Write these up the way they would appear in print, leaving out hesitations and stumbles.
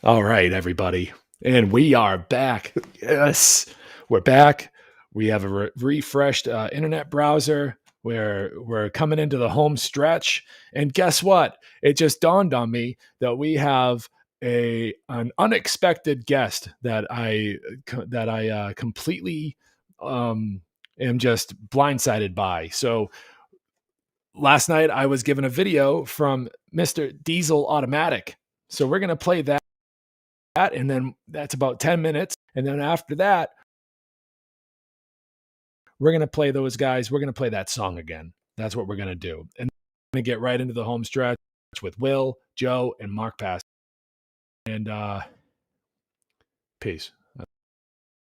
All right, everybody. And we are back. Yes, we're back. We have a refreshed internet browser. We're coming into the home stretch. And guess what? It just dawned on me that we have an unexpected guest that I completely um, am just blindsided by. So last night I was given a video from Mr. Diesel Automatic. So we're gonna play that, and then that's about 10 minutes. And then after that, we're going to play those guys. We're going to play that song again. That's what we're going to do. And we're going to get right into the home stretch with Will, Joe, and Mark Pass. And peace.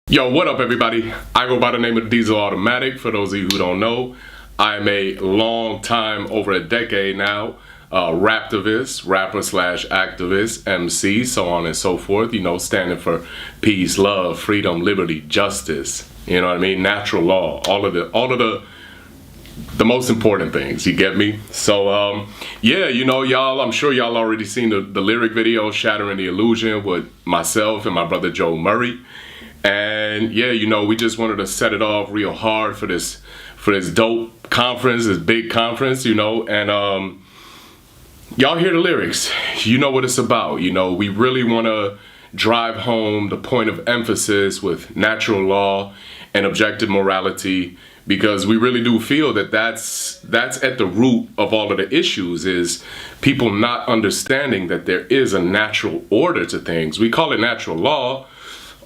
Yo, what up, everybody? I go by the name of Diesel Automatic. For those of you who don't know, I'm a long time, over a decade now, raptivist, rapper slash activist, MC, so on and so forth. You know, standing for peace, love, freedom, liberty, justice. You know what I mean? Natural law. All of the most important things. You get me? So yeah, you know, y'all, I'm sure y'all already seen the lyric video, Shattering the Illusion, with myself and my brother Joe Murray. And yeah, you know, we just wanted to set it off real hard for this dope conference, this big conference, you know. And y'all hear the lyrics, you know what it's about. You know, we really want to drive home the point of emphasis with natural law and objective morality, because we really do feel that that's at the root of all of the issues, is people not understanding that there is a natural order to things. We call it natural law.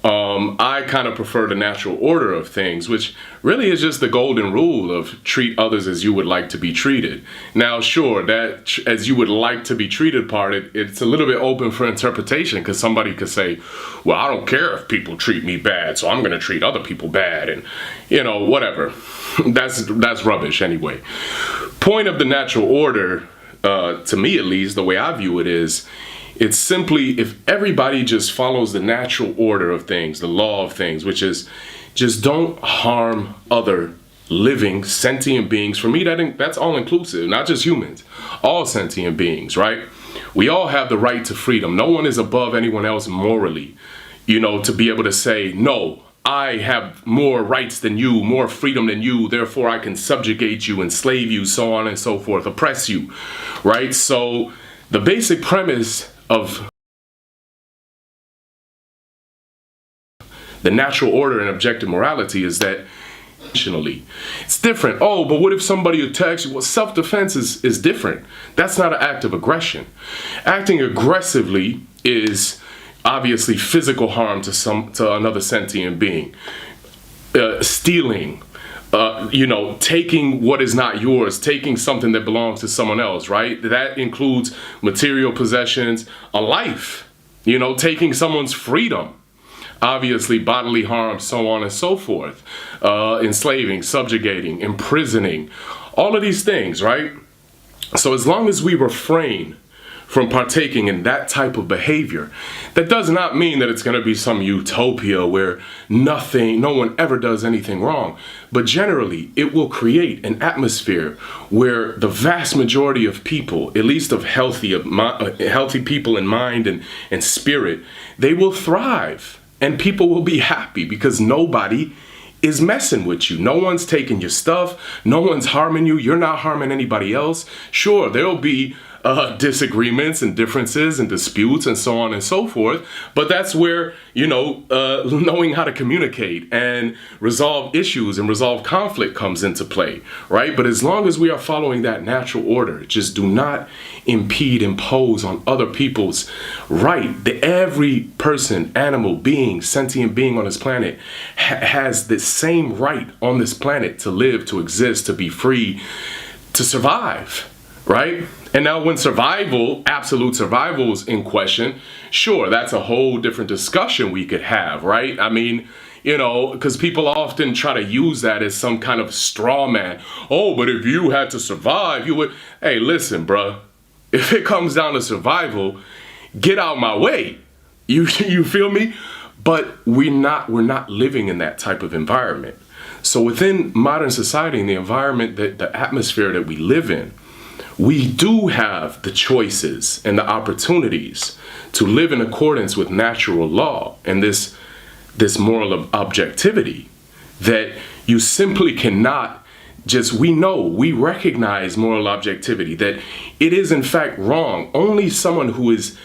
I kind of prefer the natural order of things, which really is just the golden rule of treat others as you would like to be treated. Now, sure, that as you would like to be treated part, it's a little bit open for interpretation, because somebody could say, well, I don't care if people treat me bad, so I'm going to treat other people bad, and, you know, whatever. That's rubbish anyway. Point of the natural order, to me at least, the way I view it is, it's simply, if everybody just follows the natural order of things, the law of things, which is just don't harm other living sentient beings. For me, that's all inclusive, not just humans, all sentient beings, right? We all have the right to freedom. No one is above anyone else morally, you know, to be able to say, no, I have more rights than you, more freedom than you, therefore I can subjugate you, enslave you, so on and so forth, oppress you, right? So the basic premise of the natural order and objective morality is that it's different. Oh, but what if somebody attacks you? Well, self-defense is different. That's not an act of aggression. Acting aggressively is obviously physical harm to another sentient being. Stealing, you know, taking what is not yours, taking something that belongs to someone else, right? That includes material possessions, a life, you know, taking someone's freedom, obviously bodily harm, so on and so forth, enslaving, subjugating, imprisoning, all of these things, right? So as long as we refrain from partaking in that type of behavior, that does not mean that it's going to be some utopia where no one ever does anything wrong. But generally, it will create an atmosphere where the vast majority of people, at least of healthy people in mind and spirit, they will thrive and people will be happy because nobody is messing with you. No one's taking your stuff. No one's harming you. You're not harming anybody else. Sure, there'll be disagreements and differences and disputes and so on and so forth. But that's where, you know, knowing how to communicate and resolve issues and resolve conflict comes into play, right? But as long as we are following that natural order, just do not impose on other people's right. Every person, animal, being, sentient being on this planet has the same right on this planet to live, to exist, to be free, to survive, right? And now when absolute survival is in question, sure, that's a whole different discussion we could have, right? I mean, you know, because people often try to use that as some kind of straw man. Oh, but if you had to survive, you would. Hey, listen, bruh. If it comes down to survival, get out my way. You feel me? But we're not living in that type of environment. So within modern society, in the environment, the atmosphere that we live in, we do have the choices and the opportunities to live in accordance with natural law and this moral objectivity that you simply cannot just, we recognize moral objectivity, that it is in fact wrong. Only someone who is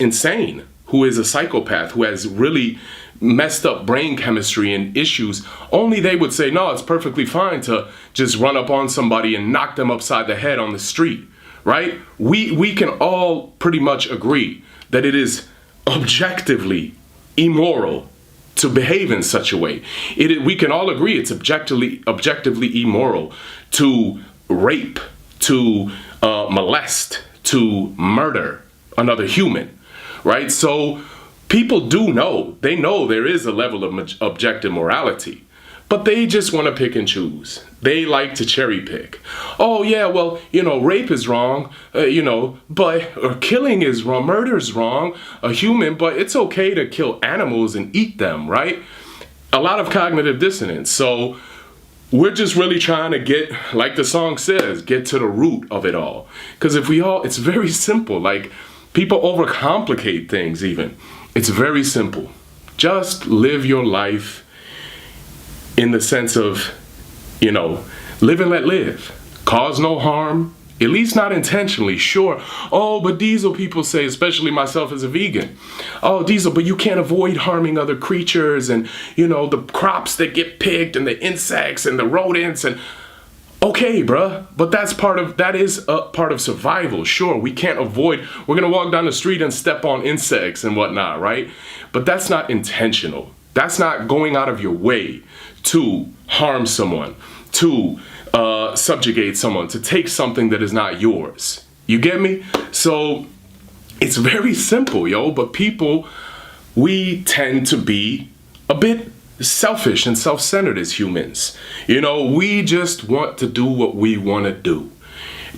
insane, who is a psychopath, who has really messed up brain chemistry and issues, only they would say, no, it's perfectly fine to just run up on somebody and knock them upside the head on the street, right? We can all pretty much agree that it is objectively immoral to behave in such a way. We can all agree it's objectively immoral to rape, to molest, to murder another human, right? So people know there is a level of objective morality, but they just want to pick and choose. They like to cherry pick. Oh yeah, well, rape is wrong, or killing is wrong, murder is wrong, a human, but it's okay to kill animals and eat them, right? A lot of cognitive dissonance. So we're just really trying to get, like the song says, get to the root of it all. Because it's very simple. Like, people overcomplicate things even. It's very simple. Just live your life in the sense of, live and let live. Cause no harm, at least not intentionally, sure. Oh, but Diesel, people say, especially myself as a vegan. Oh, Diesel, but you can't avoid harming other creatures and, the crops that get picked and the insects and the rodents and... Okay, bruh, but that is a part of survival. Sure, we can't avoid, we're gonna walk down the street and step on insects and whatnot, right? But that's not intentional. That's not going out of your way to harm someone, to subjugate someone, to take something that is not yours. You get me? So it's very simple, but people, we tend to be a bit selfish and self-centered as humans. We just want to do what we want to do.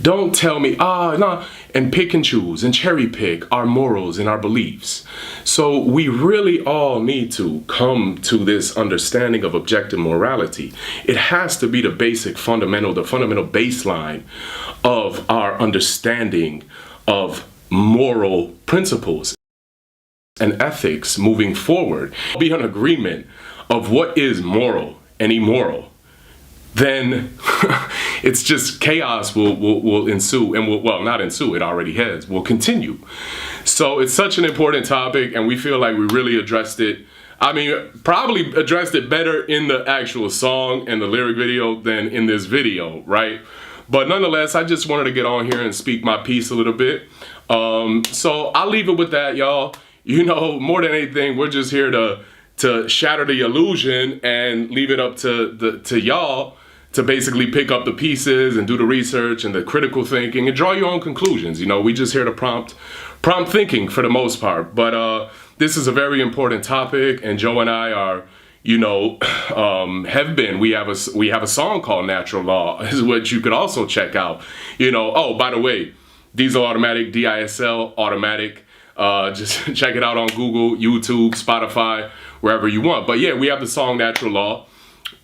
Don't tell me, no, and pick and choose and cherry pick our morals and our beliefs. So we really all need to come to this understanding of objective morality. It has to be the fundamental baseline of our understanding of moral principles and ethics moving forward. Be in agreement of what is moral and immoral, then it's just chaos will ensue and not ensue, it already has, will continue. So it's such an important topic, and we feel like we really addressed it. I mean, probably addressed it better in the actual song and the lyric video than in this video, right? But nonetheless, I just wanted to get on here and speak my piece a little bit. So I'll leave it with that, y'all. More than anything, we're just here to shatter the illusion and leave it up to y'all to basically pick up the pieces and do the research and the critical thinking and draw your own conclusions. We just here to prompt thinking for the most part. But this is a very important topic, and Joe and I are, have been. We have a song called Natural Law, is what you could also check out. Oh, by the way, Diesel Automatic, DISL Automatic. Just check it out on Google, YouTube, Spotify, wherever you want. But yeah, we have the song Natural Law.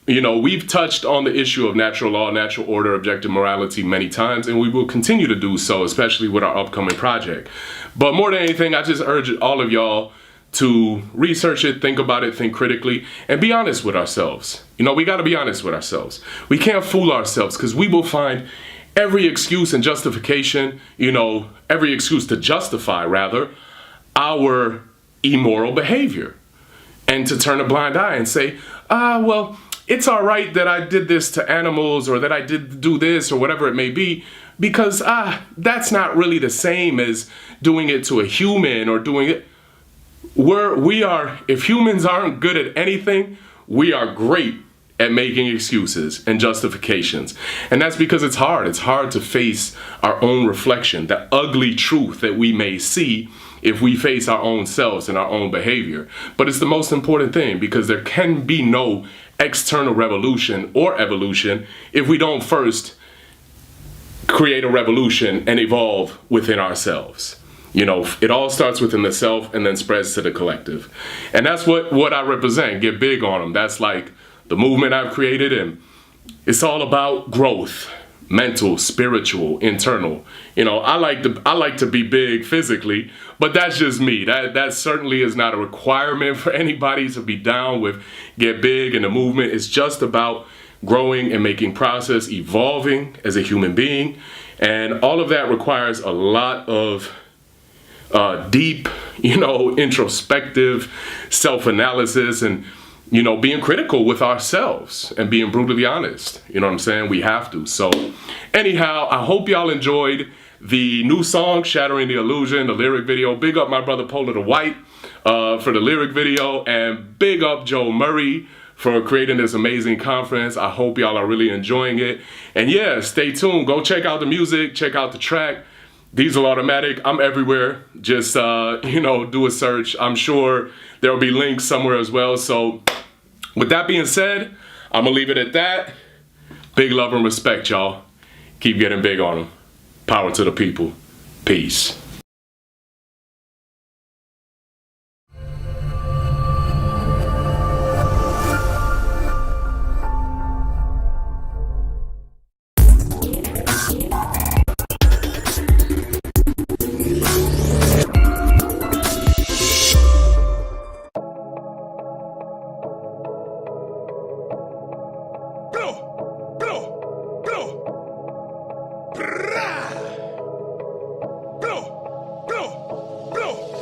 We've touched on the issue of natural law, natural order, objective morality many times, and we will continue to do so, especially with our upcoming project. But more than anything, I just urge all of y'all to research it, think about it, think critically, and be honest with ourselves. We got to be honest with ourselves. We can't fool ourselves, because we will find every excuse and justification, every excuse to justify, rather, our immoral behavior. And to turn a blind eye and say, well, it's all right that I did this to animals, or that I did do this, or whatever it may be, because that's not really the same as doing it to a human or doing it. If humans aren't good at anything, we are great at making excuses and justifications. And that's because it's hard. It's hard to face our own reflection, the ugly truth that we may see if we face our own selves and our own behavior. But it's the most important thing, because there can be no external revolution or evolution if we don't first create a revolution and evolve within ourselves. It all starts within the self and then spreads to the collective. And that's what I represent. Get big on them. That's like the movement I've created, and it's all about growth. mental, spiritual, internal. You know, I like to be big physically, but that's just me. That certainly is not a requirement for anybody to be down with get big in the movement. It's just about growing and making process, evolving as a human being. And all of that requires a lot of deep, introspective self-analysis and, being critical with ourselves and being brutally honest. You know what I'm saying? We have to. So anyhow, I hope y'all enjoyed the new song, Shattering the Illusion, the lyric video. Big up my brother Polar the White for the lyric video, and big up Joe Murray for creating this amazing conference. I hope y'all are really enjoying it. And yeah, stay tuned. Go check out the music, check out the track. Diesel Automatic, I'm everywhere. Just, do a search. I'm sure there'll be links somewhere as well. So with that being said, I'm gonna leave it at that. Big love and respect, y'all. Keep getting big on them. Power to the people. Peace.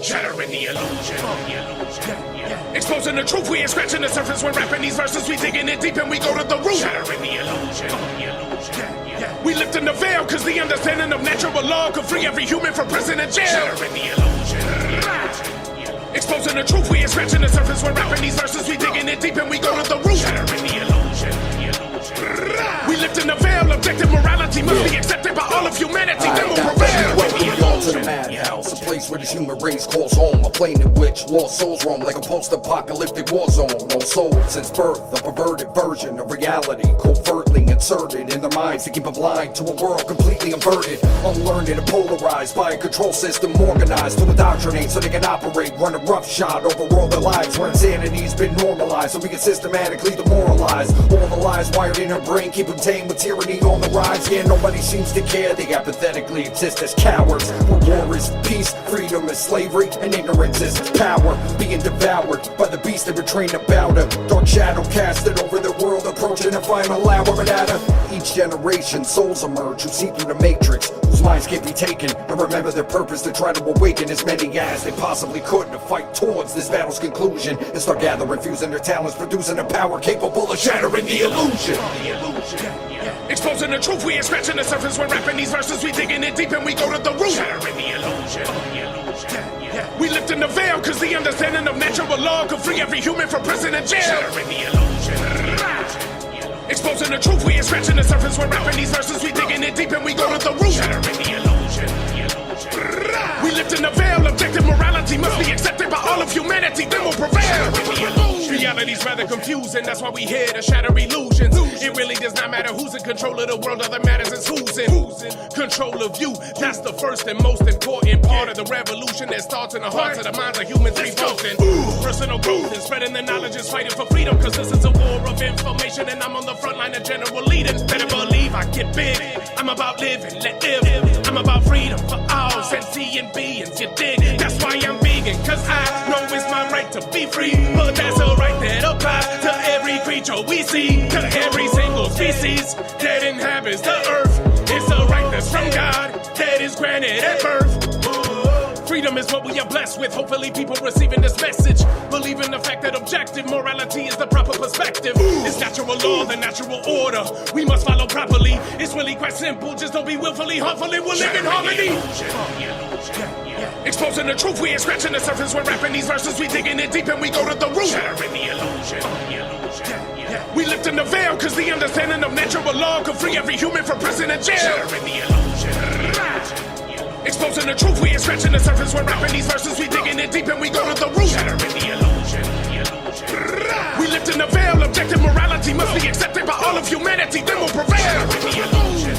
Shattering the illusion. Exposing the truth, we ain't scratching the surface. We're rapping these verses, we digging it deep and we go to the root. Shattering the illusion. We lifting the veil, cause the understanding of natural law could free every human from prison and jail. Shattering the illusion. Exposing the truth, we ain't scratching the surface. We're rapping these verses, we digging it deep and we go to the root. Shattering the illusion. We lifting the veil, objective morality must be accepted by all of humanity, then we'll prevail. Welcome to the madhouse, a place where the human race calls home, a plane in which lost souls roam like a post-apocalyptic war zone. No soul since birth, a perverted version of reality, covertly inserted in their minds to keep them blind to a world completely inverted, unlearned and polarized by a control system organized to indoctrinate so they can operate, run a roughshod over all their lives where insanity's been normalized so we can systematically demoralize all the lies wired in her brain, keep them tame with tyranny on the rise. Yeah, nobody seems to care, they apathetically exist as cowards. Where war is peace, freedom is slavery, and ignorance is power, being devoured by the beast they were trained about. A dark shadow casted over the world, approaching a final hour. And out of each generation, souls emerge who see through the matrix, whose minds can't be taken, and remember their purpose to try to awaken as many as they possibly could to fight towards this battle's conclusion and start gathering, fusing their talents, producing a power capable of shattering the illusion. Exposing the truth, we ain't scratching the surface. We're rapping these verses, we digging it deep and we go to the root. Shattering the illusion. We lifting the veil, cause the understanding of natural law could free every human from prison and jail. Shattering the illusion. Exposing the truth, we ain't scratching the surface. We're rapping these verses, we digging it deep and we go to the root. Shattering the illusion. We lifting the veil, objective morality must be accepted by all of humanity, then we'll prevail. Reality's rather confusing, that's why we here to shatter illusions. It really does not matter who's in control of the world, all that matters is who's in control of you. That's the first and most important part of the revolution that starts in the hearts of the minds of humans revolting. Personal growth and spreading the knowledge is fighting for freedom, cause this is a war of information and I'm on the front line of general leading. Better believe I get big, I'm about living, let live. I'm about freedom for all sentient beings, you dig? That's why I'm vegan, cause I know it's my right to be free, but that's a right that applies to every creature we see, to every single species that inhabits the earth. It's a right that's from God, that is granted at birth. Freedom is what we are blessed with. Hopefully people receiving this message believe in the fact that objective morality is the proper perspective. It's natural law, the natural order we must follow properly. It's really quite simple, just don't be willfully harmful and we'll live in harmony. Exposing the truth, we ain't scratching the surface. We're rapping these verses, we digging it deep and we go to the root. Shattering the illusion. We lifting the veil, cause the understanding of natural law could free every human from prison and jail. Shattering the illusion. Exposing the truth, we ain't scratching the surface. We're rapping these verses, we digging it deep and we go to the root. Shattering the illusion. We lifting the veil, objective morality must be accepted by all of humanity, then we'll prevail. Shattering the illusion.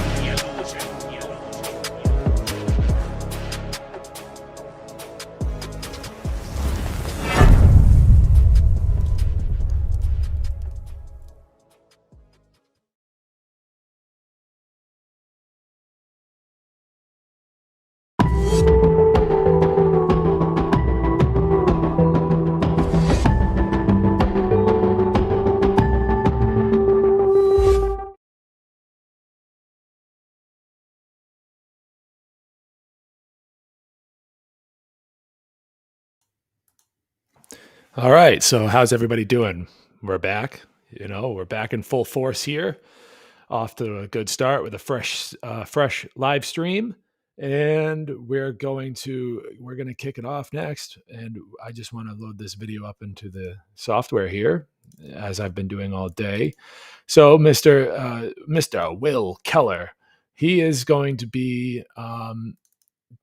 All right. So, how's everybody doing? We're back. We're back in full force here. Off to a good start with a fresh live stream, and we're going to kick it off next. And I just want to load this video up into the software here, as I've been doing all day. So, Mr. Will Keller, he is going to be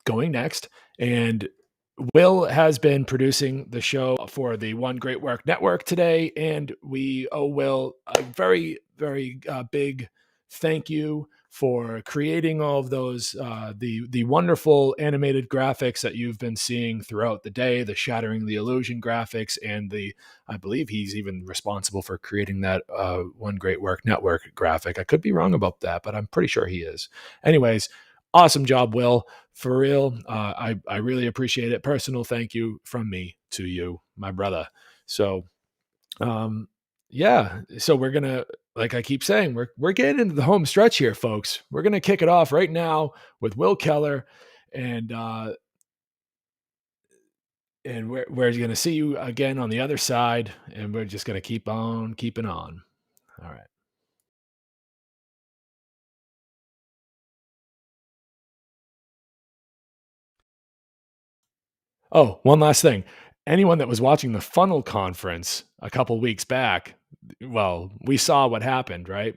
going next, and Will has been producing the show for the One Great Work Network today, and we owe Will a very, very big thank you for creating all of those the wonderful animated graphics that you've been seeing throughout the day, the Shattering the Illusion graphics, and I believe he's even responsible for creating that One Great Work Network graphic. I could be wrong about that, but I'm pretty sure he is. Anyways, awesome job, Will. For real, I really appreciate it. Personal thank you from me to you, my brother. So, yeah. So we're gonna, like I keep saying, we're getting into the home stretch here, folks. We're gonna kick it off right now with Will Keller, and we're gonna see you again on the other side, and we're just gonna keep on keeping on. All right. Oh, one last thing. Anyone that was watching the funnel conference a couple weeks back, well, we saw what happened, right?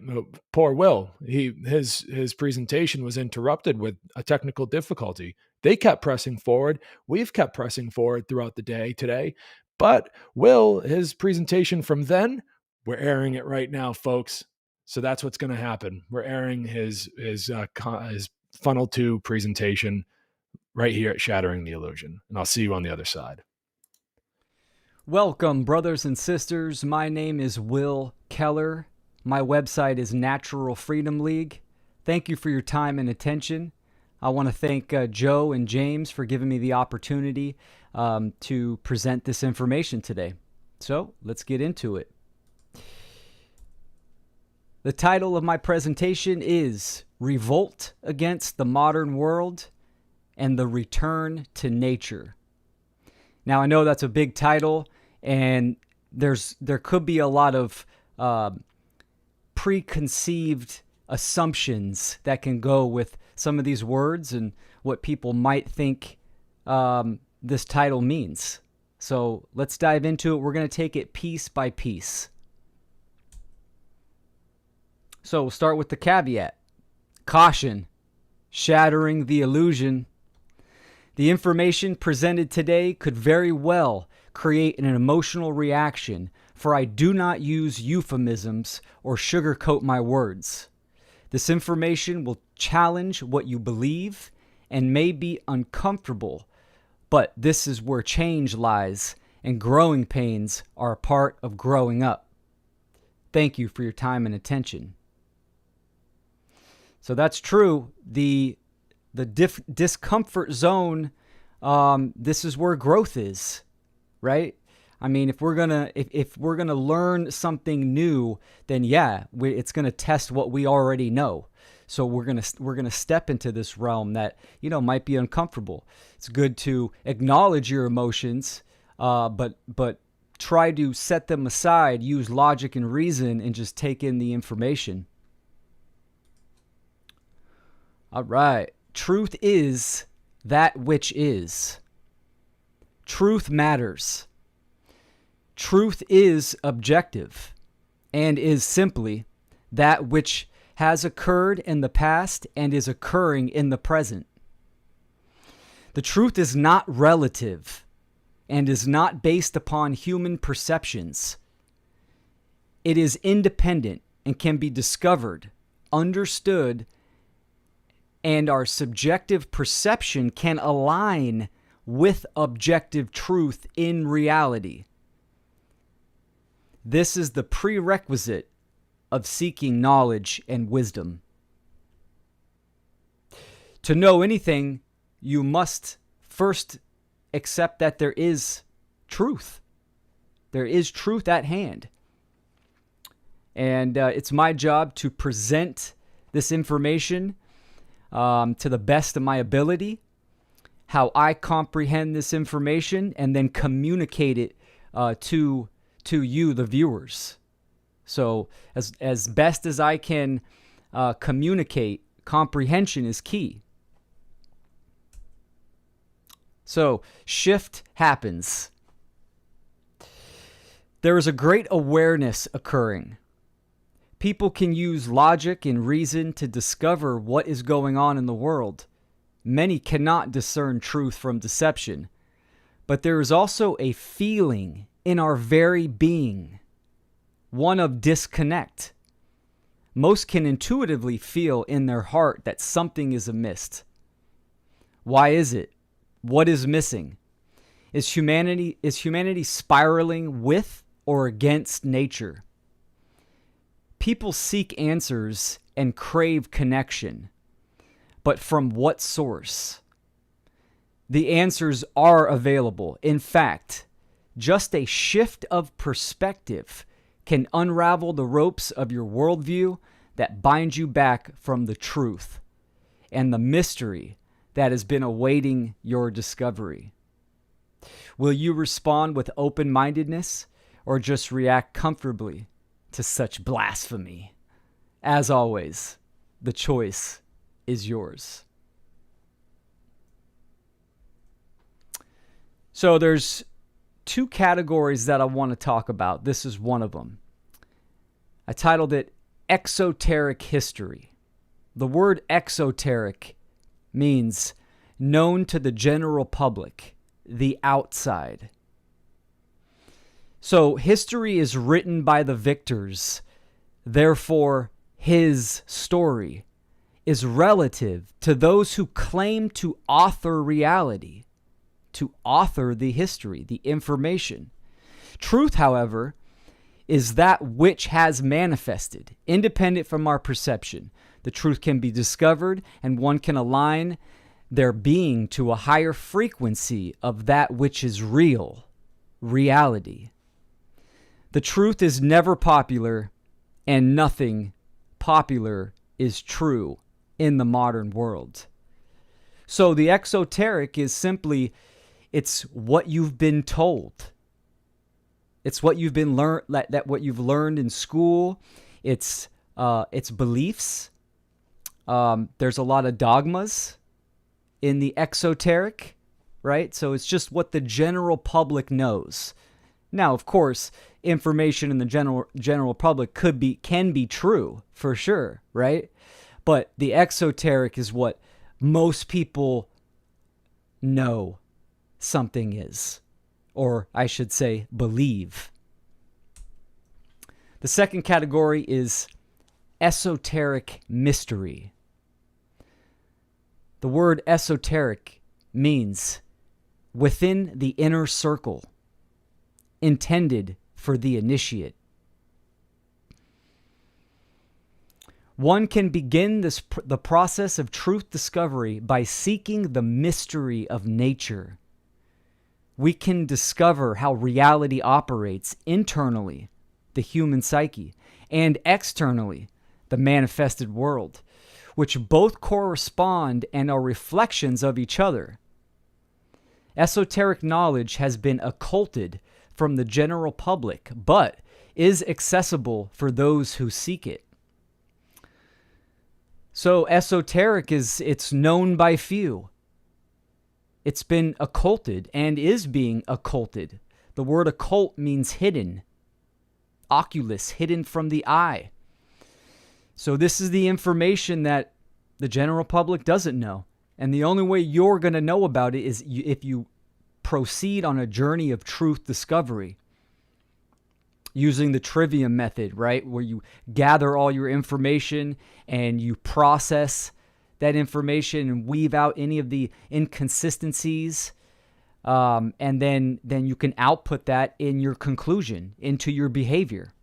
Poor Will. His presentation was interrupted with a technical difficulty. They kept pressing forward. We've kept pressing forward throughout the day today. But Will, his presentation from then, we're airing it right now, folks. So that's what's going to happen. We're airing his funnel 2 presentation right here at Shattering the Illusion. And I'll see you on the other side. Welcome, brothers and sisters. My name is Will Keller. My website is Natural Freedom League. Thank you for your time and attention. I want to thank Joe and James for giving me the opportunity to present this information today. So let's get into it. The title of my presentation is Revolt Against the Modern World and the Return to Nature. Now, I know that's a big title, and there could be a lot of preconceived assumptions that can go with some of these words and what people might think this title means. So let's dive into it. We're going to take it piece by piece. So we'll start with the caveat. Caution, shattering the illusion. The information presented today could very well create an emotional reaction, for I do not use euphemisms or sugarcoat my words. This information will challenge what you believe and may be uncomfortable, but this is where change lies, and growing pains are a part of growing up. Thank you for your time and attention. So that's true. The discomfort zone, this is where growth is, right? I mean, if we're gonna learn something new, then yeah, it's gonna test what we already know. So we're gonna step into this realm that might be uncomfortable. It's good to acknowledge your emotions, but try to set them aside, use logic and reason, and just take in the information. All right. Truth is that which is. Truth matters. Truth is objective and is simply that which has occurred in the past and is occurring in the present. The truth is not relative and is not based upon human perceptions. It is independent and can be discovered, understood, and our subjective perception can align with objective truth in reality. This is the prerequisite of seeking knowledge and wisdom. To know anything, you must first accept that there is truth. There is truth at hand. And it's my job to present this information to the best of my ability, how I comprehend this information, and then communicate it to you, the viewers. So as best as I can communicate, comprehension is key. So shift happens. There is a great awareness occurring. People can use logic and reason to discover what is going on in the world. Many cannot discern truth from deception, but there is also a feeling in our very being, one of disconnect. Most can intuitively feel in their heart that something is amiss. Why is it? What is missing? Is humanity spiraling with or against nature? People seek answers and crave connection, but from what source? The answers are available. In fact, just a shift of perspective can unravel the ropes of your worldview that bind you back from the truth and the mystery that has been awaiting your discovery. Will you respond with open-mindedness or just react comfortably to such blasphemy? As always, the choice is yours. So there's two categories that I want to talk about. This is one of them. I titled it Exoteric History. The word exoteric means known to the general public, the outside. So history is written by the victors. Therefore, his story is relative to those who claim to author reality, to author the history, the information. Truth, however, is that which has manifested, independent from our perception. The truth can be discovered, and one can align their being to a higher frequency of that which is real, reality. The truth is never popular, and nothing popular is true in the modern world. So the exoteric is simply, it's what you've been told. It's what you've been what you've learned in school. It's beliefs. There's a lot of dogmas in the exoteric, right? So it's just what the general public knows. Now, of course, information in the general public can be true for sure, right? But the exoteric is what most people know something is, or I should say believe. The second category is esoteric mystery. The word esoteric means within the inner circle, intended for the initiate. One can begin the process of truth discovery by seeking the mystery of nature. We can discover how reality operates internally, the human psyche, and externally, the manifested world, which both correspond and are reflections of each other. Esoteric knowledge has been occulted from the general public, but is accessible for those who seek it. So esoteric it's known by few. It's been occulted and is being occulted. The word occult means hidden. Oculus, hidden from the eye. So this is the information that the general public doesn't know. And the only way you're going to know about it is if you proceed on a journey of truth discovery using the trivium method, right? Where you gather all your information and you process that information and weave out any of the inconsistencies. And then you can output that in your conclusion, into your behavior.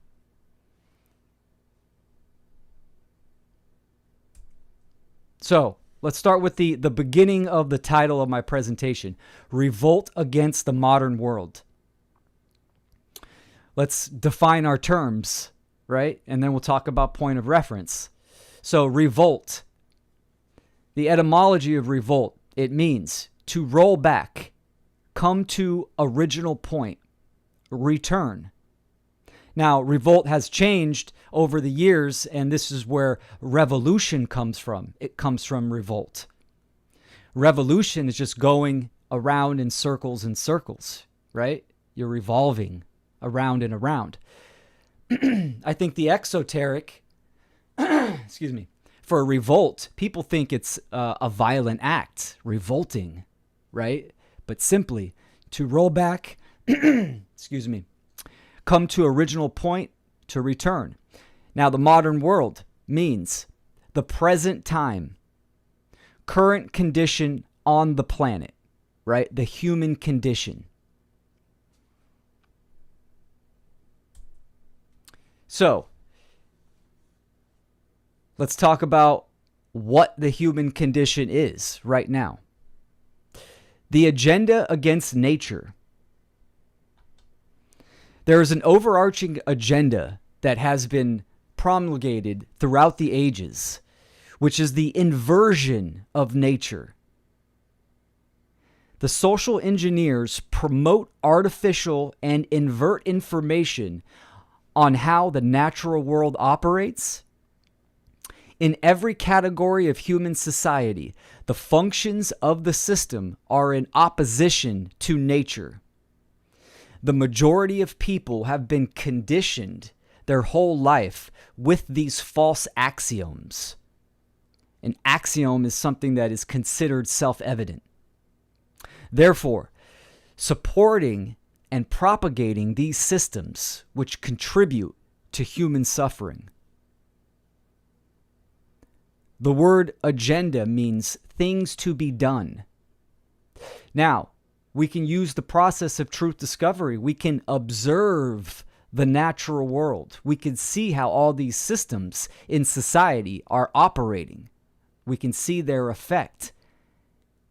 So let's start with the beginning of the title of my presentation, Revolt Against the Modern World. Let's define our terms, right? And then we'll talk about point of reference. So revolt, the etymology of revolt, it means to roll back, come to original point, return. Now, revolt has changed over the years, and this is where revolution comes from. It comes from revolt. Revolution is just going around in circles, right? You're revolving around and around. I think the exoteric, excuse me, for a revolt, people think it's a violent act, revolting, right? But simply to roll back, excuse me, come to original point, to return. Now, the modern world means the present time, current condition on the planet, right? The human condition. So, let's talk about what the human condition is right now. The agenda against nature. There is an overarching agenda that has been promulgated throughout the ages, which is the inversion of nature. The social engineers promote artificial and invert information on how the natural world operates. In every category of human society, the functions of the system are in opposition to nature. The majority of people have been conditioned their whole life with these false axioms. An axiom is something that is considered self-evident. Therefore, supporting and propagating these systems which contribute to human suffering. The word agenda means things to be done. Now, we can use the process of truth discovery. We can observe the natural world. We can see how all these systems in society are operating. We can see their effect,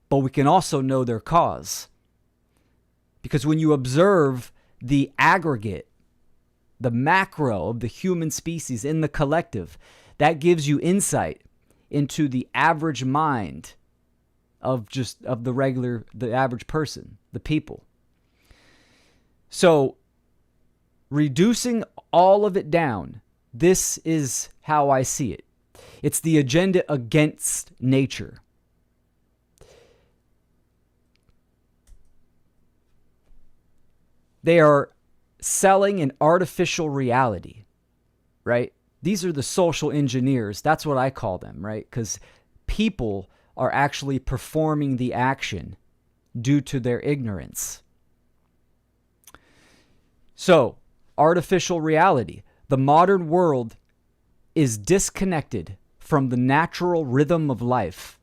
but we can also know their cause. Because when you observe the aggregate, the macro of the human species in the collective, that gives you insight into the average mind of the average person, the people. So, reducing all of it down, this is how I see it. It's the agenda against nature. They are selling an artificial reality, right? These are the social engineers. That's what I call them, right? Because people are actually performing the action due to their ignorance. So, artificial reality. The modern world is disconnected from the natural rhythm of life.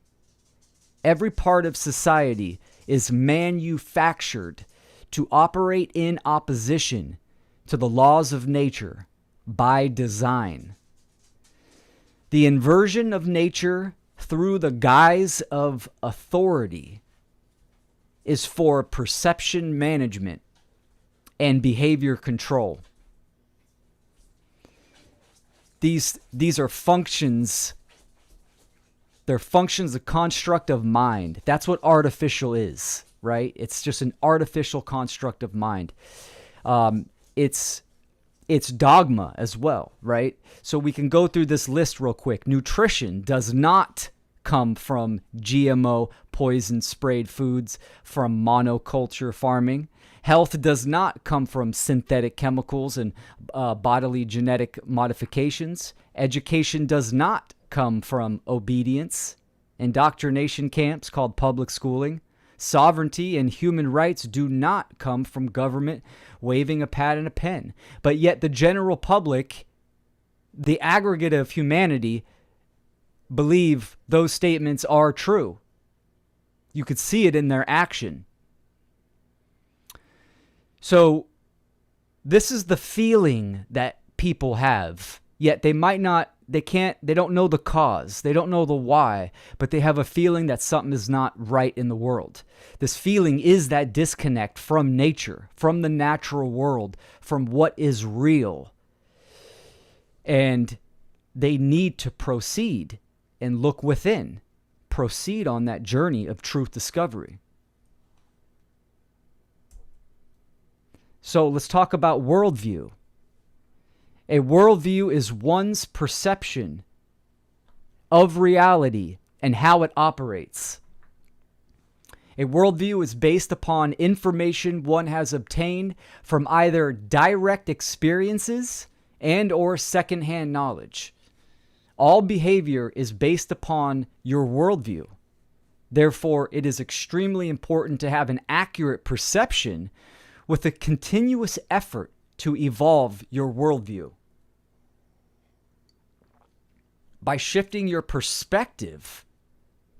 Every part of society is manufactured to operate in opposition to the laws of nature by design. The inversion of nature through the guise of authority is for perception management and behavior control. These are functions. They're functions, a construct of mind. That's what artificial is, right? It's just an artificial construct of mind. It's dogma as well, right? So we can go through this list real quick. Nutrition does not come from GMO, poison sprayed foods, from monoculture farming. Health does not come from synthetic chemicals and bodily genetic modifications. Education does not come from obedience. Indoctrination camps called public schooling. Sovereignty and human rights do not come from government waving a pad and a pen. But yet the general public, the aggregate of humanity, believe those statements are true. You could see it in their action. So this is the feeling that people have, yet they don't know the cause. They don't know the why, but they have a feeling that something is not right in the world. This feeling is that disconnect from nature, from the natural world, from what is real. And they need to proceed and look within, proceed on that journey of truth discovery. So let's talk about worldview. A worldview is one's perception of reality and how it operates. A worldview is based upon information one has obtained from either direct experiences and or secondhand knowledge. All behavior is based upon your worldview. Therefore, it is extremely important to have an accurate perception with a continuous effort to evolve your worldview. By shifting your perspective,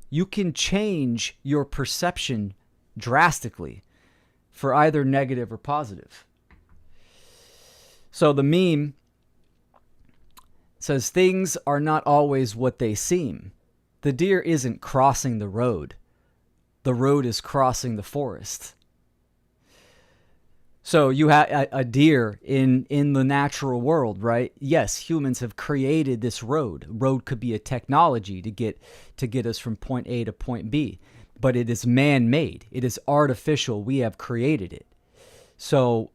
you can change your perception drastically for either negative or positive. So the meme says, things are not always what they seem. The deer isn't crossing the road. The road is crossing the forest. So you have a deer in the natural world, right? Yes, humans have created this road. Road could be a technology to get us from point A to point B, but it is man-made. It is artificial. We have created it. So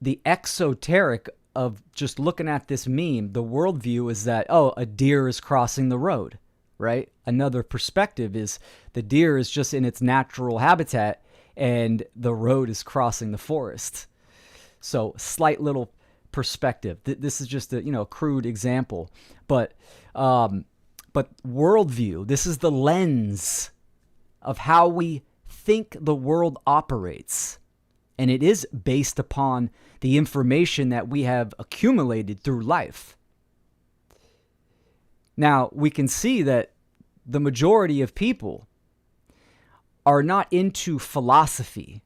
the exoteric of just looking at this meme, the worldview is that, oh, a deer is crossing the road, right? Another perspective is the deer is just in its natural habitat and the road is crossing the forest. So slight little perspective. This is just a crude example, but worldview. This is the lens of how we think the world operates, and it is based upon the information that we have accumulated through life. Now we can see that the majority of people are not into philosophy.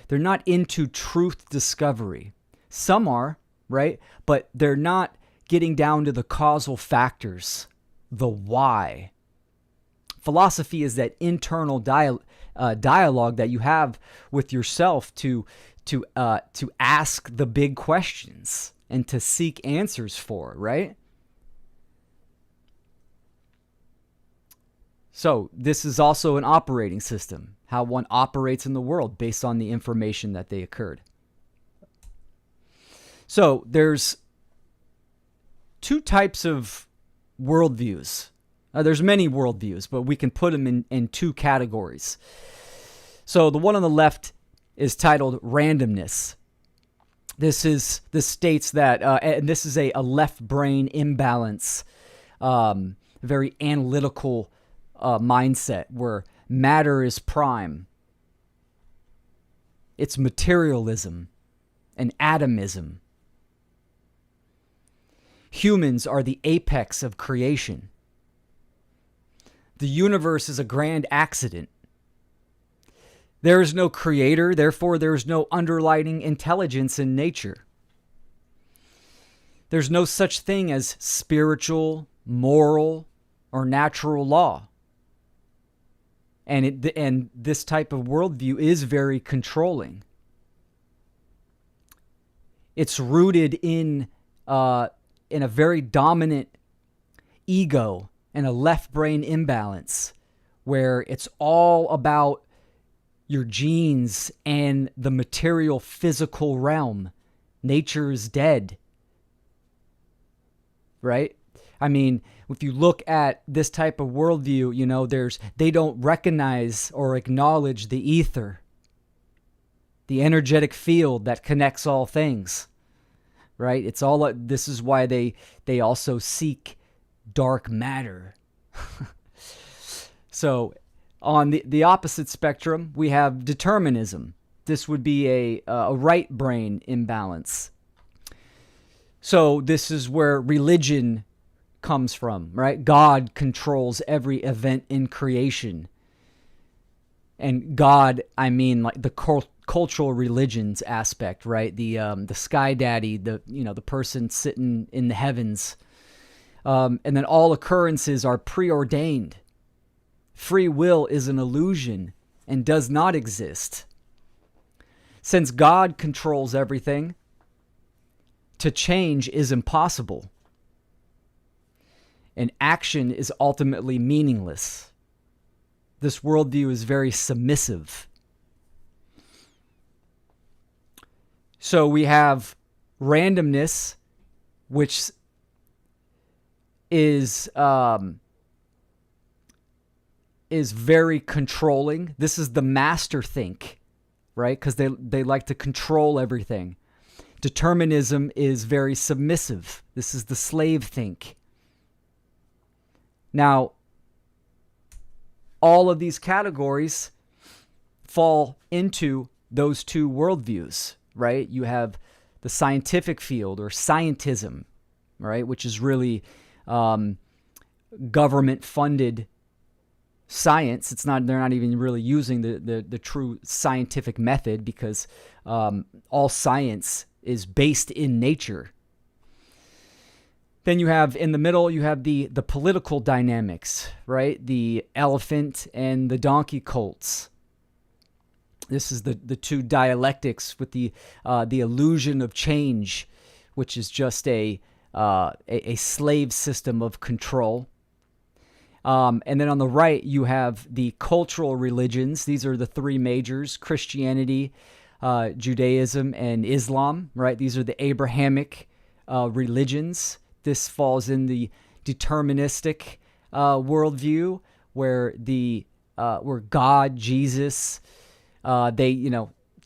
They're not into truth discovery. Some are, right? But they're not getting down to the causal factors, the why. Philosophy is that internal dialogue that you have with yourself to ask the big questions and to seek answers for, right? So this is also an operating system, how one operates in the world based on the information that they occurred. So there's two types of worldviews. There's many worldviews, but we can put them in two categories. So the one on the left is titled randomness. This states that, and this is a left brain imbalance, very analytical mindset where matter is prime. It's materialism and atomism. Humans are the apex of creation. The universe is a grand accident. There is no creator, therefore there is no underlying intelligence in nature. There's no such thing as spiritual, moral, or natural law. And this type of worldview is very controlling. It's rooted in a very dominant ego and a left brain imbalance where it's all about your genes and the material physical realm. Nature is dead. Right? I mean, if you look at this type of worldview, they don't recognize or acknowledge the ether, the energetic field that connects all things, right? It's all. This is why they also seek dark matter. So, on the opposite spectrum, we have determinism. This would be a right brain imbalance. So this is where religion comes from, right? God controls every event in creation. And God, I mean like the cultural religions aspect, right? The sky daddy, the person sitting in the heavens. And then all occurrences are preordained. Free will is an illusion and does not exist. Since God controls everything, to change is impossible. And action is ultimately meaningless. This worldview is very submissive. So we have randomness, which is very controlling. This is the master think, right? Because they like to control everything. Determinism is very submissive. This is the slave think. Now, all of these categories fall into those two worldviews, right? You have the scientific field, or scientism, right, which is really government-funded science. They're not even really using the true scientific method, because all science is based in nature. Then you have, in the middle, you have the political dynamics, right? The elephant and the donkey cults. This is the two dialectics with the illusion of change, which is just a slave system of control. And then on the right, you have the cultural religions. These are the three majors: Christianity, Judaism, and Islam, right? These are the Abrahamic religions. This falls in the deterministic worldview, where where God, Jesus,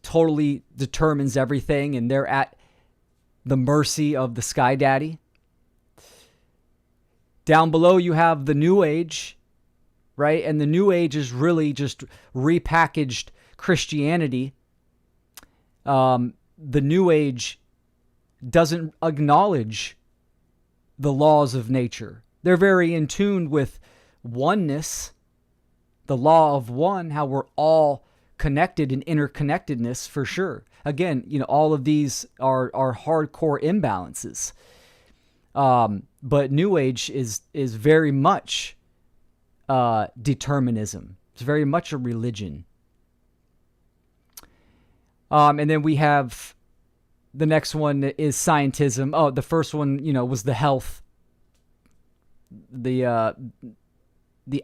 totally determines everything, and they're at the mercy of the Sky Daddy. Down below, you have the New Age, right? And the New Age is really just repackaged Christianity. The New Age doesn't acknowledge the laws of nature. They're very in tune with oneness, the law of one, how we're all connected in interconnectedness, for sure. Again, all of these are hardcore imbalances. But New Age is very much determinism. It's very much a religion. And then we have the next one is scientism. Oh, the first one, was the health, the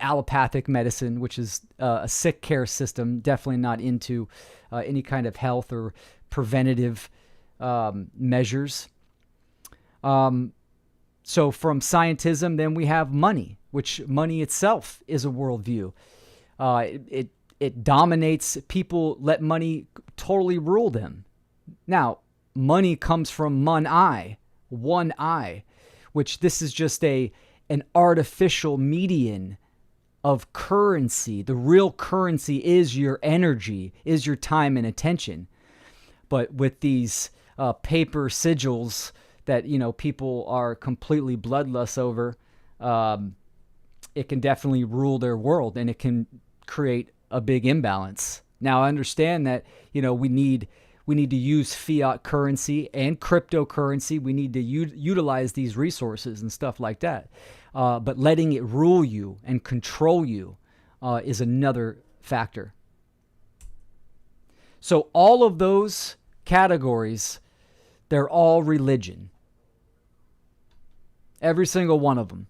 allopathic medicine, which is a sick care system, definitely not into any kind of health or preventative measures. So from scientism, then we have money, which money itself is a worldview. It dominates people, let money totally rule them. Now, money comes from one eye, which this is just an artificial median of currency. The real currency is your energy, is your time and attention. But with these paper sigils that people are completely bloodless over, it can definitely rule their world, and it can create a big imbalance. Now, I understand that we need to use fiat currency and cryptocurrency. We need to utilize these resources and stuff like that. But letting it rule you and control you is another factor. So all of those categories, they're all religion. Every single one of them.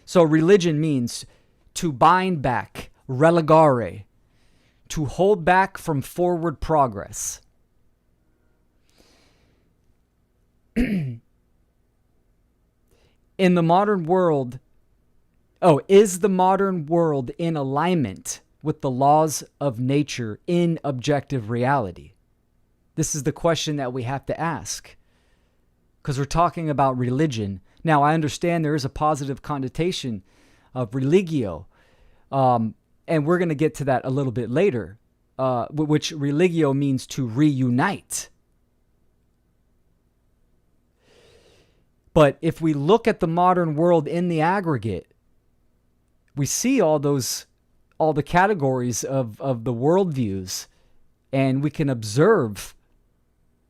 So religion means to bind back, relegare, to hold back from forward progress. In the modern world, is the modern world in alignment with the laws of nature in objective reality? This is the question that we have to ask, because we're talking about religion. Now, I understand there is a positive connotation of religio, and we're going to get to that a little bit later, which religio means to reunite. But if we look at the modern world in the aggregate, we see all the categories of the worldviews, and we can observe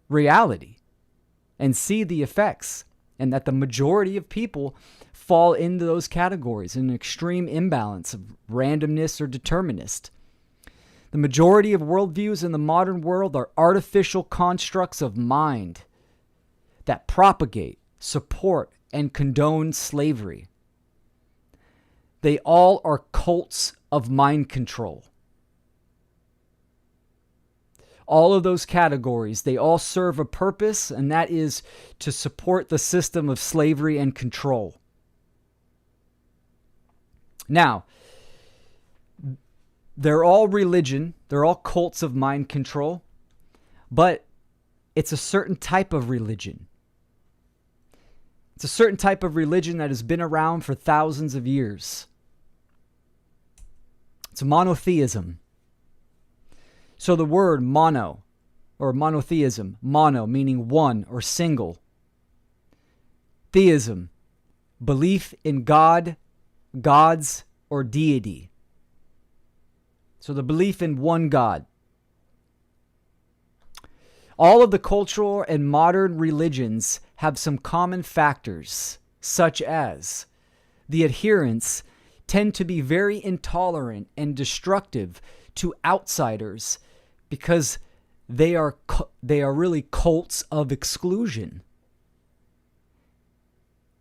reality and see the effects, and that the majority of people fall into those categories in an extreme imbalance of randomness or determinist. The majority of worldviews in the modern world are artificial constructs of mind that propagate, support, and condone slavery. They all are cults of mind control. All of those categories, they all serve a purpose, and that is to support the system of slavery and control. Now, they're all religion, they're all cults of mind control, but it's a certain type of religion. It's a certain type of religion that has been around for thousands of years. It's monotheism. So the word mono, or monotheism, mono meaning one or single. Theism, belief in God, gods, or deity. So the belief in one God. All of the cultural and modern religions have some common factors, such as the adherents tend to be very intolerant and destructive to outsiders because they are really cults of exclusion.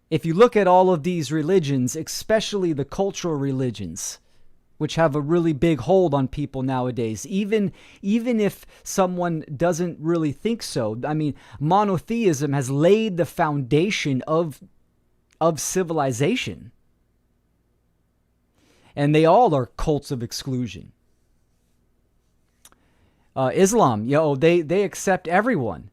If you look at all of these religions, especially the cultural religions, which have a really big hold on people nowadays, even if someone doesn't really think so. I mean, monotheism has laid the foundation of civilization. And they all are cults of exclusion. Islam, they accept everyone.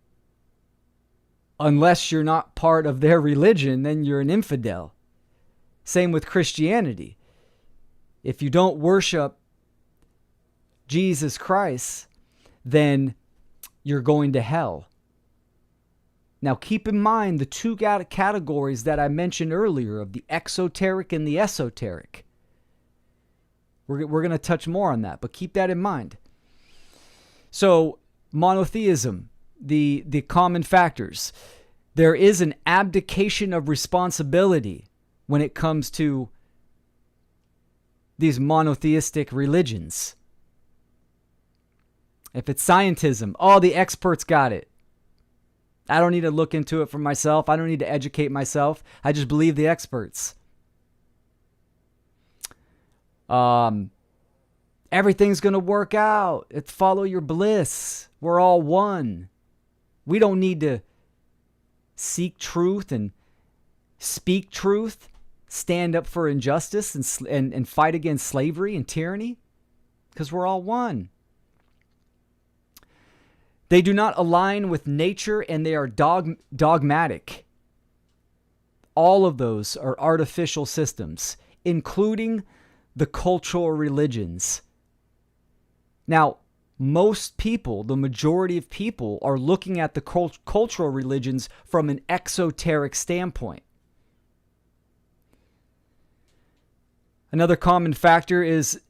Unless you're not part of their religion, then you're an infidel. Same with Christianity. If you don't worship Jesus Christ, then you're going to hell. Now keep in mind the two categories that I mentioned earlier of the exoteric and the esoteric. We're going to touch more on that, but keep that in mind. So, monotheism, the common factors. There is an abdication of responsibility when it comes to these monotheistic religions. If it's scientism, the experts got it. I don't need to look into it for myself. I don't need to educate myself. I just believe the experts. Everything's going to work out. It's follow your bliss. We're all one. We don't need to seek truth and speak truth, stand up for injustice and fight against slavery and tyranny, because we're all one. They do not align with nature, and they are dogmatic. All of those are artificial systems, including the cultural religions. Now, most people, the majority of people, are looking at the cultural religions from an exoteric standpoint. Another common factor is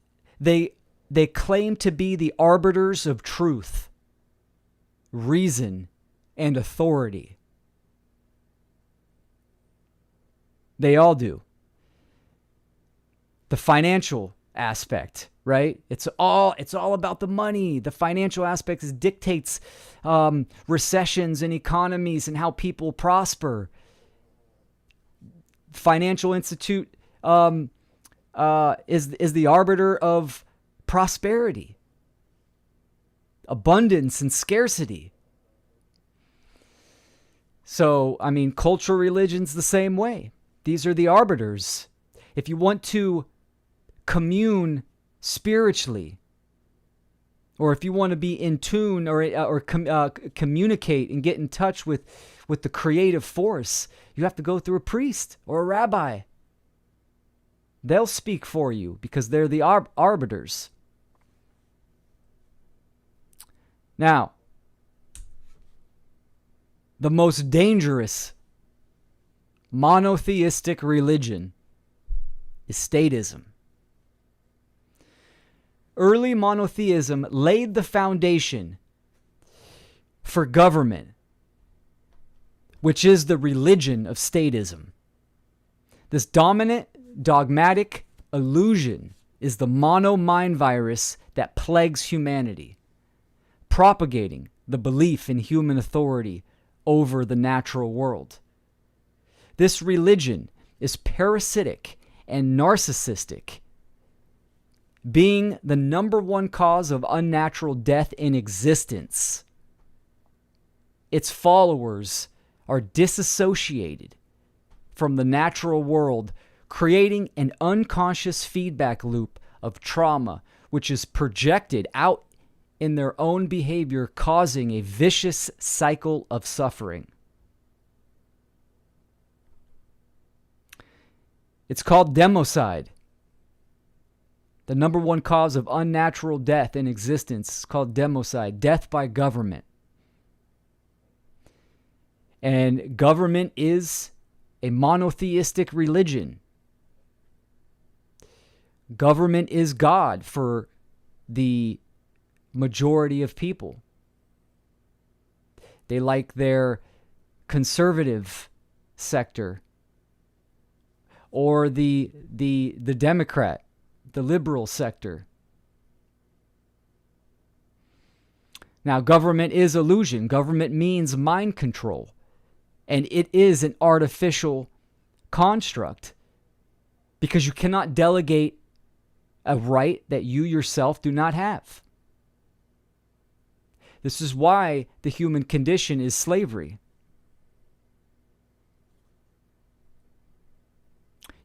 they claim to be the arbiters of truth, reason, and authority. They all do. The financial aspect, right? It's all about the money. The financial aspect dictates recessions and economies and how people prosper. Financial institute is the arbiter of prosperity, abundance, and scarcity. So, I mean, cultural religions the same way. These are the arbiters. If you want to commune spiritually, or if you want to be in tune or communicate and get in touch with the creative force, you have to go through a priest or a rabbi. They'll speak for you because they're the arbiters. Now, the most dangerous monotheistic religion is statism. Early monotheism laid the foundation for government, which is the religion of statism. This dominant, dogmatic illusion is the mono-mind virus that plagues humanity, propagating the belief in human authority over the natural world. This religion is parasitic and narcissistic, being the number one cause of unnatural death in existence, its followers are disassociated from the natural world, creating an unconscious feedback loop of trauma, which is projected out in their own behavior, causing a vicious cycle of suffering. It's called democide. The number one cause of unnatural death in existence is called democide, death by government. And government is a monotheistic religion. Government is God for the majority of people. They like their conservative sector or the Democrat, the liberal sector. Now, government is illusion. Government means mind control. And it is an artificial construct because you cannot delegate a right that you yourself do not have. This is why the human condition is slavery.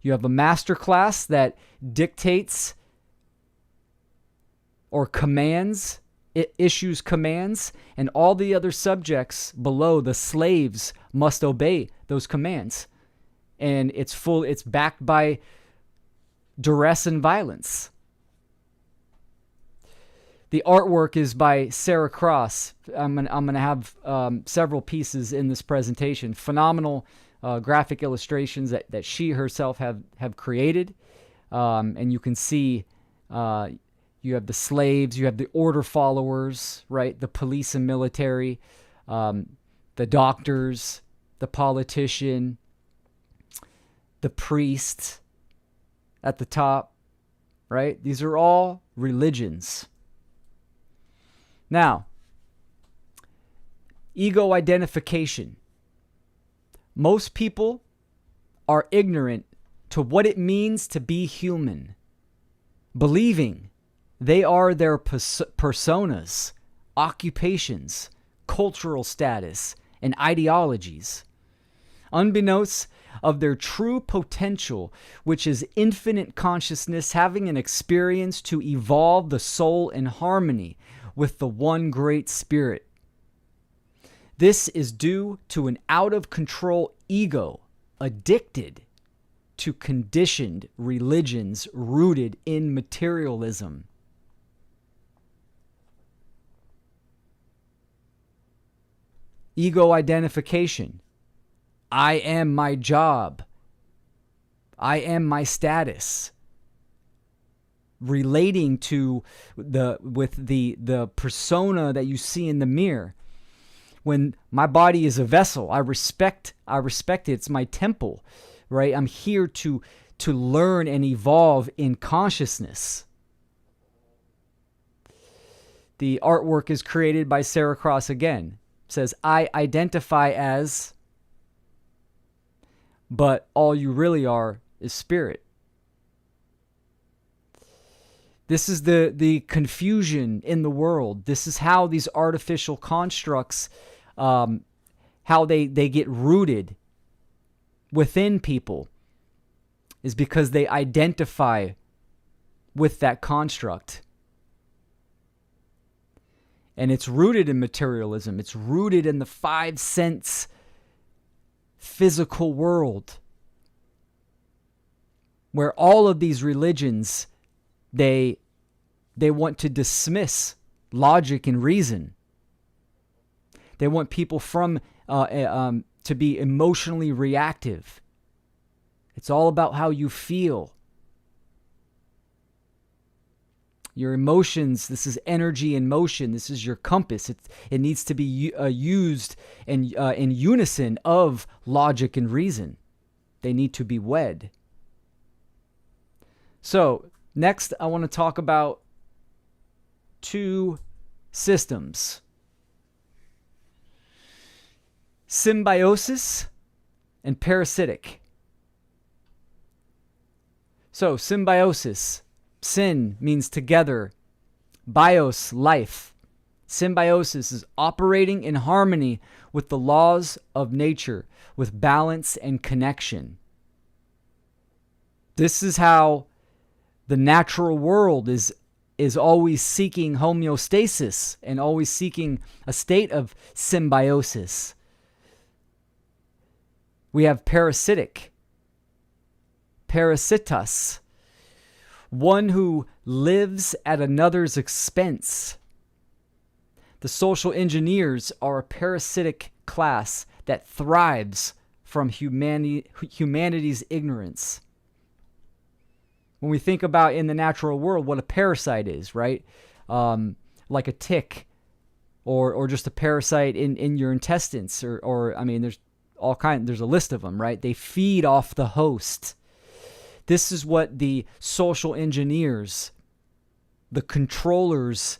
You have a master class that dictates or commands, it issues commands, and all the other subjects below, the slaves, must obey those commands. And it's backed by duress and violence. The artwork is by Sarah Cross. I'm gonna have several pieces in this presentation. Phenomenal graphic illustrations that she herself have created. And you can see you have the slaves, you have the order followers, right? The police and military, the doctors, the politician, the priest at the top, right? These are all religions. Now, ego identification. Most people are ignorant to what it means to be human, believing they are their personas, occupations, cultural status, and ideologies, unbeknownst of their true potential, which is infinite consciousness having an experience to evolve the soul in harmony with the one great spirit. This is due to an out-of-control ego addicted to conditioned religions rooted in materialism. Ego identification. I am my job. I am my status. Relating to the persona that you see in the mirror. When my body is a vessel, I respect it. It's my temple, right? I'm here to learn and evolve in consciousness. The artwork is created by Sarah Cross again. It says, I identify as, but all you really are is spirit. This is the confusion in the world. This is how these artificial constructs, how they get rooted within people, is because they identify with that construct. And it's rooted in materialism. It's rooted in the 5 sense physical world, where all of these religions, they want to dismiss logic and reason. They want people to be emotionally reactive. It's all about how you feel. Your emotions, this is energy in motion. This is your compass. It needs to be used in unison of logic and reason. They need to be wed. So, next, I want to talk about 2 systems. Symbiosis and parasitic. So, symbiosis. Sin means together. Bios, life. Symbiosis is operating in harmony with the laws of nature, with balance and connection. This is how the natural world is always seeking homeostasis and always seeking a state of symbiosis. We have parasitic, parasitas, one who lives at another's expense. The social engineers are a parasitic class that thrives from humanity's ignorance. When we think about in the natural world what a parasite is, right? Like a tick or just a parasite in your intestines or I mean, there's a list of them, right? They feed off the host. This is what the social engineers, the controllers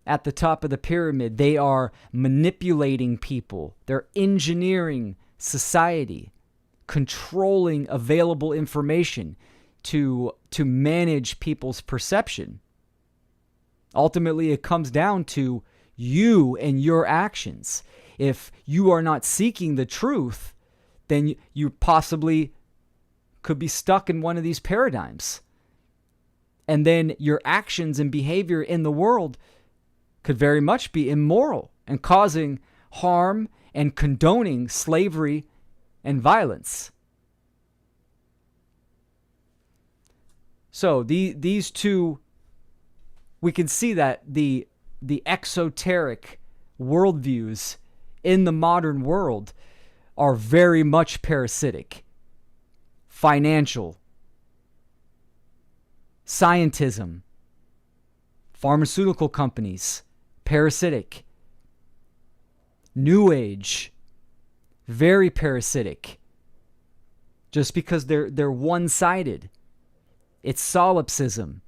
at the top of the pyramid, they are manipulating people. They're engineering society, controlling available information to manage people's perception. Ultimately, it comes down to you and your actions. If you are not seeking the truth, then you possibly could be stuck in one of these paradigms. And then your actions and behavior in the world could very much be immoral and causing harm and condoning slavery and violence. So these two, we can see that the exoteric worldviews in the modern world are very much parasitic. Financial, scientism, pharmaceutical companies, parasitic. New Age, very parasitic. Just because they're one-sided. It's solipsism.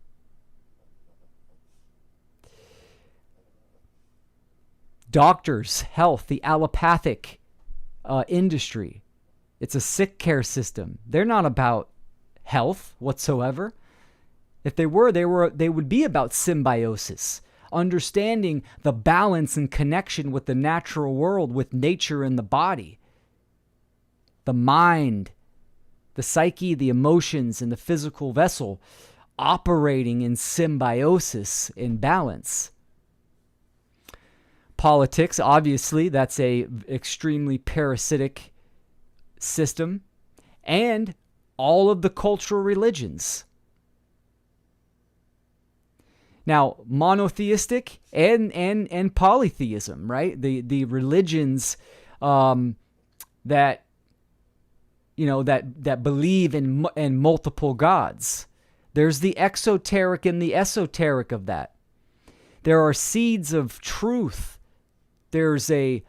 Doctors, health, the allopathic industry. It's a sick care system. They're not about health whatsoever. If they were, they would be about symbiosis, understanding the balance and connection with the natural world, with nature and the body, the mind, the psyche, the emotions, and the physical vessel operating in symbiosis, in balance. Politics, obviously, that's a extremely parasitic system, and all of the cultural religions. Now, monotheistic and polytheism, right? The religions that believe in multiple gods. There's the exoteric and the esoteric of that. There are seeds of truth. There's a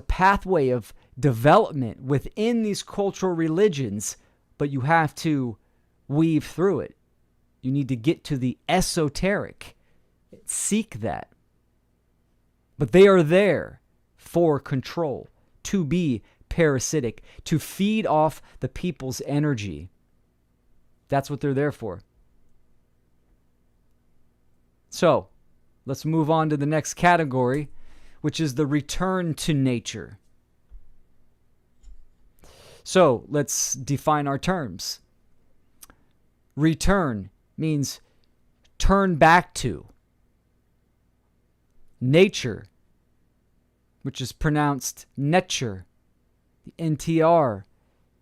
pathway of development within these cultural religions, but you have to weave through it. You need to get to the esoteric. Seek that. But they are there for control, to be parasitic, to feed off the people's energy. That's what they're there for. So, let's move on to the next category, which is the return to nature. So, let's define our terms. Return means turn back to. Nature, which is pronounced nature, the NTR,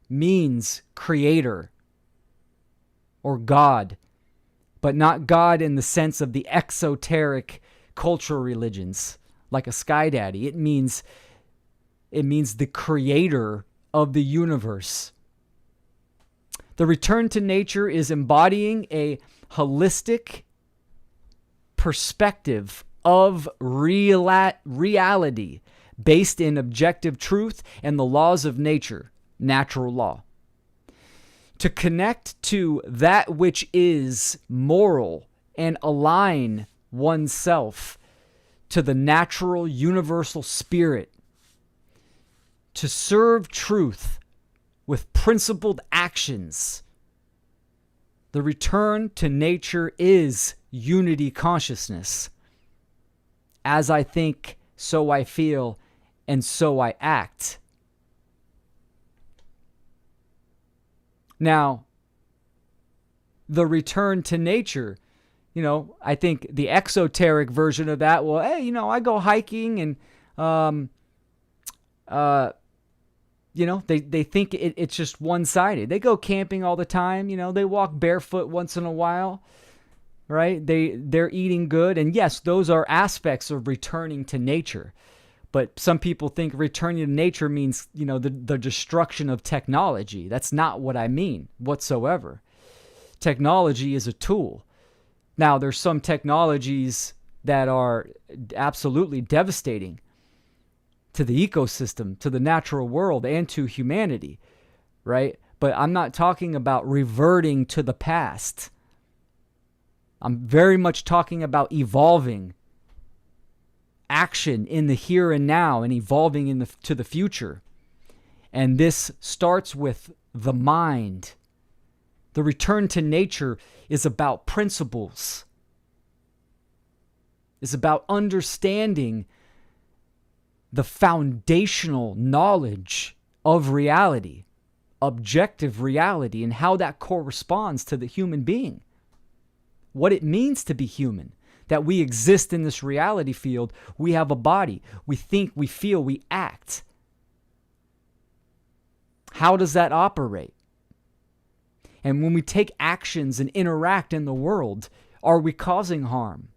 means creator or God, but not God in the sense of the exoteric cultural religions like a sky daddy. It means the creator of the universe. The return to nature is embodying a holistic perspective of reality based in objective truth and the laws of nature, natural law. To connect to that which is moral and align oneself to the natural universal spirit. To serve truth with principled actions The return to nature is unity consciousness. As I think, so I feel, and so I act. Now, the return to nature, I think the exoteric version of that, well, hey, I go hiking and, they think it's just one-sided. They go camping all the time. They walk barefoot once in a while, right? They're eating good. And yes, those are aspects of returning to nature. But some people think returning to nature means, the destruction of technology. That's not what I mean whatsoever. Technology is a tool. Now, there's some technologies that are absolutely devastating to the ecosystem, to the natural world, and to humanity, right? But I'm not talking about reverting to the past. I'm very much talking about evolving action in the here and now and evolving to the future. And this starts with the mind. The return to nature is about principles. It's about understanding the foundational knowledge of reality, objective reality, and how that corresponds to the human being. What it means to be human, that we exist in this reality field, we have a body, we think, we feel, we act. How does that operate? And when we take actions and interact in the world, are we causing harm?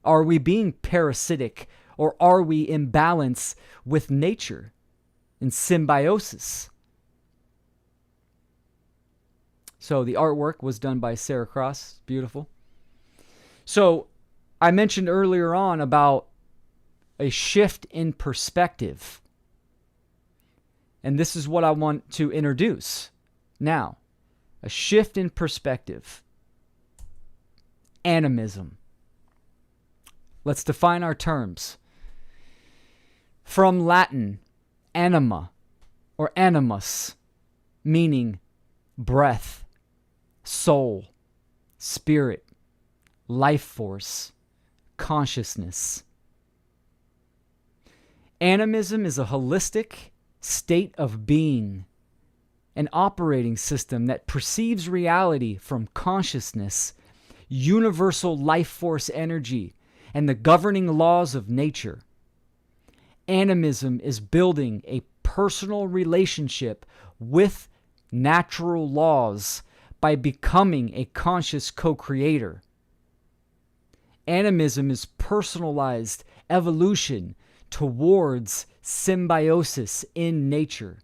Are we being parasitic, or are we in balance with nature, in symbiosis? So the artwork was done by Sarah Cross. Beautiful. So I mentioned earlier on about a shift in perspective. And this is what I want to introduce now. A shift in perspective. Animism. Let's define our terms. From Latin, anima or animus, meaning breath, soul, spirit, life force, consciousness. Animism is a holistic state of being, an operating system that perceives reality from consciousness, universal life force energy, and the governing laws of nature. Animism is building a personal relationship with natural laws by becoming a conscious co-creator. Animism is personalized evolution towards symbiosis in nature.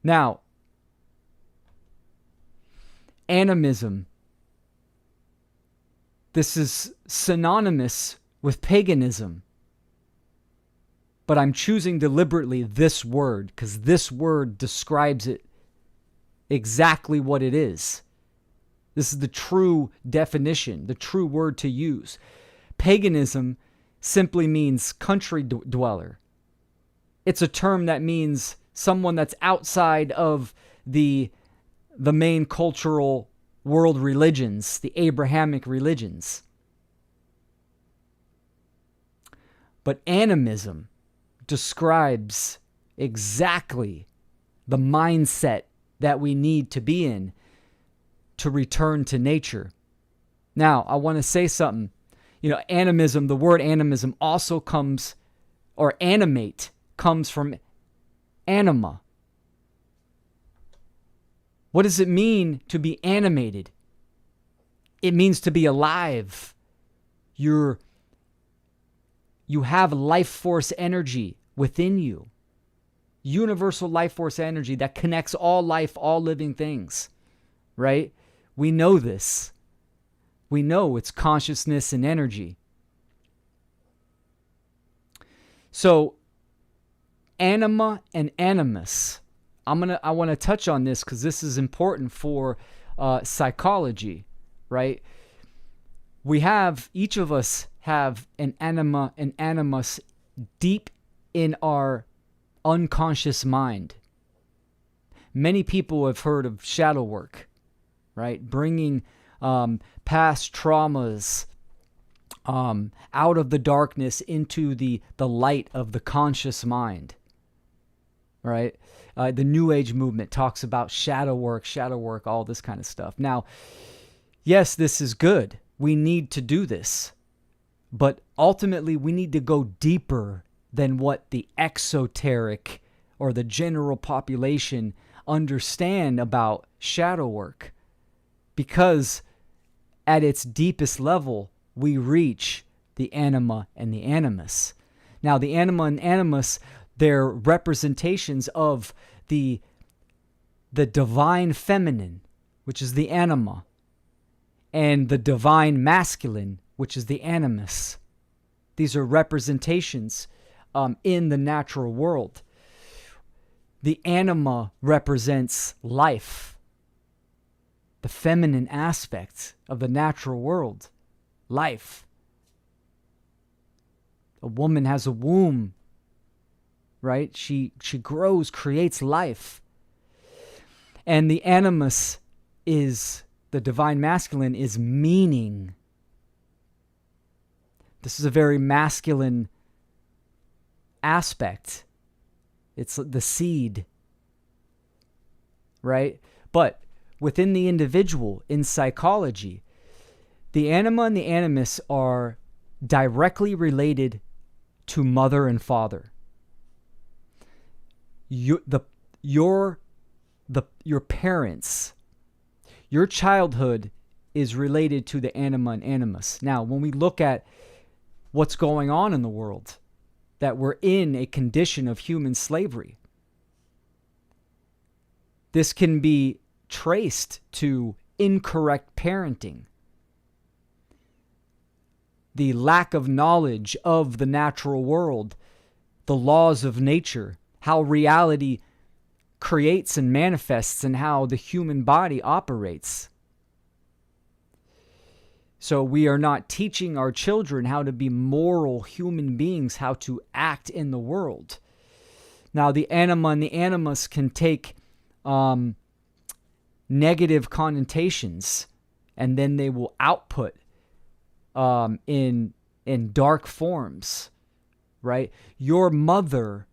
Now, animism, this is synonymous with paganism. But I'm choosing deliberately this word because this word describes it exactly what it is. This is the true definition, the true word to use. Paganism simply means country dweller. It's a term that means someone that's outside of the main cultural world religions, the Abrahamic religions. But animism describes exactly the mindset that we need to be in to return to nature. Now, I want to say something. Animism, the word animism also comes, or animate, comes from anima. What does it mean to be animated? It means to be alive. You have life force energy within you. Universal life force energy that connects all life, all living things. Right? We know this. We know it's consciousness and energy. So, anima and animus. I want to touch on this because this is important for psychology, right? Each of us have an anima and animus deep in our unconscious mind. Many people have heard of shadow work, right? Bringing past traumas out of the darkness into the light of the conscious mind, right? The New Age movement talks about shadow work, all this kind of stuff. Now, yes, this is good. We need to do this. But ultimately, we need to go deeper than what the exoteric or the general population understand about shadow work. Because at its deepest level, we reach the anima and the animus. Now, the anima and animus, they're representations of the divine feminine, which is the anima, and the divine masculine, which is the animus. These are representations in the natural world. The anima represents life, the feminine aspect of the natural world, life. A woman has a womb, right? She grows, creates life. And the animus is, the divine masculine is meaning. This is a very masculine aspect. It's the seed, right? But within the individual, in psychology, the anima and the animus are directly related to mother and father. Your parents, your childhood is related to the anima and animus. Now, when we look at what's going on in the world, that we're in a condition of human slavery, this can be traced to incorrect parenting, the lack of knowledge of the natural world, the laws of nature, how reality creates and manifests, and how the human body operates. So we are not teaching our children how to be moral human beings, how to act in the world. Now, the anima and the animus can take negative connotations, and then they will output in dark forms, right? Your mother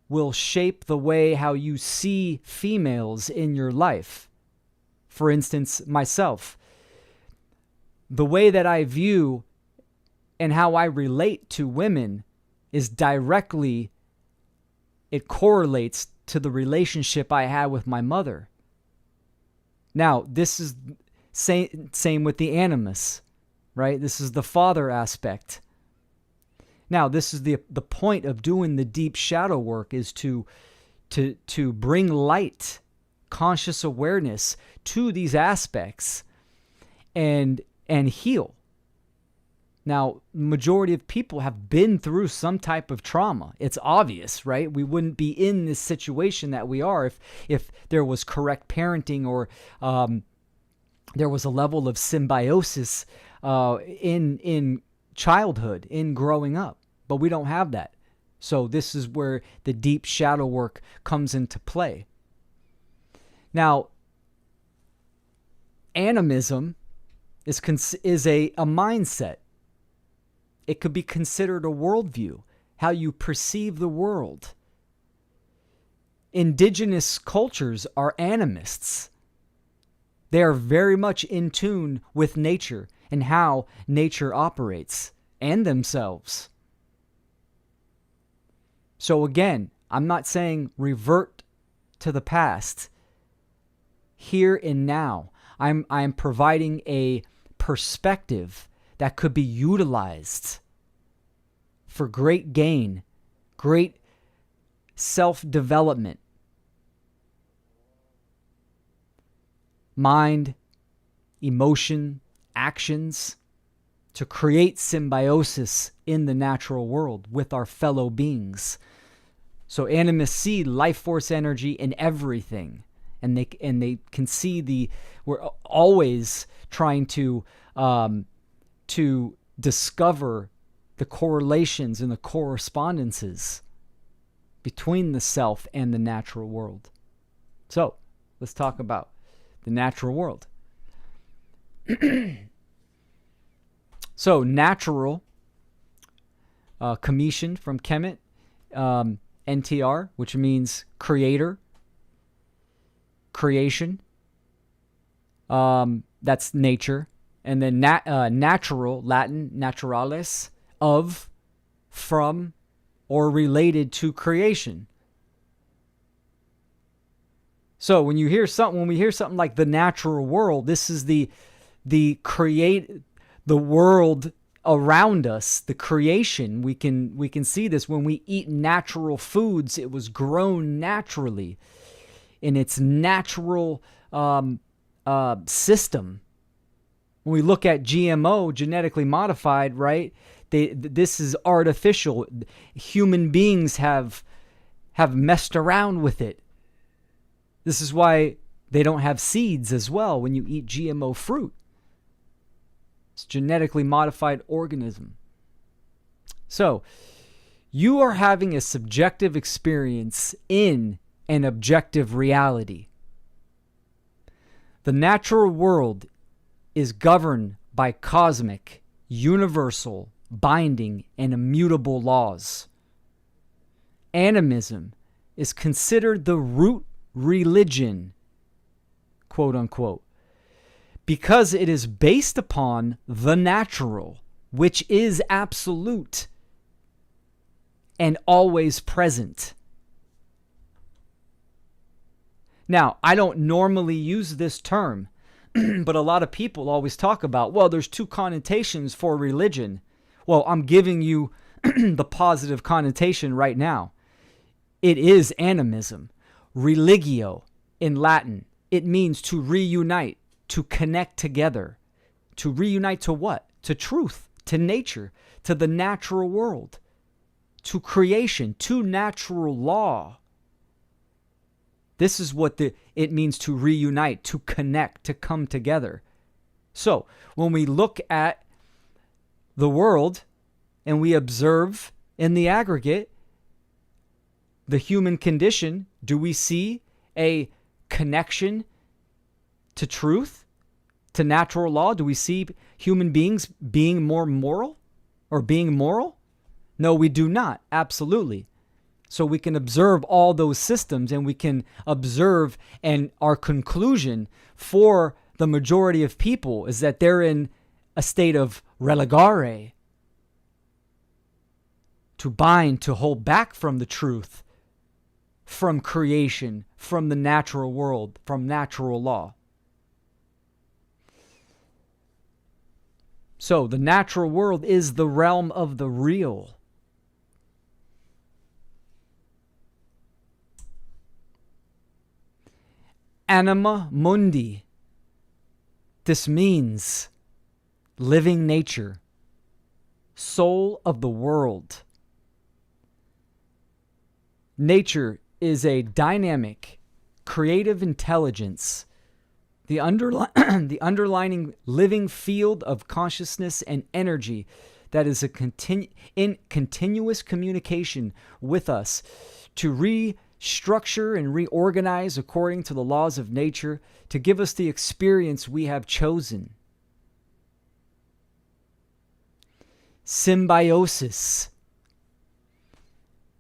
will shape the way how you see females in your life. For instance, myself. The way that I view and how I relate to women is directly, it correlates to the relationship I had with my mother. Now, this is same with the animus, right? This is the father aspect. Now, this is the point of doing the deep shadow work, is to bring light, conscious awareness to these aspects and heal. Now, majority of people have been through some type of trauma. It's obvious, right? We wouldn't be in this situation that we are if there was correct parenting, or there was a level of symbiosis in childhood, in growing up. But we don't have that. So this is where the deep shadow work comes into play. Now, animism is a mindset. It could be considered a worldview, how you perceive the world. Indigenous cultures are animists. They are very much in tune with nature and how nature operates, and themselves. So again, I'm not saying revert to the past. Here and now, I'm providing a perspective that could be utilized for great gain, great self-development. Mind, emotion, actions, to create symbiosis in the natural world with our fellow beings. So animists see life force energy in everything, and they can see we're always trying to discover the correlations and the correspondences between the self and the natural world. So let's talk about the natural world. So natural, Commission from Kemet, NTR, which means creator, creation. That's nature. And then natural, Latin, naturalis, of, from, or related to creation. So when we hear something like the natural world, this is the world around us, the creation. We can see this when we eat natural foods. It was grown naturally in its natural system. When we look at GMO, genetically modified, right? This is artificial. Human beings have messed around with it. This is why they don't have seeds as well when you eat GMO fruit. It's genetically modified organism. So, you are having a subjective experience in an objective reality. The natural world is governed by cosmic, universal, binding, and immutable laws. Animism is considered the root religion, quote unquote, because it is based upon the natural, which is absolute and always present. Now, I don't normally use this term, but a lot of people always talk about, well, there's two connotations for religion. Well, I'm giving you the positive connotation right now. It is animism. Religio in Latin, it means to reunite, to connect together. To reunite to what? To truth, to nature, to the natural world, to creation, to natural law. This is what it means to reunite, to connect, to come together. So, when we look at the world and we observe in the aggregate the human condition, do we see a connection to truth, to natural law? Do we see human beings being more moral or being moral? No, we do not. Absolutely. So we can observe all those systems, and we can observe, and our conclusion for the majority of people is that they're in a state of religare, to bind, to hold back from the truth, from creation, from the natural world, from natural law. So the natural world is the realm of the real. Anima mundi. This means living nature, soul of the world. Nature is a dynamic, creative intelligence, the underlying living field of consciousness and energy that is in continuous communication with us to restructure and reorganize according to the laws of nature, to give us the experience we have chosen. Symbiosis.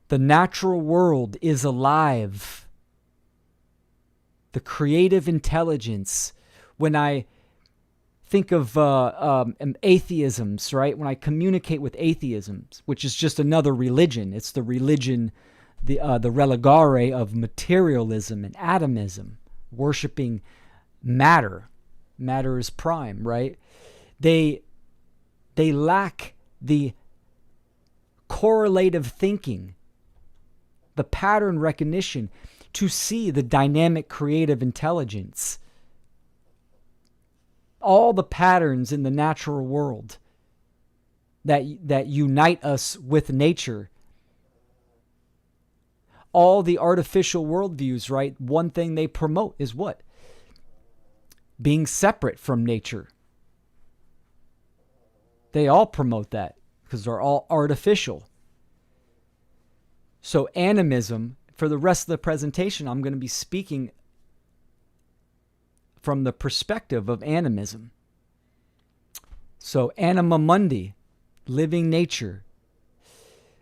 The natural world is alive. The creative intelligence. When I think of atheisms, right? When I communicate with atheisms, which is just another religion, it's the religion, the religare of materialism and atomism, worshiping matter. Matter is prime, right? They lack the correlative thinking, the pattern recognition, to see the dynamic creative intelligence. All the patterns in the natural world that unite us with nature. All the artificial worldviews, right? One thing they promote is what? Being separate from nature. They all promote that because they're all artificial. So animism, for the rest of the presentation, I'm going to be speaking from the perspective of animism. So anima mundi, living nature.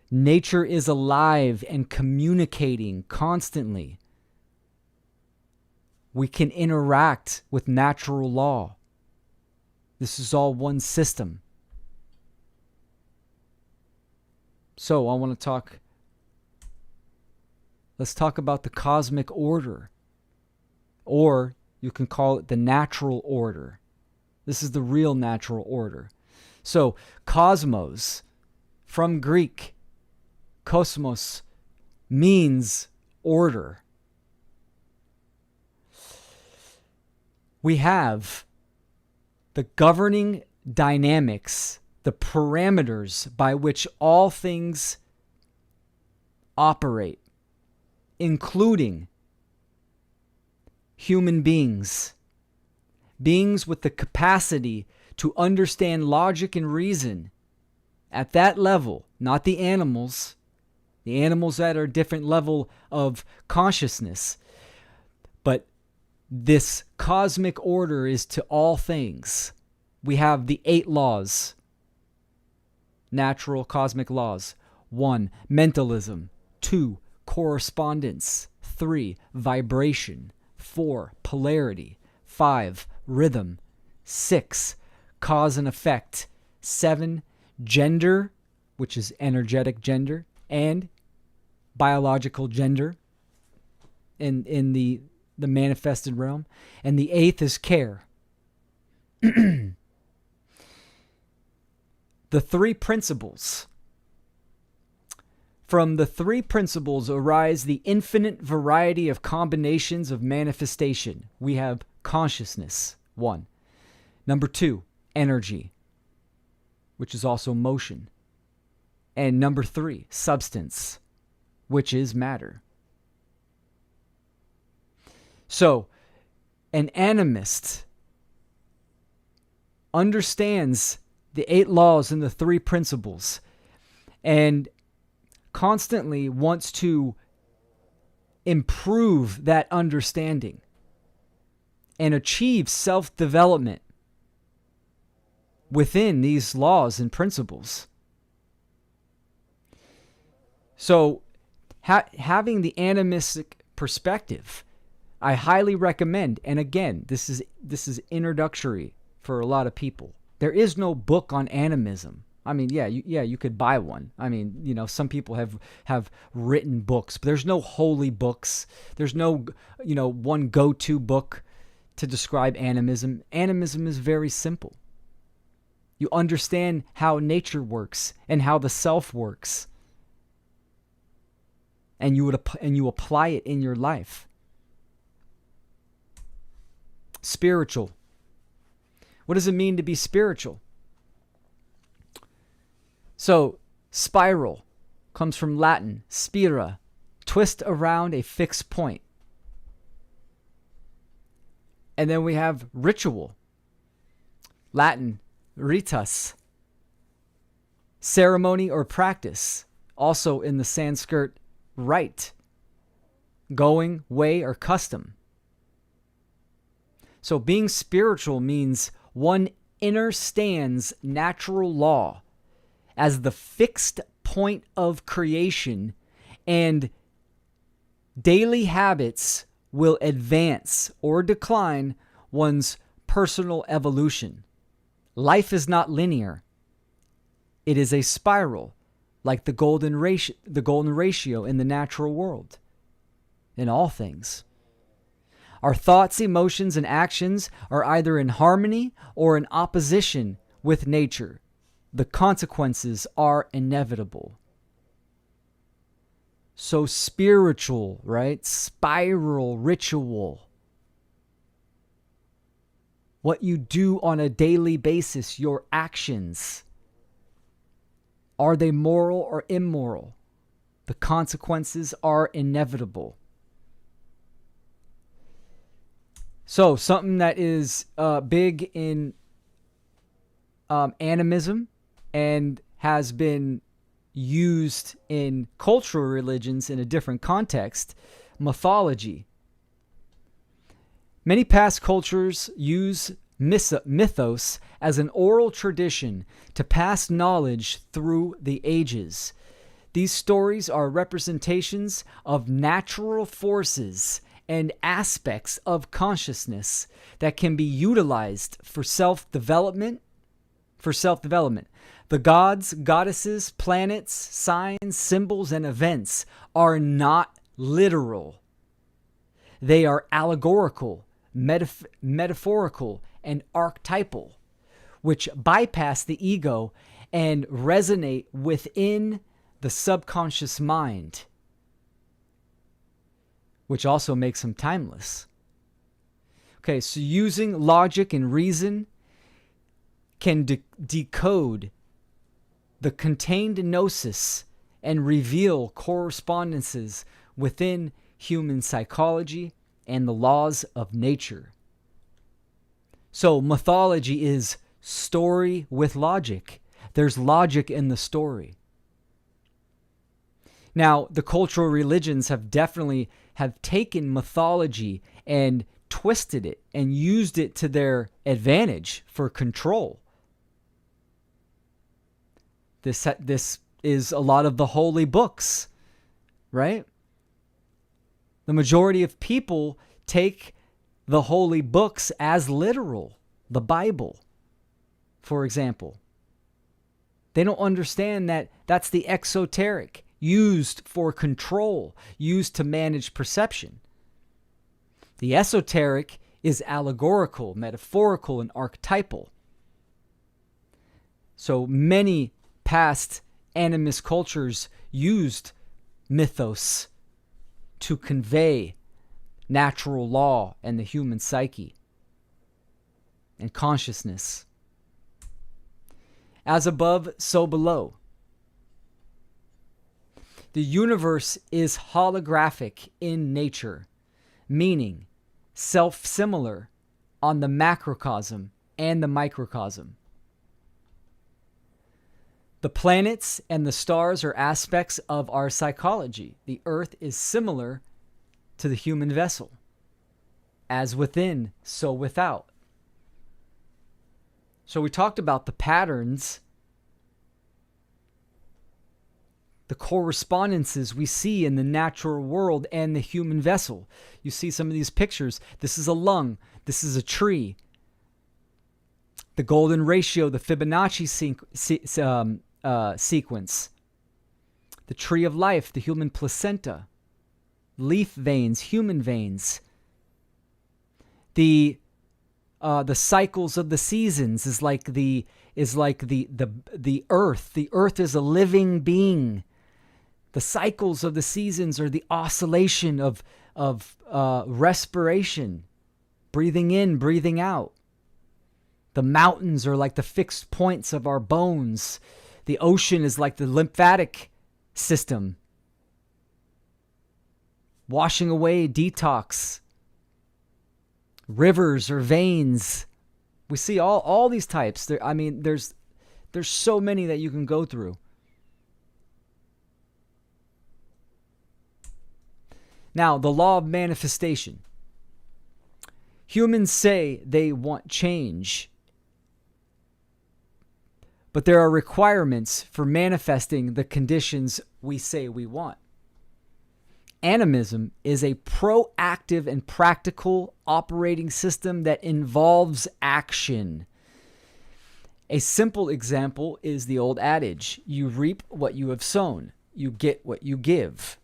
Nature is alive and communicating constantly. We can interact with natural law. This is all one system. So let's talk about the cosmic order, or you can call it the natural order. This is the real natural order. So cosmos, from Greek, kosmos, means order. We have the governing dynamics, the parameters by which all things operate, including human beings, beings with the capacity to understand logic and reason at that level, not the animals that are a different level of consciousness, but this cosmic order is to all things. We have the 8 laws, natural cosmic laws. 1, mentalism. 2, correspondence. 3, vibration. 4, polarity. 5, rhythm. 6, cause and effect. 7, gender, which is energetic gender, and biological gender in the manifested realm. And the 8th is care. The 3 principles. From the 3 principles arise the infinite variety of combinations of manifestation. We have consciousness, 1. Number 2, energy, which is also motion. And number 3, substance, which is matter. So, an animist understands the 8 laws and the 3 principles and constantly wants to improve that understanding and achieve self-development within these laws and principles. So, having the animistic perspective, I highly recommend. And again, this is introductory for a lot of people. There is no book on animism. I mean, you could buy one. I mean, some people have written books, but there's no holy books. There's no, one go-to book to describe animism. Animism is very simple. You understand how nature works and how the self works, and you apply it in your life. Spiritual. What does it mean to be spiritual? So, spiral comes from Latin, spira, twist around a fixed point. And then we have ritual, Latin, ritus, ceremony or practice, also in the Sanskrit, rite, going, way, or custom. So being spiritual means one understands natural law as the fixed point of creation, and daily habits will advance or decline one's personal evolution. Life is not linear. It is a spiral, like the golden ratio in the natural world, in all things. Our thoughts, emotions, and actions are either in harmony or in opposition with nature. The consequences are inevitable. So spiritual, right? Spiral, ritual. What you do on a daily basis, your actions. Are they moral or immoral? The consequences are inevitable. So something that is big in animism and has been used in cultural religions in a different context, mythology. Many past cultures use mythos as an oral tradition to pass knowledge through the ages. These stories are representations of natural forces and aspects of consciousness that can be utilized for self-development. The gods, goddesses, planets, signs, symbols, and events are not literal. They are allegorical, metaphorical, and archetypal, which bypass the ego and resonate within the subconscious mind, which also makes them timeless. Okay, so using logic and reason can decode the contained gnosis and reveal correspondences within human psychology and the laws of nature. So mythology is story with logic. There's logic in the story. Now, the cultural religions have definitely taken mythology and twisted it and used it to their advantage for control. This is a lot of the holy books, right? The majority of people take the holy books as literal. The Bible, for example. They don't understand that that's the exoteric, used for control, used to manage perception. The esoteric is allegorical, metaphorical, and archetypal. So many past animist cultures used mythos to convey natural law and the human psyche and consciousness. As above, so below. The universe is holographic in nature, meaning self-similar on the macrocosm and the microcosm. The planets and the stars are aspects of our psychology. The earth is similar to the human vessel. As within, so without. So we talked about the patterns, the correspondences we see in the natural world and the human vessel. You see some of these pictures. This is a lung. This is a tree. The golden ratio, the Fibonacci sequence. The tree of life, the human placenta. Leaf veins, human veins. The cycles of the seasons is like the earth. The earth is a living being. The cycles of the seasons are the oscillation of respiration, breathing in, breathing out. The mountains are like the fixed points of our bones. The ocean is like the lymphatic system, washing away, detox. Rivers or veins. We see all these types. There's so many that you can go through. Now, the law of manifestation. Humans say they want change, but there are requirements for manifesting the conditions we say we want. Animism is a proactive and practical operating system that involves action. A simple example is the old adage, you reap what you have sown, you get what you give.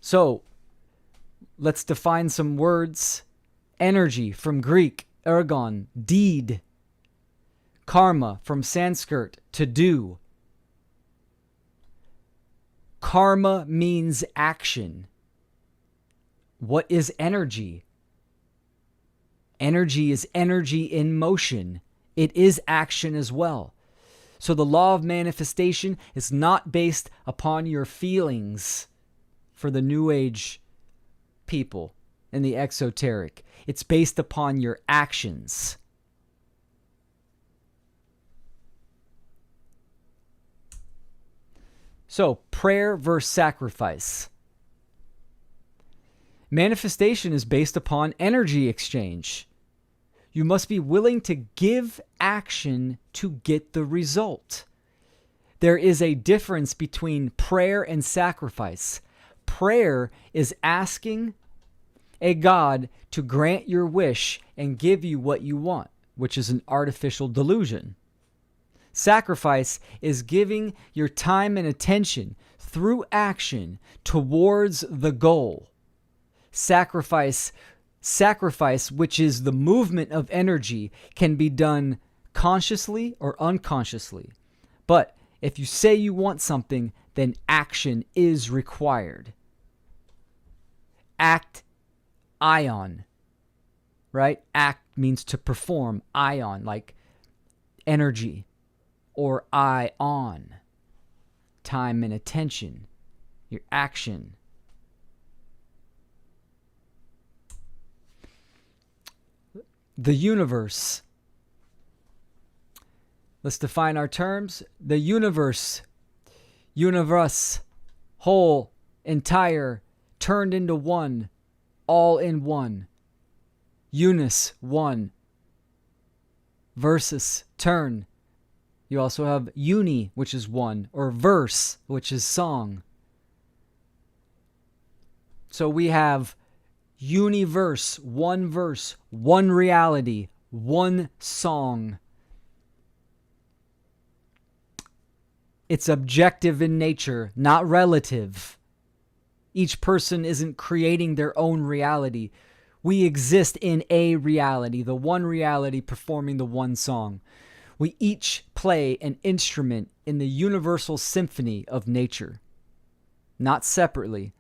So, let's define some words. Energy from Greek, ergon, deed. Karma from Sanskrit, to do. Karma means action. What is energy? Energy is energy in motion. It is action as well. So the law of manifestation is not based upon your feelings for the New Age people and the exoteric. It's based upon your actions. So, prayer versus sacrifice. Manifestation is based upon energy exchange. You must be willing to give action to get the result. There is a difference between prayer and sacrifice. Prayer is asking a God to grant your wish and give you what you want, which is an artificial delusion. Sacrifice is giving your time and attention through action towards the goal. Sacrifice, which is the movement of energy, can be done consciously or unconsciously. But if you say you want something, then action is required. Act, ion, right? Act means to perform, ion, like energy, or ion, time and attention, your action. The universe. Let's define our terms. The universe, whole, entire, turned into one, all in one. Unis, one. Versus, turn. You also have uni, which is one, or verse, which is song. So we have universe, one reality, one song. It's objective in nature, not relative. Each person isn't creating their own reality. We exist in a reality, the one reality performing the one song. We each play an instrument in the universal symphony of nature, not separately,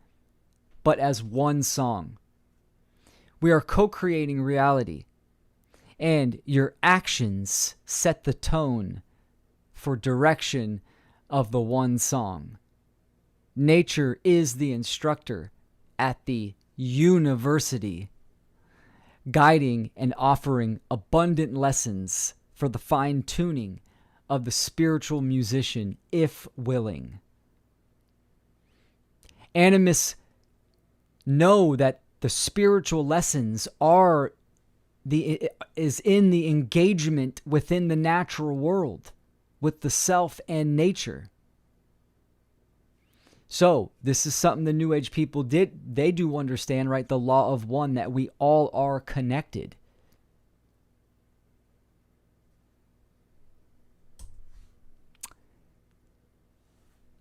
but as one song. We are co-creating reality, and your actions set the tone for direction of the one song. Nature is the instructor at the university, guiding and offering abundant lessons for the fine-tuning of the spiritual musician, if willing. Animists know that the spiritual lessons is in the engagement within the natural world, with the self and nature. So, this is something the New Age people they do understand, right? The law of one, that we all are connected.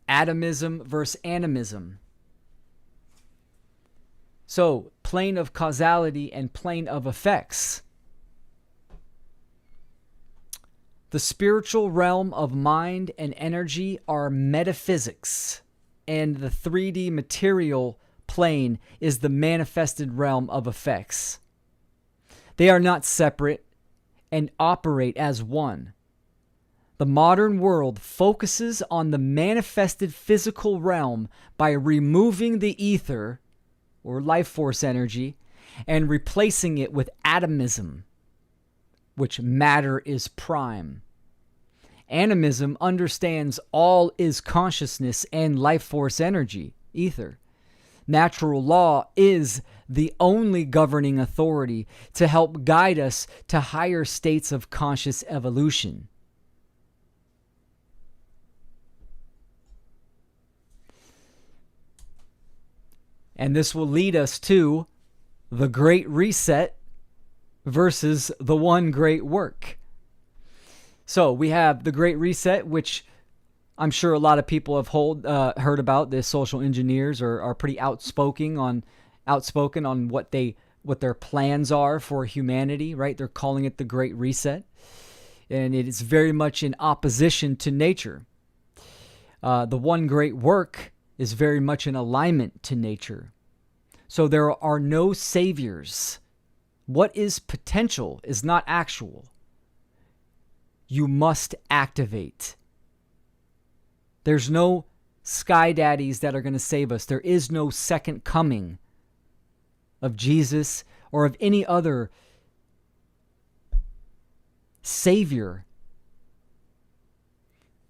Atomism versus animism. So, plane of causality and plane of effects. The spiritual realm of mind and energy are metaphysics, and the 3D material plane is the manifested realm of effects. They are not separate and operate as one. The modern world focuses on the manifested physical realm by removing the ether, or life force energy, and replacing it with atomism, which matter is prime. Animism understands all is consciousness and life force energy, ether. Natural law is the only governing authority to help guide us to higher states of conscious evolution. And this will lead us to the Great Reset versus the One Great Work. So we have the Great Reset, which I'm sure a lot of people have heard about. The social engineers are pretty outspoken on what their plans are for humanity, right? They're calling it the Great Reset. And it is very much in opposition to nature. The One Great Work is very much in alignment to nature. So there are no saviors. What is potential is not actual. You must activate. There's no sky daddies that are going to save us. There is no second coming of Jesus or of any other savior.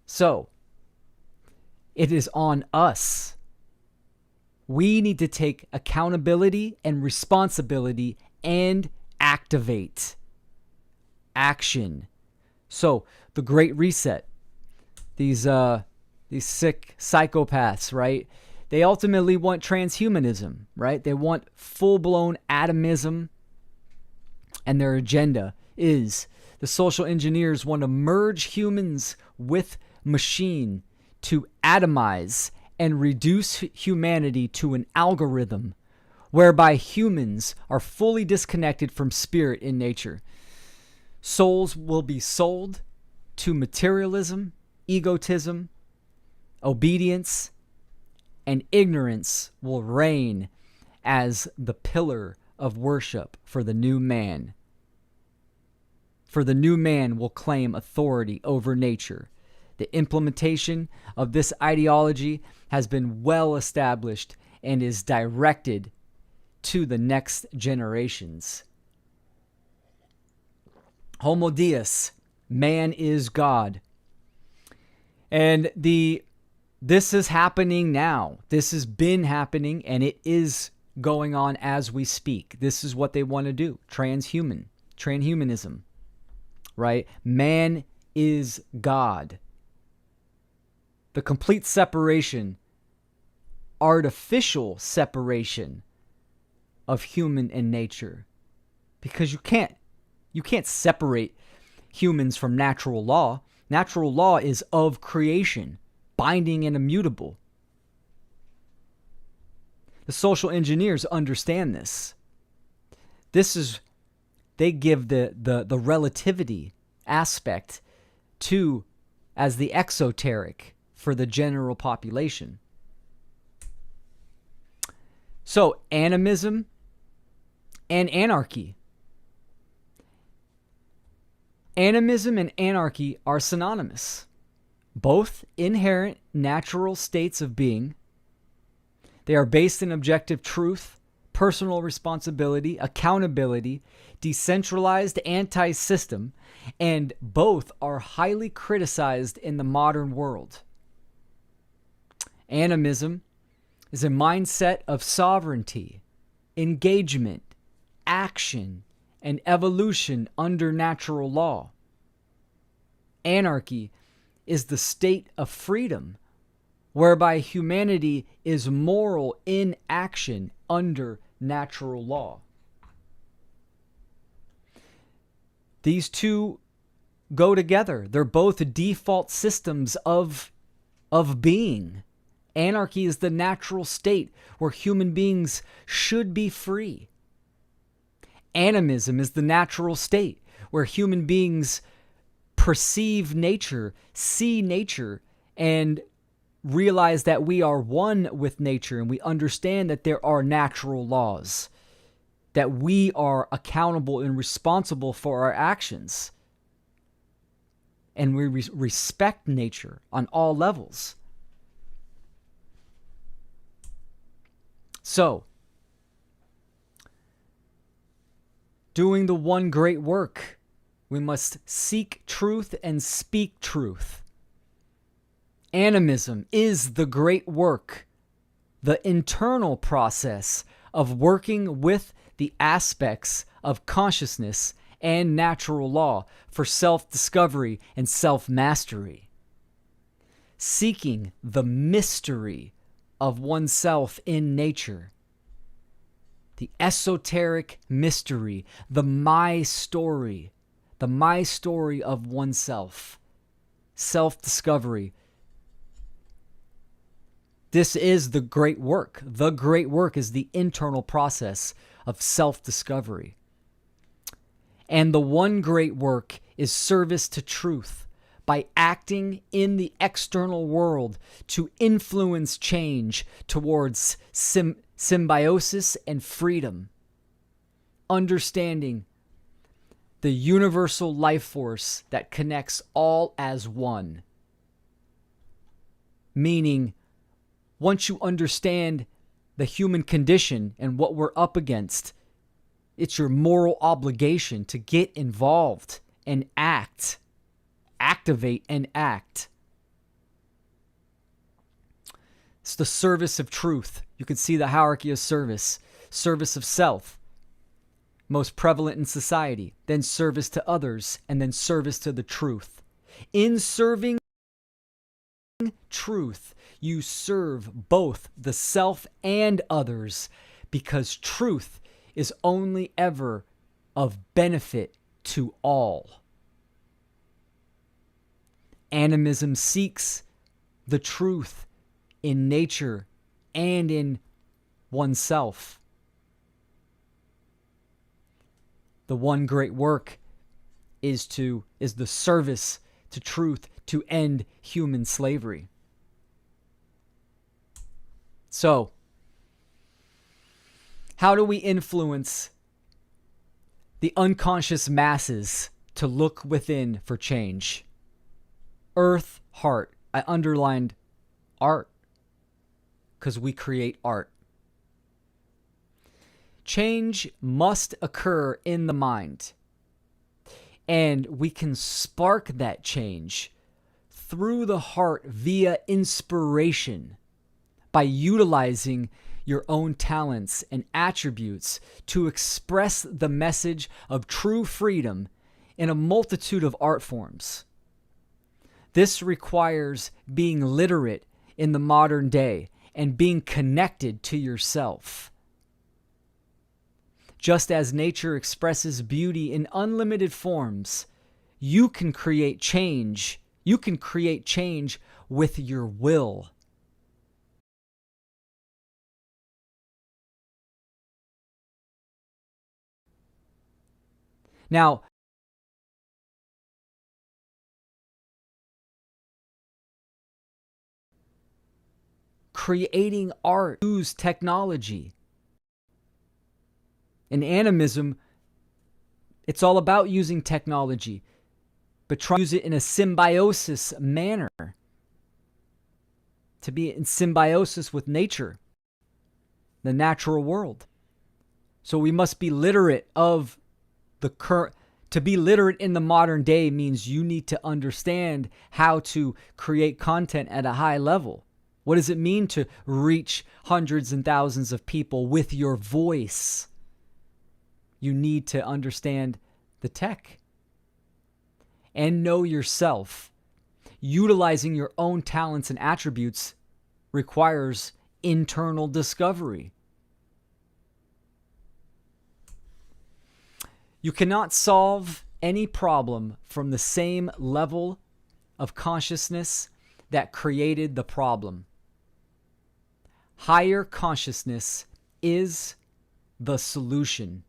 So, it is on us We need to take accountability and responsibility and activate action. So the Great Reset, these sick psychopaths, right? They ultimately want transhumanism, right? They want full-blown atomism, and their agenda is the social engineers want to merge humans with machine to atomize and reduce humanity to an algorithm whereby humans are fully disconnected from spirit in nature. Souls will be sold to materialism, egotism, obedience, and ignorance will reign as the pillar of worship for the new man. For the new man will claim authority over nature. The implementation of this ideology has been well established and is directed to the next generations. Homo Deus, man is God. And this is happening now. This has been happening, and it is going on as we speak. This is what they want to do. Transhumanism, right? Man is God. The complete separation, artificial separation of human and nature. Because you can't separate humans from natural law. Natural law is of creation, binding and immutable. The social engineers understand this. They give the relativity aspect to as the exoteric for the general population. So, animism and anarchy. Animism and anarchy are synonymous. Both inherent natural states of being. They are based in objective truth, personal responsibility, accountability, decentralized anti-system, and both are highly criticized in the modern world. Animism is a mindset of sovereignty, engagement, action, and evolution under natural law. Anarchy is the state of freedom, whereby humanity is moral in action under natural law. These two go together. They're both default systems of being. Anarchy is the natural state where human beings should be free. Animism is the natural state where human beings perceive nature, see nature, and realize that we are one with nature, and we understand that there are natural laws, that we are accountable and responsible for our actions, and we respect nature on all levels. So, doing the one great work, we must seek truth and speak truth. Animism is the great work, the internal process of working with the aspects of consciousness and natural law for self-discovery and self-mastery. Seeking the mystery of oneself in nature. The esoteric mystery, the my story of oneself. Self-discovery. This is the great work. The great work is the internal process of self-discovery. And the one great work is service to truth by acting in the external world to influence change towards symbiosis and freedom. Understanding the universal life force that connects all as one. Meaning, once you understand the human condition and what we're up against, it's your moral obligation to get involved and act. Activate and act. It's the service of truth. You can see the hierarchy of service. Service of self, most prevalent in society, then service to others, and then service to the truth. In serving truth, you serve both the self and others, because truth is only ever of benefit to all. Animism seeks the truth in nature and in oneself. The one great work is the service to truth to end human slavery. So, how do we influence the unconscious masses to look within for change? Earth, heart. I underlined art because we create art. Change must occur in the mind, and we can spark that change through the heart via inspiration by utilizing your own talents and attributes to express the message of true freedom in a multitude of art forms. This requires being literate in the modern day and being connected to yourself. Just as nature expresses beauty in unlimited forms, you can create change. You can create change with your will. Now, creating art, use technology. In animism, it's all about using technology, but try to use it in a symbiosis manner, to be in symbiosis with nature, the natural world. So we must be literate of the current. To be literate in the modern day means you need to understand how to create content at a high level. What does it mean to reach hundreds and thousands of people with your voice? You need to understand the tech and know yourself. Utilizing your own talents and attributes requires internal discovery. You cannot solve any problem from the same level of consciousness that created the problem. Higher consciousness is the solution.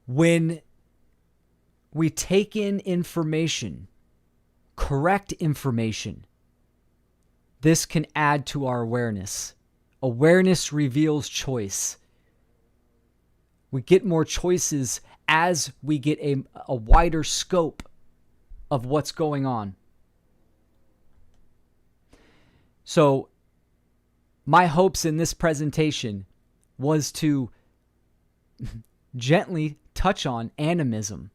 When we take in information, correct information, this can add to our awareness. Awareness reveals choice. We get more choices as we get a wider scope of what's going on. So, my hopes in this presentation was to gently touch on animism.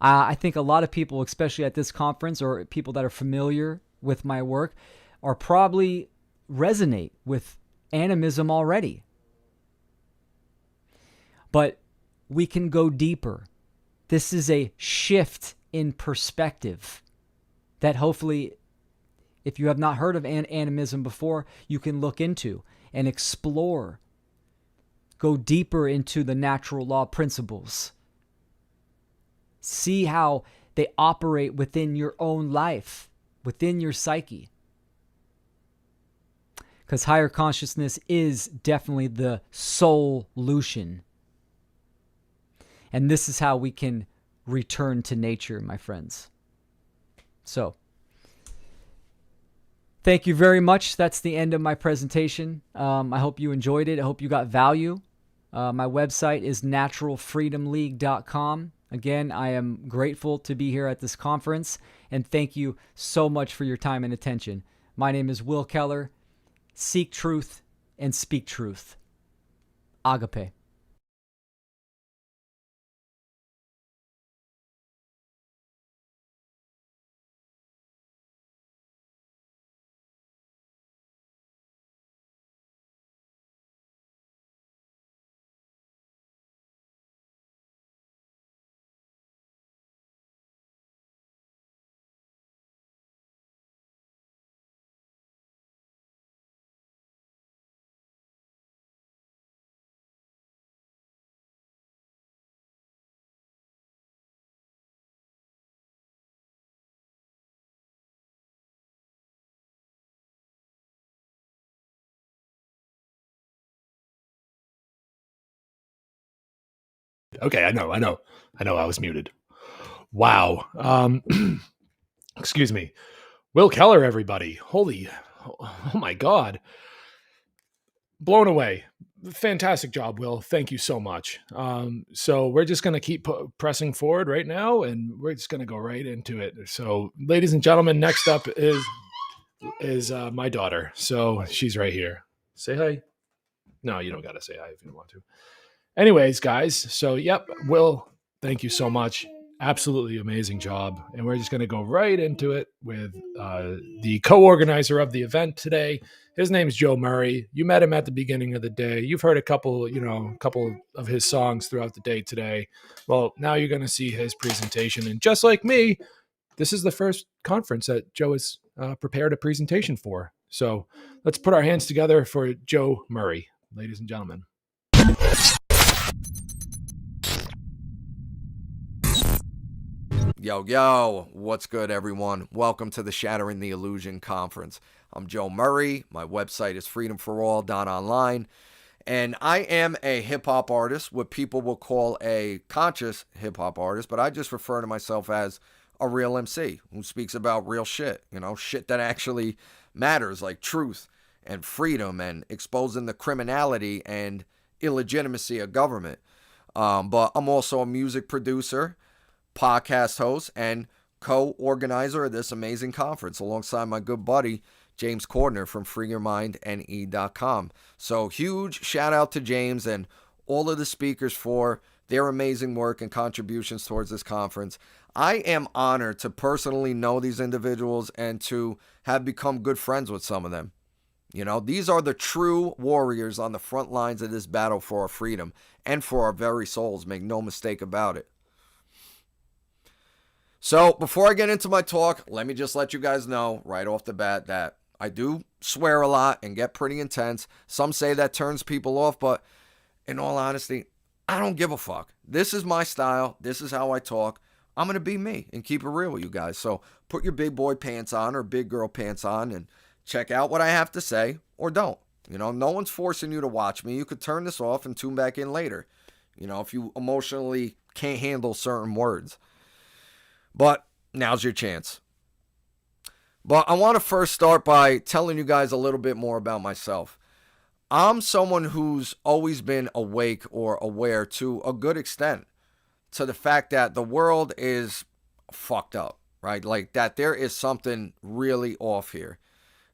I think a lot of people, especially at this conference, or people that are familiar with my work, are probably resonate with animism already. But we can go deeper. This is a shift in perspective that hopefully, if you have not heard of animism before, you can look into and explore. Go deeper into the natural law principles. See how they operate within your own life, within your psyche. Because higher consciousness is definitely the solution. And this is how we can return to nature, my friends. So, thank you very much. That's the end of my presentation. I hope you enjoyed it. I hope you got value. My website is naturalfreedomleague.com. Again, I am grateful to be here at this conference, and thank you so much for your time and attention. My name is Will Keller. Seek truth and speak truth. Agape. Okay, I know. I was muted. Wow. Excuse me. Will Keller, everybody. Holy, oh my God. Blown away. Fantastic job, Will. Thank you so much. So we're just going to keep pressing forward right now, and we're just going to go right into it. So, ladies and gentlemen, next up is my daughter. So she's right here. Say hi. No, you don't got to say hi if you don't want to. Anyways, guys. So, yep, Will, thank you so much. Absolutely amazing job. And we're just going to go right into it with the co-organizer of the event today. His name's Joe Murray. You met him at the beginning of the day. You've heard a couple of his songs throughout the day today. Well, now you're going to see his presentation. And just like me, this is the first conference that Joe has prepared a presentation for. So let's put our hands together for Joe Murray, ladies and gentlemen. Yo, what's good, everyone? Welcome to the Shattering the Illusion conference. I'm Joe Murray. My website is freedomforall.online, and I am a hip-hop artist, what people will call a conscious hip-hop artist, but I just refer to myself as a real MC who speaks about real shit, shit that actually matters, like truth and freedom and exposing the criminality and illegitimacy of government. But I'm also a music producer, podcast host, and co-organizer of this amazing conference alongside my good buddy James Cordner from freeyourmindne.com. So huge shout out to James and all of the speakers for their amazing work and contributions towards this conference. I am honored to personally know these individuals and to have become good friends with some of them. These are the true warriors on the front lines of this battle for our freedom and for our very souls. Make no mistake about it. So before I get into my talk, let me just let you guys know right off the bat that I do swear a lot and get pretty intense. Some say that turns people off, but in all honesty, I don't give a fuck. This is my style. This is how I talk. I'm going to be me and keep it real with you guys. So put your big boy pants on or big girl pants on and check out what I have to say, or don't. No one's forcing you to watch me. You could turn this off and tune back in later, if you emotionally can't handle certain words. But now's your chance. But I want to first start by telling you guys a little bit more about myself. I'm someone who's always been awake or aware to a good extent to the fact that the world is fucked up, right? Like that there is something really off here.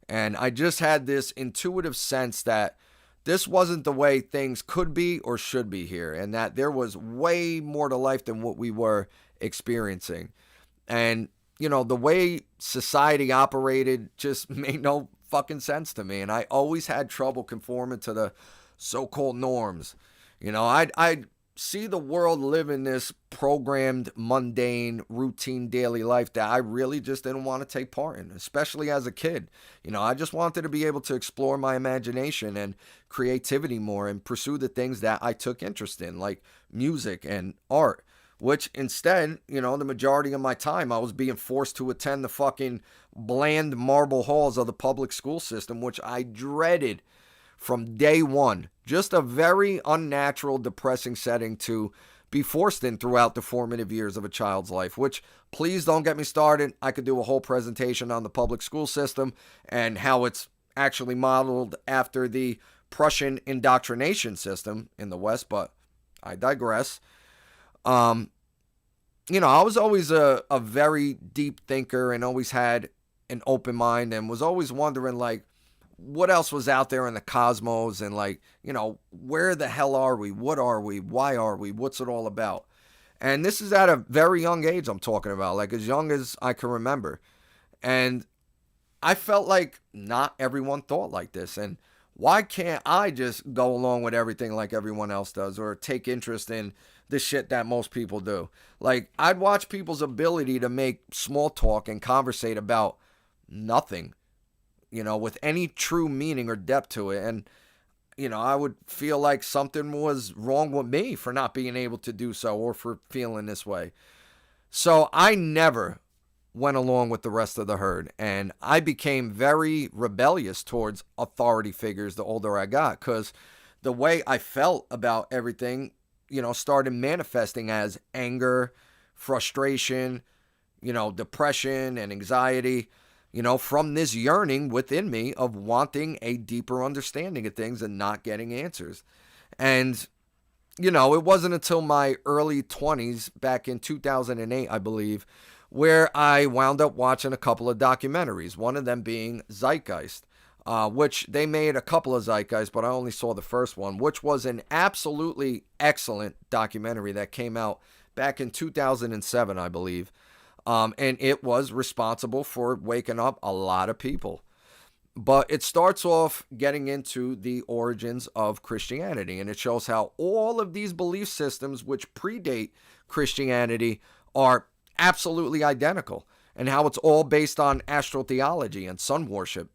And I just had this intuitive sense that this wasn't the way things could be or should be here, and that there was way more to life than what we were experiencing. And, the way society operated just made no fucking sense to me. And I always had trouble conforming to the so-called norms. I'd see the world live in this programmed, mundane, routine daily life that I really just didn't want to take part in, especially as a kid. I just wanted to be able to explore my imagination and creativity more and pursue the things that I took interest in, like music and art. Which instead, the majority of my time, I was being forced to attend the fucking bland marble halls of the public school system, which I dreaded from day one. Just a very unnatural, depressing setting to be forced in throughout the formative years of a child's life, which, please don't get me started. I could do a whole presentation on the public school system and how it's actually modeled after the Prussian indoctrination system in the West, but I digress. I was always a very deep thinker and always had an open mind and was always wondering, like, what else was out there in the cosmos and, like, where the hell are we? What are we? Why are we? What's it all about? And this is at a very young age I'm talking about, like as young as I can remember. And I felt like not everyone thought like this. And why can't I just go along with everything like everyone else does or take interest in the shit that most people do? Like, I'd watch people's ability to make small talk and conversate about nothing, with any true meaning or depth to it. And, I would feel like something was wrong with me for not being able to do so or for feeling this way. So I never went along with the rest of the herd, and I became very rebellious towards authority figures the older I got, because the way I felt about everything, started manifesting as anger, frustration, depression and anxiety, from this yearning within me of wanting a deeper understanding of things and not getting answers. And, it wasn't until my early 20s, back in 2008, I believe, where I wound up watching a couple of documentaries, one of them being Zeitgeist, which they made a couple of Zeitgeist, but I only saw the first one, which was an absolutely excellent documentary that came out back in 2007, I believe. And it was responsible for waking up a lot of people. But it starts off getting into the origins of Christianity, and it shows how all of these belief systems which predate Christianity are absolutely identical, and how it's all based on astral theology and sun worship,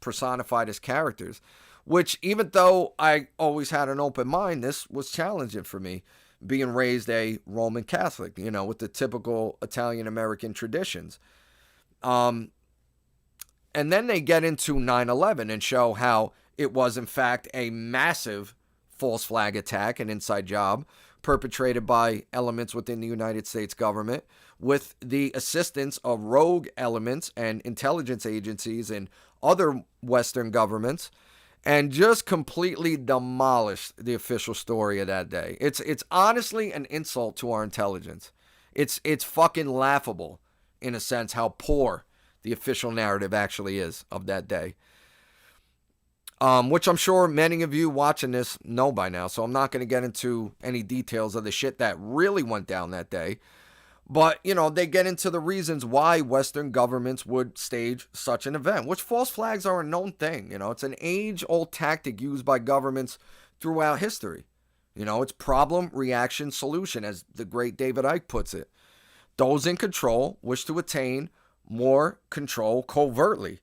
personified as characters, which, even though I always had an open mind, this was challenging for me, being raised a Roman Catholic, with the typical Italian-American traditions. And then they get into 9/11 and show how it was, in fact, a massive false flag attack, an inside job, perpetrated by elements within the United States government with the assistance of rogue elements and intelligence agencies and other Western governments, and just completely demolished the official story of that day. It's honestly an insult to our intelligence. It's fucking laughable, in a sense, how poor the official narrative actually is of that day. Which I'm sure many of you watching this know by now, so I'm not going to get into any details of the shit that really went down that day. But, they get into the reasons why Western governments would stage such an event, which false flags are a known thing. It's an age-old tactic used by governments throughout history. It's problem, reaction, solution, as the great David Icke puts it. Those in control wish to attain more control covertly,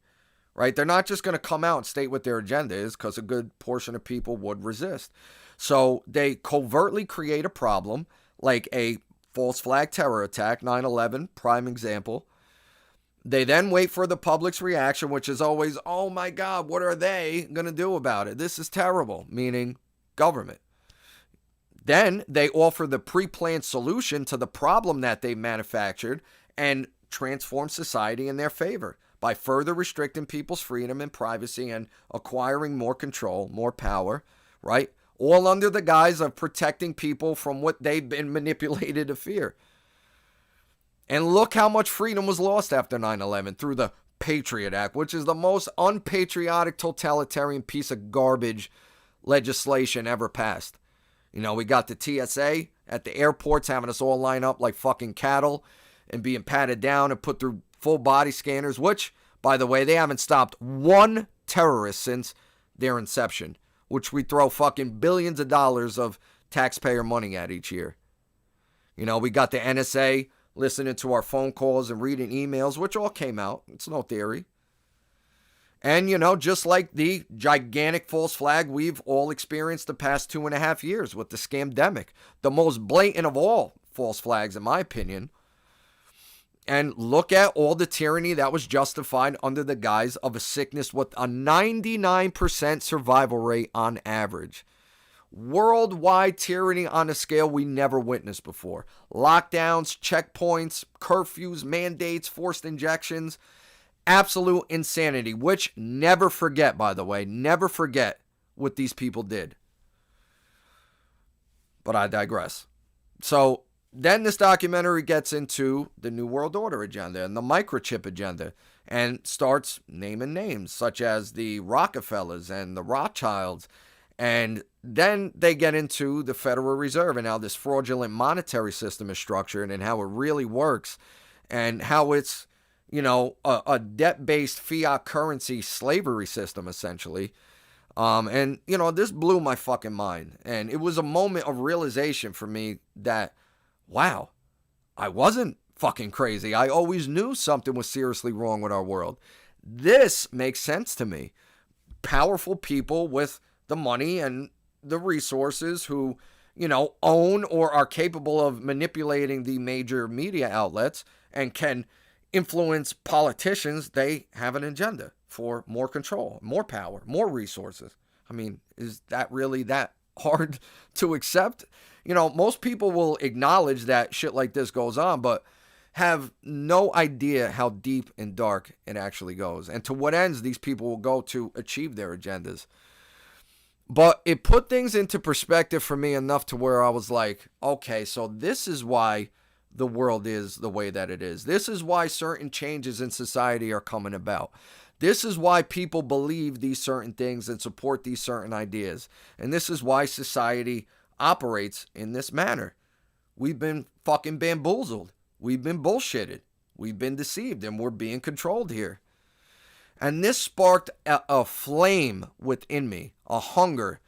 right? They're not just going to come out and state what their agenda is, because a good portion of people would resist. So they covertly create a problem, like a false flag terror attack, 9/11, prime example. They then wait for the public's reaction, which is always, oh my God, what are they going to do about it? This is terrible, meaning government. Then they offer the pre-planned solution to the problem that they manufactured and transform society in their favor by further restricting people's freedom and privacy and acquiring more control, more power, right? All under the guise of protecting people from what they've been manipulated to fear. And look how much freedom was lost after 9/11 through the Patriot Act, which is the most unpatriotic, totalitarian piece of garbage legislation ever passed. We got the TSA at the airports having us all line up like fucking cattle and being patted down and put through full body scanners, which, by the way, they haven't stopped one terrorist since their inception, which we throw fucking billions of dollars of taxpayer money at each year. We got the NSA listening to our phone calls and reading emails, which all came out. It's no theory. And, just like the gigantic false flag we've all experienced the past 2.5 years with the scamdemic, the most blatant of all false flags, in my opinion. And look at all the tyranny that was justified under the guise of a sickness with a 99% survival rate on average. Worldwide tyranny on a scale we never witnessed before. Lockdowns, checkpoints, curfews, mandates, forced injections. Absolute insanity, which never forget, by the way, never forget what these people did. But I digress. So then this documentary gets into the New World Order agenda and the microchip agenda and starts naming names such as the Rockefellers and the Rothschilds. And then they get into the Federal Reserve and how this fraudulent monetary system is structured and how it really works and how it's, a debt-based fiat currency slavery system, essentially. And this blew my fucking mind. And it was a moment of realization for me that, wow, I wasn't fucking crazy. I always knew something was seriously wrong with our world. This makes sense to me. Powerful people with the money and the resources who, own or are capable of manipulating the major media outlets and can influence politicians, they have an agenda for more control, more power, more resources. I mean, is that really that hard to accept? most people will acknowledge that shit like this goes on, but have no idea how deep and dark it actually goes and to what ends these people will go to achieve their agendas. But it put things into perspective for me enough to where I was like, okay, so this is why the world is the way that it is. This is why certain changes in society are coming about. This is why people believe these certain things and support these certain ideas. And this is why society operates in this manner. We've been fucking bamboozled. We've been bullshitted. We've been deceived, and we're being controlled here. And this sparked a flame within me, a hunger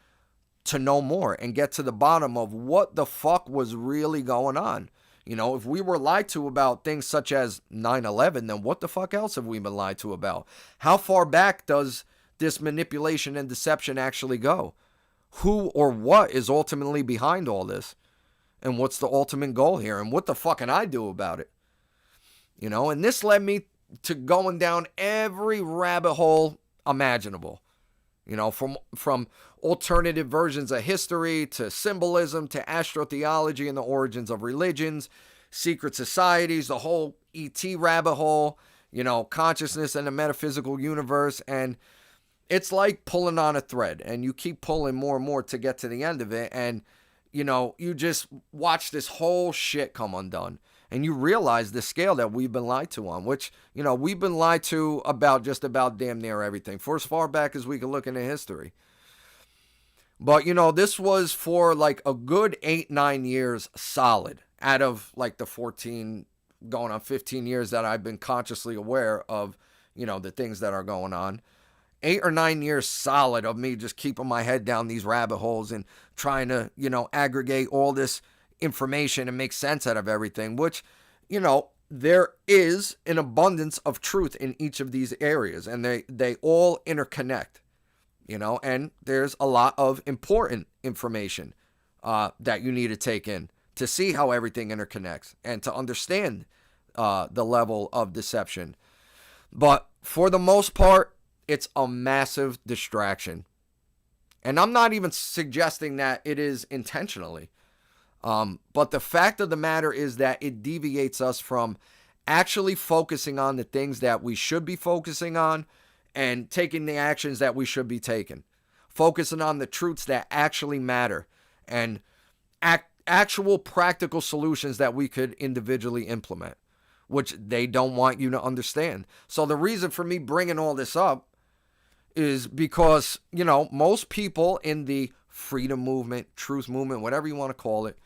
to know more and get to the bottom of what the fuck was really going on. If we were lied to about things such as 9/11, then what the fuck else have we been lied to about? How far back does this manipulation and deception actually go? Who or what is ultimately behind all this? And what's the ultimate goal here? And what the fuck can I do about it? And this led me to going down every rabbit hole imaginable. From alternative versions of history to symbolism to astrotheology and the origins of religions, secret societies, the whole ET rabbit hole, consciousness and the metaphysical universe. And it's like pulling on a thread, and you keep pulling more and more to get to the end of it. And, you just watch this whole shit come undone. And you realize the scale that we've been lied to on, which, we've been lied to about just about damn near everything for as far back as we can look into history. But, this was for like a good 8-9 years solid out of like the 14 going on 15 years that I've been consciously aware of, the things that are going on. 8 or 9 years solid of me just keeping my head down these rabbit holes and trying to, aggregate all this information and make sense out of everything, which, there is an abundance of truth in each of these areas, and they all interconnect, and there's a lot of important information that you need to take in to see how everything interconnects and to understand the level of deception. But for the most part, it's a massive distraction. And I'm not even suggesting that it is intentionally. But the fact of the matter is that it deviates us from actually focusing on the things that we should be focusing on and taking the actions that we should be taking. Focusing on the truths that actually matter and actual practical solutions that we could individually implement, which they don't want you to understand. So the reason for me bringing all this up is because, most people in the freedom movement, truth movement, whatever you want to call it,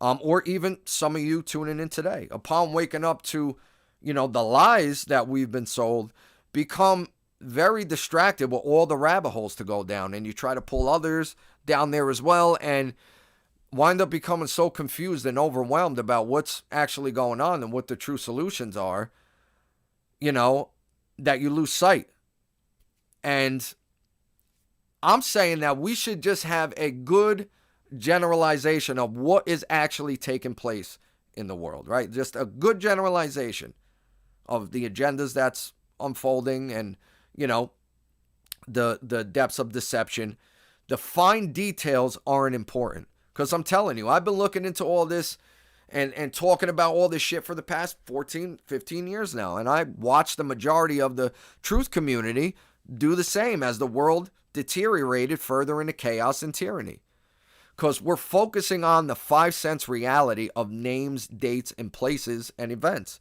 or even some of you tuning in today, upon waking up to, the lies that we've been sold, become very distracted with all the rabbit holes to go down. And you try to pull others down there as well and wind up becoming so confused and overwhelmed about what's actually going on and what the true solutions are, that you lose sight. And I'm saying that we should just have a good generalization of what is actually taking place in the world, right? Just a good generalization of the agendas that's unfolding and, the depths of deception. The fine details aren't important, because I'm telling you, I've been looking into all this and talking about all this shit for the past 14, 15 years now. And I watched the majority of the truth community do the same as the world deteriorated further into chaos and tyranny. Because we're focusing on the 5 sense reality of names, dates, and places and events.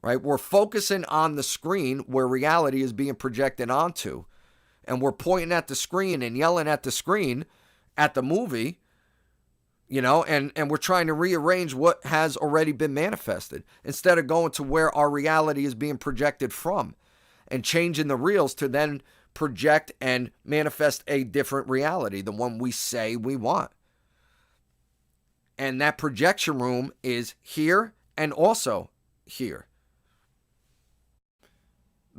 Right? We're focusing on the screen where reality is being projected onto. And we're pointing at the screen and yelling at the screen at the movie, and we're trying to rearrange what has already been manifested instead of going to where our reality is being projected from and changing the reels to then project and manifest a different reality, the one we say we want. And that projection room is here and also here.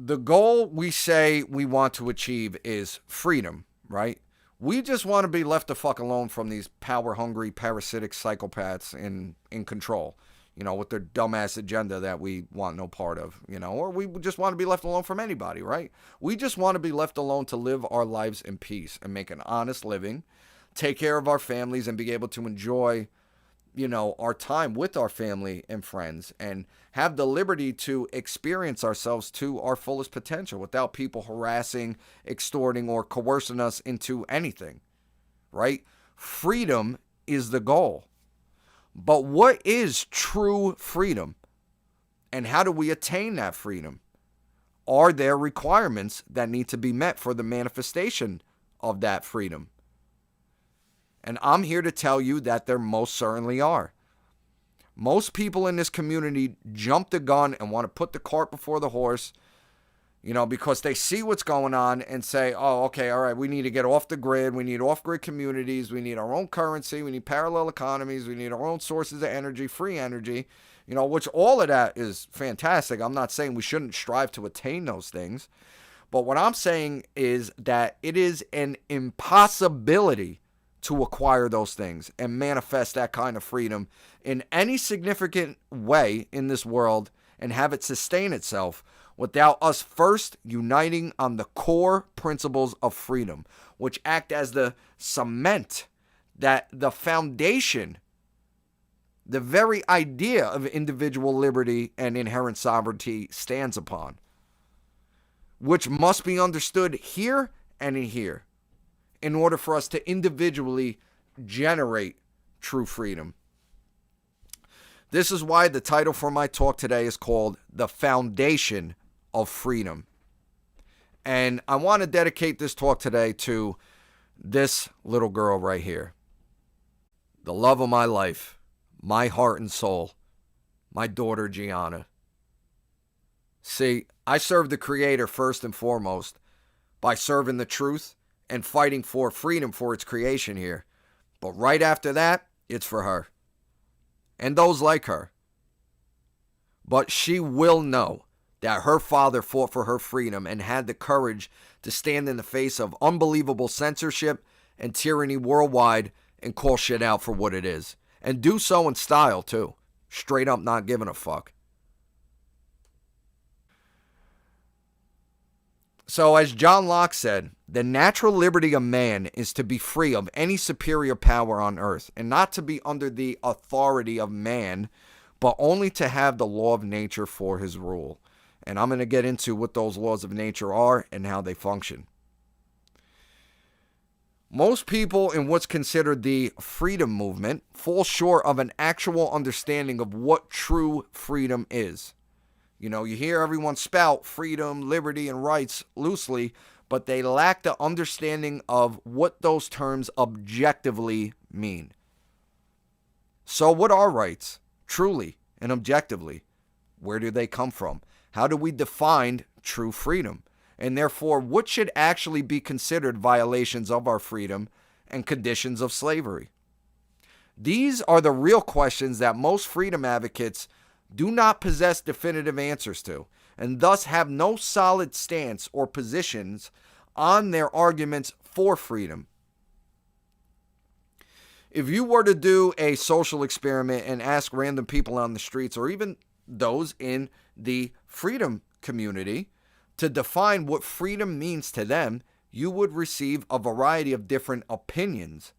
The goal we say we want to achieve is freedom, right? We just want to be left the fuck alone from these power-hungry, parasitic psychopaths in control, with their dumbass agenda that we want no part of, or we just want to be left alone from anybody, right? We just want to be left alone to live our lives in peace and make an honest living, take care of our families and be able to enjoy, our time with our family and friends, and have the liberty to experience ourselves to our fullest potential without people harassing, extorting, or coercing us into anything, right? Freedom is the goal. But what is true freedom? And how do we attain that freedom? Are there requirements that need to be met for the manifestation of that freedom? And I'm here to tell you that there most certainly are. Most people in this community jump the gun and want to put the cart before the horse, because they see what's going on and say, oh, okay, all right, we need to get off the grid. We need off-grid communities. We need our own currency. We need parallel economies. We need our own sources of energy, free energy, which all of that is fantastic. I'm not saying we shouldn't strive to attain those things. But what I'm saying is that it is an impossibility to acquire those things and manifest that kind of freedom in any significant way in this world and have it sustain itself without us first uniting on the core principles of freedom, which act as the cement, that the foundation, the very idea of individual liberty and inherent sovereignty stands upon, which must be understood here and in here in order for us to individually generate true freedom. This is why the title for my talk today is called The Foundation of Freedom. And I want to dedicate this talk today to this little girl right here. The love of my life, my heart and soul, my daughter Gianna. See, I serve the Creator first and foremost by serving the truth and fighting for freedom for its creation here. But right after that, it's for her and those like her. But she will know that her father fought for her freedom and had the courage to stand in the face of unbelievable censorship and tyranny worldwide and call shit out for what it is. And do so in style, too. Straight up not giving a fuck. So, as John Locke said, the natural liberty of man is to be free of any superior power on earth, and not to be under the authority of man, but only to have the law of nature for his rule. And I'm going to get into what those laws of nature are and how they function. Most people in what's considered the freedom movement fall short of an actual understanding of what true freedom is. You hear everyone spout freedom, liberty, and rights loosely, but they lack the understanding of what those terms objectively mean. So what are rights, truly and objectively? Where do they come from? How do we define true freedom? And therefore, what should actually be considered violations of our freedom and conditions of slavery? These are the real questions that most freedom advocates do not possess definitive answers to, and thus have no solid stance or positions on their arguments for freedom. If you were to do a social experiment and ask random people on the streets, or even those in the freedom community, to define what freedom means to them, you would receive a variety of different opinions.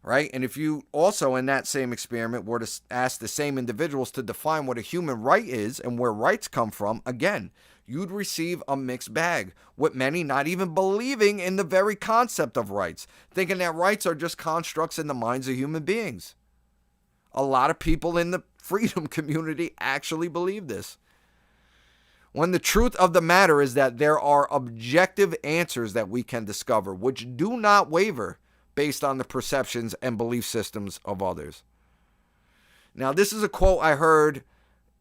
Right? And if you also, in that same experiment, were to ask the same individuals to define what a human right is and where rights come from, again, you'd receive a mixed bag, with many not even believing in the very concept of rights, thinking that rights are just constructs in the minds of human beings. A lot of people in the freedom community actually believe this, when the truth of the matter is that there are objective answers that we can discover, which do not waver based on the perceptions and belief systems of others. Now, this is a quote I heard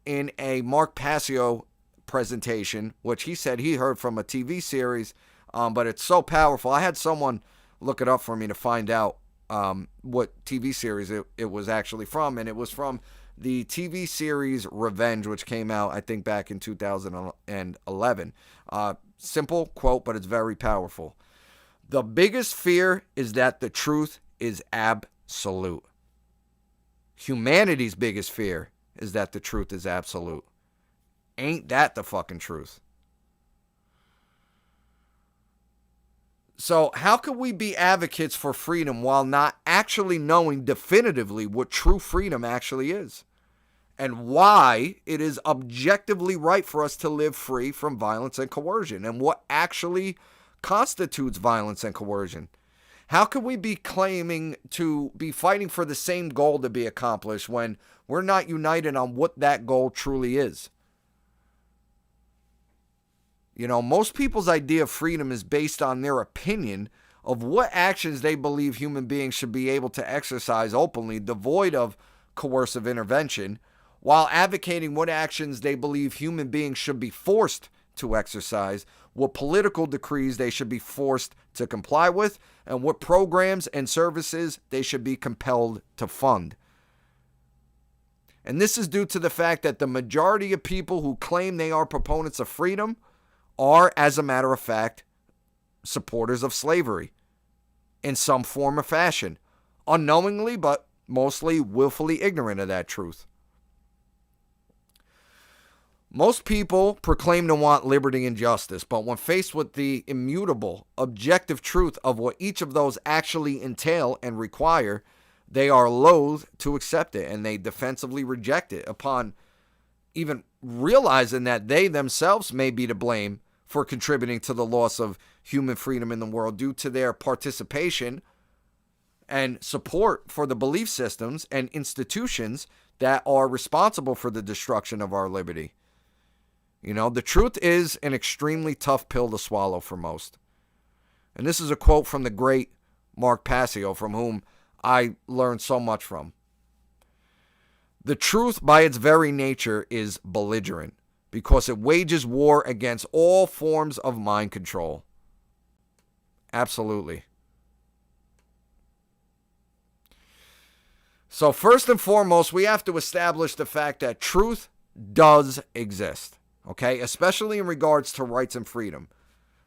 in a Mark Passio presentation, which he said he heard from a TV series, but it's so powerful. I had someone look it up for me to find out what TV series it was actually from, and it was from the TV series Revenge, which came out, I think, back in 2011. Simple quote, but it's very powerful. The biggest fear is that the truth is absolute. Humanity's biggest fear is that the truth is absolute. Ain't that the fucking truth? So how can we be advocates for freedom while not actually knowing definitively what true freedom actually is? And why it is objectively right for us to live free from violence and coercion, and what actually constitutes violence and coercion. How can we be claiming to be fighting for the same goal to be accomplished when we're not united on what that goal truly is? You know, most people's idea of freedom is based on their opinion of what actions they believe human beings should be able to exercise openly, devoid of coercive intervention, while advocating what actions they believe human beings should be forced to exercise, what political decrees they should be forced to comply with, and what programs and services they should be compelled to fund. And this is due to the fact that the majority of people who claim they are proponents of freedom are, as a matter of fact, supporters of slavery in some form or fashion, unknowingly but mostly willfully ignorant of that truth. Most people proclaim to want liberty and justice, but when faced with the immutable, objective truth of what each of those actually entail and require, they are loath to accept it, and they defensively reject it upon even realizing that they themselves may be to blame for contributing to the loss of human freedom in the world due to their participation and support for the belief systems and institutions that are responsible for the destruction of our liberty. You know, the truth is an extremely tough pill to swallow for most. And this is a quote from the great Mark Passio, from whom I learned so much from. The truth, by its very nature, is belligerent because it wages war against all forms of mind control. Absolutely. So first and foremost, we have to establish the fact that truth does exist. Okay, especially in regards to rights and freedom.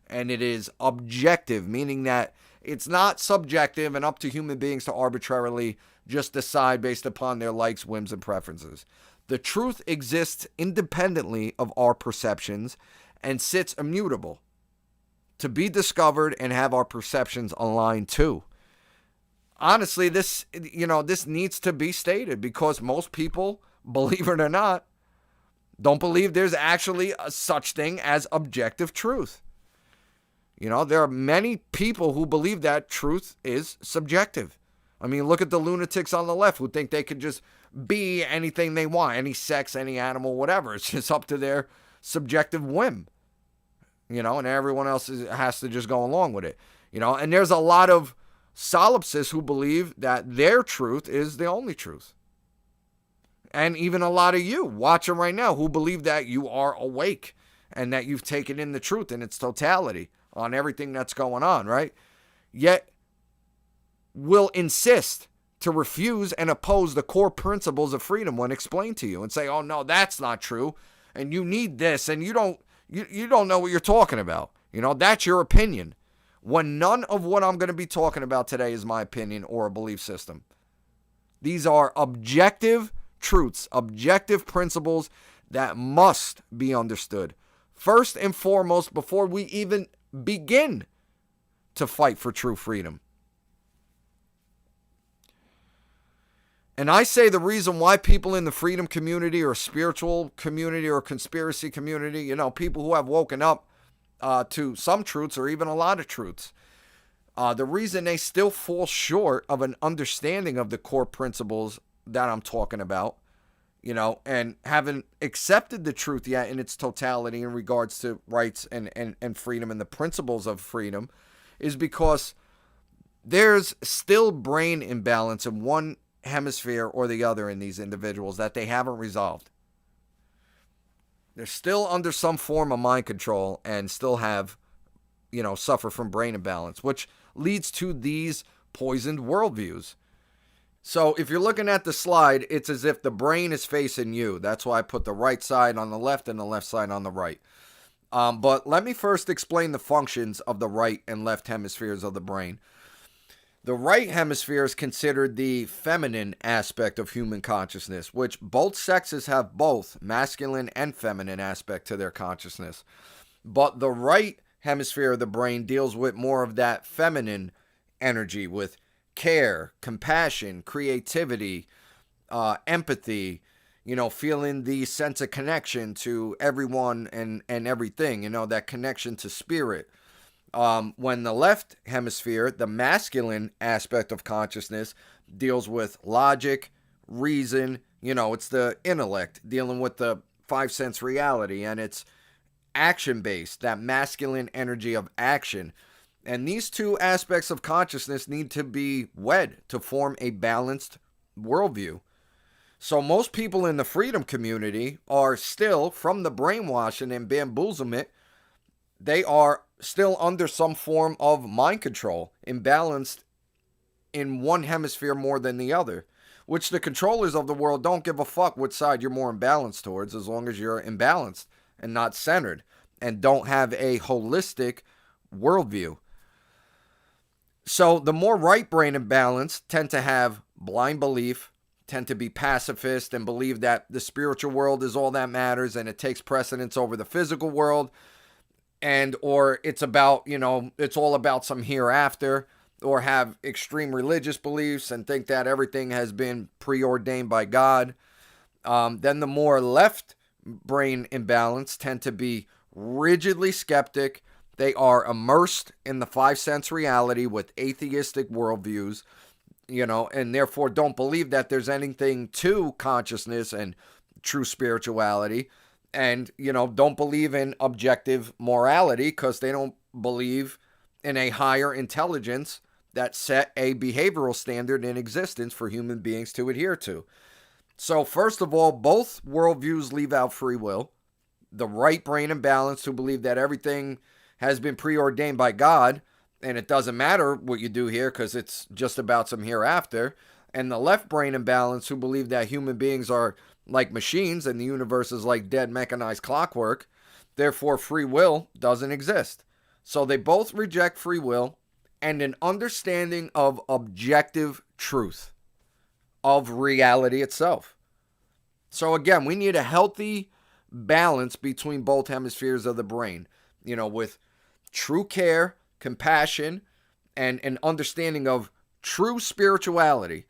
And it is objective, meaning that it's not subjective and up to human beings to arbitrarily just decide based upon their likes, whims, and preferences. The truth exists independently of our perceptions and sits immutable to be discovered and have our perceptions aligned to. Honestly, this needs to be stated because most people, believe it or not, don't believe there's actually a such thing as objective truth. You know, there are many people who believe that truth is subjective. I mean, look at the lunatics on the left who think they could just be anything they want, any sex, any animal, whatever. It's just up to their subjective whim. You know, and everyone else has to just go along with it. You know, and there's a lot of solipsists who believe that their truth is the only truth. And even a lot of you watching right now who believe that you are awake and that you've taken in the truth in its totality on everything that's going on, right? Yet will insist to refuse and oppose the core principles of freedom when explained to you and say, oh, no, that's not true. And you need this. And you don't know what you're talking about. You know, that's your opinion. When none of what I'm going to be talking about today is my opinion or a belief system. These are objective truths, objective principles that must be understood. First and foremost, before we even begin to fight for true freedom. And I say the reason why people in the freedom community or spiritual community or conspiracy community, you know, people who have woken up to some truths or even a lot of truths, the reason they still fall short of an understanding of the core principles that I'm talking about, you know, and haven't accepted the truth yet in its totality in regards to rights and freedom and the principles of freedom, is because there's still brain imbalance in one hemisphere or the other in these individuals that they haven't resolved. They're still under some form of mind control and still have, you know, suffer from brain imbalance, which leads to these poisoned worldviews. So if you're looking at the slide, it's as if the brain is facing you. That's why I put the right side on the left and the left side on the right. But let me first explain the functions of the right and left hemispheres of the brain. The right hemisphere is considered the feminine aspect of human consciousness, which both sexes have both masculine and feminine aspect to their consciousness. But the right hemisphere of the brain deals with more of that feminine energy, with care, compassion, creativity, empathy, feeling the sense of connection to everyone and everything, that connection to spirit. When the left hemisphere, the masculine aspect of consciousness, deals with logic, reason, it's the intellect dealing with the five sense reality, and it's action based, that masculine energy of action. And these two aspects of consciousness need to be wed to form a balanced worldview. So most people in the freedom community are still, from the brainwashing and bamboozlement, they are still under some form of mind control, imbalanced in one hemisphere more than the other, which the controllers of the world don't give a fuck which side you're more imbalanced towards, as long as you're imbalanced and not centered and don't have a holistic worldview. So the more right brain imbalanced tend to have blind belief, tend to be pacifist and believe that the spiritual world is all that matters and it takes precedence over the physical world, or it's about, it's all about some hereafter, or have extreme religious beliefs and think that everything has been preordained by God. Then the more left brain imbalanced tend to be rigidly skeptic. They are immersed in the five sense reality with atheistic worldviews, and therefore don't believe that there's anything to consciousness and true spirituality, and, don't believe in objective morality because they don't believe in a higher intelligence that set a behavioral standard in existence for human beings to adhere to. So first of all, both worldviews leave out free will. The right brain imbalanced, who believe that everything has been preordained by God and it doesn't matter what you do here because it's just about some hereafter. And the left brain imbalanced, who believe that human beings are like machines and the universe is like dead mechanized clockwork. Therefore, free will doesn't exist. So they both reject free will and an understanding of objective truth, of reality itself. So again, we need a healthy balance between both hemispheres of the brain, with true care, compassion, and an understanding of true spirituality,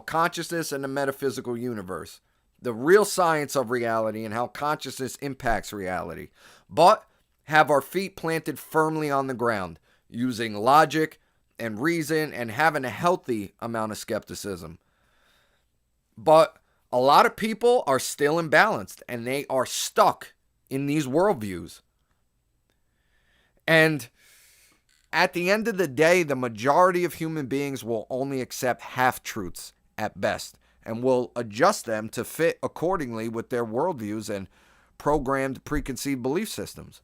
consciousness and the metaphysical universe, the real science of reality and how consciousness impacts reality, but have our feet planted firmly on the ground, using logic and reason and having a healthy amount of skepticism. But a lot of people are still imbalanced and they are stuck in these worldviews. And at the end of the day, the majority of human beings will only accept half-truths at best and will adjust them to fit accordingly with their worldviews and programmed preconceived belief systems.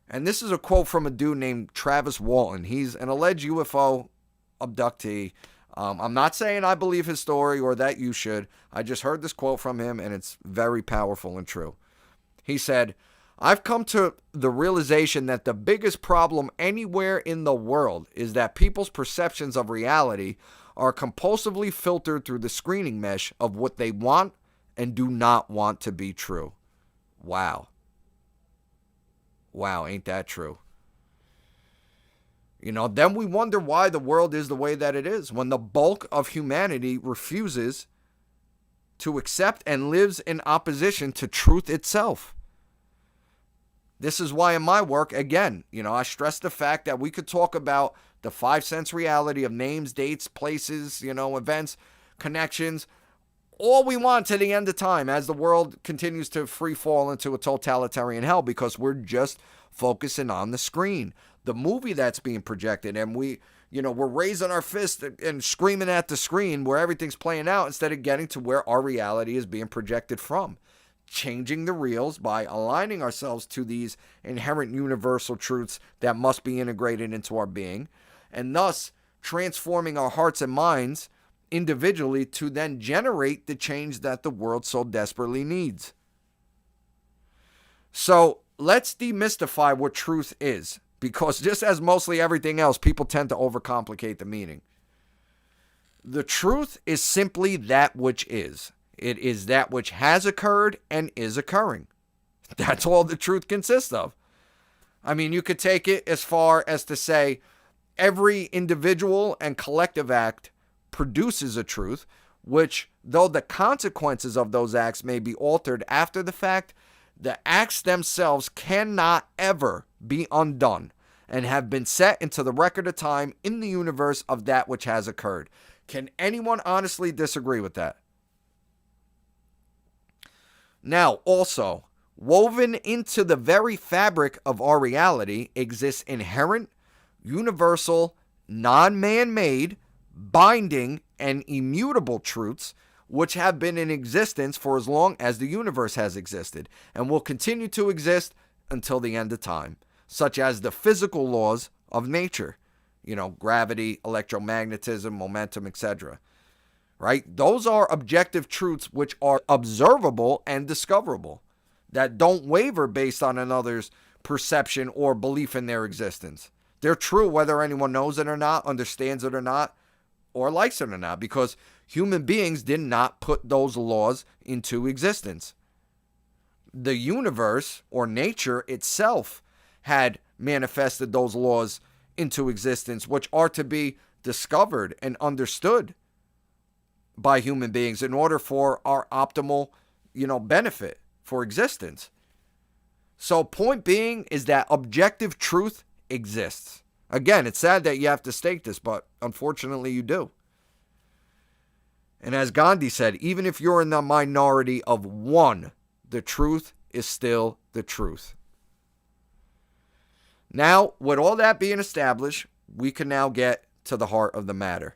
And this is a quote from a dude named Travis Walton. He's an alleged UFO abductee. I'm not saying I believe his story or that you should. I just heard this quote from him, and it's very powerful and true. He said, "I've come to the realization that the biggest problem anywhere in the world is that people's perceptions of reality are compulsively filtered through the screening mesh of what they want and do not want to be true." Wow. Wow, ain't that true? Then we wonder why the world is the way that it is, when the bulk of humanity refuses to accept and lives in opposition to truth itself. This is why in my work, again, I stress the fact that we could talk about the five sense reality of names, dates, places, events, connections, all we want to the end of time as the world continues to free fall into a totalitarian hell, because we're just focusing on the screen, the movie that's being projected, and we're raising our fist and screaming at the screen where everything's playing out instead of getting to where our reality is being projected from. Changing the reels by aligning ourselves to these inherent universal truths that must be integrated into our being, and thus transforming our hearts and minds individually to then generate the change that the world so desperately needs. So let's demystify what truth is, because just as mostly everything else, people tend to overcomplicate the meaning. The truth is simply that which is. It is that which has occurred and is occurring. That's all the truth consists of. I mean, you could take it as far as to say every individual and collective act produces a truth, which, though the consequences of those acts may be altered after the fact, the acts themselves cannot ever be undone and have been set into the record of time in the universe of that which has occurred. Can anyone honestly disagree with that? Now, also, woven into the very fabric of our reality exists inherent, universal, non-man-made, binding, and immutable truths which have been in existence for as long as the universe has existed and will continue to exist until the end of time, such as the physical laws of nature, gravity, electromagnetism, momentum, etc. Right? Those are objective truths which are observable and discoverable, that don't waver based on another's perception or belief in their existence. They're true whether anyone knows it or not, understands it or not, or likes it or not, because human beings did not put those laws into existence. The universe, or nature itself, had manifested those laws into existence, which are to be discovered and understood by human beings in order for our optimal, benefit for existence. So point being is that objective truth exists. Again, it's sad that you have to state this, but unfortunately you do. And as Gandhi said, even if you're in the minority of one, the truth is still the truth. Now, with all that being established, we can now get to the heart of the matter.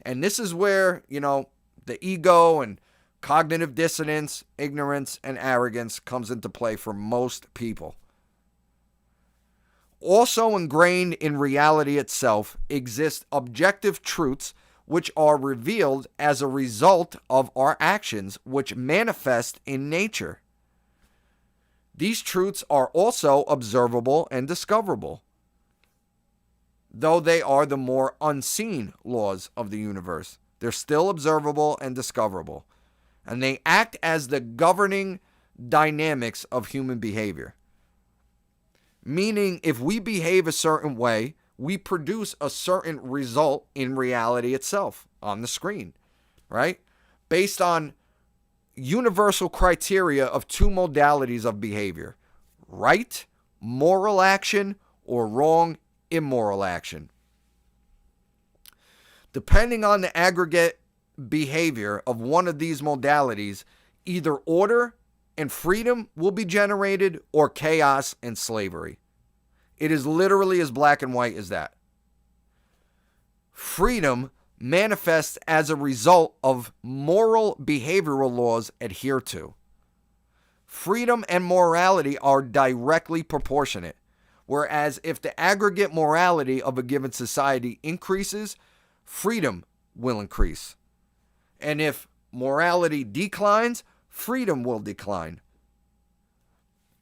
And this is where, the ego and cognitive dissonance, ignorance, and arrogance comes into play for most people. Also ingrained in reality itself exist objective truths which are revealed as a result of our actions, which manifest in nature. These truths are also observable and discoverable, though they are the more unseen laws of the universe. They're still observable and discoverable, and they act as the governing dynamics of human behavior. Meaning, if we behave a certain way, we produce a certain result in reality itself on the screen, right? Based on universal criteria of two modalities of behavior: right, moral action, or wrong, immoral action. Depending on the aggregate behavior of one of these modalities, either order and freedom will be generated, or chaos and slavery. It is literally as black and white as that. Freedom manifests as a result of moral behavioral laws adhered to. Freedom and morality are directly proportionate, whereas if the aggregate morality of a given society increases, freedom will increase. And if morality declines, freedom will decline.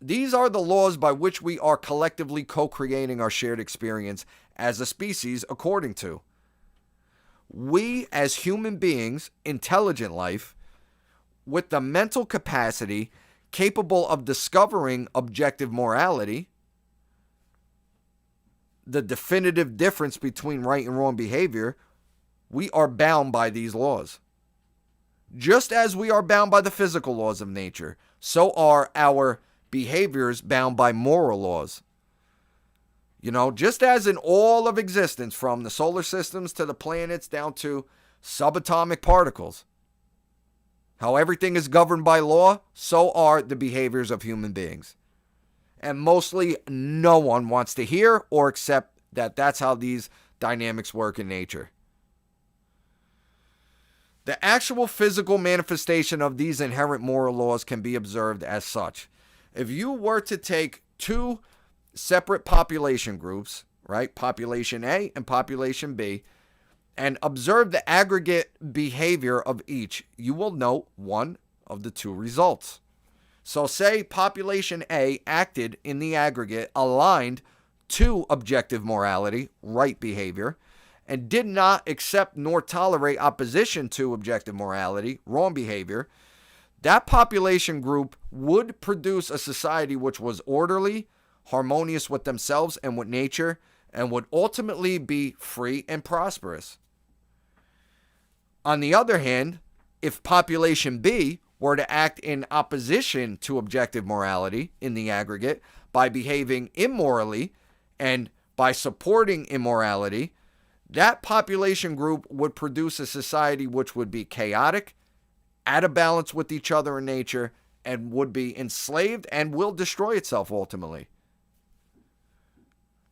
These are the laws by which we are collectively co-creating our shared experience as a species according to. We, as human beings, intelligent life, with the mental capacity capable of discovering objective morality, the definitive difference between right and wrong behavior, we are bound by these laws. Just as we are bound by the physical laws of nature, so are our behaviors bound by moral laws. Just as in all of existence, from the solar systems to the planets down to subatomic particles, how everything is governed by law, so are the behaviors of human beings. And mostly no one wants to hear or accept that that's how these dynamics work in nature. The actual physical manifestation of these inherent moral laws can be observed as such. If you were to take two separate population groups, right, population A and population B, and observe the aggregate behavior of each, you will note one of the two results. So say population A acted in the aggregate aligned to objective morality, right behavior, and did not accept nor tolerate opposition to objective morality, wrong behavior. That population group would produce a society which was orderly, harmonious with themselves and with nature, and would ultimately be free and prosperous. On the other hand, if population B were to act in opposition to objective morality in the aggregate by behaving immorally and by supporting immorality, that population group would produce a society which would be chaotic, out of balance with each other in nature, and would be enslaved and will destroy itself ultimately.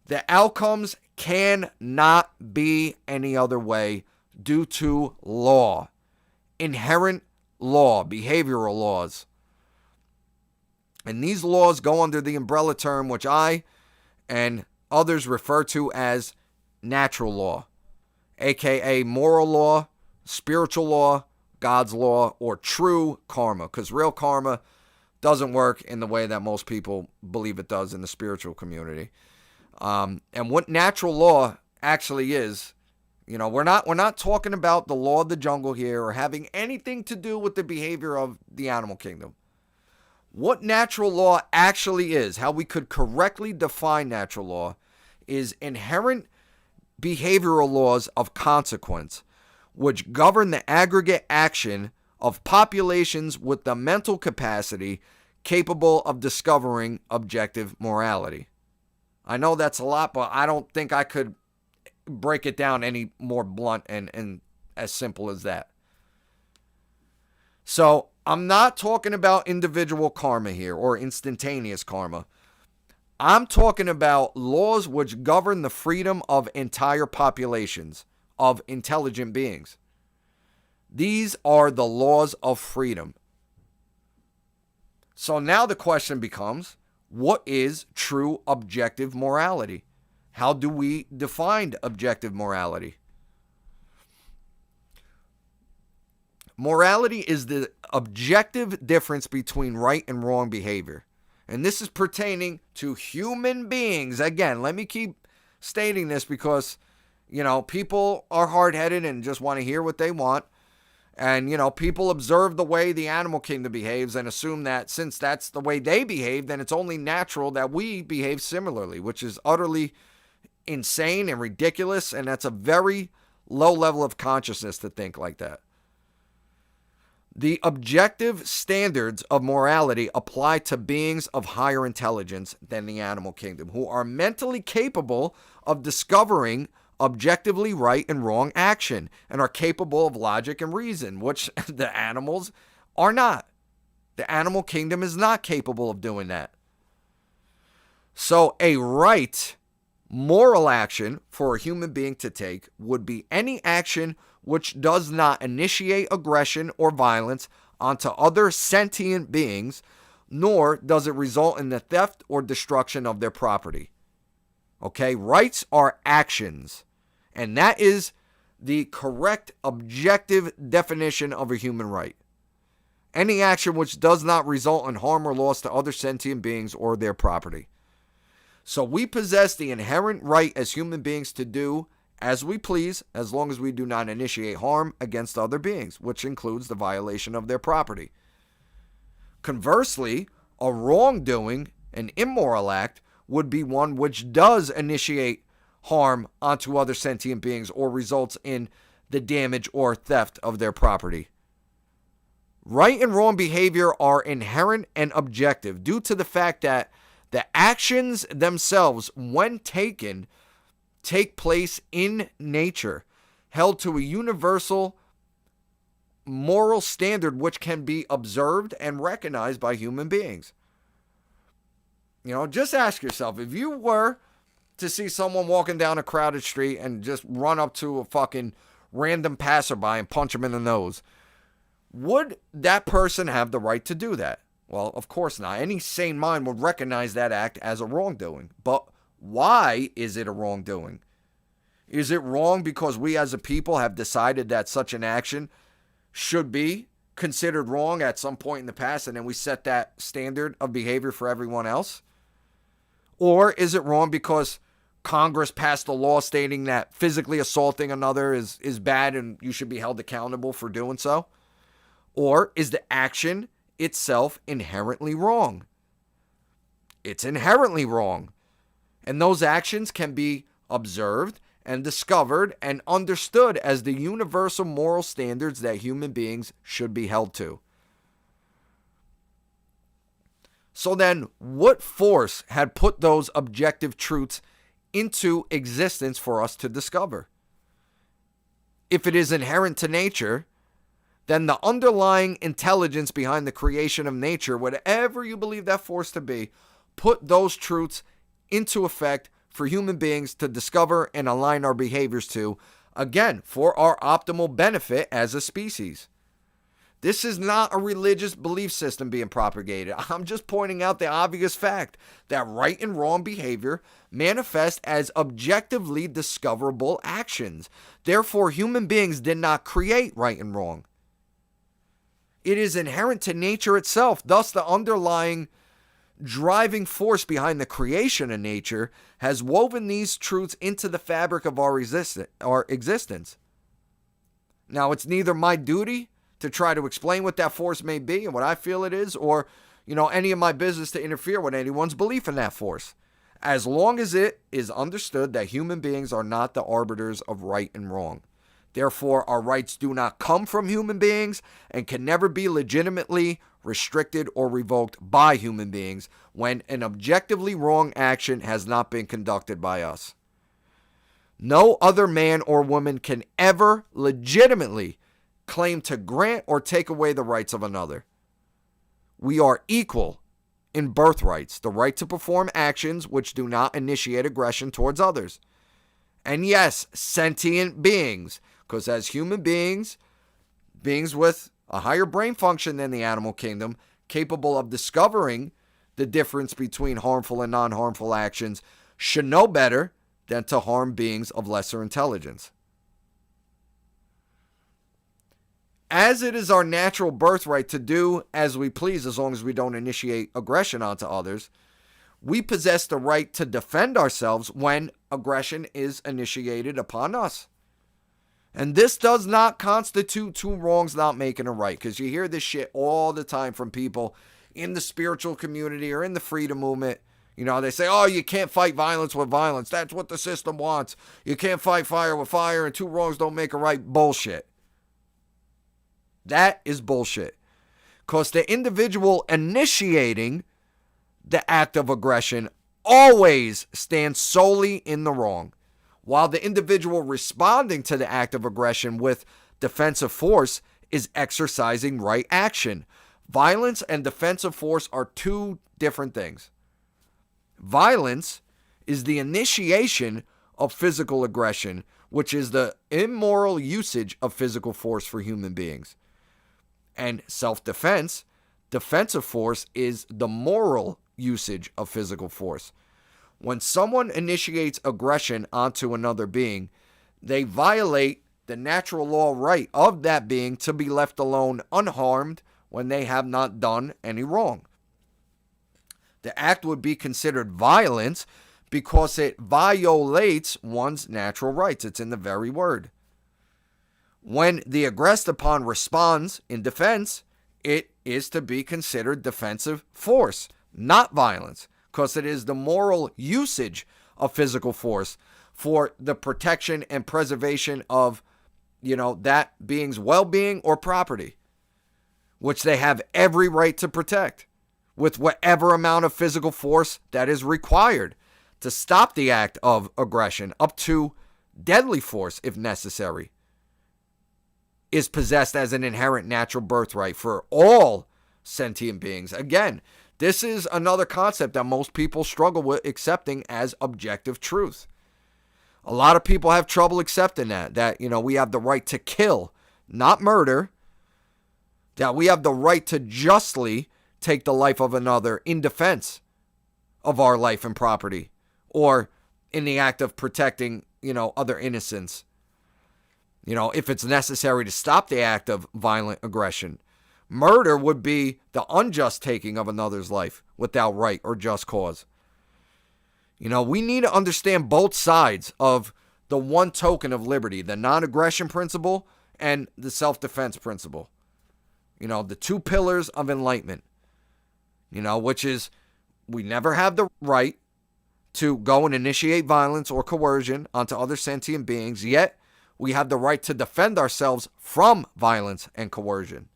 The outcomes cannot be any other way due to law, inherent law, behavioral laws. And these laws go under the umbrella term which I and others refer to as natural law, aka moral law, spiritual law, God's law, or true karma, because real karma doesn't work in the way that most people believe it does in the spiritual community. And what natural law actually is, we're not talking about the law of the jungle here or having anything to do with the behavior of the animal kingdom. What natural law actually is, how we could correctly define natural law, is inherent behavioral laws of consequence, which govern the aggregate action of populations with the mental capacity capable of discovering objective morality. I know that's a lot, but I don't think I could break it down any more blunt and as simple as that. So I'm not talking about individual karma here or instantaneous karma. I'm talking about laws which govern the freedom of entire populations of intelligent beings. These are the laws of freedom. So now the question becomes, what is true objective morality? How do we define objective morality? Morality is the objective difference between right and wrong behavior. And this is pertaining to human beings. Again, let me keep stating this because, people are hard-headed and just want to hear what they want. And, people observe the way the animal kingdom behaves and assume that since that's the way they behave, then it's only natural that we behave similarly, which is utterly insane and ridiculous. And that's a very low level of consciousness to think like that. The objective standards of morality apply to beings of higher intelligence than the animal kingdom, who are mentally capable of discovering objectively right and wrong action and are capable of logic and reason, which the animals are not. The animal kingdom is not capable of doing that. So a right moral action for a human being to take would be any action which does not initiate aggression or violence onto other sentient beings, nor does it result in the theft or destruction of their property. Okay, rights are actions, and that is the correct objective definition of a human right. Any action which does not result in harm or loss to other sentient beings or their property. So we possess the inherent right as human beings to do as we please, as long as we do not initiate harm against other beings, which includes the violation of their property. Conversely, a wrongdoing, an immoral act, would be one which does initiate harm onto other sentient beings or results in the damage or theft of their property. Right and wrong behavior are inherent and objective due to the fact that the actions themselves, when taken, take place in nature, held to a universal moral standard which can be observed and recognized by human beings. Just ask yourself, if you were to see someone walking down a crowded street and just run up to a fucking random passerby and punch him in the nose, would that person have the right to do that? Well, of course not. Any sane mind would recognize that act as a wrongdoing. But why is it a wrongdoing? Is it wrong because we as a people have decided that such an action should be considered wrong at some point in the past and then we set that standard of behavior for everyone else? Or is it wrong because Congress passed a law stating that physically assaulting another is bad and you should be held accountable for doing so? Or is the action itself inherently wrong? it's inherently wrong. And those actions can be observed and discovered and understood as the universal moral standards that human beings should be held to. So then, what force had put those objective truths into existence for us to discover? If it is inherent to nature, then the underlying intelligence behind the creation of nature, whatever you believe that force to be, put those truths into effect for human beings to discover and align our behaviors to, again, for our optimal benefit as a species. This is not a religious belief system being propagated. I'm just pointing out the obvious fact that right and wrong behavior manifest as objectively discoverable actions. Therefore, human beings did not create right and wrong. It is inherent to nature itself. Thus, the underlying driving force behind the creation of nature has woven these truths into the fabric of our existence. Now, it's neither my duty to try to explain what that force may be and what I feel it is, or, any of my business to interfere with anyone's belief in that force, as long as it is understood that human beings are not the arbiters of right and wrong. Therefore, our rights do not come from human beings and can never be legitimately restricted or revoked by human beings when an objectively wrong action has not been conducted by us. No other man or woman can ever legitimately claim to grant or take away the rights of another. We are equal in birthrights, the right to perform actions which do not initiate aggression towards others. And yes, sentient beings, because as human beings with a higher brain function than the animal kingdom, capable of discovering the difference between harmful and non-harmful actions, should know better than to harm beings of lesser intelligence. As it is our natural birthright to do as we please as long as we don't initiate aggression onto others, we possess the right to defend ourselves when aggression is initiated upon us. And this does not constitute two wrongs not making a right, because you hear this shit all the time from people in the spiritual community or in the freedom movement. They say, oh, you can't fight violence with violence. That's what the system wants. You can't fight fire with fire, and two wrongs don't make a right. Bullshit. That is bullshit. Because the individual initiating the act of aggression always stands solely in the wrong, while the individual responding to the act of aggression with defensive force is exercising right action. Violence and defensive force are two different things. Violence is the initiation of physical aggression, which is the immoral usage of physical force for human beings. And self-defense, defensive force, is the moral usage of physical force. When someone initiates aggression onto another being, they violate the natural law right of that being to be left alone unharmed when they have not done any wrong. The act would be considered violence because it violates one's natural rights. It's in the very word. When the aggressed upon responds in defense, it is to be considered defensive force, not violence, because it is the moral usage of physical force for the protection and preservation of, that being's well-being or property, which they have every right to protect with whatever amount of physical force that is required to stop the act of aggression, up to deadly force if necessary, is possessed as an inherent natural birthright for all sentient beings. Again, this is another concept that most people struggle with accepting as objective truth. A lot of people have trouble accepting that we have the right to kill, not murder, that we have the right to justly take the life of another in defense of our life and property, or in the act of protecting, other innocents. If it's necessary to stop the act of violent aggression. Murder would be the unjust taking of another's life without right or just cause. We need to understand both sides of the one token of liberty, the non-aggression principle and the self-defense principle. The two pillars of enlightenment, which is We never have the right to go and initiate violence or coercion onto other sentient beings, yet we have the right to defend ourselves from violence and coercion.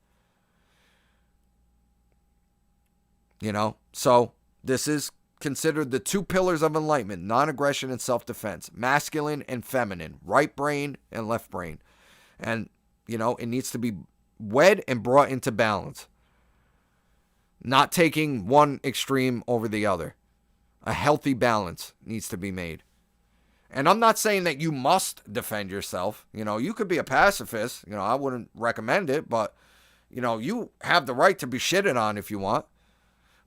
So this is considered the two pillars of enlightenment: non-aggression and self-defense, masculine and feminine, right brain and left brain. And, it needs to be wed and brought into balance, not taking one extreme over the other. A healthy balance needs to be made. And I'm not saying that you must defend yourself. You could be a pacifist. I wouldn't recommend it, but, you have the right to be shitted on if you want.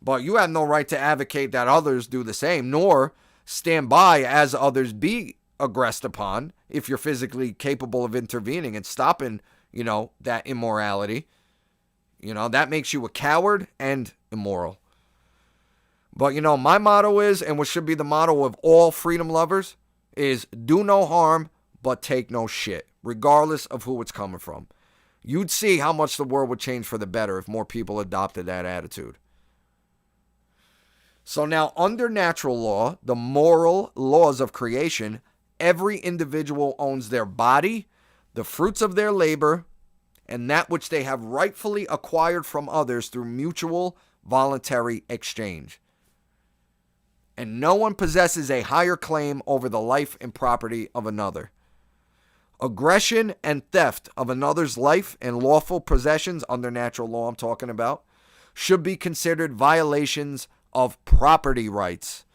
But you have no right to advocate that others do the same, nor stand by as others be aggressed upon if you're physically capable of intervening and stopping, that immorality. That makes you a coward and immoral. But, my motto is, and what should be the motto of all freedom lovers, is do no harm, but take no shit, regardless of who it's coming from. You'd see how much the world would change for the better if more people adopted that attitude. So now, under natural law, the moral laws of creation, every individual owns their body, the fruits of their labor, and that which they have rightfully acquired from others through mutual voluntary exchange. And no one possesses a higher claim over the life and property of another. Aggression and theft of another's life and lawful possessions, under natural law I'm talking about, should be considered violations of property rights.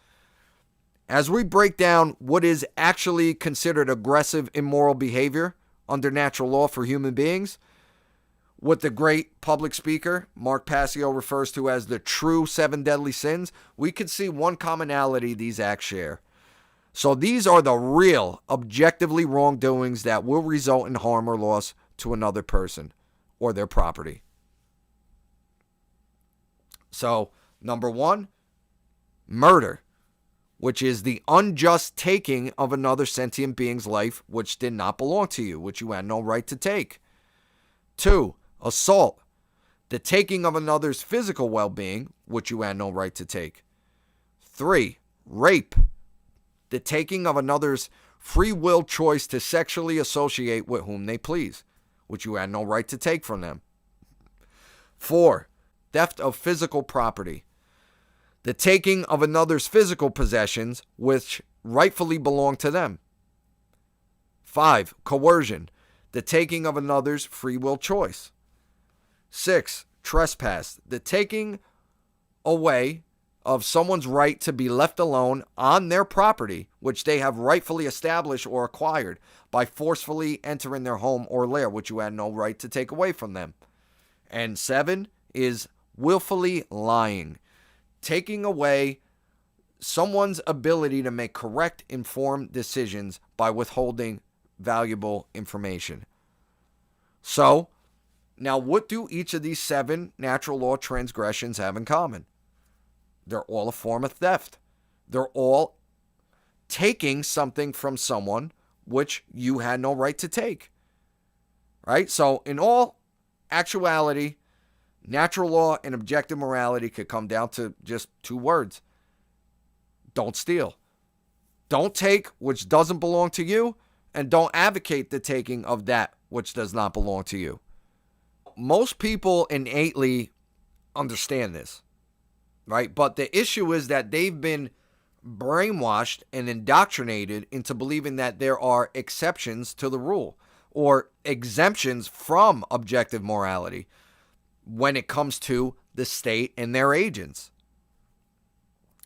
As we break down what is actually considered aggressive, immoral behavior under natural law for human beings, what the great public speaker Mark Passio refers to as the true 7 deadly sins, we can see one commonality these acts share. So these are the real, objectively wrongdoings that will result in harm or loss to another person or their property. So, number 1, murder, which is the unjust taking of another sentient being's life which did not belong to you, which you had no right to take. 2, assault, the taking of another's physical well-being, which you had no right to take. 3, rape, the taking of another's free will choice to sexually associate with whom they please, which you had no right to take from them. 4, theft of physical property, the taking of another's physical possessions which rightfully belong to them. 5, coercion, the taking of another's free will choice. 6, trespass, the taking away of someone's right to be left alone on their property, which they have rightfully established or acquired by forcefully entering their home or lair, which you had no right to take away from them. And 7 is willfully lying, taking away someone's ability to make correct, informed decisions by withholding valuable information. So, now what do each of these 7 natural law transgressions have in common? They're all a form of theft. They're all taking something from someone which you had no right to take. Right? So, in all actuality, natural law and objective morality could come down to just 2 words. Don't steal. Don't take which doesn't belong to you, and don't advocate the taking of that which does not belong to you. Most people innately understand this, right? But the issue is that they've been brainwashed and indoctrinated into believing that there are exceptions to the rule or exemptions from objective morality when it comes to the state and their agents.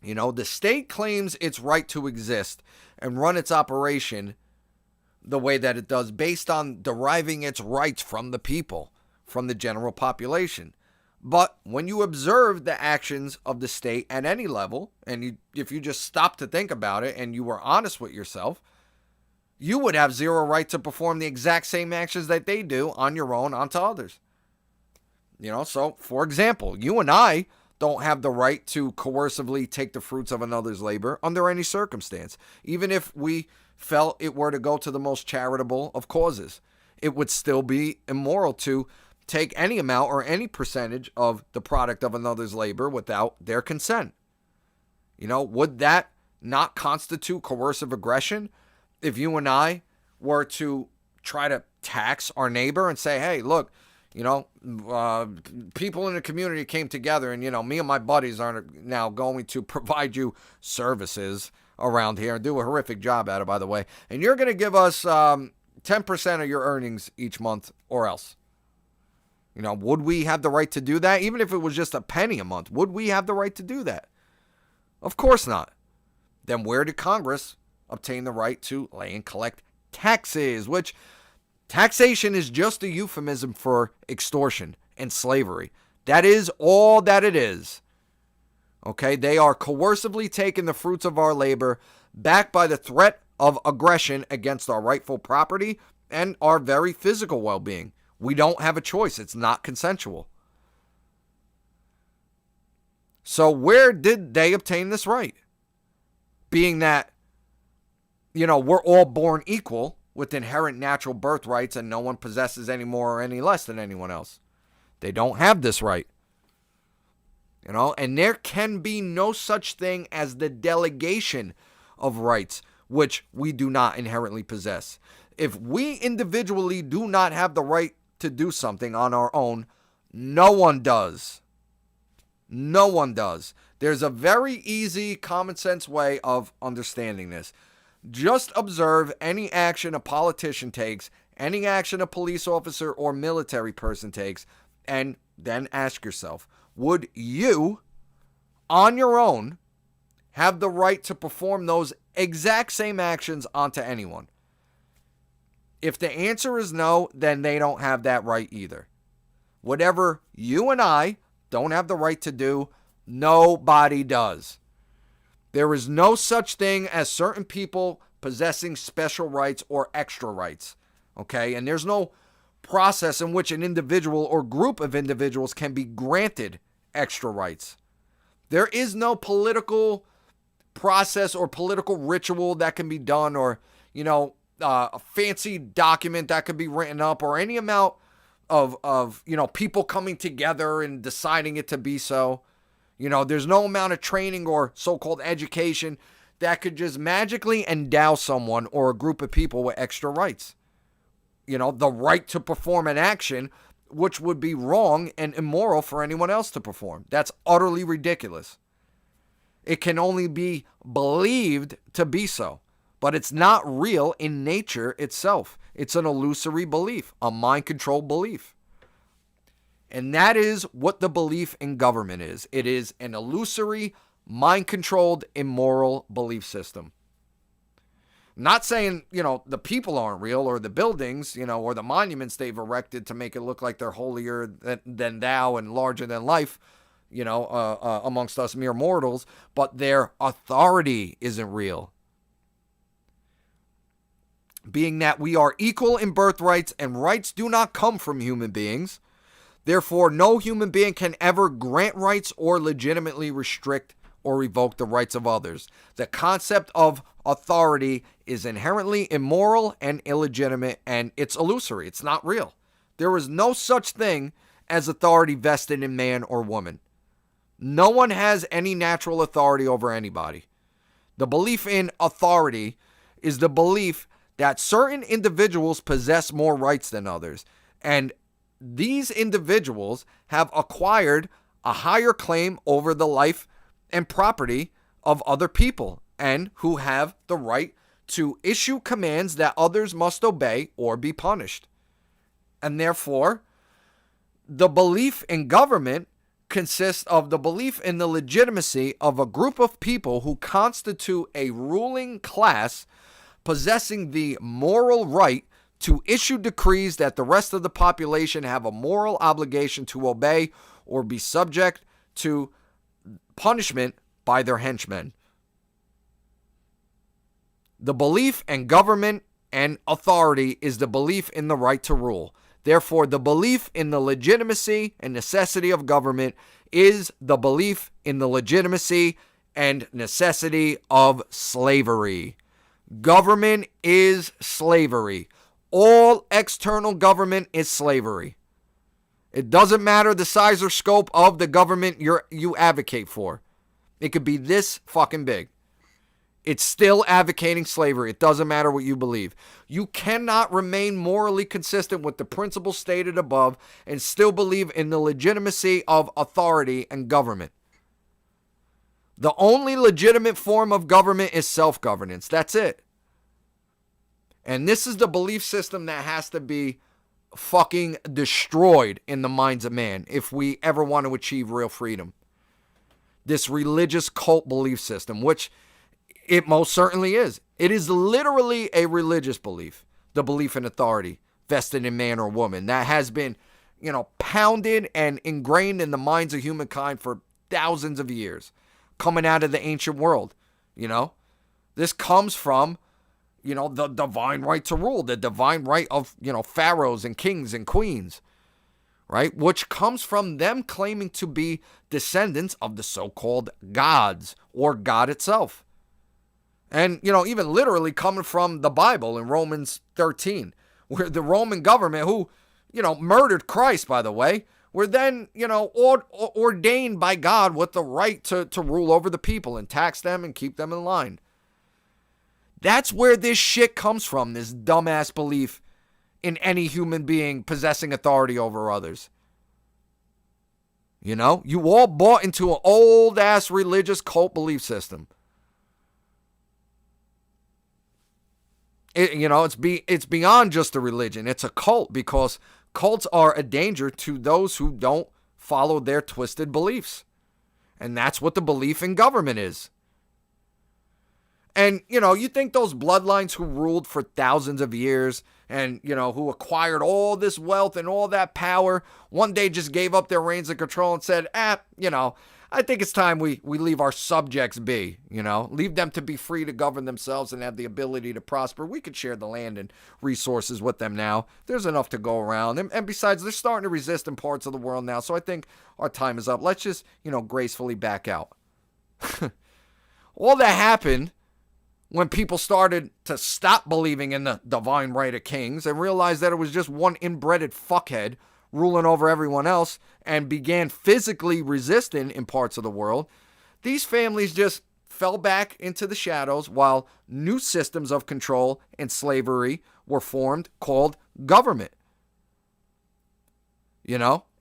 You know, the state claims its right to exist and run its operation the way that it does based on deriving its rights from the people, from the general population. But when you observe the actions of the state at any level, and if you just stop to think about it and you were honest with yourself, you would have zero right to perform the exact same actions that they do on your own onto others. You know, so for example, you and I don't have the right to coercively take the fruits of another's labor under any circumstance. Even if we felt it were to go to the most charitable of causes, it would still be immoral to take any amount or any percentage of the product of another's labor without their consent. Would that not constitute coercive aggression if you and I were to try to tax our neighbor and say, hey, look, people in the community came together and, me and my buddies are now going to provide you services around here and do a horrific job at it, by the way. And you're going to give us 10% of your earnings each month or else. Would we have the right to do that? Even if it was just a penny a month, would we have the right to do that? Of course not. Then where did Congress obtain the right to lay and collect taxes? Which taxation is just a euphemism for extortion and slavery. That is all that it is. Okay, they are coercively taking the fruits of our labor, backed by the threat of aggression against our rightful property and our very physical well-being. We don't have a choice. It's not consensual. So where did they obtain this right? Being that, we're all born equal with inherent natural birthrights and no one possesses any more or any less than anyone else. They don't have this right. And there can be no such thing as the delegation of rights, which we do not inherently possess. If we individually do not have the right to do something on our own, no one does. No one does. There's a very easy, common sense way of understanding this. Just observe any action a politician takes, any action a police officer or military person takes, and then ask yourself, would you, on your own, have the right to perform those exact same actions onto anyone? If the answer is no, then they don't have that right either. Whatever you and I don't have the right to do, nobody does. There is no such thing as certain people possessing special rights or extra rights. Okay? And there's no process in which an individual or group of individuals can be granted extra rights. There is no political process or political ritual that can be done, or, a fancy document that could be written up, or any amount of people coming together and deciding it to be so. There's no amount of training or so-called education that could just magically endow someone or a group of people with extra rights. The right to perform an action which would be wrong and immoral for anyone else to perform. That's utterly ridiculous. It can only be believed to be so, but it's not real in nature itself. It's an illusory belief, a mind-controlled belief. And that is what the belief in government is. It is an illusory, mind-controlled, immoral belief system. Not saying, the people aren't real, or the buildings, or the monuments they've erected to make it look like they're holier than thou and larger than life, amongst us mere mortals, but their authority isn't real. Being that we are equal in birthrights and rights do not come from human beings, therefore no human being can ever grant rights or legitimately restrict or revoke the rights of others. The concept of authority is inherently immoral and illegitimate, and it's illusory. It's not real. There is no such thing as authority vested in man or woman. No one has any natural authority over anybody. The belief in authority is the belief that certain individuals possess more rights than others, and these individuals have acquired a higher claim over the life and property of other people, and who have the right to issue commands that others must obey or be punished. And therefore, the belief in government consists of the belief in the legitimacy of a group of people who constitute a ruling class possessing the moral right to issue decrees that the rest of the population have a moral obligation to obey or be subject to punishment by their henchmen. The belief in government and authority is the belief in the right to rule. Therefore, the belief in the legitimacy and necessity of government is the belief in the legitimacy and necessity of slavery. Government is slavery. All external government is slavery. It doesn't matter the size or scope of the government you advocate for. It could be this fucking big. It's still advocating slavery. It doesn't matter what you believe. You cannot remain morally consistent with the principles stated above and still believe in the legitimacy of authority and government. The only legitimate form of government is self-governance. That's it. And this is the belief system that has to be fucking destroyed in the minds of man if we ever want to achieve real freedom. This religious cult belief system, which it most certainly is. It is literally a religious belief, the belief in authority vested in man or woman that has been, pounded and ingrained in the minds of humankind for thousands of years, coming out of the ancient world. This comes from, the divine right to rule, the divine right of, pharaohs and kings and queens, right? Which comes from them claiming to be descendants of the so-called gods or God itself. And, even literally coming from the Bible in Romans 13, where the Roman government, who, murdered Christ, by the way, were then, ordained by God with the right to rule over the people and tax them and keep them in line. That's where this shit comes from, this dumbass belief in any human being possessing authority over others. You all bought into an old-ass religious cult belief system. It's beyond just a religion. It's a cult because cults are a danger to those who don't follow their twisted beliefs. And that's what the belief in government is. And, you think those bloodlines who ruled for thousands of years and, who acquired all this wealth and all that power, one day just gave up their reins of control and said, I think it's time we leave our subjects be, leave them to be free to govern themselves and have the ability to prosper. We could share the land and resources with them now. There's enough to go around. And besides, they're starting to resist in parts of the world now. So I think our time is up. Let's just, gracefully back out. All that happened when people started to stop believing in the divine right of kings and realized that it was just one inbred fuckhead ruling over everyone else and began physically resisting in parts of the world, these families just fell back into the shadows while new systems of control and slavery were formed called government.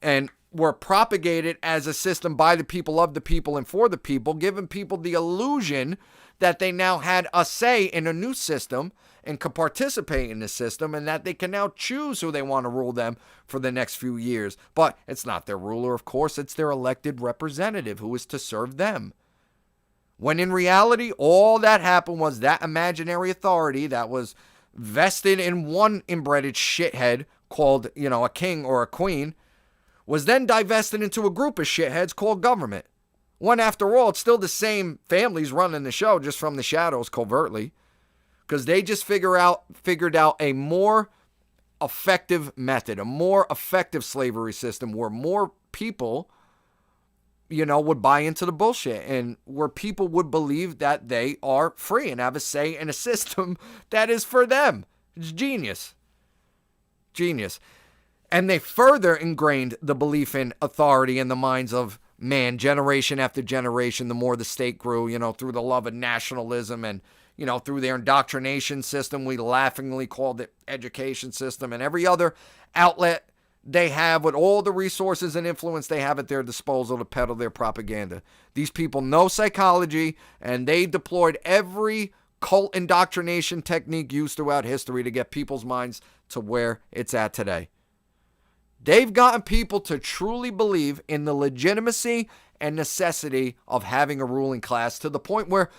And were propagated as a system by the people, of the people, and for the people, giving people the illusion that they now had a say in a new system and could participate in the system and that they can now choose who they want to rule them for the next few years. But it's not their ruler, of course. It's their elected representative who is to serve them. When in reality, all that happened was that imaginary authority that was vested in one inbred shithead called, a king or a queen was then divested into a group of shitheads called government. When, after all, it's still the same families running the show, just from the shadows covertly, because they just figured out a more effective method, a more effective slavery system where more people, would buy into the bullshit and where people would believe that they are free and have a say in a system that is for them. It's genius. Genius. And they further ingrained the belief in authority in the minds of man, generation after generation, the more the state grew, through the love of nationalism and, through their indoctrination system, we laughingly called it education system, and every other outlet they have with all the resources and influence they have at their disposal to peddle their propaganda. These people know psychology, and they deployed every cult indoctrination technique used throughout history to get people's minds to where it's at today. They've gotten people to truly believe in the legitimacy and necessity of having a ruling class to the point where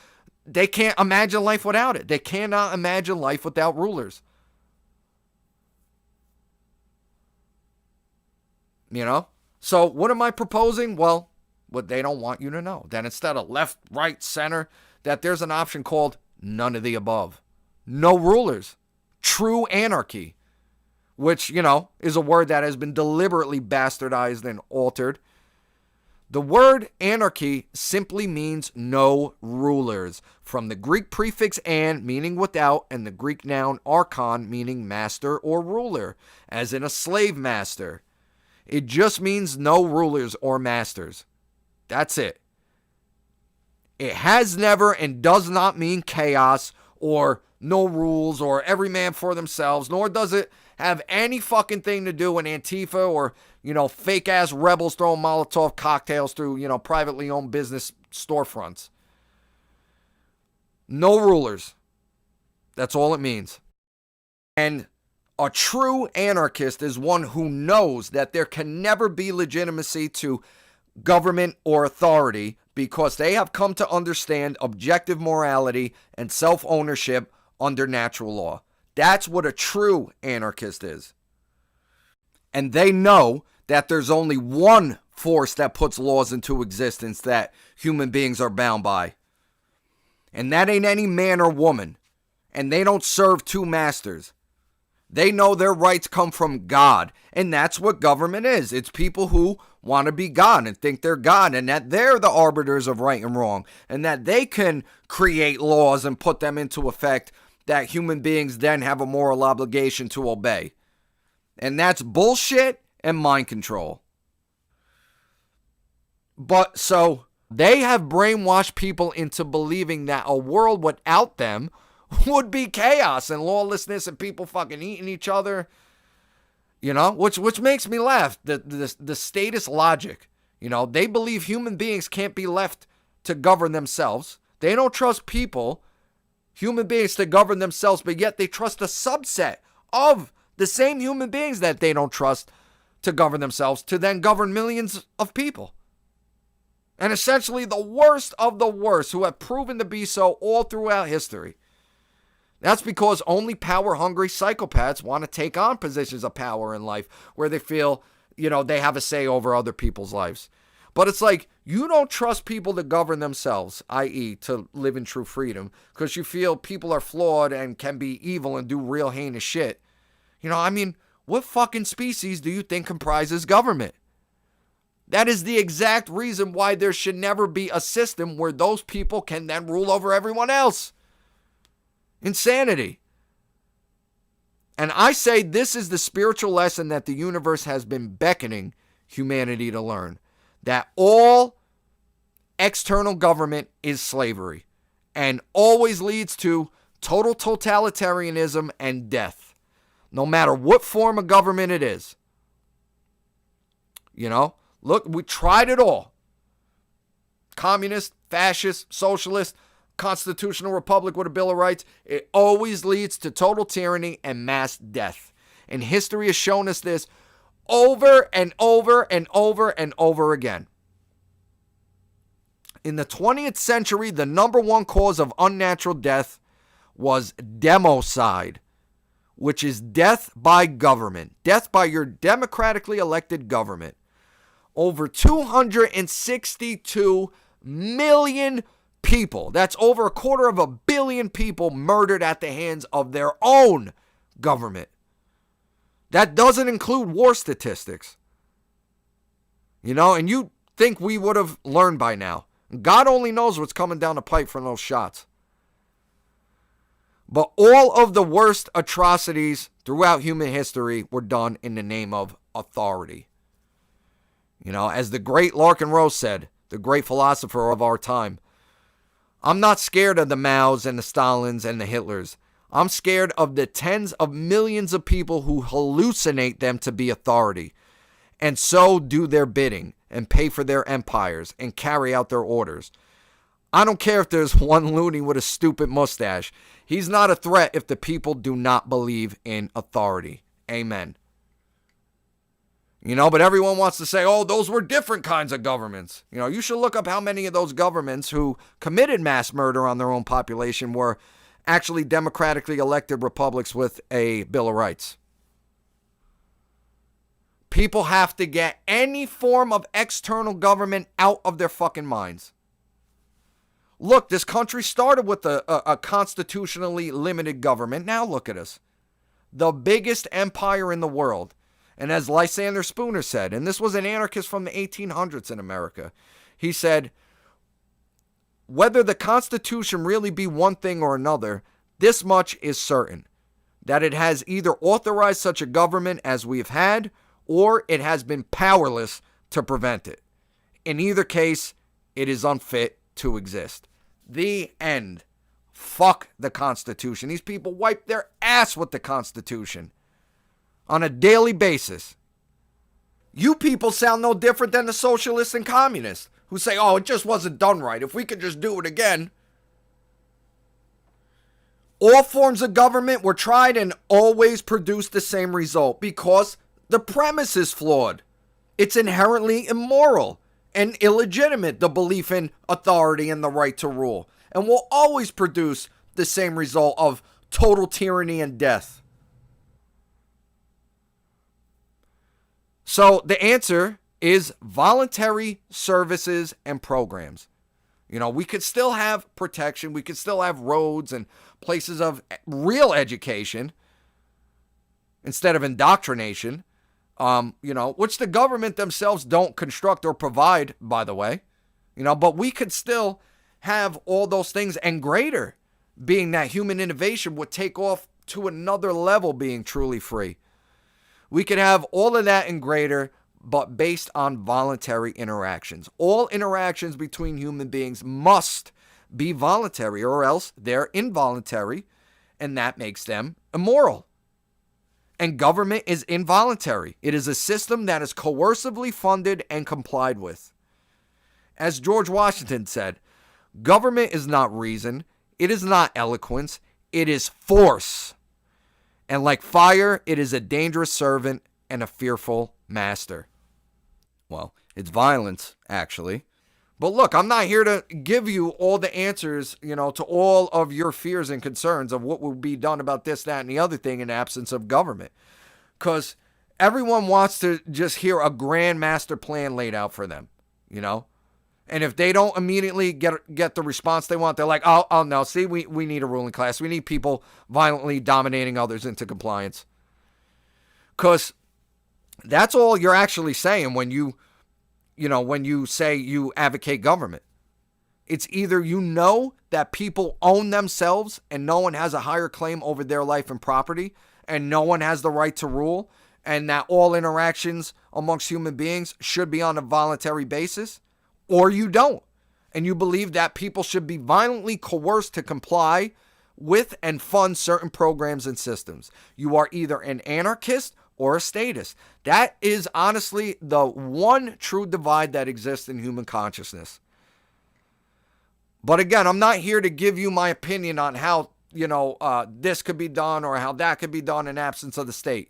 they can't imagine life without it. They cannot imagine life without rulers. So what am I proposing? Well, what they don't want you to know. That instead of left, right, center, that there's an option called none of the above. No rulers. True anarchy. Which, is a word that has been deliberately bastardized and altered. The word anarchy simply means no rulers, from the Greek prefix an, meaning without, and the Greek noun archon, meaning master or ruler, as in a slave master. It just means no rulers or masters. That's it. It has never and does not mean chaos or no rules or every man for themselves, nor does it have any fucking thing to do with Antifa or, fake ass rebels throwing Molotov cocktails through, privately owned business storefronts. No rulers. That's all it means. And a true anarchist is one who knows that there can never be legitimacy to government or authority because they have come to understand objective morality and self-ownership under natural law. That's what a true anarchist is. And they know that there's only one force that puts laws into existence that human beings are bound by. And that ain't any man or woman. And they don't serve two masters. They know their rights come from God. And that's what government is. It's people who want to be God and think they're God and that they're the arbiters of right and wrong. And that they can create laws and put them into effect that human beings then have a moral obligation to obey. And that's bullshit and mind control. But so they have brainwashed people into believing that a world without them would be chaos and lawlessness and people fucking eating each other, which makes me laugh. The statist logic, they believe human beings can't be left to govern themselves. They don't trust people, human beings, to govern themselves, but yet they trust a subset of the same human beings that they don't trust to govern themselves to then govern millions of people. And essentially the worst of the worst who have proven to be so all throughout history. That's because only power-hungry psychopaths want to take on positions of power in life where they feel, they have a say over other people's lives. But it's like, you don't trust people to govern themselves, i.e. to live in true freedom, because you feel people are flawed and can be evil and do real heinous shit. What fucking species do you think comprises government? That is the exact reason why there should never be a system where those people can then rule over everyone else. Insanity. And I say this is the spiritual lesson that the universe has been beckoning humanity to learn. That all external government is slavery and always leads to total totalitarianism and death, no matter what form of government it is. Look, we tried it all. Communist, fascist, socialist, constitutional republic with a Bill of Rights. It always leads to total tyranny and mass death. And history has shown us this over and over and over and over again. In the 20th century, the number one cause of unnatural death was democide, which is death by government, death by your democratically elected government. Over 262 million people, that's over 250 million people murdered at the hands of their own government. That doesn't include war statistics. And you think we would have learned by now. God only knows what's coming down the pipe from those shots. But all of the worst atrocities throughout human history were done in the name of authority. As the great Larkin Rose said, the great philosopher of our time, I'm not scared of the Maos and the Stalins and the Hitlers. I'm scared of the tens of millions of people who hallucinate them to be authority and so do their bidding and pay for their empires and carry out their orders. I don't care if there's one loony with a stupid mustache. He's not a threat if the people do not believe in authority. Amen. But everyone wants to say, oh, those were different kinds of governments. You should look up how many of those governments who committed mass murder on their own population were actually democratically elected republics with a Bill of Rights. People have to get any form of external government out of their fucking minds. Look, this country started with a constitutionally limited government. Now look at us. The biggest empire in the world. And as Lysander Spooner said, and this was an anarchist from the 1800s in America, he said, whether the Constitution really be one thing or another, this much is certain, that it has either authorized such a government as we've had, or it has been powerless to prevent it. In either case, it is unfit to exist. The end. Fuck the Constitution. These people wipe their ass with the Constitution on a daily basis. You people sound no different than the socialists and communists who say, oh, it just wasn't done right. If we could just do it again. All forms of government were tried and always produced the same result because the premise is flawed. It's inherently immoral and illegitimate, the belief in authority and the right to rule, and will always produce the same result of total tyranny and death. So the answer is voluntary services and programs. You know, we could still have protection. We could still have roads and places of real education instead of indoctrination, which the government themselves don't construct or provide, by the way. But we could still have all those things and greater, being that human innovation would take off to another level, being truly free. We could have all of that and greater, but based on voluntary interactions. All interactions between human beings must be voluntary, or else they're involuntary, and that makes them immoral. And government is involuntary. It is a system that is coercively funded and complied with. As George Washington said, government is not reason, it is not eloquence, it is force. And like fire, it is a dangerous servant and a fearful master. Well, it's violence, actually. But look, I'm not here to give you all the answers, to all of your fears and concerns of what will be done about this, that, and the other thing in absence of government. Because everyone wants to just hear a grand master plan laid out for them, And if they don't immediately get the response they want, they're like, oh no, see, we need a ruling class. We need people violently dominating others into compliance. Because that's all you're actually saying when you say you advocate government. It's either that people own themselves and no one has a higher claim over their life and property and no one has the right to rule, and that all interactions amongst human beings should be on a voluntary basis, or you don't. And you believe that people should be violently coerced to comply with and fund certain programs and systems. You are either an anarchist or a statist. That is honestly the one true divide that exists in human consciousness. But again, I'm not here to give you my opinion on how, this could be done or how that could be done in absence of the state.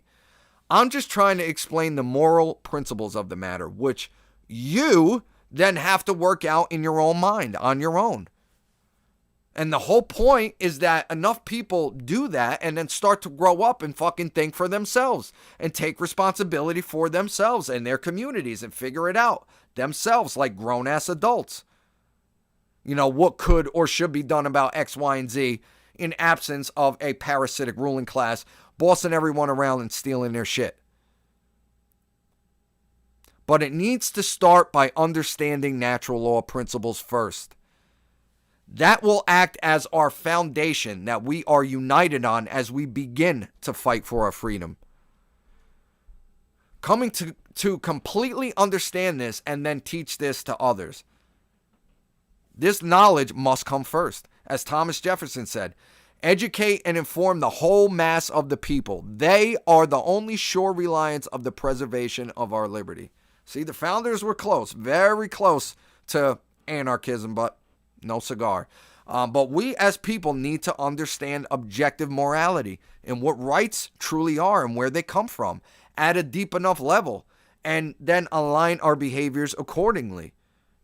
I'm just trying to explain the moral principles of the matter, which you then have to work out in your own mind, on your own. And the whole point is that enough people do that and then start to grow up and fucking think for themselves and take responsibility for themselves and their communities and figure it out themselves like grown-ass adults. What could or should be done about X, Y, and Z in absence of a parasitic ruling class bossing everyone around and stealing their shit. But it needs to start by understanding natural law principles first. That will act as our foundation that we are united on as we begin to fight for our freedom. Coming to completely understand this and then teach this to others. This knowledge must come first. As Thomas Jefferson said, educate and inform the whole mass of the people. They are the only sure reliance of the preservation of our liberty. See, the founders were close, very close to anarchism, but no cigar. But we as people need to understand objective morality and what rights truly are and where they come from at a deep enough level, and then align our behaviors accordingly,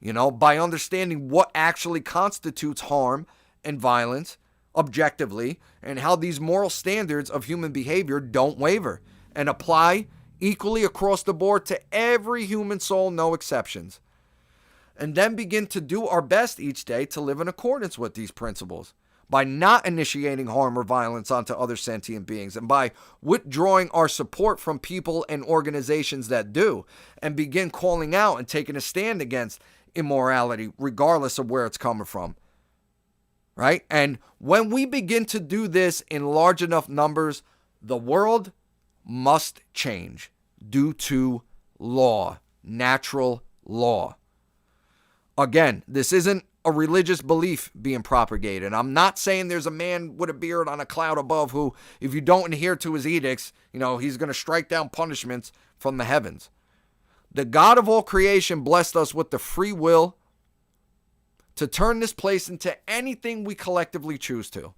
by understanding what actually constitutes harm and violence objectively, and how these moral standards of human behavior don't waver and apply equally across the board to every human soul, no exceptions. And then begin to do our best each day to live in accordance with these principles by not initiating harm or violence onto other sentient beings, and by withdrawing our support from people and organizations that do, and begin calling out and taking a stand against immorality regardless of where it's coming from. Right? And when we begin to do this in large enough numbers, the world must change due to law, natural law. Again, this isn't a religious belief being propagated. I'm not saying there's a man with a beard on a cloud above who, if you don't adhere to his edicts, he's going to strike down punishments from the heavens. The God of all creation blessed us with the free will to turn this place into anything we collectively choose to.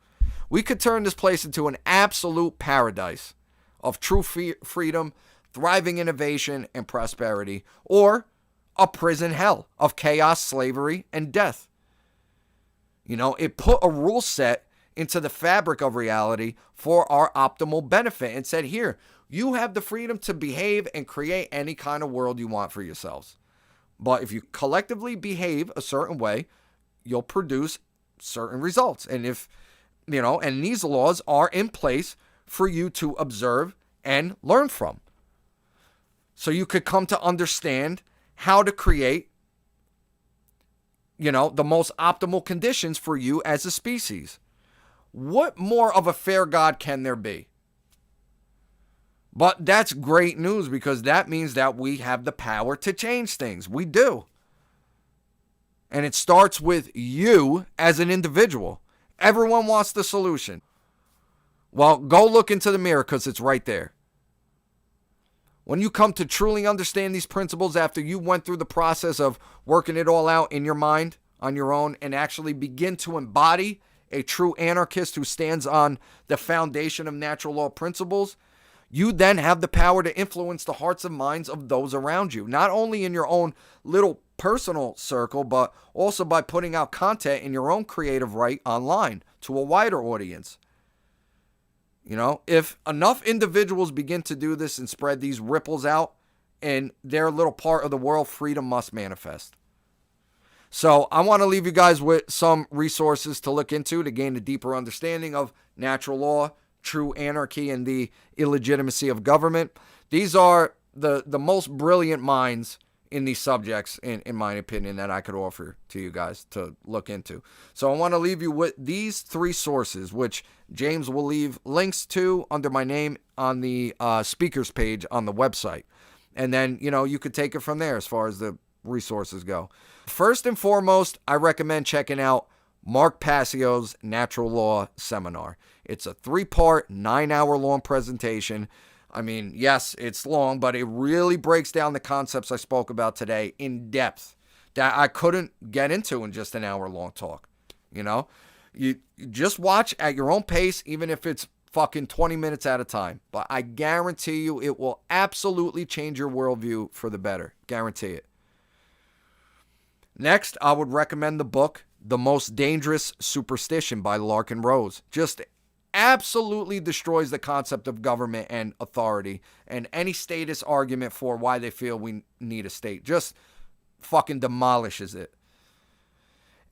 We could turn this place into an absolute paradise of true freedom, thriving innovation, and prosperity, or a prison hell of chaos, slavery, and death. It put a rule set into the fabric of reality for our optimal benefit and said, here, you have the freedom to behave and create any kind of world you want for yourselves. But if you collectively behave a certain way, you'll produce certain results. And and these laws are in place for you to observe and learn from. So you could come to understand how to create, the most optimal conditions for you as a species. What more of a fair God can there be? But that's great news, because that means that we have the power to change things. We do. And it starts with you as an individual. Everyone wants the solution. Well, go look into the mirror, because it's right there. When you come to truly understand these principles after you went through the process of working it all out in your mind on your own and actually begin to embody a true anarchist who stands on the foundation of natural law principles, you then have the power to influence the hearts and minds of those around you, not only in your own little personal circle, but also by putting out content in your own creative right online to a wider audience. If enough individuals begin to do this and spread these ripples out in their little part of the world, freedom must manifest. So I want to leave you guys with some resources to look into to gain a deeper understanding of natural law, true anarchy, and the illegitimacy of government. These are the most brilliant minds in these subjects, in my opinion, that I could offer to you guys to look into. So I want to leave you with these 3 sources, which James will leave links to under my name on the speakers page on the website. And then, you could take it from there as far as the resources go. First and foremost, I recommend checking out Mark Passio's Natural Law Seminar. It's a 3-part, 9-hour-long presentation. I mean, yes, it's long, but it really breaks down the concepts I spoke about today in depth that I couldn't get into in just an hour-long talk. You just watch at your own pace, even if it's fucking 20 minutes at a time. But I guarantee you it will absolutely change your worldview for the better. Guarantee it. Next, I would recommend the book, The Most Dangerous Superstition by Larkin Rose. Just absolutely destroys the concept of government and authority and any statist argument for why they feel we need a state. Just fucking demolishes it.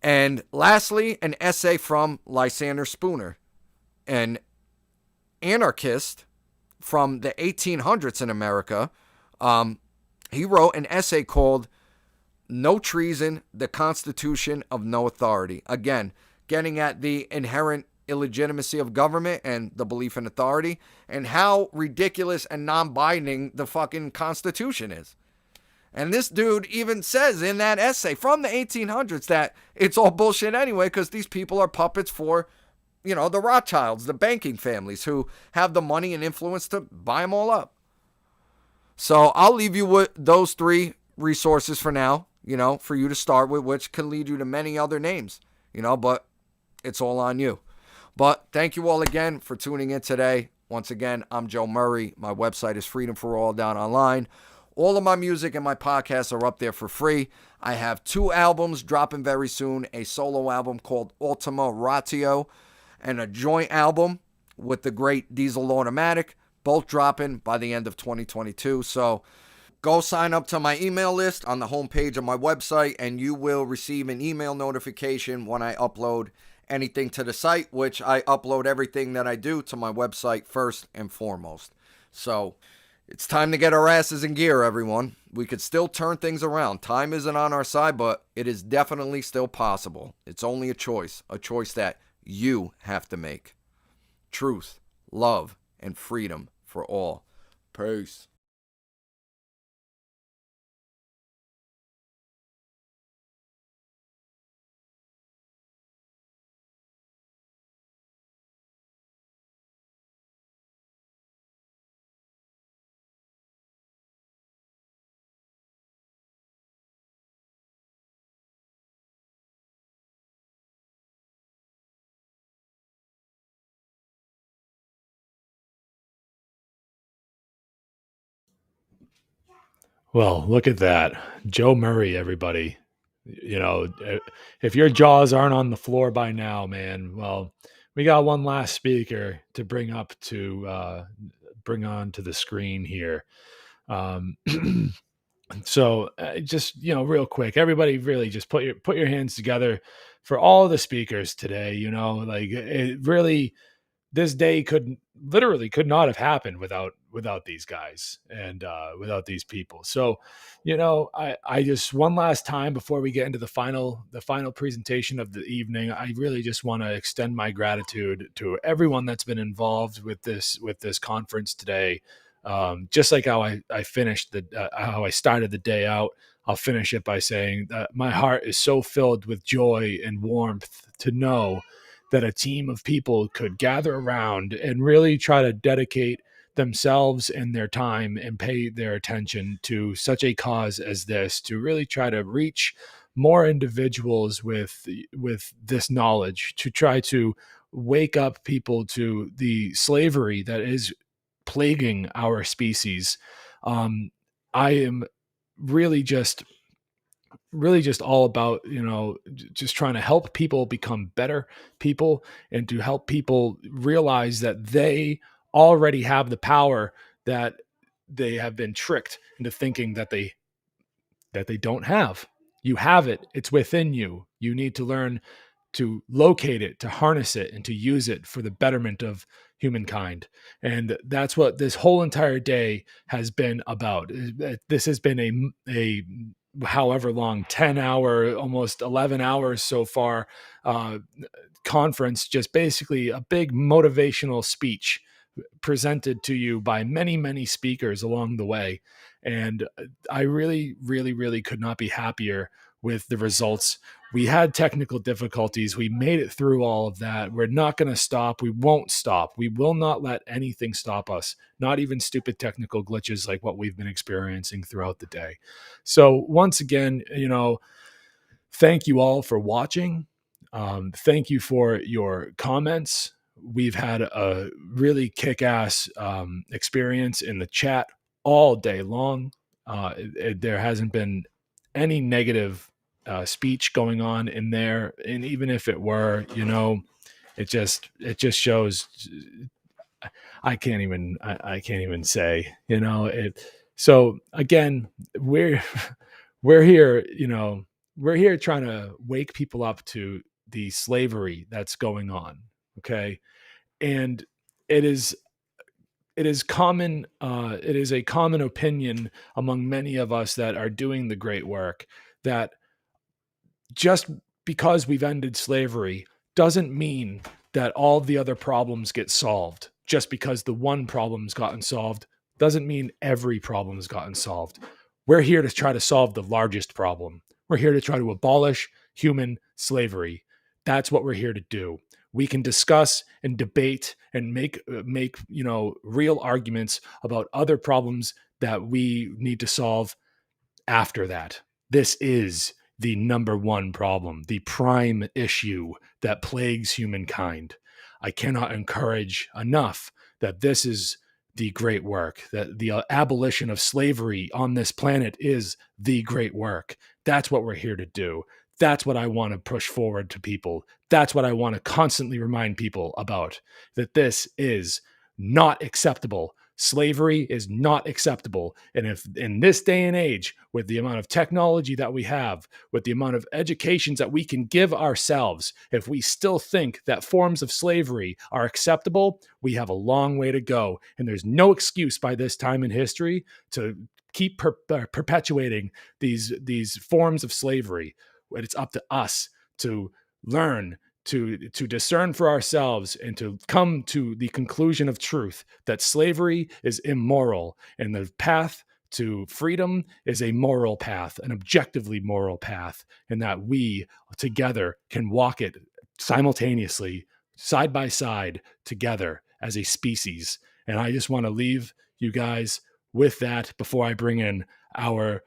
And lastly, an essay from Lysander Spooner, an anarchist from the 1800s in America. He wrote an essay called No Treason, the Constitution of No Authority. Again, getting at the inherent illegitimacy of government and the belief in authority and how ridiculous and non-binding the fucking Constitution is. And this dude even says in that essay from the 1800s that it's all bullshit anyway because these people are puppets for, the Rothschilds, the banking families who have the money and influence to buy them all up. So I'll leave you with those 3 resources for now, for you to start with, which can lead you to many other names, but it's all on you. But thank you all again for tuning in today. Once again, I'm Joe Murray. My website is Freedom for All down online. All of my music and my podcasts are up there for free. I have 2 albums dropping very soon, a solo album called Ultima Ratio and a joint album with the great Diesel Automatic, both dropping by the end of 2022. So go sign up to my email list on the homepage of my website, and you will receive an email notification when I upload anything to the site, which I upload everything that I do to my website first and foremost. So it's time to get our asses in gear, everyone. We could still turn things around. Time isn't on our side, but it is definitely still possible. It's only a choice that you have to make. Truth, love, and freedom for all. Peace. Well, look at that. Joe Murray, everybody. You know, if your jaws aren't on the floor by now, man, well, we got one last speaker to bring on to the screen here. Um, so just, real quick, everybody really just put your hands together for all the speakers today. Like it really, this day could not have happened without these guys and without these people. So, I just, one last time before we get into the final presentation of the evening, I really just want to extend my gratitude to everyone that's been involved with this conference today. Just like how I finished how I started the day out, I'll finish it by saying that my heart is so filled with joy and warmth to know that a team of people could gather around and really try to dedicate themselves and their time and pay their attention to such a cause as this, to really try to reach more individuals with this knowledge, to try to wake up people to the slavery that is plaguing our species. I am really just all about, just trying to help people become better people and to help people realize that they already have the power that they have been tricked into thinking that they don't have. You have it. It's within you. You need to learn to locate it, to harness it, and to use it for the betterment of humankind. And that's what this whole entire day has been about. This has been a however long, 10 hour, almost 11 hours so far, conference, just basically a big motivational speech presented to you by many, many speakers along the way. And I really, really, really could not be happier with the results. We had technical difficulties. We made it through all of that. We're not going to stop. We won't stop. We will not let anything stop us, not even stupid technical glitches like what we've been experiencing throughout the day. So once again, thank you all for watching. Thank you for your comments. We've had a really kick-ass experience in the chat all day long. There hasn't been any negative speech going on in there, and even if it were, it just shows. I can't even say, it. So again, we're here, we're here trying to wake people up to the slavery that's going on. Okay. And it is common. It is a common opinion among many of us that are doing the great work that just because we've ended slavery doesn't mean that all the other problems get solved. Just because the one problem's gotten solved doesn't mean every problem's gotten solved. We're here to try to solve the largest problem. We're here to try to abolish human slavery. That's what we're here to do. We can discuss and debate and make real arguments about other problems that we need to solve after that. This is the number one problem, the prime issue that plagues humankind. I cannot encourage enough that this is the great work, that the abolition of slavery on this planet is the great work. That's what we're here to do. That's what I want to push forward to people. That's what I want to constantly remind people about, that this is not acceptable. Slavery is not acceptable. And if in this day and age, with the amount of technology that we have, with the amount of educations that we can give ourselves, if we still think that forms of slavery are acceptable, we have a long way to go. And there's no excuse by this time in history to keep perpetuating these forms of slavery. It's up to us to learn, to discern for ourselves, and to come to the conclusion of truth that slavery is immoral, and the path to freedom is a moral path, an objectively moral path, and that we together can walk it simultaneously, side by side, together as a species. And I just want to leave you guys with that before I bring in our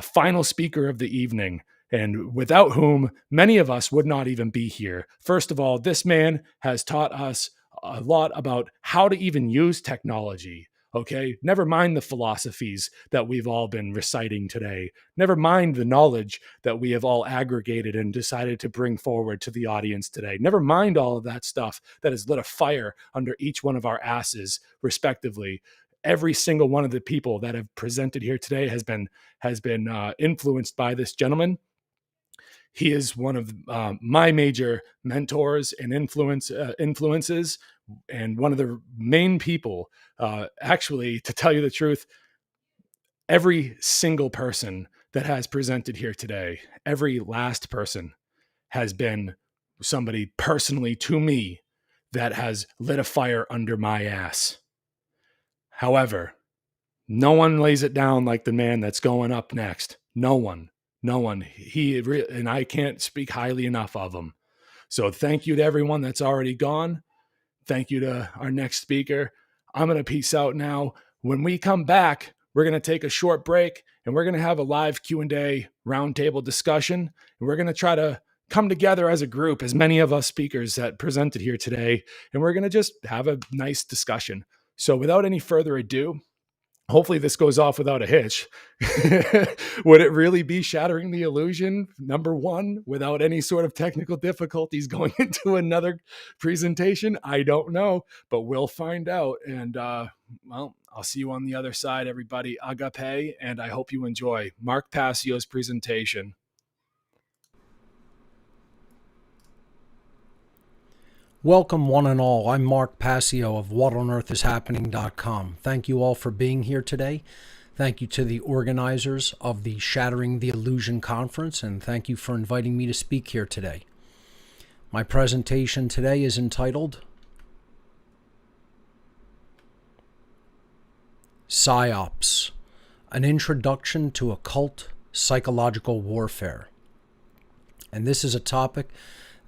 final speaker of the evening, and without whom many of us would not even be here. First of all, this man has taught us a lot about how to even use technology, Okay. Never mind the philosophies that we've all been reciting today. Never mind the knowledge that we have all aggregated and decided to bring forward to the audience today. Never mind all of that stuff that has lit a fire under each one of our asses, respectively. Every single one of the people that have presented here today has been influenced by this gentleman. He is one of my major mentors and influences, and one of the main people. Actually, to tell you the truth, every single person that has presented here today, every last person, has been somebody personally to me that has lit a fire under my ass. However, no one lays it down like the man that's going up next. No one. And I can't speak highly enough of him. So thank you to everyone that's already gone. Thank you to our next speaker. I'm going to peace out now. When we come back, we're going to take a short break and we're going to have a live Q&A roundtable discussion. And we're going to try to come together as a group, as many of us speakers that presented here today, and we're going to just have a nice discussion. So without any further ado, hopefully this goes off without a hitch. Would it really be Shattering the Illusion #1 without any sort of technical difficulties going into another presentation? I don't know, but we'll find out. And well, I'll see you on the other side, everybody. Agape, and I hope you enjoy Mark Passio's presentation. Welcome, one and all. I'm Mark Passio of WhatOnEarthIsHappening.com. Thank you all for being here today. Thank you to the organizers of the Shattering the Illusion conference, and thank you for inviting me to speak here today. My presentation today is entitled PSYOPs, an Introduction to Occult Psychological Warfare. And this is a topic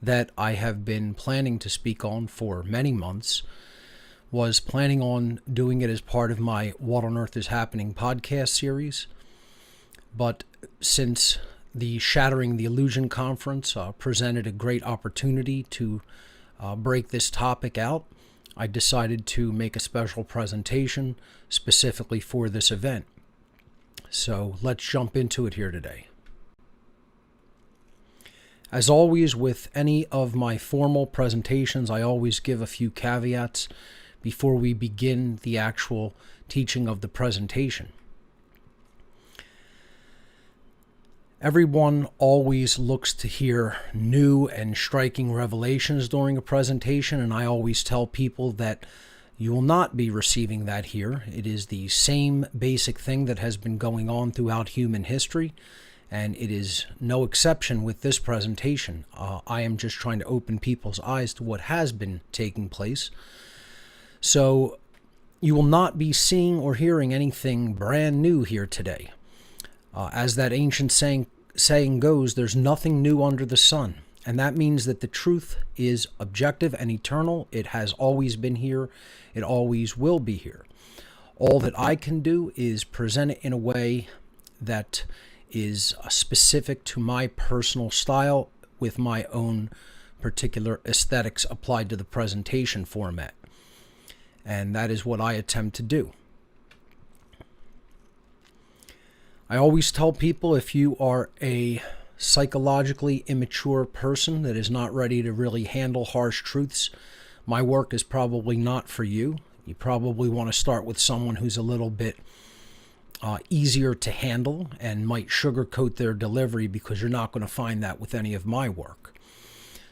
that I have been planning to speak on for many months. Was planning on doing it as part of my What on Earth is Happening podcast series. But since the Shattering the Illusion conference presented a great opportunity to break this topic out, I decided to make a special presentation specifically for this event. So let's jump into it here today. As always, with any of my formal presentations, I always give a few caveats before we begin the actual teaching of the presentation. Everyone always looks to hear new and striking revelations during a presentation, and I always tell people that you will not be receiving that here. It is the same basic thing that has been going on throughout human history. And it is no exception with this presentation. I am just trying to open people's eyes to what has been taking place. So you will not be seeing or hearing anything brand new here today. As that ancient saying goes, there's nothing new under the sun. And that means that the truth is objective and eternal. It has always been here. It always will be here. All that I can do is present it in a way that is specific to my personal style with my own particular aesthetics applied to the presentation format. And that is what I attempt to do. I always tell people, if you are a psychologically immature person that is not ready to really handle harsh truths, my work is probably not for you. You probably want to start with someone who's a little bit easier to handle and might sugarcoat their delivery, because you're not going to find that with any of my work.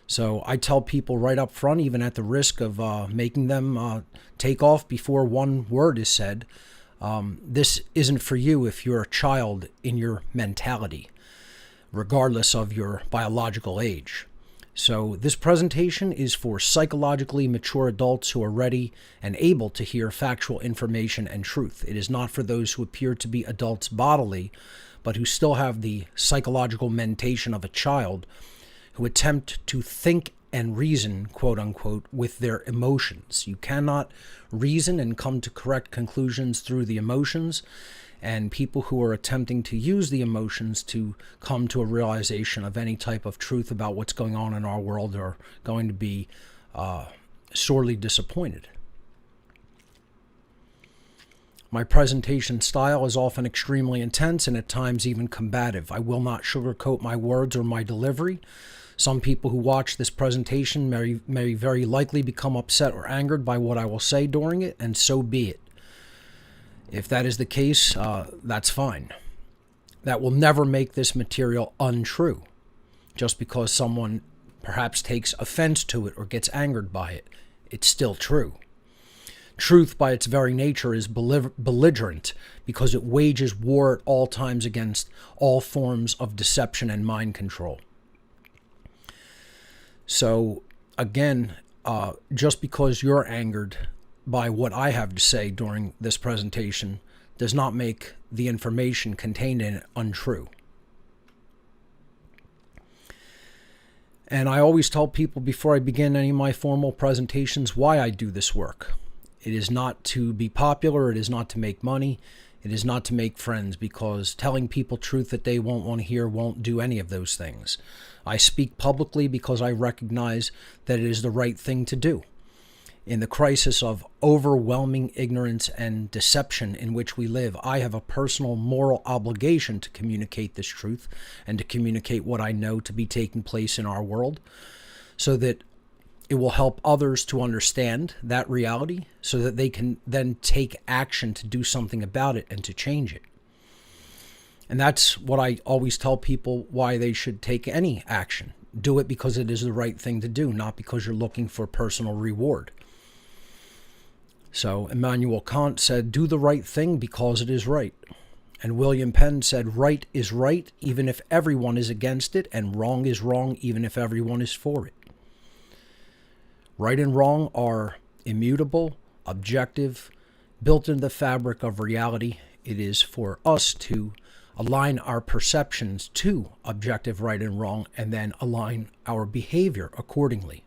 So I tell people right up front, even at the risk of making them take off before one word is said, this isn't for you if you're a child in your mentality, regardless of your biological age. So this presentation is for psychologically mature adults who are ready and able to hear factual information and truth. It is not for those who appear to be adults bodily, but who still have the psychological mentation of a child, who attempt to think and reason, quote unquote, with their emotions. You cannot reason and come to correct conclusions through the emotions. And people who are attempting to use the emotions to come to a realization of any type of truth about what's going on in our world are going to be sorely disappointed. My presentation style is often extremely intense and at times even combative. I will not sugarcoat my words or my delivery. Some people who watch this presentation may very likely become upset or angered by what I will say during it, and so be it. If that is the case, that's fine. That will never make this material untrue. Just because someone perhaps takes offense to it or gets angered by it, it's still true. Truth, by its very nature, is belligerent because it wages war at all times against all forms of deception and mind control. So, again, just because you're angered by what I have to say during this presentation does not make the information contained in it untrue. And I always tell people before I begin any of my formal presentations why I do this work. It is not to be popular. It is not to make money. It is not to make friends, because telling people truth that they won't want to hear won't do any of those things. I speak publicly because I recognize that it is the right thing to do. In the crisis of overwhelming ignorance and deception in which we live, I have a personal moral obligation to communicate this truth and to communicate what I know to be taking place in our world, so that it will help others to understand that reality, so that they can then take action to do something about it and to change it. And that's what I always tell people why they should take any action. Do it because it is the right thing to do, not because you're looking for personal reward. So Immanuel Kant said, do the right thing because it is right. And William Penn said, right is right even if everyone is against it, and wrong is wrong even if everyone is for it. Right and wrong are immutable, objective, built into the fabric of reality. It is for us to align our perceptions to objective right and wrong, and then align our behavior accordingly.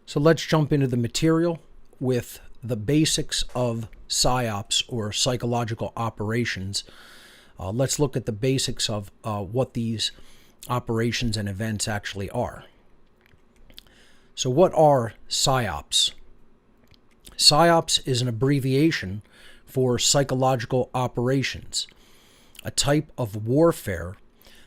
So let's jump into the material with the basics of PSYOPs, or psychological operations. Let's look at the basics of what these operations and events actually are. So what are PSYOPs? PSYOPs is an abbreviation for psychological operations, a type of warfare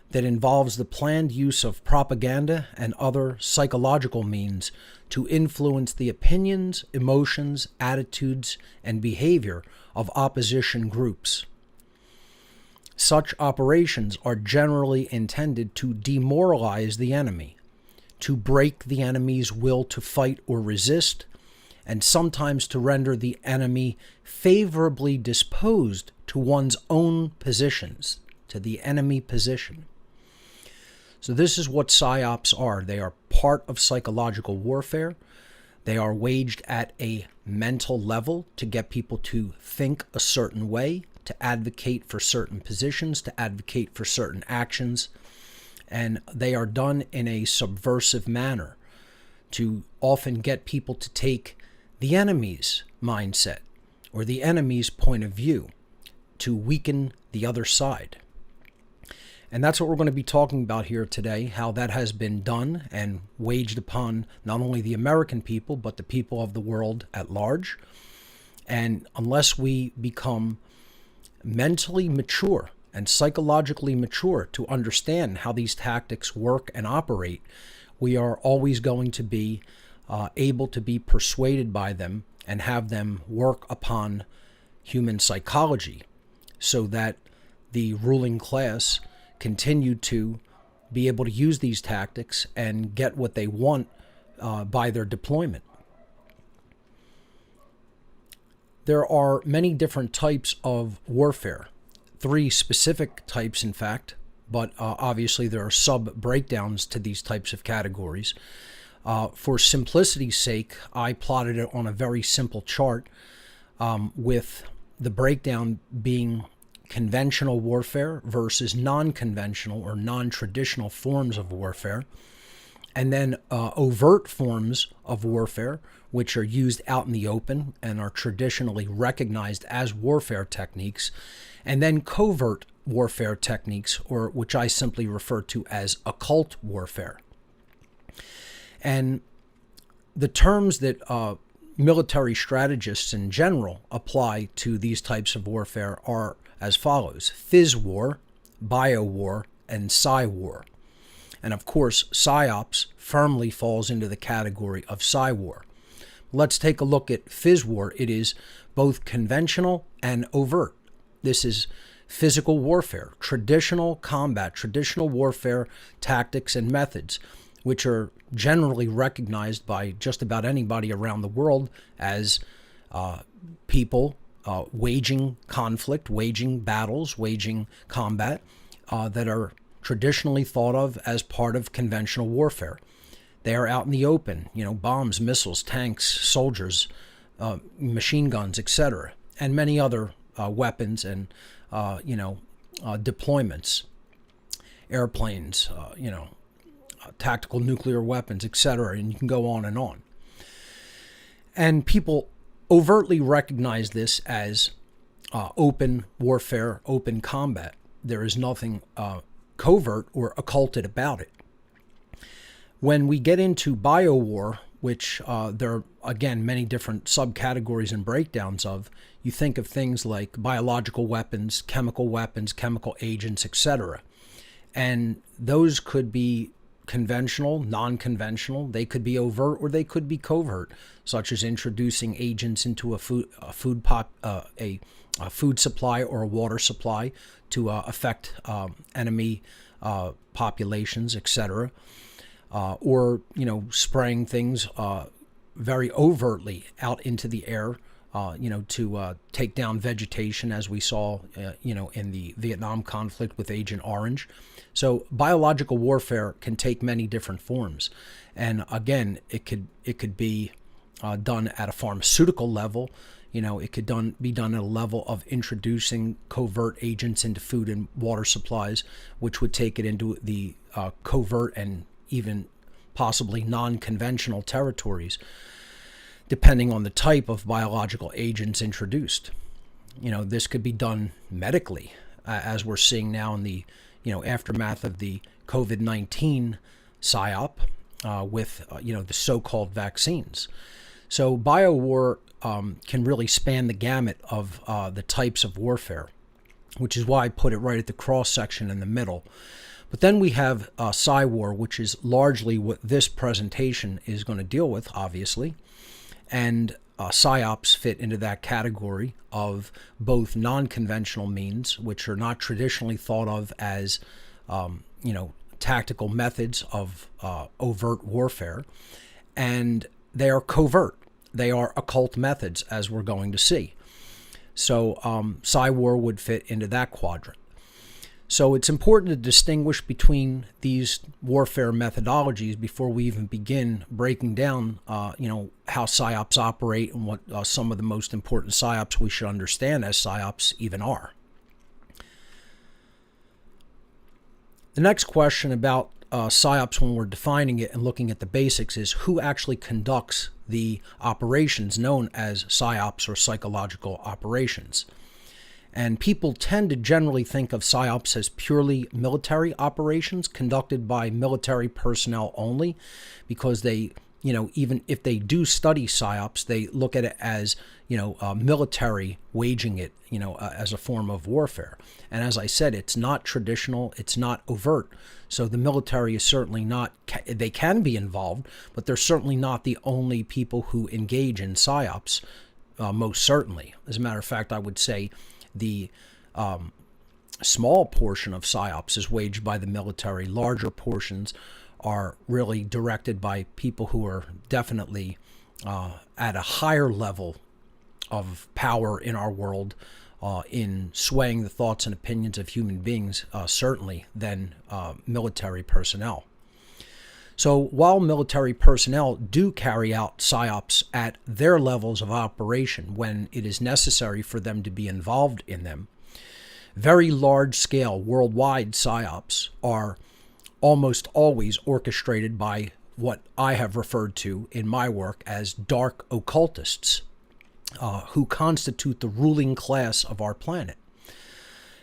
that involves the planned use of propaganda and other psychological means to influence the opinions, emotions, attitudes, and behavior of opposition groups. Such operations are generally intended to demoralize the enemy, to break the enemy's will to fight or resist, and sometimes to render the enemy favorably disposed to one's own positions, to the enemy position. So this is what PSYOPs are. They are part of psychological warfare. They are waged at a mental level to get people to think a certain way, to advocate for certain positions, to advocate for certain actions. And they are done in a subversive manner to often get people to take the enemy's mindset or the enemy's point of view, to weaken the other side. And that's what we're going to be talking about here today, how that has been done and waged upon not only the American people, but the people of the world at large. And unless we become mentally mature and psychologically mature to understand how these tactics work and operate, we are always going to be able to be persuaded by them and have them work upon human psychology, so that the ruling class continue to be able to use these tactics and get what they want by their deployment. There are many different types of warfare, 3 specific types in fact, but obviously there are sub-breakdowns to these types of categories. For simplicity's sake, I plotted it on a very simple chart, with the breakdown being conventional warfare versus non-conventional or non-traditional forms of warfare, and then overt forms of warfare, which are used out in the open and are traditionally recognized as warfare techniques, and then covert warfare techniques, or which I simply refer to as occult warfare. And the terms that military strategists in general apply to these types of warfare are as follows: phys war, bio war, and psi war. And of course, psyops firmly falls into the category of psi war. Let's take a look at phys war. It is both conventional and overt. This is physical warfare, traditional combat, traditional warfare tactics and methods, which are generally recognized by just about anybody around the world as people waging conflict, waging battles, waging combat that are traditionally thought of as part of conventional warfare. They are out in the open, bombs, missiles, tanks, soldiers, machine guns, etc., and many other weapons and deployments, airplanes, tactical nuclear weapons, etc., and you can go on and on. And people overtly recognize this as open warfare, open combat. There is nothing covert or occulted about it. When we get into biowar, which there are, again, many different subcategories and breakdowns of, you think of things like biological weapons, chemical agents, etc. And those could be conventional, non-conventional. They could be overt or they could be covert, such as introducing agents into a food supply or a water supply to affect enemy populations, etc. Or spraying things very overtly out into the air, to take down vegetation, as we saw, in the Vietnam conflict with Agent Orange. So biological warfare can take many different forms, and again, it could be done at a pharmaceutical level. It could be done at a level of introducing covert agents into food and water supplies, which would take it into the covert and even possibly non-conventional territories, depending on the type of biological agents introduced. This could be done medically, as we're seeing now in the aftermath of the COVID-19 psyop with the so-called vaccines. So biowar can really span the gamut of the types of warfare, which is why I put it right at the cross section in the middle. But then we have psi war, which is largely what this presentation is going to deal with, obviously. And psyops fit into that category of both non-conventional means, which are not traditionally thought of as, tactical methods of overt warfare, and they are covert. They are occult methods, as we're going to see. So psi war would fit into that quadrant. So it's important to distinguish between these warfare methodologies before we even begin breaking down, how psyops operate and what some of the most important psyops we should understand as psyops even are. The next question about psyops, when we're defining it and looking at the basics, is who actually conducts the operations known as psyops or psychological operations. And people tend to generally think of psyops as purely military operations conducted by military personnel only, because they, even if they do study psyops, they look at it as, military waging it, as a form of warfare. And as I said, it's not traditional, it's not overt. So the military is certainly not, they can be involved, but they're certainly not the only people who engage in psyops, most certainly. As a matter of fact, I would say the small portion of psyops is waged by the military. Larger portions are really directed by people who are definitely at a higher level of power in our world, in swaying the thoughts and opinions of human beings, certainly, than military personnel. So while military personnel do carry out psyops at their levels of operation when it is necessary for them to be involved in them, very large-scale worldwide psyops are almost always orchestrated by what I have referred to in my work as dark occultists, who constitute the ruling class of our planet.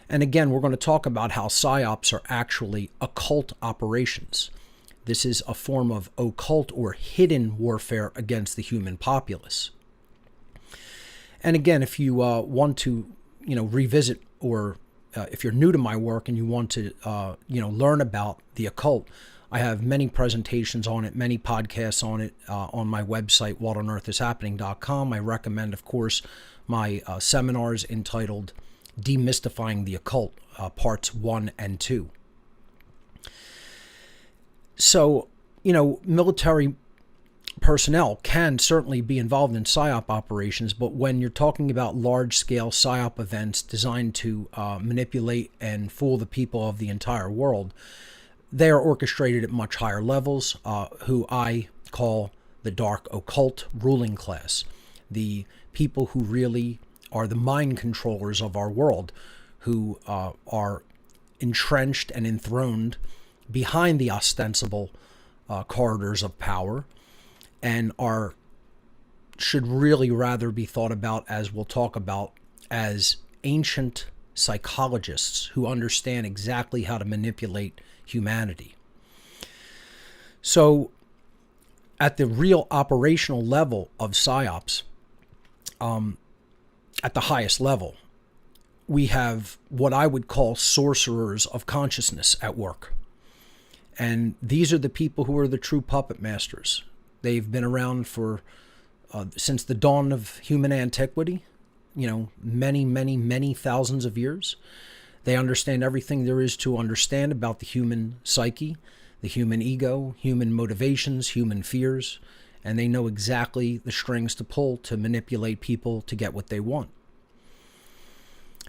And again, we're going to talk about how psyops are actually occult operations. This is a form of occult or hidden warfare against the human populace. And again, if you want to, revisit, or if you're new to my work and you want to, learn about the occult, I have many presentations on it, many podcasts on it on my website, whatonearthishappening.com. I recommend, of course, my seminars entitled Demystifying the Occult, parts 1 and 2. So, military personnel can certainly be involved in PSYOP operations, but when you're talking about large-scale PSYOP events designed to manipulate and fool the people of the entire world, they are orchestrated at much higher levels, who I call the dark occult ruling class, the people who really are the mind controllers of our world, who are entrenched and enthroned behind the ostensible corridors of power, and should really rather be thought about, as we'll talk about, as ancient psychologists who understand exactly how to manipulate humanity. So at the real operational level of PSYOPs, at the highest level, we have what I would call sorcerers of consciousness at work. And these are the people who are the true puppet masters. They've been around for since the dawn of human antiquity, many, many, many thousands of years. They understand everything there is to understand about the human psyche, the human ego, human motivations, human fears, and they know exactly the strings to pull to manipulate people to get what they want.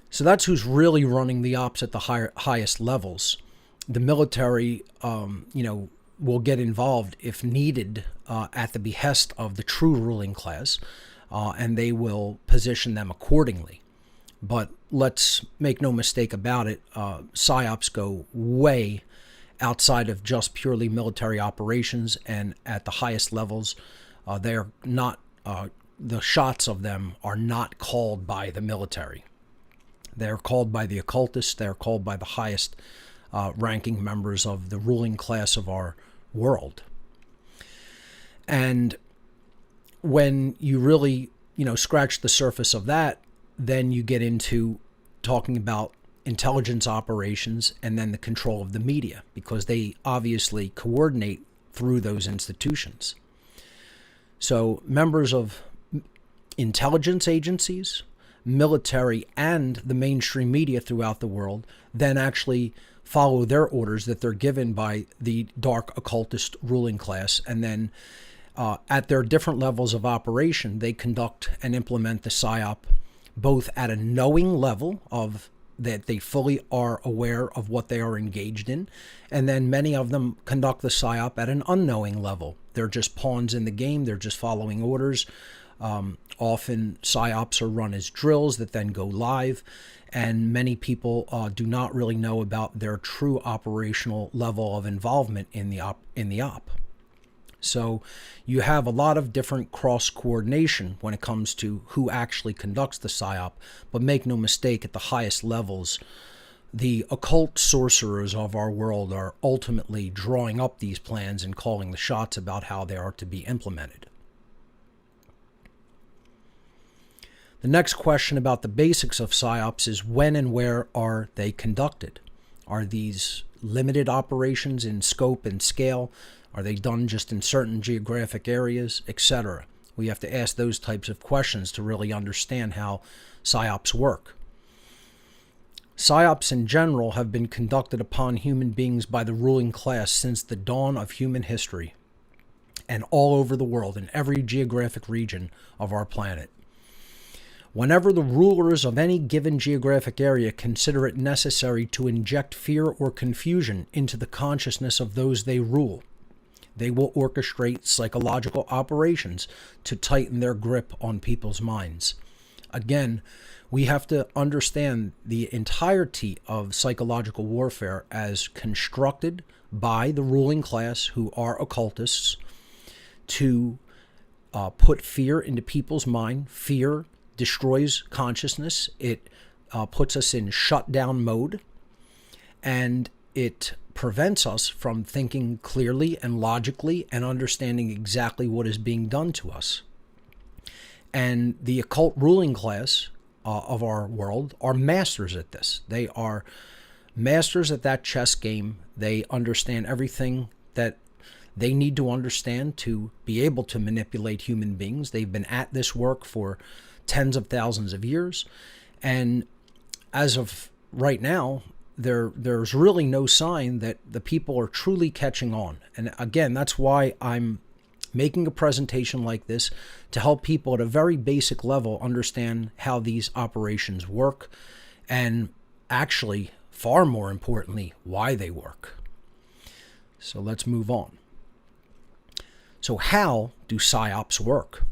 So that's who's really running the ops at the highest levels. The military, will get involved if needed at the behest of the true ruling class, and they will position them accordingly. But let's make no mistake about it, PSYOPs go way outside of just purely military operations, and at the highest levels, they're not, the shots of them are not called by the military. They're called by the occultists, they're called by the highest ranking members of the ruling class of our world. And when you really, scratch the surface of that, then you get into talking about intelligence operations and then the control of the media, because they obviously coordinate through those institutions. So members of intelligence agencies, military, and the mainstream media throughout the world then actually follow their orders that they're given by the dark occultist ruling class, and then at their different levels of operation, they conduct and implement the PSYOP both at a knowing level of that they fully are aware of what they are engaged in, and then many of them conduct the PSYOP at an unknowing level. They're just pawns in the game, they're just following orders. Often PSYOPs are run as drills that then go live, and many people do not really know about their true operational level of involvement in the op. So you have a lot of different cross-coordination when it comes to who actually conducts the PSYOP, but make no mistake, at the highest levels, the occult sorcerers of our world are ultimately drawing up these plans and calling the shots about how they are to be implemented. The next question about the basics of PSYOPs is when and where are they conducted? Are these limited operations in scope and scale? Are they done just in certain geographic areas, etc.? We have to ask those types of questions to really understand how PSYOPs work. PSYOPs in general have been conducted upon human beings by the ruling class since the dawn of human history, and all over the world, in every geographic region of our planet. Whenever the rulers of any given geographic area consider it necessary to inject fear or confusion into the consciousness of those they rule, they will orchestrate psychological operations to tighten their grip on people's minds. Again, we have to understand the entirety of psychological warfare as constructed by the ruling class, who are occultists, to put fear into people's mind. Fear destroys consciousness. It puts us in shutdown mode, and it prevents us from thinking clearly and logically and understanding exactly what is being done to us. And the occult ruling class of our world are masters at this. They are masters at that chess game. They understand everything that they need to understand to be able to manipulate human beings. They've been at this work for tens of thousands of years. And as of right now, there's really no sign that the people are truly catching on. And again, that's why I'm making a presentation like this, to help people at a very basic level understand how these operations work, and actually, far more importantly, why they work. So let's move on. So how do PSYOPs work?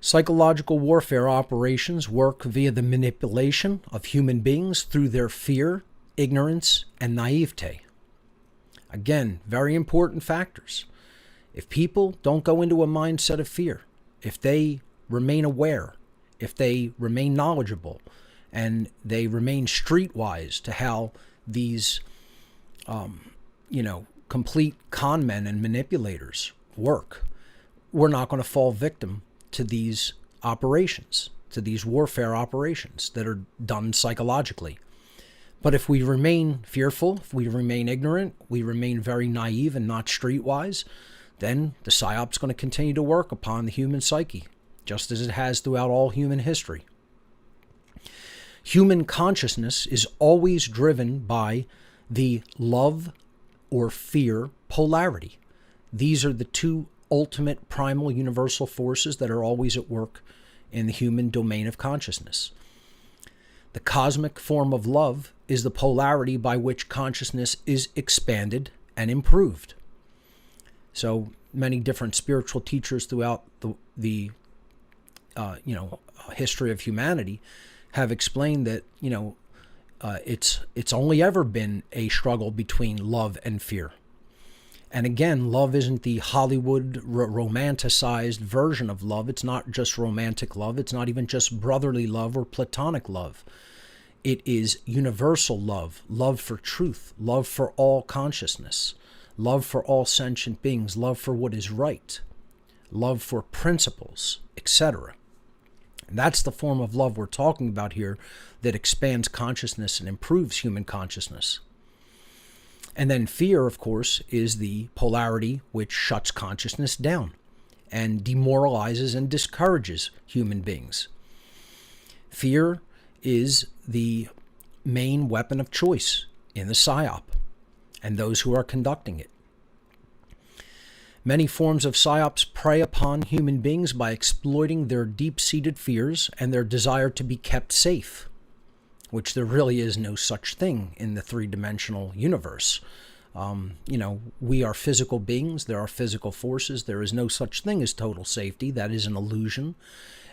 Psychological warfare operations work via the manipulation of human beings through their fear, ignorance, and naivete. Again, very important factors. If people don't go into a mindset of fear, if they remain aware, if they remain knowledgeable, and they remain streetwise to how these, complete con men and manipulators work, we're not going to fall victim to these operations, to these warfare operations that are done psychologically. But if we remain fearful, if we remain ignorant, we remain very naive and not streetwise, then the PSYOP's going to continue to work upon the human psyche, just as it has throughout all human history. Human consciousness is always driven by the love or fear polarity. These are the two ultimate primal universal forces that are always at work in the human domain of consciousness. The cosmic form of love is the polarity by which consciousness is expanded and improved. So many different spiritual teachers throughout the history of humanity have explained that it's only ever been a struggle between love and fear. And again, love isn't the Hollywood romanticized version of love. It's not just romantic love. It's not even just brotherly love or platonic love. It is universal love, love for truth, love for all consciousness, love for all sentient beings, love for what is right, love for principles, etc. And that's the form of love we're talking about here that expands consciousness and improves human consciousness. And then fear, of course, is the polarity which shuts consciousness down and demoralizes and discourages human beings. Fear is the main weapon of choice in the PSYOP and those who are conducting it. Many forms of PSYOPs prey upon human beings by exploiting their deep-seated fears and their desire to be kept safe, which there really is no such thing in the three-dimensional universe. We are physical beings. There are physical forces. There is no such thing as total safety. That is an illusion.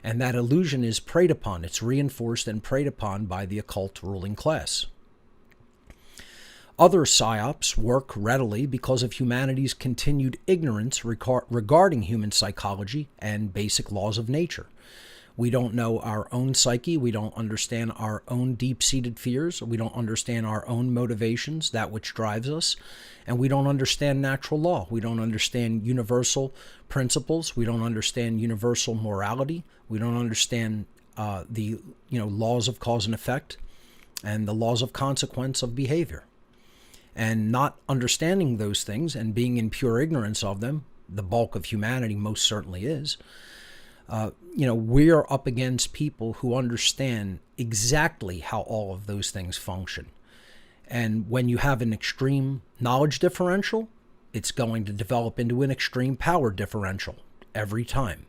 And that illusion is preyed upon. It's reinforced and preyed upon by the occult ruling class. Other PSYOPs work readily because of humanity's continued ignorance regarding human psychology and basic laws of nature. We don't know our own psyche. We don't understand our own deep-seated fears. We don't understand our own motivations, that which drives us. And we don't understand natural law. We don't understand universal principles. We don't understand universal morality. We don't understand the laws of cause and effect and the laws of consequence of behavior. And not understanding those things and being in pure ignorance of them, the bulk of humanity most certainly is, we're up against people who understand exactly how all of those things function. And when you have an extreme knowledge differential, it's going to develop into an extreme power differential every time.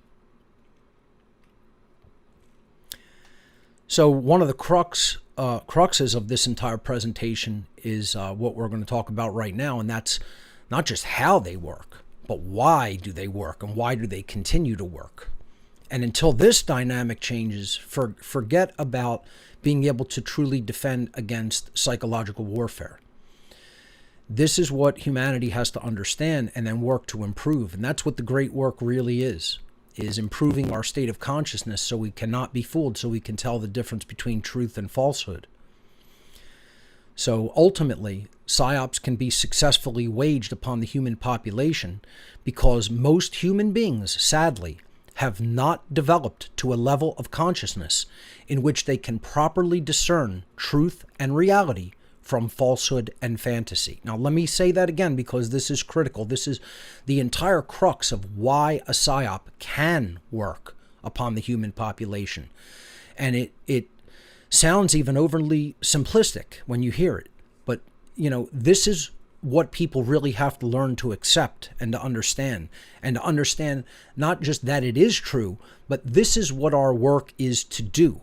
So one of the cruxes of this entire presentation is what we're going to talk about right now, and that's not just how they work, but why do they work and why do they continue to work. And until this dynamic changes, forget about being able to truly defend against psychological warfare. This is what humanity has to understand and then work to improve. And that's what the great work really is improving our state of consciousness so we cannot be fooled, so we can tell the difference between truth and falsehood. So ultimately, PSYOPs can be successfully waged upon the human population because most human beings, sadly, have not developed to a level of consciousness in which they can properly discern truth and reality from falsehood and fantasy. Now, let me say that again because this is critical. This is the entire crux of why a psyop can work upon the human population. And it sounds even overly simplistic when you hear it. But, this is what people really have to learn to accept and to understand not just that it is true, but this is what our work is to do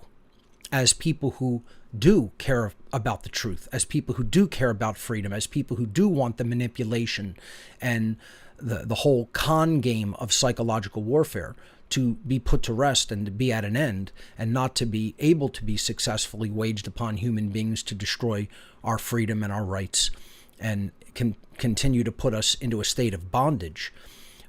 as people who do care about the truth, as people who do care about freedom, as people who do want the manipulation and the whole con game of psychological warfare to be put to rest and to be at an end, and not to be able to be successfully waged upon human beings to destroy our freedom and our rights and can continue to put us into a state of bondage.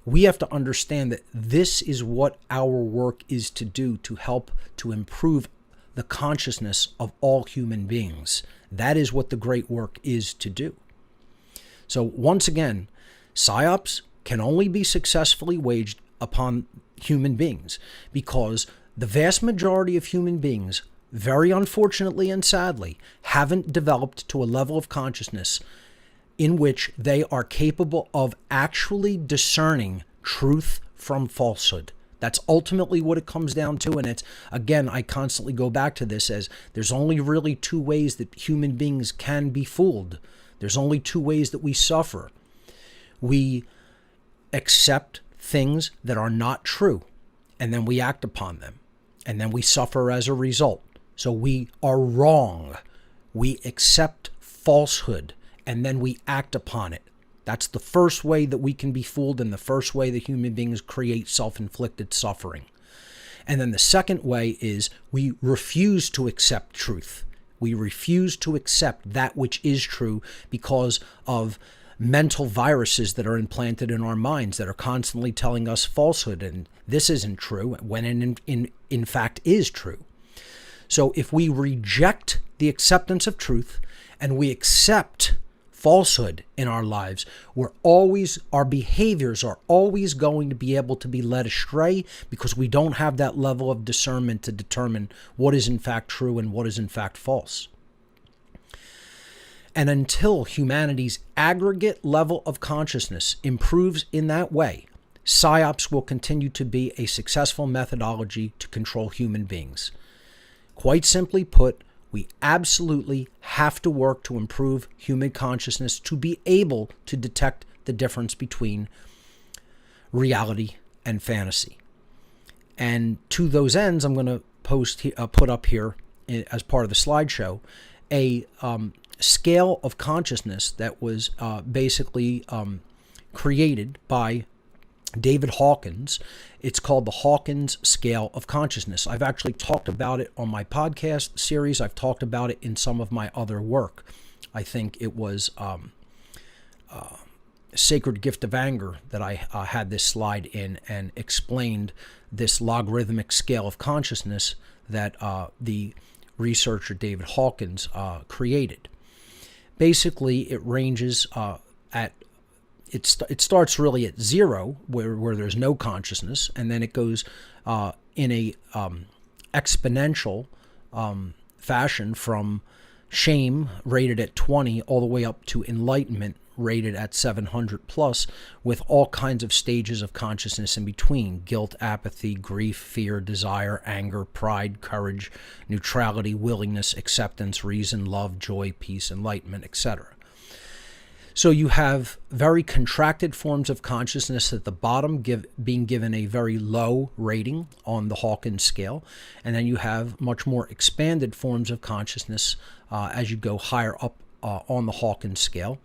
We have to understand that this is what our work is to do to help to improve the consciousness of all human beings. That is what the great work is to do. So once again, psyops can only be successfully waged upon human beings because the vast majority of human beings, very unfortunately and sadly, haven't developed to a level of consciousness in which they are capable of actually discerning truth from falsehood. That's ultimately what it comes down to. And it's, again, I constantly go back to this as there's only really two ways that human beings can be fooled. There's only two ways that we suffer. We accept things that are not true, and then we act upon them, and then we suffer as a result. So we are wrong. We accept falsehood, and then we act upon it. That's the first way that we can be fooled, and the first way that human beings create self-inflicted suffering. And then the second way is we refuse to accept truth. We refuse to accept that which is true because of mental viruses that are implanted in our minds that are constantly telling us falsehood and this isn't true when in fact is true. So if we reject the acceptance of truth and we accept falsehood in our lives, our behaviors are always going to be able to be led astray because we don't have that level of discernment to determine what is in fact true and what is in fact false. And until humanity's aggregate level of consciousness improves in that way, psyops will continue to be a successful methodology to control human beings. Quite simply put, we absolutely have to work to improve human consciousness to be able to detect the difference between reality and fantasy. And to those ends, I'm going to put up here as part of the slideshow a scale of consciousness that was basically created by David Hawkins. It's called the Hawkins Scale of Consciousness. I've actually talked about it on my podcast series. I've talked about it in some of my other work. I think it was Sacred Gift of Anger that I had this slide in and explained this logarithmic scale of consciousness that the researcher David Hawkins created. Basically, it ranges it starts really at 0, where there's no consciousness, and then it goes in a exponential fashion from shame, rated at 20, all the way up to enlightenment, rated at 700 plus, with all kinds of stages of consciousness in between: guilt, apathy, grief, fear, desire, anger, pride, courage, neutrality, willingness, acceptance, reason, love, joy, peace, enlightenment, etc. So you have very contracted forms of consciousness at the bottom being given a very low rating on the Hawkins scale, and then you have much more expanded forms of consciousness as you go higher up on the Hawkins scale.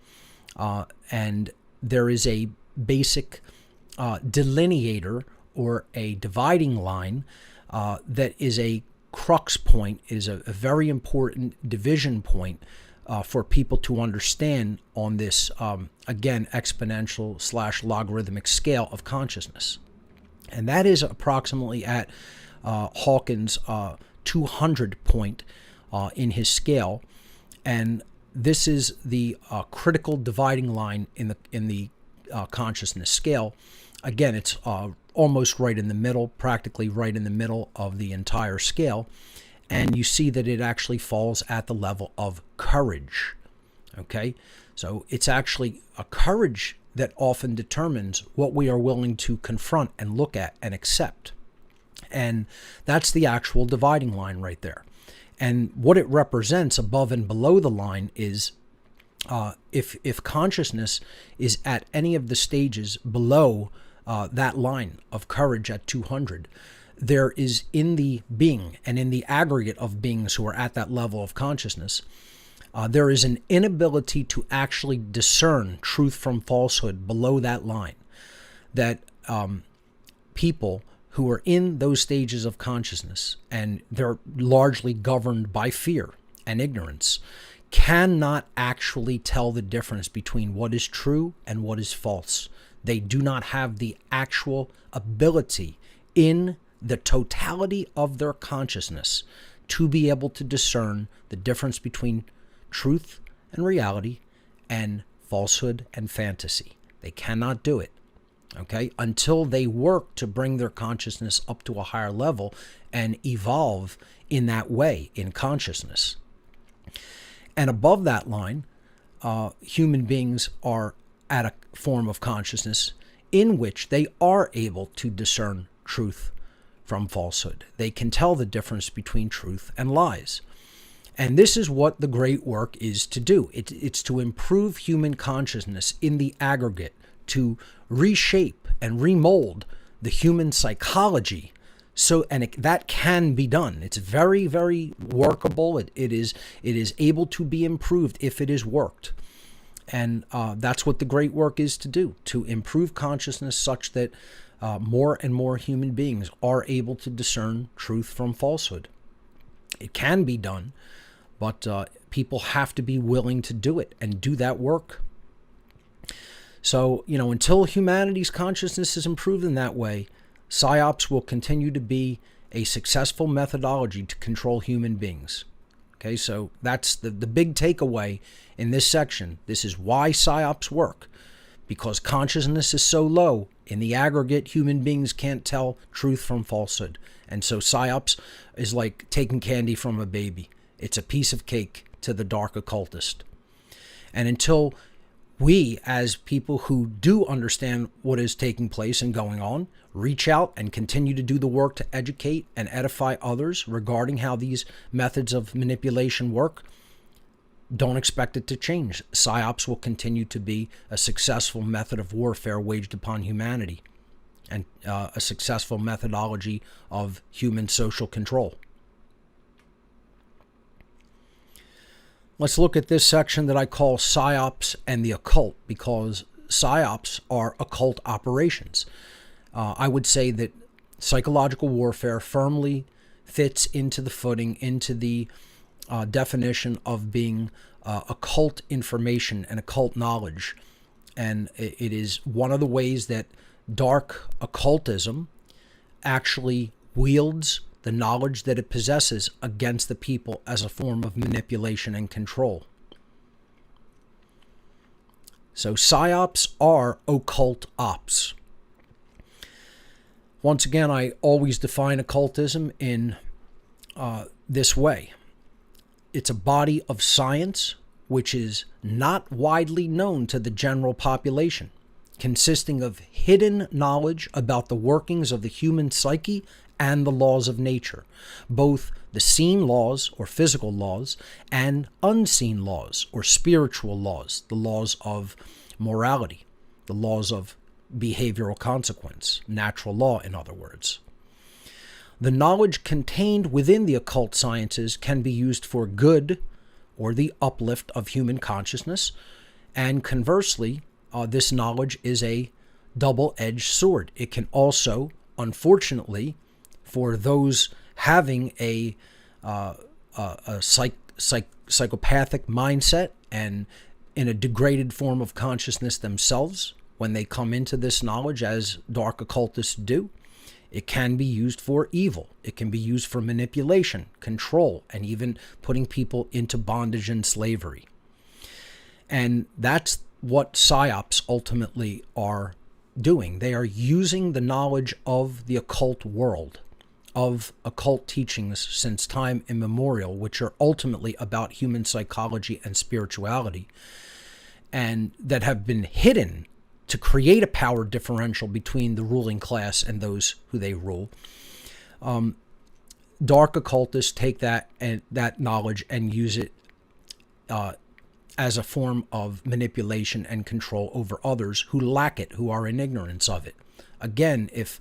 And there is a basic delineator or a dividing line that is a crux point, is a very important division point for people to understand on this, again, exponential / logarithmic scale of consciousness. And that is approximately at Hawkins' 200 point in his scale. And this is the critical dividing line in the consciousness scale. Again, it's almost right in the middle, practically right in the middle of the entire scale. And you see that it actually falls at the level of courage. Okay? So it's actually a courage that often determines what we are willing to confront and look at and accept. And that's the actual dividing line right there. And what it represents above and below the line is if consciousness is at any of the stages below that line of courage at 200, there is in the being and in the aggregate of beings who are at that level of consciousness, there is an inability to actually discern truth from falsehood below that line. That people who are in those stages of consciousness, and they're largely governed by fear and ignorance, cannot actually tell the difference between what is true and what is false. They do not have the actual ability in the totality of their consciousness to be able to discern the difference between truth and reality and falsehood and fantasy. They cannot do it, okay, until they work to bring their consciousness up to a higher level and evolve in that way in consciousness. And above that line, human beings are at a form of consciousness in which they are able to discern truth from falsehood. They can tell the difference between truth and lies. And this is what the great work is to do. It's to improve human consciousness in the aggregate, to reshape and remold the human psychology. So, and that can be done. It's very, very workable. It is able to be improved if it is worked. And that's what the great work is to do, to improve consciousness such that more and more human beings are able to discern truth from falsehood. It can be done, but people have to be willing to do it and do that work. So, until humanity's consciousness is improved in that way, PSYOPs will continue to be a successful methodology to control human beings. Okay, so that's the big takeaway in this section. This is why PSYOPs work. Because consciousness is so low, in the aggregate, human beings can't tell truth from falsehood. And so PSYOPs is like taking candy from a baby. It's a piece of cake to the dark occultist. And until we, as people who do understand what is taking place and going on, reach out and continue to do the work to educate and edify others regarding how these methods of manipulation work, don't expect it to change. PSYOPs will continue to be a successful method of warfare waged upon humanity and a successful methodology of human social control. Let's look at this section that I call PSYOPs and the occult, because PSYOPs are occult operations. I would say that psychological warfare firmly fits into the footing, into the definition of being occult information and occult knowledge. And it is one of the ways that dark occultism actually wields the knowledge that it possesses against the people as a form of manipulation and control. So PSYOPs are occult ops. Once again, I always define occultism in this way. It's a body of science which is not widely known to the general population, consisting of hidden knowledge about the workings of the human psyche and the laws of nature, both the seen laws or physical laws and unseen laws or spiritual laws, the laws of morality, the laws of behavioral consequence, natural law, in other words. The knowledge contained within the occult sciences can be used for good or the uplift of human consciousness, and conversely, this knowledge is a double-edged sword. It can also, unfortunately, for those having a psychopathic mindset and in a degraded form of consciousness themselves, when they come into this knowledge, as dark occultists do, it can be used for evil. It can be used for manipulation, control, and even putting people into bondage and slavery. And that's what PSYOPs ultimately are doing. They are using the knowledge of the occult world, of occult teachings since time immemorial, which are ultimately about human psychology and spirituality, and that have been hidden to create a power differential between the ruling class and those who they rule. Dark occultists take that knowledge and use it as a form of manipulation and control over others who lack it, who are in ignorance of it. Again, if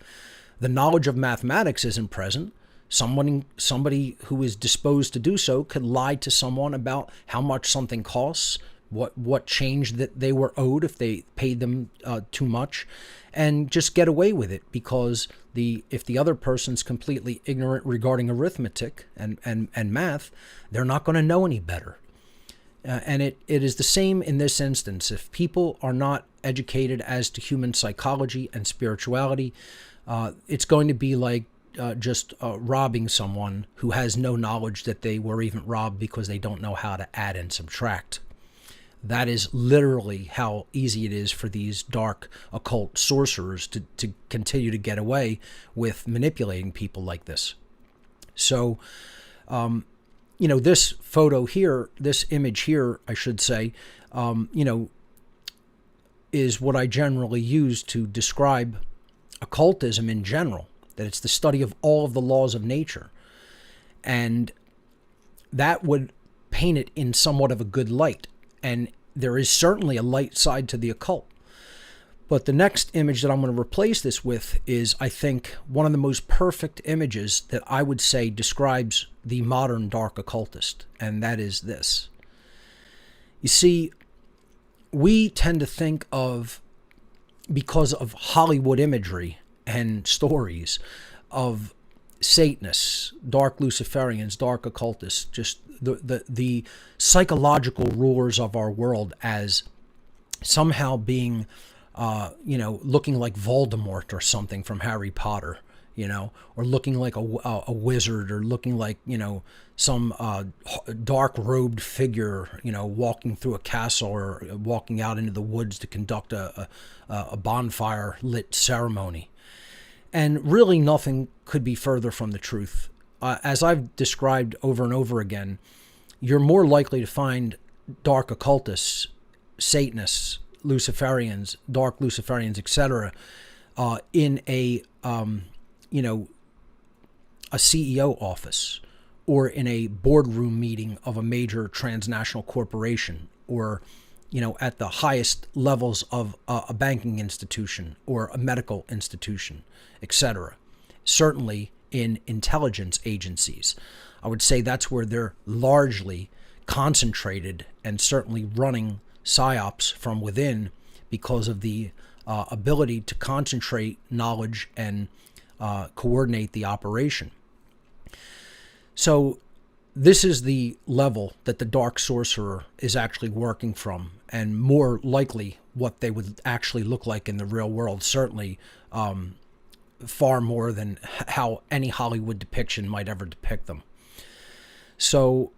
the knowledge of mathematics isn't present, somebody who is disposed to do so could lie to someone about how much something costs, what change that they were owed if they paid them too much, and just get away with it, because if the other person's completely ignorant regarding arithmetic and math, they're not going to know any better. And it is the same in this instance. If people are not educated as to human psychology and spirituality, it's going to be like just robbing someone who has no knowledge that they were even robbed because they don't know how to add and subtract. That is literally how easy it is for these dark occult sorcerers to continue to get away with manipulating people like this. So, this photo here, this image here, I should say, is what I generally use to describe occultism in general, that it's the study of all of the laws of nature. And that would paint it in somewhat of a good light. And there is certainly a light side to the occult. But the next image that I'm going to replace this with is, I think, one of the most perfect images that I would say describes the modern dark occultist, and that is this. You see, we tend to think of, because of Hollywood imagery and stories, of Satanists, dark Luciferians, dark occultists, just the psychological rulers of our world as somehow being, looking like Voldemort or something from Harry Potter, or looking like a wizard, or looking like, some dark-robed figure, walking through a castle or walking out into the woods to conduct a bonfire-lit ceremony. And really nothing could be further from the truth. As I've described over and over again, you're more likely to find dark occultists, Satanists, Luciferians, dark Luciferians, etc., in a CEO office, or in a boardroom meeting of a major transnational corporation, or at the highest levels of a banking institution or a medical institution, etc. Certainly in intelligence agencies. I would say that's where they're largely concentrated and certainly running psyops from within, because of the ability to concentrate knowledge and coordinate the operation. So this is the level that the dark sorcerer is actually working from, and more likely what they would actually look like in the real world, certainly far more than how any Hollywood depiction might ever depict them. So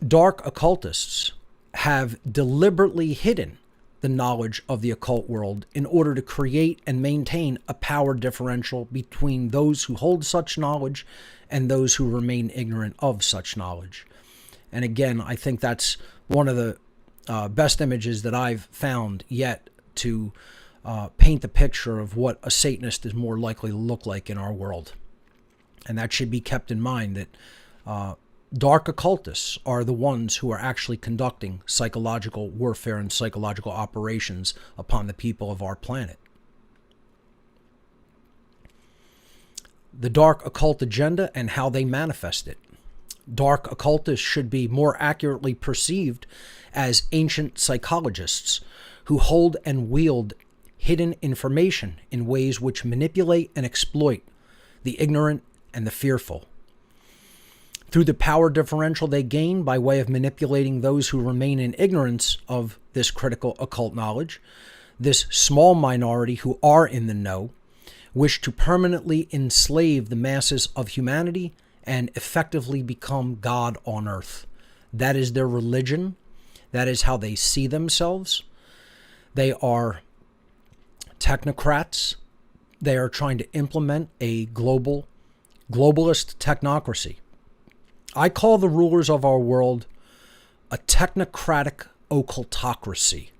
dark occultists have deliberately hidden the knowledge of the occult world in order to create and maintain a power differential between those who hold such knowledge and those who remain ignorant of such knowledge. And again, I think that's one of the best images that I've found yet to paint the picture of what a Satanist is more likely to look like in our world. And that should be kept in mind, that dark occultists are the ones who are actually conducting psychological warfare and psychological operations upon the people of our planet. The dark occult agenda and how they manifest it. Dark occultists should be more accurately perceived as ancient psychologists who hold and wield hidden information in ways which manipulate and exploit the ignorant and the fearful. Through the power differential they gain by way of manipulating those who remain in ignorance of this critical occult knowledge, this small minority who are in the know wish to permanently enslave the masses of humanity and effectively become God on earth. That is their religion. That is how they see themselves. They are technocrats. They are trying to implement a globalist technocracy. I call the rulers of our world a technocratic occultocracy.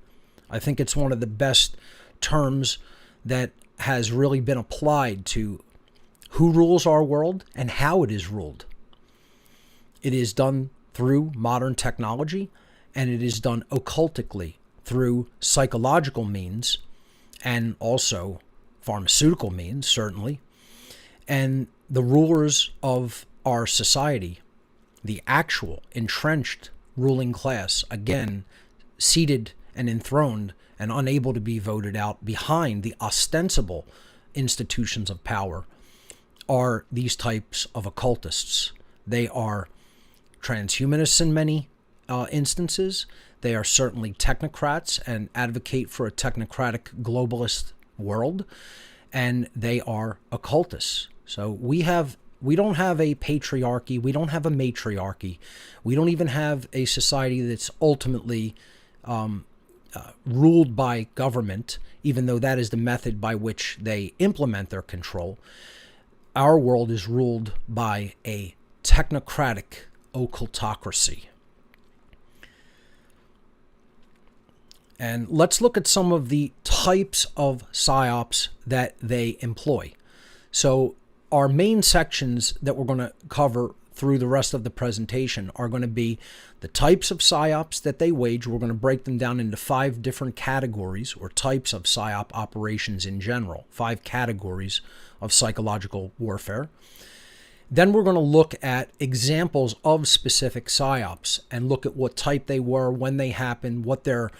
I think it's one of the best terms that has really been applied to who rules our world and how it is ruled. It is done through modern technology, and it is done occultically through psychological means and also pharmaceutical means, certainly. And the rulers of our society, the actual entrenched ruling class, again, seated and enthroned and unable to be voted out behind the ostensible institutions of power, are these types of occultists. They are transhumanists in many instances. They are certainly technocrats and advocate for a technocratic globalist world, and they are occultists. So we don't have a patriarchy, we don't have a matriarchy, we don't even have a society that's ultimately ruled by government, even though that is the method by which they implement their control. Our world is ruled by a technocratic occultocracy. And let's look at some of the types of psyops that they employ. So our main sections that we're going to cover through the rest of the presentation are going to be the types of psyops that they wage. We're going to break them down into 5 different categories or types of psyop operations in general, 5 categories of psychological warfare. Then we're going to look at examples of specific psyops and look at what type they were, when they happened, what their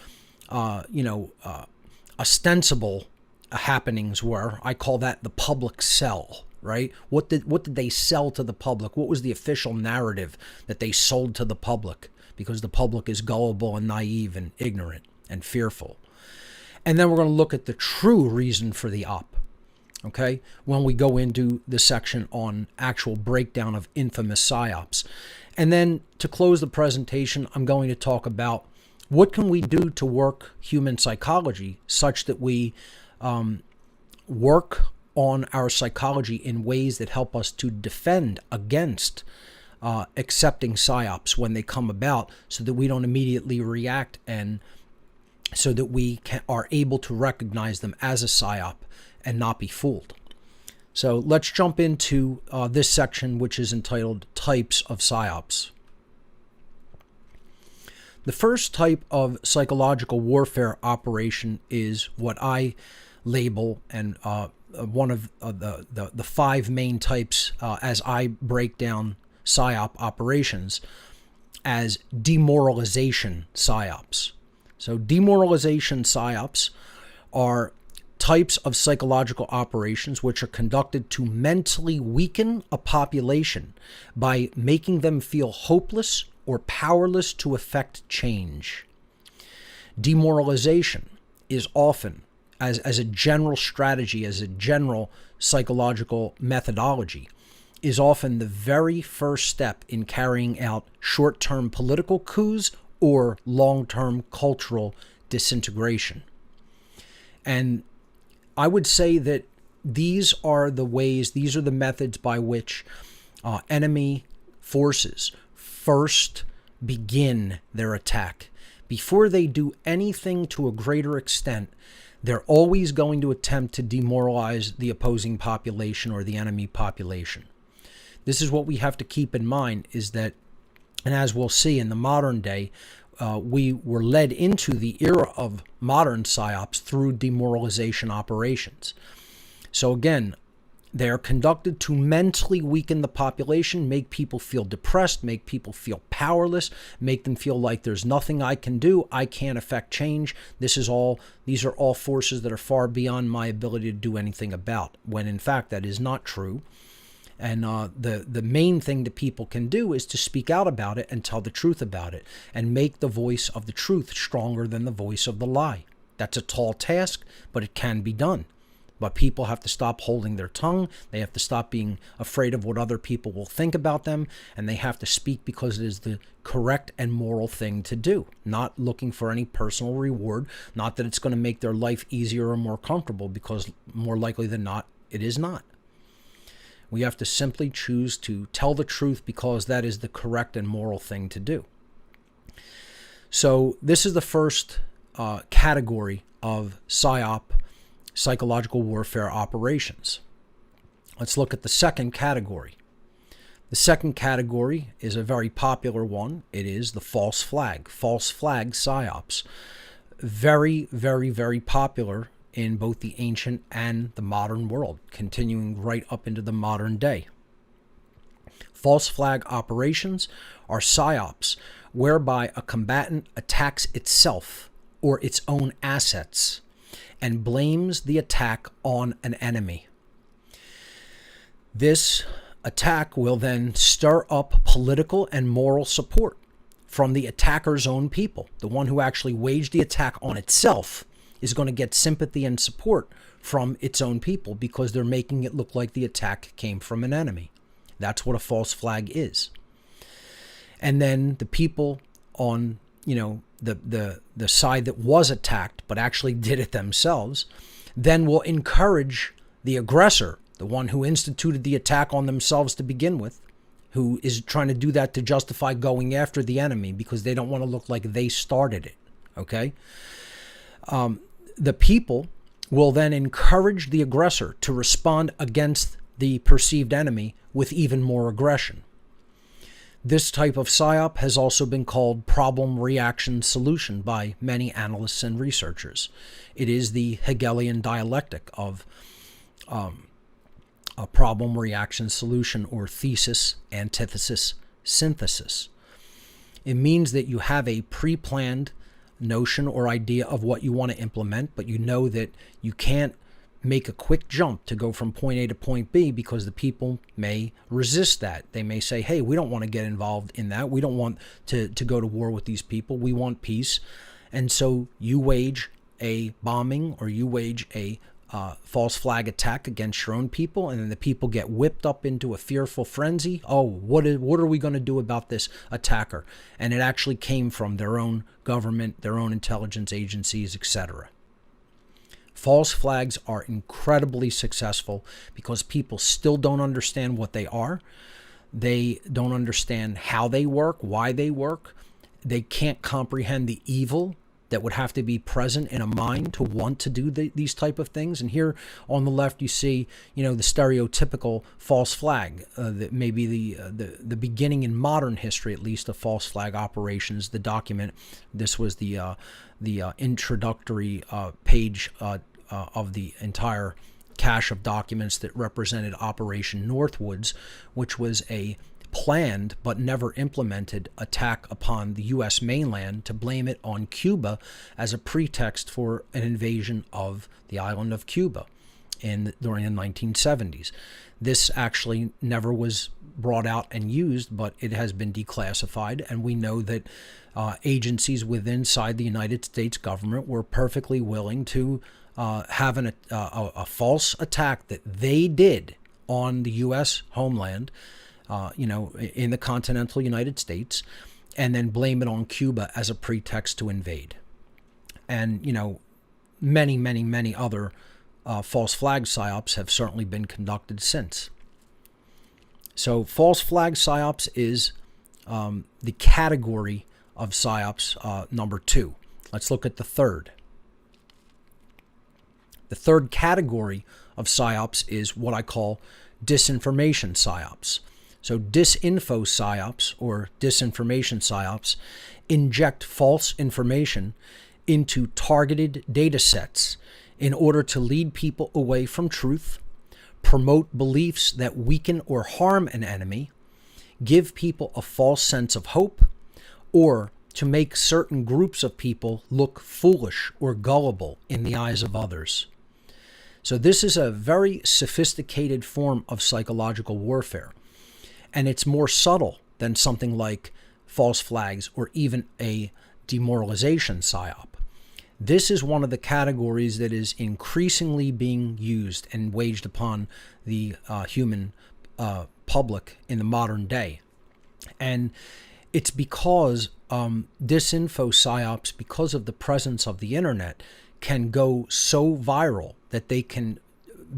ostensible happenings were. I call that the public sell, right? What did they sell to the public? What was the official narrative that they sold to the public? Because the public is gullible and naive and ignorant and fearful. And then we're going to look at the true reason for the op, okay, when we go into the section on actual breakdown of infamous psyops. And then to close the presentation, I'm going to talk about what can we do to work human psychology such that we work on our psychology in ways that help us to defend against accepting psyops when they come about, so that we don't immediately react, and so that we are able to recognize them as a psyop and not be fooled. So let's jump into this section, which is entitled Types of Psyops. The first type of psychological warfare operation is what I label, and one of the 5 main types as I break down psyop operations, as demoralization psyops. So demoralization psyops are types of psychological operations which are conducted to mentally weaken a population by making them feel hopeless or powerless to effect change. Demoralization is often, as a general strategy, as a general psychological methodology, is often the very first step in carrying out short-term political coups or long-term cultural disintegration. And I would say that these are the ways, these are the methods by which enemy forces first begin their attack. Before they do anything to a greater extent, they're always going to attempt to demoralize the opposing population or the enemy population. This is what we have to keep in mind, is that, and as we'll see in the modern day, we were led into the era of modern psyops through demoralization operations. So again, they are conducted to mentally weaken the population, make people feel depressed, make people feel powerless, make them feel like there's nothing I can do, I can't affect change. These are all forces that are far beyond my ability to do anything about, when in fact that is not true. And the main thing that people can do is to speak out about it and tell the truth about it, and make the voice of the truth stronger than the voice of the lie. That's a tall task, but it can be done. But people have to stop holding their tongue. They have to stop being afraid of what other people will think about them. And they have to speak because it is the correct and moral thing to do. Not looking for any personal reward. Not that it's going to make their life easier or more comfortable, because more likely than not, it is not. We have to simply choose to tell the truth because that is the correct and moral thing to do. So this is the first category of PSYOP, psychological warfare operations. Let's look at the second category. The second category is a very popular one. It is the false flag PSYOPs. Very, very, very popular in both the ancient and the modern world, continuing right up into the modern day. False flag operations are PSYOPs whereby a combatant attacks itself or its own assets and blames the attack on an enemy. This attack will then stir up political and moral support from the attacker's own people. The one who actually waged the attack on itself is going to get sympathy and support from its own people because they're making it look like the attack came from an enemy. That's what a false flag is. And then the people on, the side that was attacked but actually did it themselves, then will encourage the aggressor, the one who instituted the attack on themselves to begin with, who is trying to do that to justify going after the enemy because they don't want to look like they started it. Okay? The people will then encourage the aggressor to respond against the perceived enemy with even more aggression. This type of PSYOP has also been called problem reaction solution by many analysts and researchers. It is the Hegelian dialectic of a problem reaction solution, or thesis, antithesis, synthesis. It means that you have a pre-planned notion or idea of what you want to implement, but you know that you can't make a quick jump to go from point A to point B because the people may resist that. They may say, hey, we don't want to get involved in that. We don't want to go to war with these people. We want peace. And so you wage a bombing or you wage a false flag attack against your own people, and then the people get whipped up into a fearful frenzy. Oh, what are we going to do about this attacker? And it actually came from their own government, their own intelligence agencies, etc. False flags are incredibly successful because people still don't understand what they are. They don't understand how they work, why they work. They can't comprehend the evil that would have to be present in a mind to want to do these type of things. And here on the left, you see, the stereotypical false flag, that may be the beginning in modern history, at least, of false flag operations. The document, this was the introductory page of the entire cache of documents that represented Operation Northwoods, which was a planned but never implemented attack upon the U.S. mainland to blame it on Cuba as a pretext for an invasion of the island of Cuba during the 1970s. This actually never was brought out and used, but it has been declassified, and we know that agencies inside the United States government were perfectly willing to have a false attack that they did on the U.S. homeland, in the continental United States, and then blame it on Cuba as a pretext to invade. And, many, many, many other false flag PSYOPs have certainly been conducted since. So false flag PSYOPs is the category of PSYOPs number 2. Let's look at the third. The third category of PSYOPs is what I call disinformation PSYOPs. So disinfo PSYOPs, or disinformation PSYOPs, inject false information into targeted data sets in order to lead people away from truth, promote beliefs that weaken or harm an enemy, give people a false sense of hope, or to make certain groups of people look foolish or gullible in the eyes of others. So this is a very sophisticated form of psychological warfare. And it's more subtle than something like false flags or even a demoralization PSYOP. This is one of the categories that is increasingly being used and waged upon the human public in the modern day. And it's because disinfo psyops, because of the presence of the internet, can go so viral that they can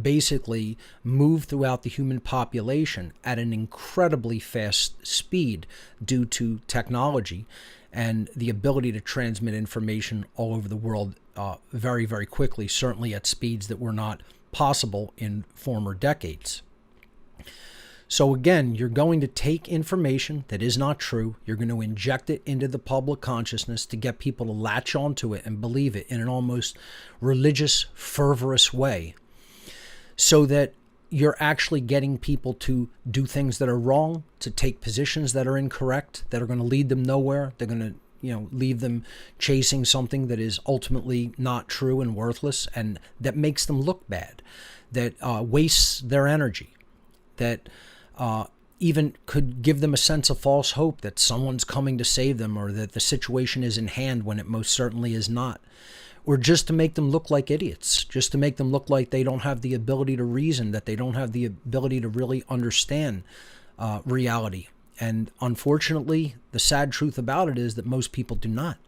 basically move throughout the human population at an incredibly fast speed due to technology and the ability to transmit information all over the world very, very quickly, certainly at speeds that were not possible in former decades. So again, you're going to take information that is not true, you're going to inject it into the public consciousness to get people to latch onto it and believe it in an almost religious, fervorous way, so that you're actually getting people to do things that are wrong, to take positions that are incorrect, that are going to lead them nowhere. They're going to, leave them chasing something that is ultimately not true and worthless, and that makes them look bad, that wastes their energy, that even could give them a sense of false hope that someone's coming to save them or that the situation is in hand when it most certainly is not. Or just to make them look like idiots, just to make them look like they don't have the ability to reason, that they don't have the ability to really understand reality. And unfortunately, the sad truth about it is that most people do not.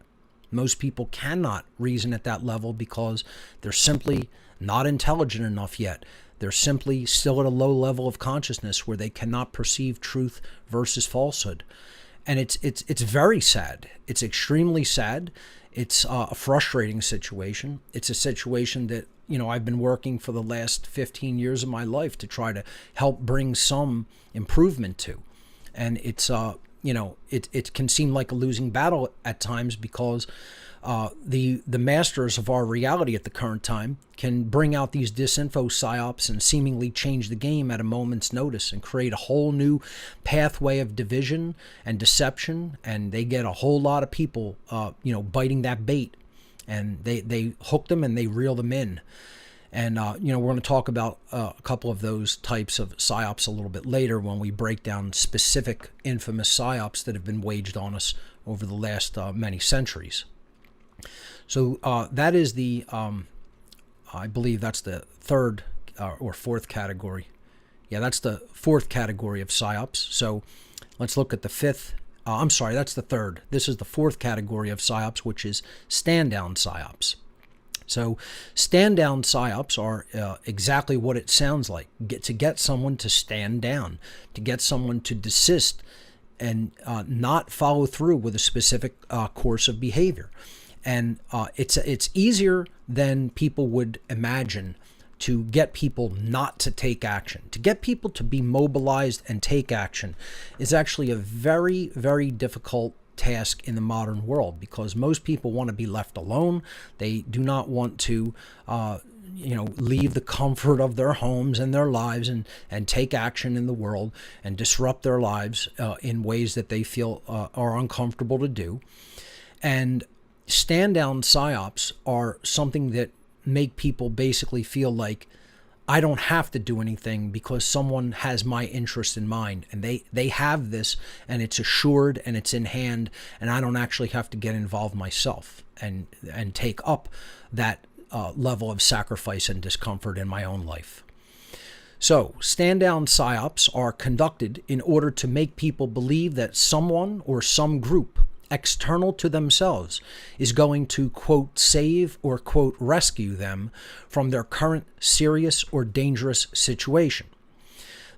Most people cannot reason at that level because they're simply not intelligent enough yet. They're simply still at a low level of consciousness where they cannot perceive truth versus falsehood. And it's very sad. It's extremely sad. It's a frustrating situation. It's a situation that, I've been working for the last 15 years of my life to try to help bring some improvement to. And it's, it can seem like a losing battle at times because the masters of our reality at the current time can bring out these disinfo psyops and seemingly change the game at a moment's notice and create a whole new pathway of division and deception, and they get a whole lot of people biting that bait, and they hook them and they reel them in. And we're going to talk about a couple of those types of psyops a little bit later when we break down specific infamous psyops that have been waged on us over the last many centuries. So that is the, I believe that's the third or fourth category. Yeah, that's the fourth category of psyops. So let's look at the fifth. That's the third. This is the fourth category of psyops, which is stand-down psyops. So stand-down psyops are exactly what it sounds like. To get someone to stand down, to get someone to desist and not follow through with a specific course of behavior. And it's easier than people would imagine to get people not to take action. To get people to be mobilized and take action is actually a very, very difficult task in the modern world, because most people want to be left alone. They do not want to leave the comfort of their homes and their lives and take action in the world and disrupt their lives in ways that they feel are uncomfortable to do. And stand-down psyops are something that make people basically feel like, I don't have to do anything because someone has my interest in mind, and they have this, and it's assured and it's in hand, and I don't actually have to get involved myself and take up that level of sacrifice and discomfort in my own life. So stand-down psyops are conducted in order to make people believe that someone or some group external to themselves is going to, quote, save or, quote, rescue them from their current serious or dangerous situation.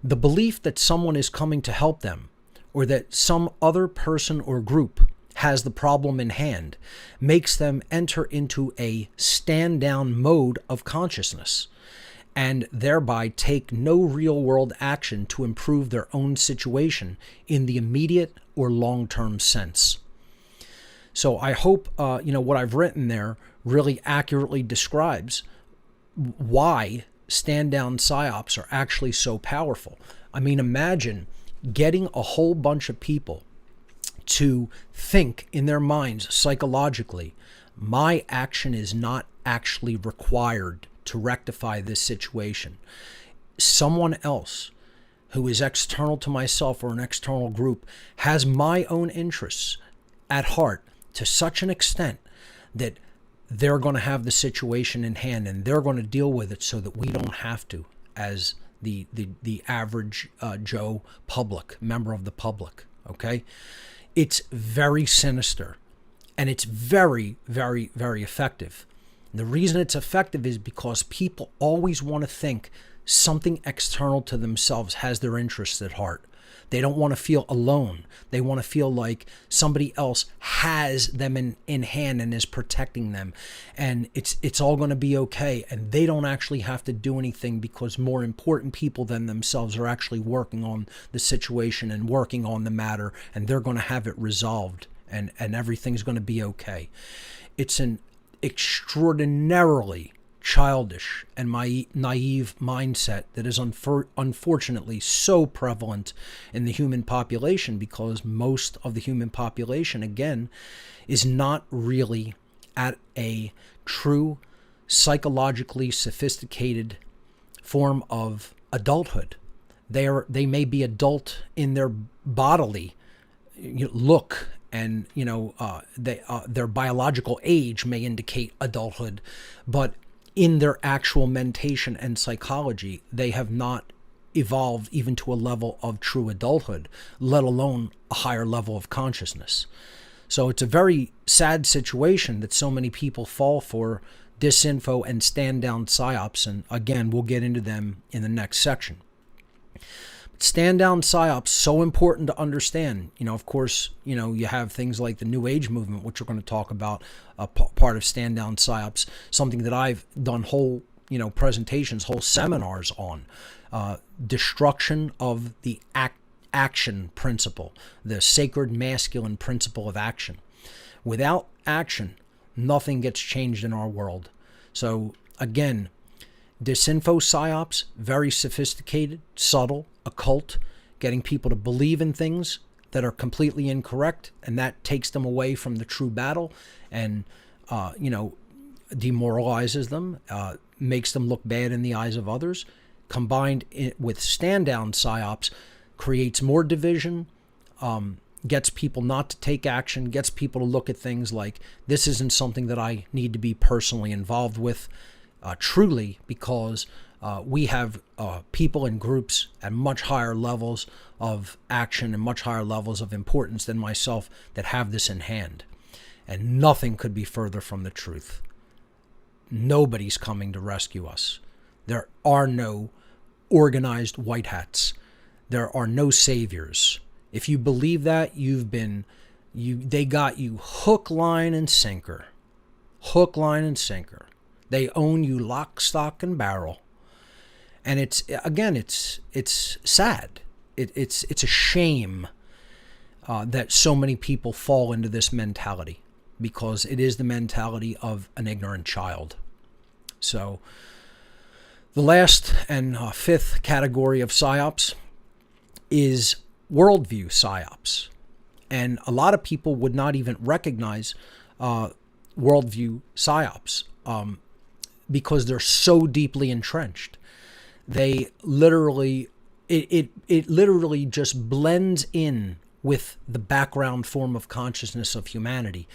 The belief that someone is coming to help them, or that some other person or group has the problem in hand, makes them enter into a stand-down mode of consciousness, and thereby take no real-world action to improve their own situation in the immediate or long-term sense. So I hope what I've written there really accurately describes why stand-down psyops are actually so powerful. I mean, imagine getting a whole bunch of people to think in their minds psychologically, my action is not actually required to rectify this situation. Someone else who is external to myself or an external group has my own interests at heart to such an extent that they're going to have the situation in hand, and they're going to deal with it so that we don't have to, as the average Joe public, member of the public, okay? It's very sinister, and it's very, very, very effective. And the reason it's effective is because people always want to think something external to themselves has their interests at heart. They don't want to feel alone. They want to feel like somebody else has them in hand and is protecting them. And it's all going to be okay. And they don't actually have to do anything because more important people than themselves are actually working on the situation and working on the matter. And they're going to have it resolved. And everything's going to be okay. It's an extraordinarily childish and naive mindset that is unfortunately so prevalent in the human population, because most of the human population, again, is not really at a true psychologically sophisticated form of adulthood. They may be adult in their bodily look, and their biological age may indicate adulthood, but in their actual mentation and psychology, they have not evolved even to a level of true adulthood, let alone a higher level of consciousness. So it's a very sad situation that so many people fall for disinfo and stand-down psyops, and again, we'll get into them in the next section. Stand-down psyops, so important to understand. Of course, you have things like the New Age movement, which we're going to talk about, part of stand-down psyops, something that I've done whole, presentations, whole seminars on. Destruction of the action principle, the sacred masculine principle of action. Without action, nothing gets changed in our world. So, again, disinfo psyops, very sophisticated, subtle, occult, getting people to believe in things that are completely incorrect, and that takes them away from the true battle and, demoralizes them, makes them look bad in the eyes of others. Combined with stand-down psyops, creates more division, gets people not to take action, gets people to look at things like, this isn't something that I need to be personally involved with, truly, because we have people and groups at much higher levels of action and much higher levels of importance than myself that have this in hand. And nothing could be further from the truth. Nobody's coming to rescue us. There are no organized white hats. There are no saviors. If you believe that, they got you hook, line, and sinker. Hook, line, and sinker. They own you lock, stock, and barrel. And it's sad. It's a shame that so many people fall into this mentality, because it is the mentality of an ignorant child. So the last and fifth category of psyops is worldview psyops. And a lot of people would not even recognize worldview psyops because they're so deeply entrenched. They literally, it literally just blends in with the background form of consciousness of humanity.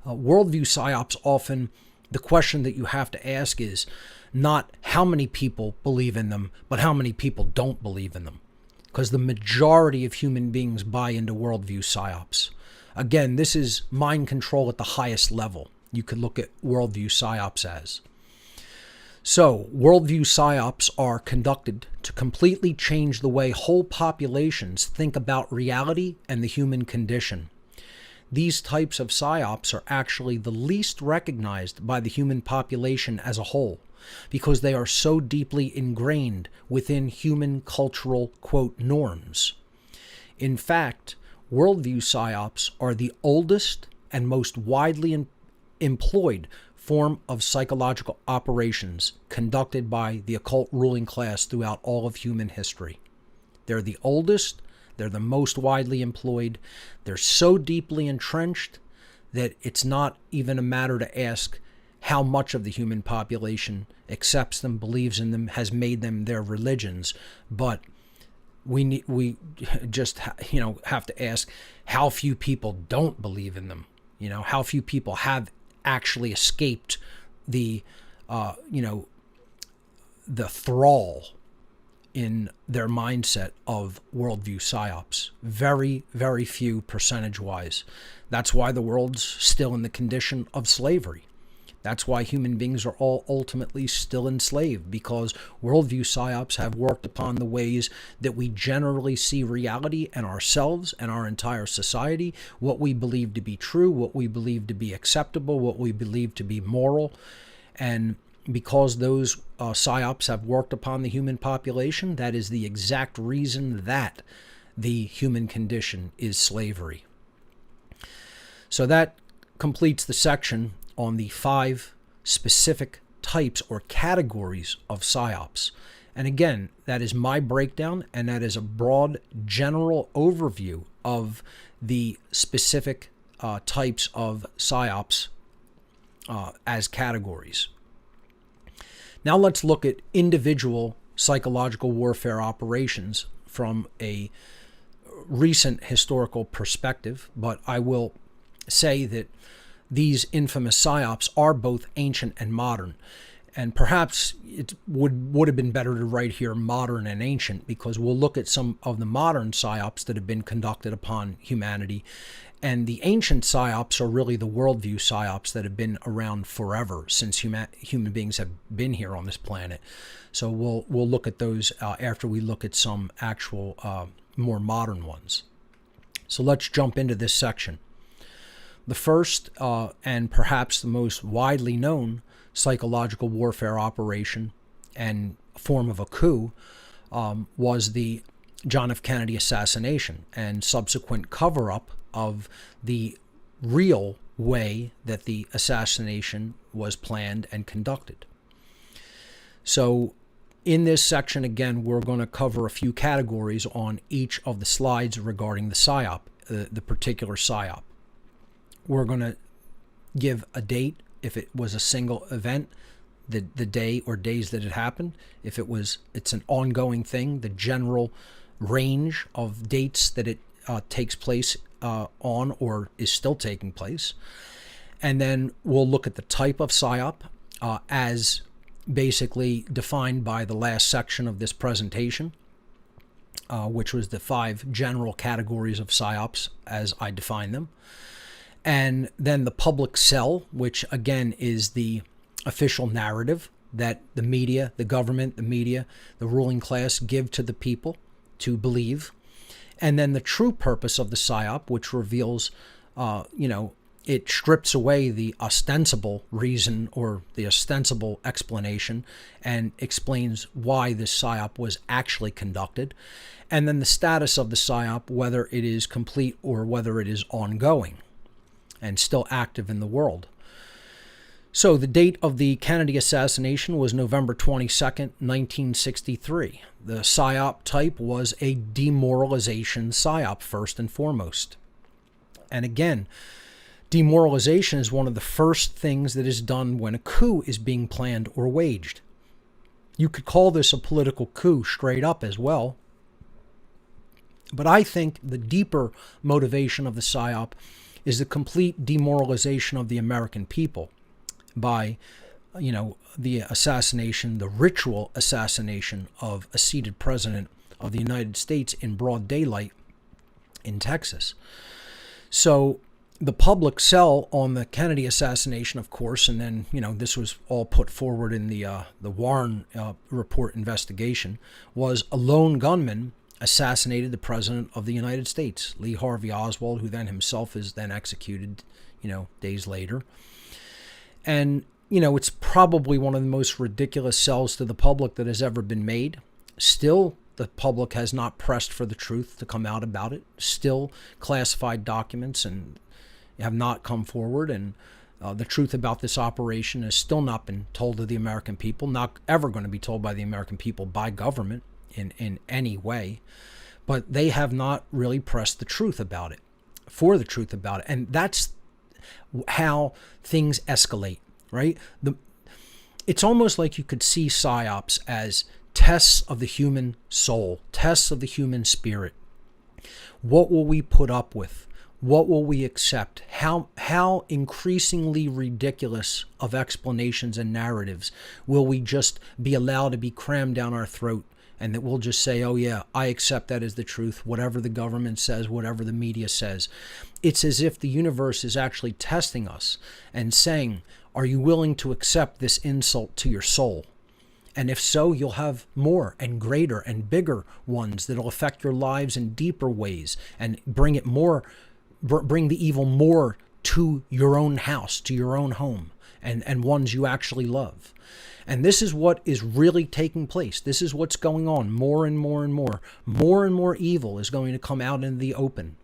Worldview psyops, often the question that you have to ask is not how many people believe in them, but how many people don't believe in them. Because the majority of human beings buy into worldview psyops. Again, this is mind control at the highest level. You could look at worldview psyops as. So, worldview psyops are conducted to completely change the way whole populations think about reality and the human condition. These types of psyops are actually the least recognized by the human population as a whole, because they are so deeply ingrained within human cultural, quote, norms. In fact, worldview psyops are the oldest and most widely employed form of psychological operations conducted by the occult ruling class throughout all of human history. They're the oldest, they're the most widely employed, they're so deeply entrenched that it's not even a matter to ask how much of the human population accepts them, believes in them, has made them their religions, but we just have to ask how few people don't believe in them. How few people have actually escaped the, the thrall in their mindset of worldview psyops. Very, very few percentage-wise. That's why the world's still in the condition of slavery. That's why human beings are all ultimately still enslaved, because worldview psyops have worked upon the ways that we generally see reality and ourselves and our entire society, what we believe to be true, what we believe to be acceptable, what we believe to be moral. And because those psyops have worked upon the human population, that is the exact reason that the human condition is slavery. So that completes the section on the 5 specific types or categories of psyops. And again, that is my breakdown, and that is a broad general overview of the specific types of psyops as categories. Now let's look at individual psychological warfare operations from a recent historical perspective, but I will say that these infamous psyops are both ancient and modern. And perhaps it would have been better to write here modern and ancient, because we'll look at some of the modern psyops that have been conducted upon humanity. And the ancient psyops are really the worldview psyops that have been around forever, since human beings have been here on this planet. So we'll look at those after we look at some actual more modern ones. So let's jump into this section. The first and perhaps the most widely known psychological warfare operation and form of a coup was the John F. Kennedy assassination and subsequent cover-up of the real way that the assassination was planned and conducted. So in this section, again, we're going to cover a few categories on each of the slides regarding the psyop, the particular psyop. We're going to give a date if it was a single event, the day or days that it happened. If it's an ongoing thing, the general range of dates that it takes place on or is still taking place. And then we'll look at the type of psyop as basically defined by the last section of this presentation, which was the 5 general categories of psyops as I define them. And then the public sell, which again is the official narrative that the media, the government, the media, the ruling class give to the people to believe. And then the true purpose of the psyop, which reveals, it strips away the ostensible reason or the ostensible explanation and explains why this psyop was actually conducted. And then the status of the psyop, whether it is complete or whether it is ongoing and still active in the world. So the date of the Kennedy assassination was November 22nd, 1963. The psyop type was a demoralization psyop, first and foremost. And again, demoralization is one of the first things that is done when a coup is being planned or waged. You could call this a political coup straight up as well. But I think the deeper motivation of the psyop is the complete demoralization of the American people by, the assassination, the ritual assassination of a seated president of the United States in broad daylight in Texas. So the public sell on the Kennedy assassination, of course, and then, this was all put forward in the Warren report investigation, was a lone gunman assassinated the President of the United States, Lee Harvey Oswald, who then himself is then executed, days later. And, it's probably one of the most ridiculous sells to the public that has ever been made. Still, the public has not pressed for the truth to come out about it. Still, classified documents and have not come forward, and the truth about this operation has still not been told to the American people, not ever going to be told by the American people by government in any way. But they have not really pressed the truth about it, for the truth about it. And that's how things escalate, right? It's almost like you could see psyops as tests of the human soul, tests of the human spirit. What will we put up with? What will we accept? How increasingly ridiculous of explanations and narratives will we just be allowed to be crammed down our throat, and that we'll just say, oh yeah, I accept that as the truth, whatever the government says, whatever the media says. It's as if the universe is actually testing us and saying, are you willing to accept this insult to your soul? And if so, you'll have more and greater and bigger ones that'll affect your lives in deeper ways and bring the evil more to your own house, to your own home, and ones you actually love. And this is what is really taking place. This is what's going on. More and more and more. More and more evil is going to come out in the open.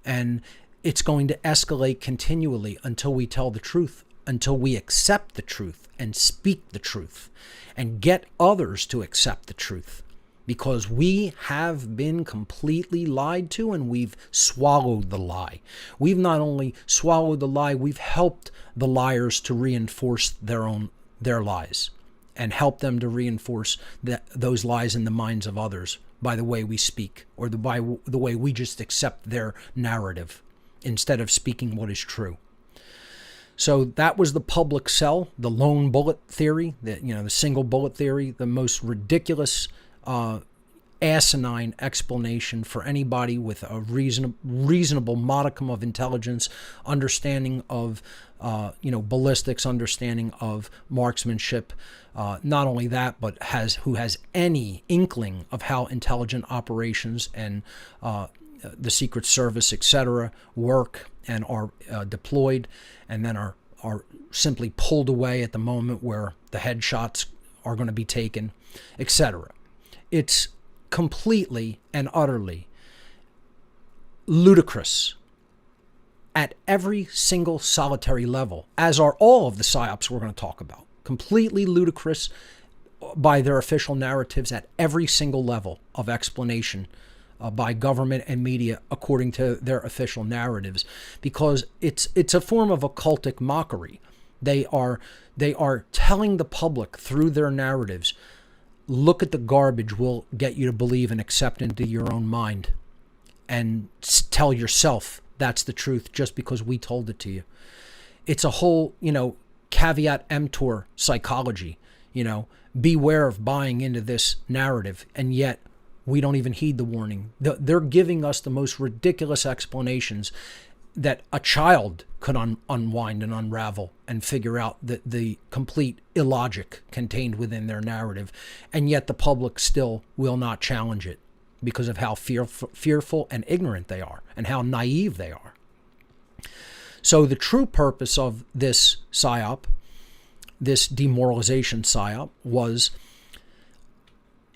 And it's going to escalate continually until we tell the truth, until we accept the truth and speak the truth and get others to accept the truth. Because we have been completely lied to, and we've swallowed the lie. We've not only swallowed the lie, we've helped the liars to reinforce their lies, and help them to reinforce those lies in the minds of others by the way we speak, or by the way we just accept their narrative instead of speaking what is true. So that was the public cell, the lone bullet theory, the single bullet theory, the most ridiculous, asinine explanation for anybody with a reasonable modicum of intelligence, understanding of ballistics, understanding of marksmanship. Not only that, but who has any inkling of how intelligent operations and the Secret Service, etc., work and are deployed, and then are simply pulled away at the moment where the headshots are going to be taken, etc. It's completely and utterly ludicrous at every single solitary level, as are all of the psyops we're going to talk about. Completely ludicrous by their official narratives at every single level of explanation by government and media according to their official narratives, because it's a form of occultic mockery. They are telling the public through their narratives, look at the garbage we'll get you to believe and accept into your own mind, and tell yourself that's the truth just because we told it to you. It's a whole, caveat emptor psychology, beware of buying into this narrative, and yet we don't even heed the warning. They're giving us the most ridiculous explanations that a child could unwind and unravel and figure out the complete illogic contained within their narrative, and yet the public still will not challenge it because of how fearful and ignorant they are and how naive they are. So the true purpose of this psyop, this demoralization psyop, was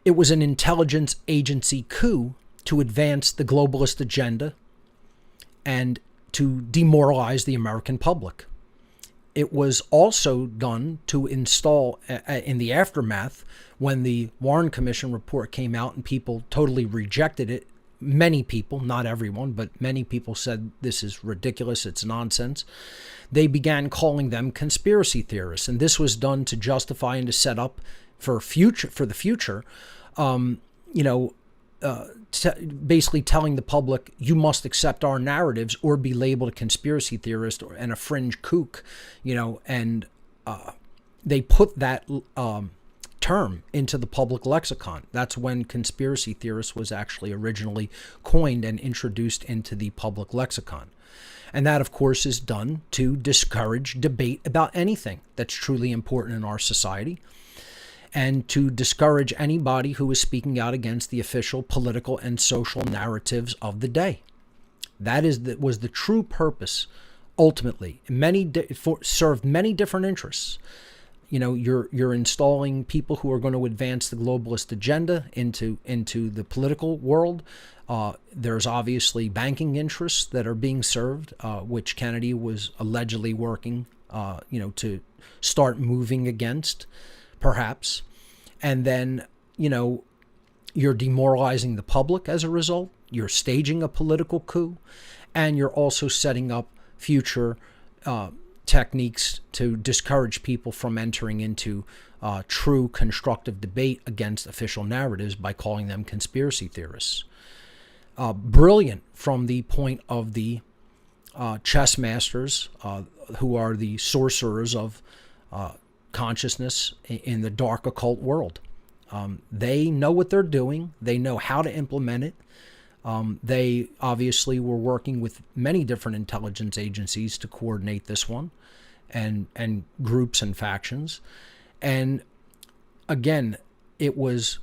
an intelligence agency coup to advance the globalist agenda and to demoralize the American public. It was also done to install, in the aftermath, when the Warren Commission report came out and people totally rejected it. Many people, not everyone, but many people said this is ridiculous, it's nonsense. They began calling them conspiracy theorists, and this was done to justify and to set up for the future, basically telling the public, you must accept our narratives or be labeled a conspiracy theorist and a fringe kook, and they put that term into the public lexicon. That's when conspiracy theorist was actually originally coined and introduced into the public lexicon. And that, of course, is done to discourage debate about anything that's truly important in our society, and to discourage anybody who is speaking out against the official political and social narratives of the day. That was the true purpose, ultimately. Served many different interests. You're installing people who are going to advance the globalist agenda into the political world. There's obviously banking interests that are being served, which Kennedy was allegedly working, to start moving against, perhaps. And then, you're demoralizing the public as a result. You're staging a political coup, and you're also setting up future techniques to discourage people from entering into true constructive debate against official narratives by calling them conspiracy theorists. Brilliant from the point of the chess masters who are the sorcerers of consciousness in the dark occult world. They know what they're doing. They know how to implement it. They obviously were working with many different intelligence agencies to coordinate this one, and groups and factions. And again, it was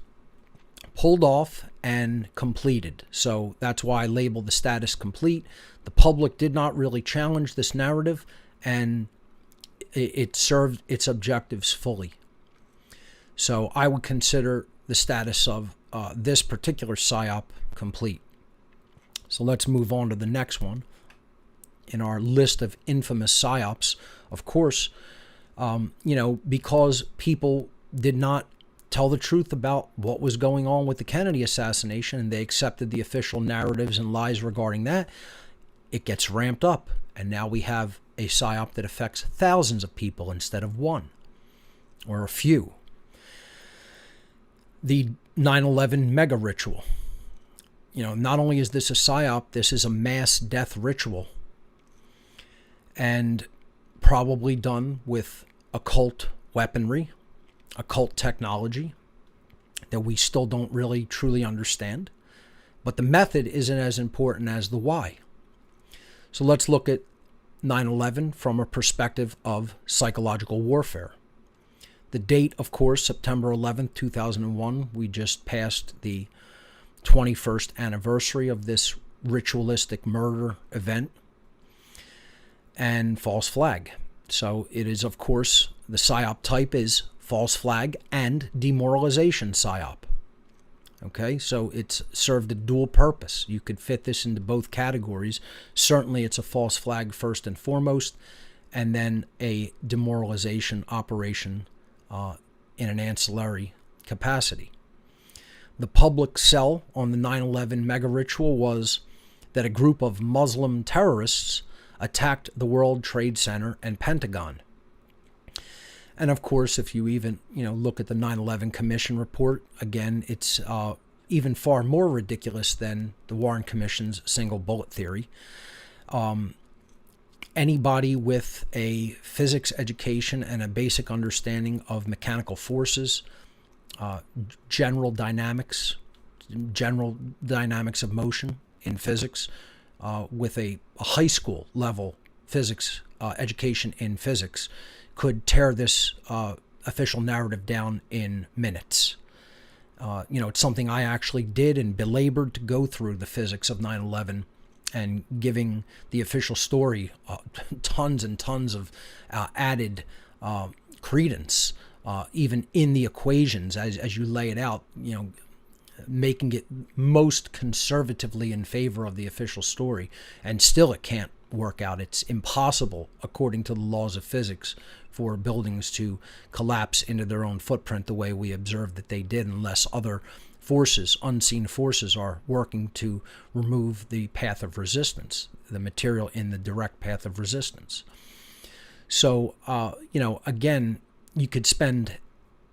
pulled off and completed. So that's why I labeled the status complete. The public did not really challenge this narrative, and it served its objectives fully. So I would consider the status of this particular PSYOP complete. So let's move on to the next one in our list of infamous PSYOPs. Of course, because people did not tell the truth about what was going on with the Kennedy assassination, and they accepted the official narratives and lies regarding that, it gets ramped up. And now we have a PSYOP that affects thousands of people instead of one or a few. The 9/11 mega ritual. Not only is this a PSYOP, this is a mass death ritual, and probably done with occult weaponry, occult technology that we still don't really truly understand. But the method isn't as important as the why. So let's look at 9/11 from a perspective of psychological warfare. The date, of course, September 11th, 2001. We just passed the 21st anniversary of this ritualistic murder event and false flag. So it is, of course, the PSYOP type is false flag and demoralization PSYOP. Okay, so it's served a dual purpose. You could fit this into both categories. Certainly it's a false flag first and foremost, and then a demoralization operation in an ancillary capacity. The public sell on the 9/11 mega ritual was that a group of Muslim terrorists attacked the World Trade Center and Pentagon. And of course, if you even look at the 9/11 Commission report, again, it's even far more ridiculous than the Warren Commission's single bullet theory. Anybody with a physics education and a basic understanding of mechanical forces, general dynamics of motion in physics, with a high school level physics education in physics, could tear this official narrative down in minutes. It's something I actually did and belabored to go through the physics of 9/11 and giving the official story tons and tons of added credence, even in the equations as you lay it out, making it most conservatively in favor of the official story. And still it can't work out. It's impossible, according to the laws of physics, for buildings to collapse into their own footprint the way we observed that they did, unless other forces, unseen forces, are working to remove the path of resistance, the material in the direct path of resistance. So, again, you could spend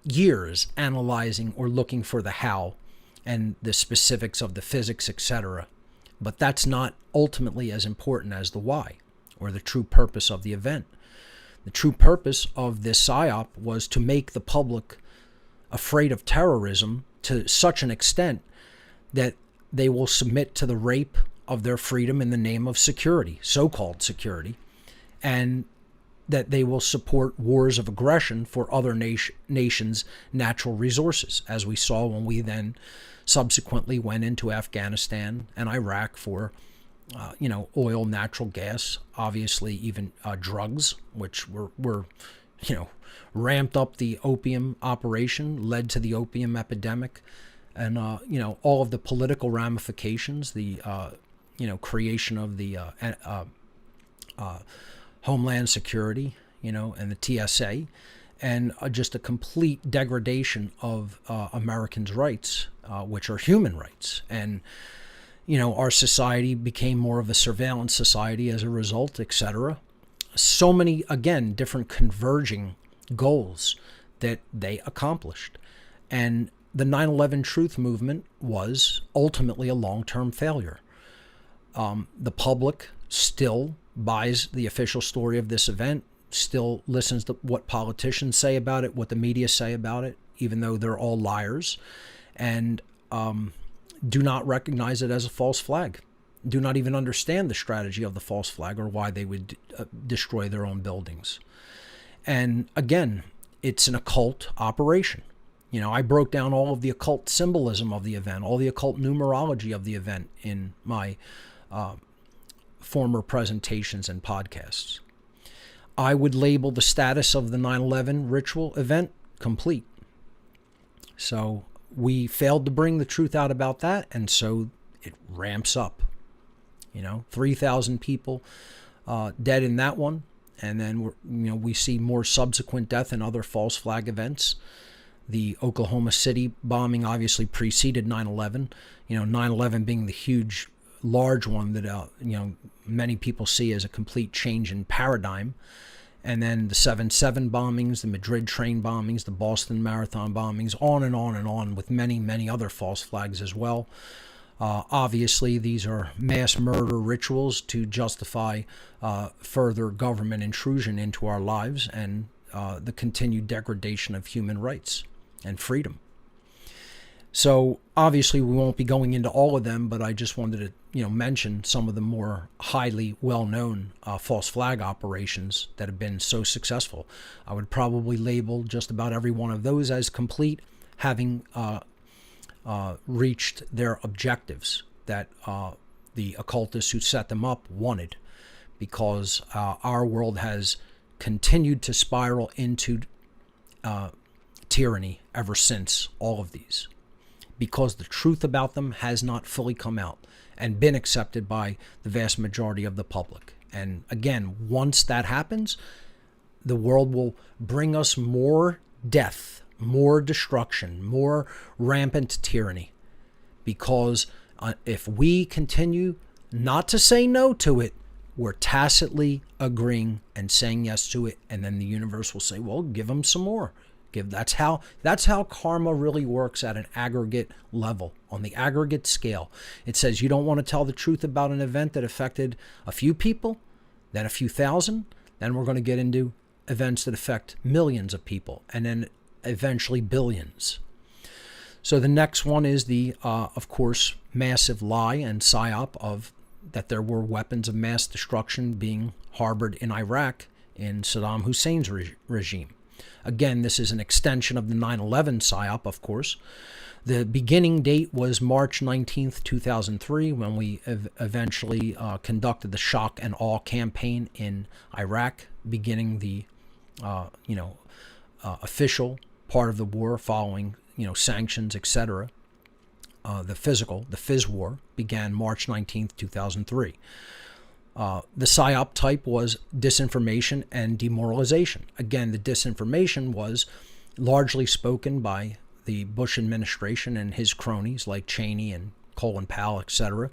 years analyzing or looking for the how and the specifics of the physics, etc. But that's not ultimately as important as the why or the true purpose of the event. The true purpose of this PSYOP was to make the public afraid of terrorism to such an extent that they will submit to the rape of their freedom in the name of security, so-called security, and that they will support wars of aggression for other nations' natural resources, as we saw when we then subsequently went into Afghanistan and Iraq for oil, natural gas, obviously even drugs, which were ramped up the opium operation, led to the opium epidemic, and all of the political ramifications, the creation of the Homeland Security, and the TSA, and just a complete degradation of Americans' rights, which are human rights. And our society became more of a surveillance society as a result, etc. So many, again, different converging goals that they accomplished. And the 9/11 truth movement was ultimately a long-term failure. The public still buys the official story of this event, still listens to what politicians say about it, what the media say about it, even though they're all liars, and do not recognize it as a false flag, do not even understand the strategy of the false flag or why they would destroy their own buildings. And again, it's an occult operation. You know, I broke down all of the occult symbolism of the event, all the occult numerology of the event in my former presentations and podcasts. I would label the status of the 9/11 ritual event complete. So we failed to bring the truth out about that, and so it ramps up. 3,000 people dead in that one, and then we see more subsequent death in other false flag events. The Oklahoma City bombing obviously preceded 9/11. 9/11 being the huge, large one that many people see as a complete change in paradigm. And then the 7/7 bombings, the Madrid train bombings, the Boston Marathon bombings, on and on and on, with many, many other false flags as well. Obviously, these are mass murder rituals to justify further government intrusion into our lives and the continued degradation of human rights and freedom. So obviously we won't be going into all of them, but I just wanted to mention some of the more highly well-known false flag operations that have been so successful. I would probably label just about every one of those as complete, having reached their objectives that the occultists who set them up wanted, because our world has continued to spiral into tyranny ever since all of these, because the truth about them has not fully come out and been accepted by the vast majority of the public. And again, once that happens, the world will bring us more death, more destruction, more rampant tyranny, because if we continue not to say no to it, we're tacitly agreeing and saying yes to it, and then the universe will say, well, give them some more. That's how karma really works at an aggregate level, on the aggregate scale. It says you don't want to tell the truth about an event that affected a few people, then a few thousand, then we're going to get into events that affect millions of people, and then eventually billions. So the next one is the, of course, massive lie and psyop of that there were weapons of mass destruction being harbored in Iraq in Saddam Hussein's regime. Again, this is an extension of the 9/11 psyop, of course. The beginning date was March 19th, 2003, when we eventually conducted the shock and awe campaign in Iraq, beginning the official part of the war following sanctions, etc. The Fizz war began March 19th, 2003. The PSYOP type was disinformation and demoralization. Again, the disinformation was largely spoken by the Bush administration and his cronies like Cheney and Colin Powell, etc.,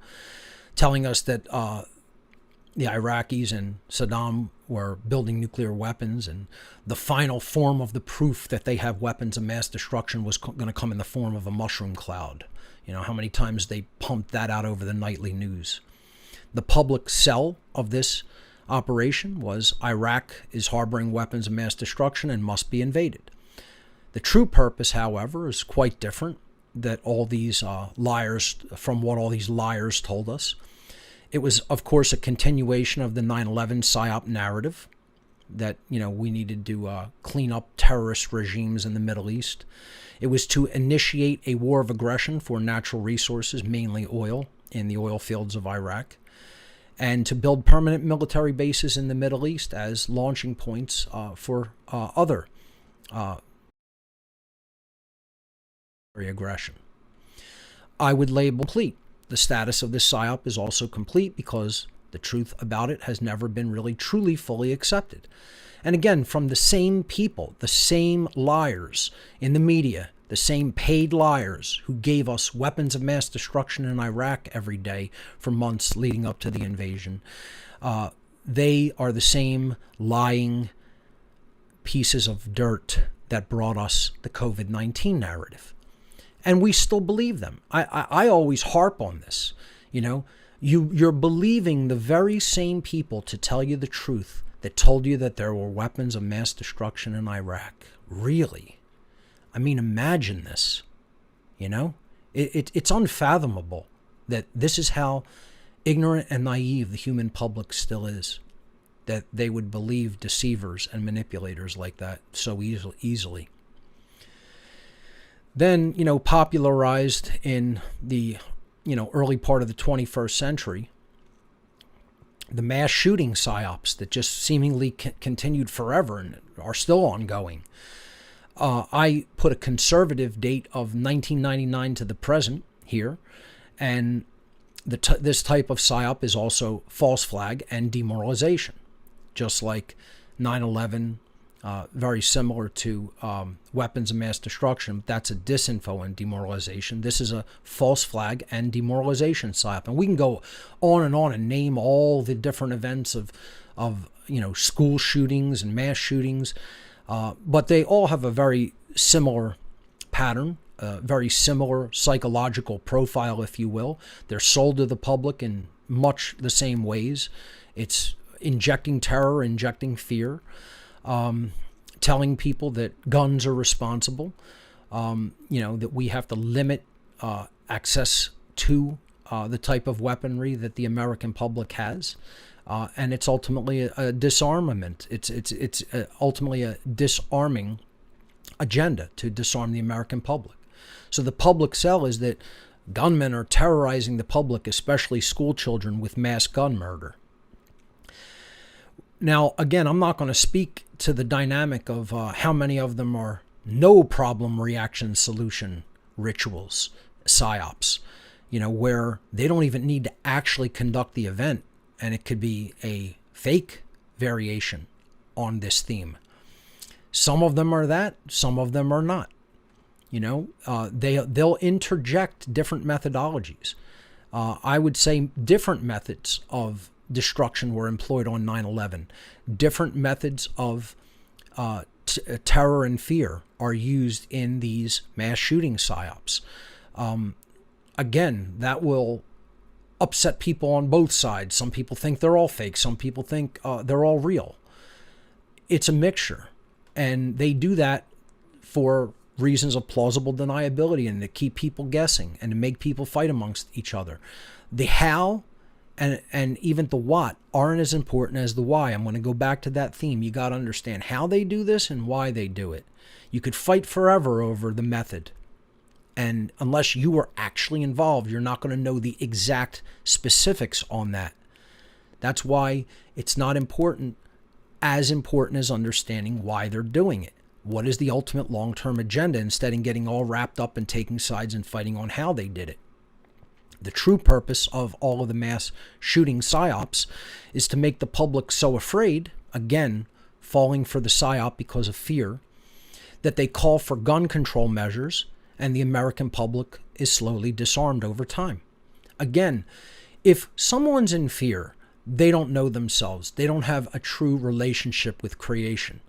telling us that the Iraqis and Saddam were building nuclear weapons, and the final form of the proof that they have weapons of mass destruction was going to come in the form of a mushroom cloud. How many times they pumped that out over the nightly news. The public sell of this operation was Iraq is harboring weapons of mass destruction and must be invaded. The true purpose, however, is quite different that all these liars, from what all these liars told us. It was, of course, a continuation of the 9/11 PSYOP narrative that, we needed to clean up terrorist regimes in the Middle East. It was to initiate a war of aggression for natural resources, mainly oil, in the oil fields of Iraq, and to build permanent military bases in the Middle East as launching points for other aggression. I would label complete. The status of this PSYOP is also complete because the truth about it has never been really truly fully accepted. And again, from the same people, the same liars in the media, the same paid liars who gave us weapons of mass destruction in Iraq every day for months leading up to the invasion. They are the same lying pieces of dirt that brought us the COVID-19 narrative. And we still believe them. I always harp on this. You're believing the very same people to tell you the truth that told you that there were weapons of mass destruction in Iraq. Really? I mean, imagine this. You know? It's unfathomable that this is how ignorant and naive the human public still is. That they would believe deceivers and manipulators like that so easily. Then, popularized in the, early part of the 21st century, the mass shooting psyops that just seemingly continued forever and are still ongoing. I put a conservative date of 1999 to the present here, and this type of psyop is also false flag and demoralization, just like 9/11. Very similar to weapons of mass destruction. That's a disinfo and demoralization. This is a false flag and demoralization psyop. And we can go on and name all the different events of school shootings and mass shootings, but they all have a very similar pattern, a very similar psychological profile, if you will. They're sold to the public in much the same ways. It's injecting terror, injecting fear. Telling people that guns are responsible, that we have to limit access to the type of weaponry that the American public has, and it's ultimately a disarmament. It's ultimately a disarming agenda to disarm the American public. So the public sell is that gunmen are terrorizing the public, especially school children, with mass gun murder. Now, again, I'm not going to speak to the dynamic of how many of them are no problem reaction solution rituals, psyops, where they don't even need to actually conduct the event, and it could be a fake variation on this theme. Some of them are that, some of them are not. They'll interject different methodologies. I would say different methods of destruction were employed on 9/11. Different methods of terror and fear are used in these mass shooting psyops. Again, that will upset people on both sides. Some people think they're all fake. Some people think they're all real. It's a mixture. And they do that for reasons of plausible deniability and to keep people guessing and to make people fight amongst each other. The how and even the what aren't as important as the why. I'm going to go back to that theme. You got to understand how they do this and why they do it. You could fight forever over the method. And unless you were actually involved, you're not going to know the exact specifics on that. That's why it's not as important as understanding why they're doing it. What is the ultimate long-term agenda instead of getting all wrapped up and taking sides and fighting on how they did it. The true purpose of all of the mass shooting psyops is to make the public so afraid, again, falling for the psyop because of fear, that they call for gun control measures, and the American public is slowly disarmed over time. Again, if someone's in fear, they don't know themselves. They don't have a true relationship with creation.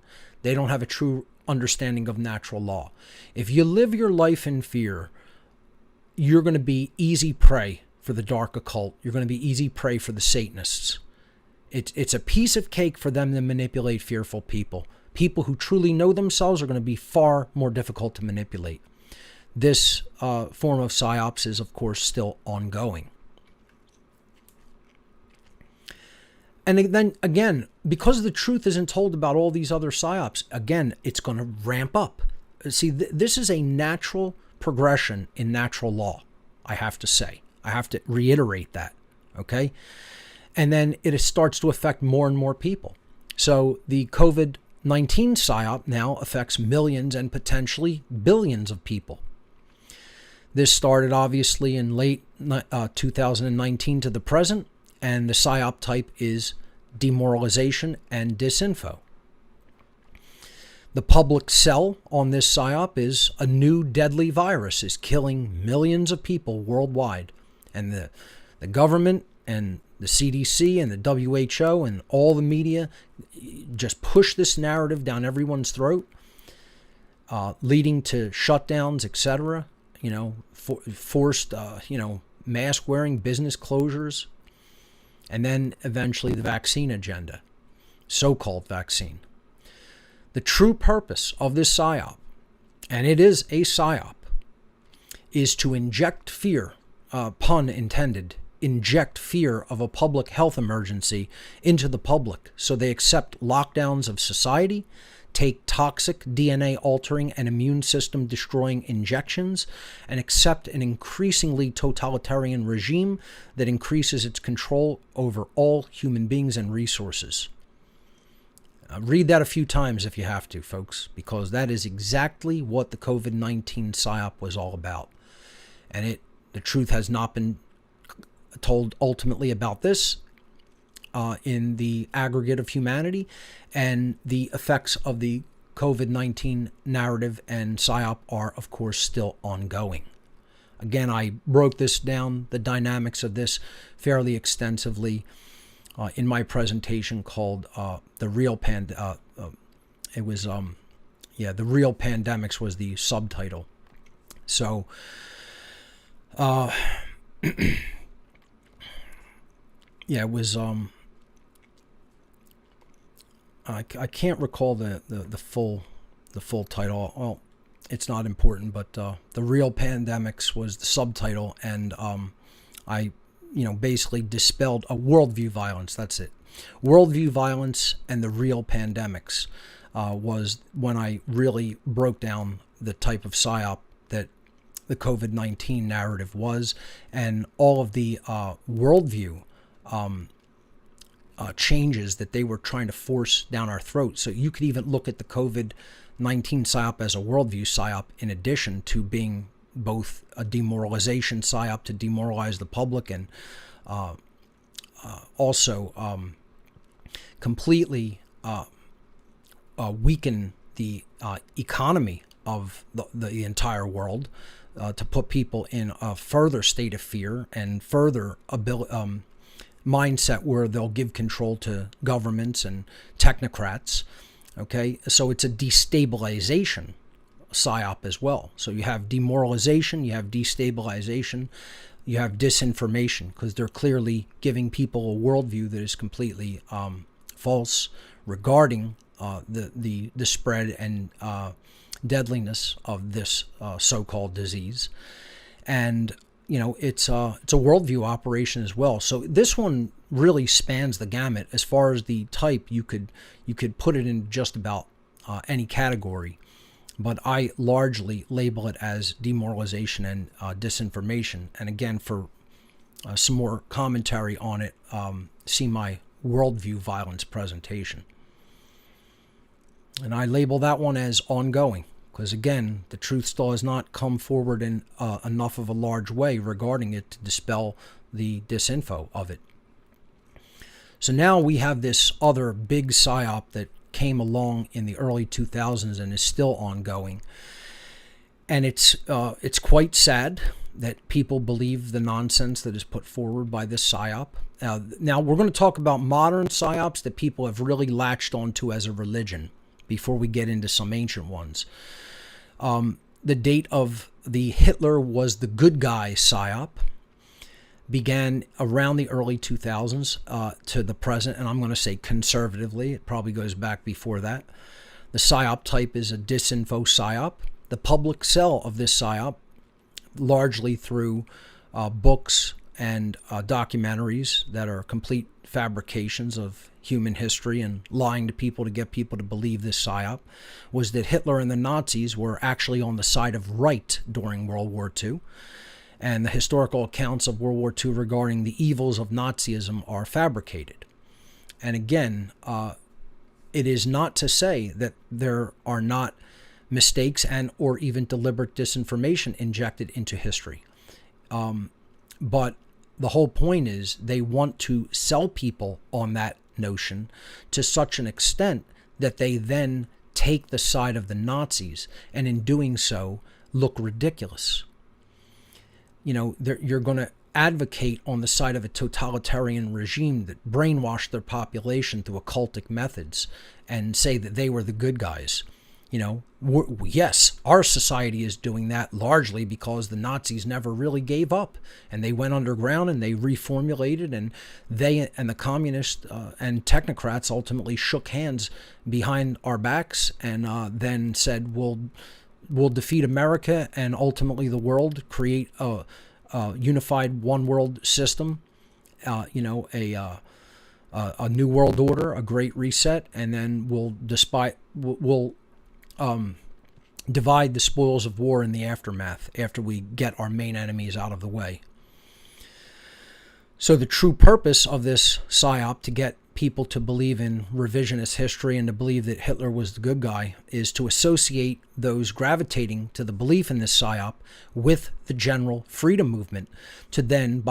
They don't have a true understanding of natural law. If you live your life in fear, you're going to be easy prey for the dark occult. You're going to be easy prey for the Satanists. It's a piece of cake for them to manipulate fearful people. People who truly know themselves are going to be far more difficult to manipulate. This form of psyops is, of course, still ongoing. And then, again, because the truth isn't told about all these other psyops, again, it's going to ramp up. See, this is a natural progression in natural law, I have to say. I have to reiterate that, okay? And then it starts to affect more and more people. So the COVID-19 psyop now affects millions and potentially billions of people. This started obviously in late 2019 to the present, and the psyop type is demoralization and disinfo. The public sell on this psyop is a new deadly virus is killing millions of people worldwide. And the government and the CDC and the WHO and all the media just push this narrative down everyone's throat, leading to shutdowns, etc., forced, mask wearing, business closures, and then eventually the vaccine agenda, so-called vaccine. The true purpose of this PSYOP, and it is a PSYOP, is to inject fear, pun intended, inject fear of a public health emergency into the public so they accept lockdowns of society, take toxic DNA altering and immune system destroying injections, and accept an increasingly totalitarian regime that increases its control over all human beings and resources. Read that a few times if you have to, folks, because that is exactly what the COVID-19 PSYOP was all about. And the truth has not been told ultimately about this in the aggregate of humanity, and the effects of the COVID-19 narrative and PSYOP are, of course, still ongoing. Again, I broke this down, the dynamics of this, fairly extensively in my presentation called The Real The Real Pandemics was the subtitle. So, it was, I can't recall the full title. Well, it's not important, but The Real Pandemics was the subtitle, and I basically dispelled a worldview violence. That's it. Worldview violence and the real pandemics was when I really broke down the type of PSYOP that the COVID-19 narrative was, and all of the worldview changes that they were trying to force down our throats. So you could even look at the COVID-19 PSYOP as a worldview PSYOP, in addition to being both a demoralization PSYOP to demoralize the public, and also completely weaken the economy of the entire world, to put people in a further state of fear and further mindset where they'll give control to governments and technocrats. Okay, so it's a destabilization PSYOP as well. So you have demoralization, you have destabilization, you have disinformation, because they're clearly giving people a worldview that is completely false regarding the spread and deadliness of this so-called disease. And it's a worldview operation as well. So this one really spans the gamut as far as the type. You could put it in just about any category, but I largely label it as demoralization and disinformation. And again, for some more commentary on it, see my worldview violence presentation. And I label that one as ongoing, because again, the truth still has not come forward in enough of a large way regarding it to dispel the disinfo of it. So now we have this other big PSYOP that came along in the early 2000s and is still ongoing. And it's quite sad that people believe the nonsense that is put forward by this PSYOP. Now we're going to talk about modern PSYOPs that people have really latched onto as a religion before we get into some ancient ones. The date of the Hitler was the good guy PSYOP began around the early 2000s to the present, and I'm going to say conservatively. It probably goes back before that. The PSYOP type is a disinfo PSYOP. The public sell of this PSYOP, largely through books and documentaries that are complete fabrications of human history and lying to people to get people to believe this PSYOP, was that Hitler and the Nazis were actually on the side of right during World War II. And the historical accounts of World War II regarding the evils of Nazism are fabricated. And again, it is not to say that there are not mistakes and or even deliberate disinformation injected into history. But the whole point is they want to sell people on that notion to such an extent that they then take the side of the Nazis, and in doing so look ridiculous. You're going to advocate on the side of a totalitarian regime that brainwashed their population through occultic methods and say that they were the good guys. Yes, our society is doing that largely because the Nazis never really gave up, and they went underground and they reformulated, and they and the communists and technocrats ultimately shook hands behind our backs and then said, we'll defeat America and ultimately the world, create a unified one world system, a new world order, a great reset, and then we'll divide the spoils of war in the aftermath after we get our main enemies out of the way. So the true purpose of this psyop, to get people to believe in revisionist history and to believe that Hitler was the good guy, is to associate those gravitating to the belief in this psyop with the general freedom movement, to then,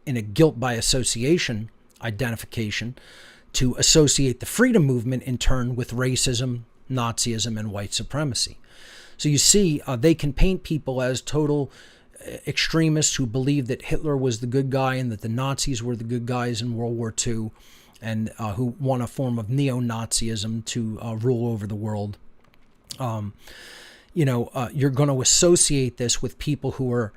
in a guilt by association identification, to associate the freedom movement in turn with racism, Nazism, and white supremacy. So you see, they can paint people as total extremists who believe that Hitler was the good guy and that the Nazis were the good guys in World War II, and who want a form of neo-Nazism to rule over the world. You're going to associate this with people who are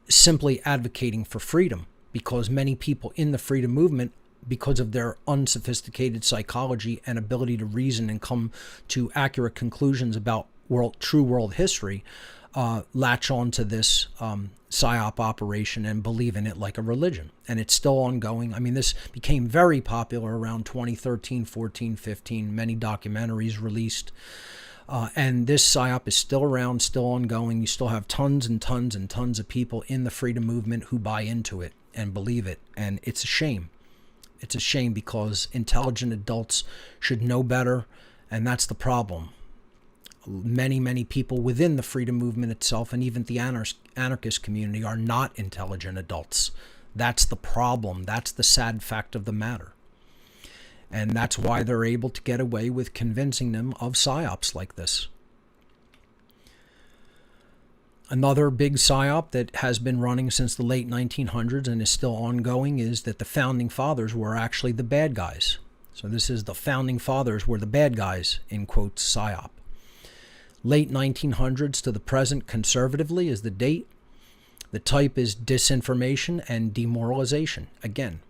simply advocating for freedom, because many people in the freedom movement, because of their unsophisticated psychology and ability to reason and come to accurate conclusions about true world history, latch on to this psyop operation and believe in it like a religion. And it's still ongoing. I mean, this became very popular around 2013, 14, 15, many documentaries released. And this psyop is still around, still ongoing. You still have tons and tons and tons of people in the freedom movement who buy into it and believe it. And it's a shame. It's a shame, because intelligent adults should know better, and that's the problem. Many, many people within the freedom movement itself, and even the anarchist community, are not intelligent adults. That's the problem. That's the sad fact of the matter. And that's why they're able to get away with convincing them of psyops like this. Another big psyop that has been running since the late 1900s and is still ongoing is that the Founding Fathers were actually the bad guys. So this is the Founding Fathers were the bad guys, in quotes, psyop. Late 1900s to the present conservatively is the date. The type is disinformation and demoralization. Again,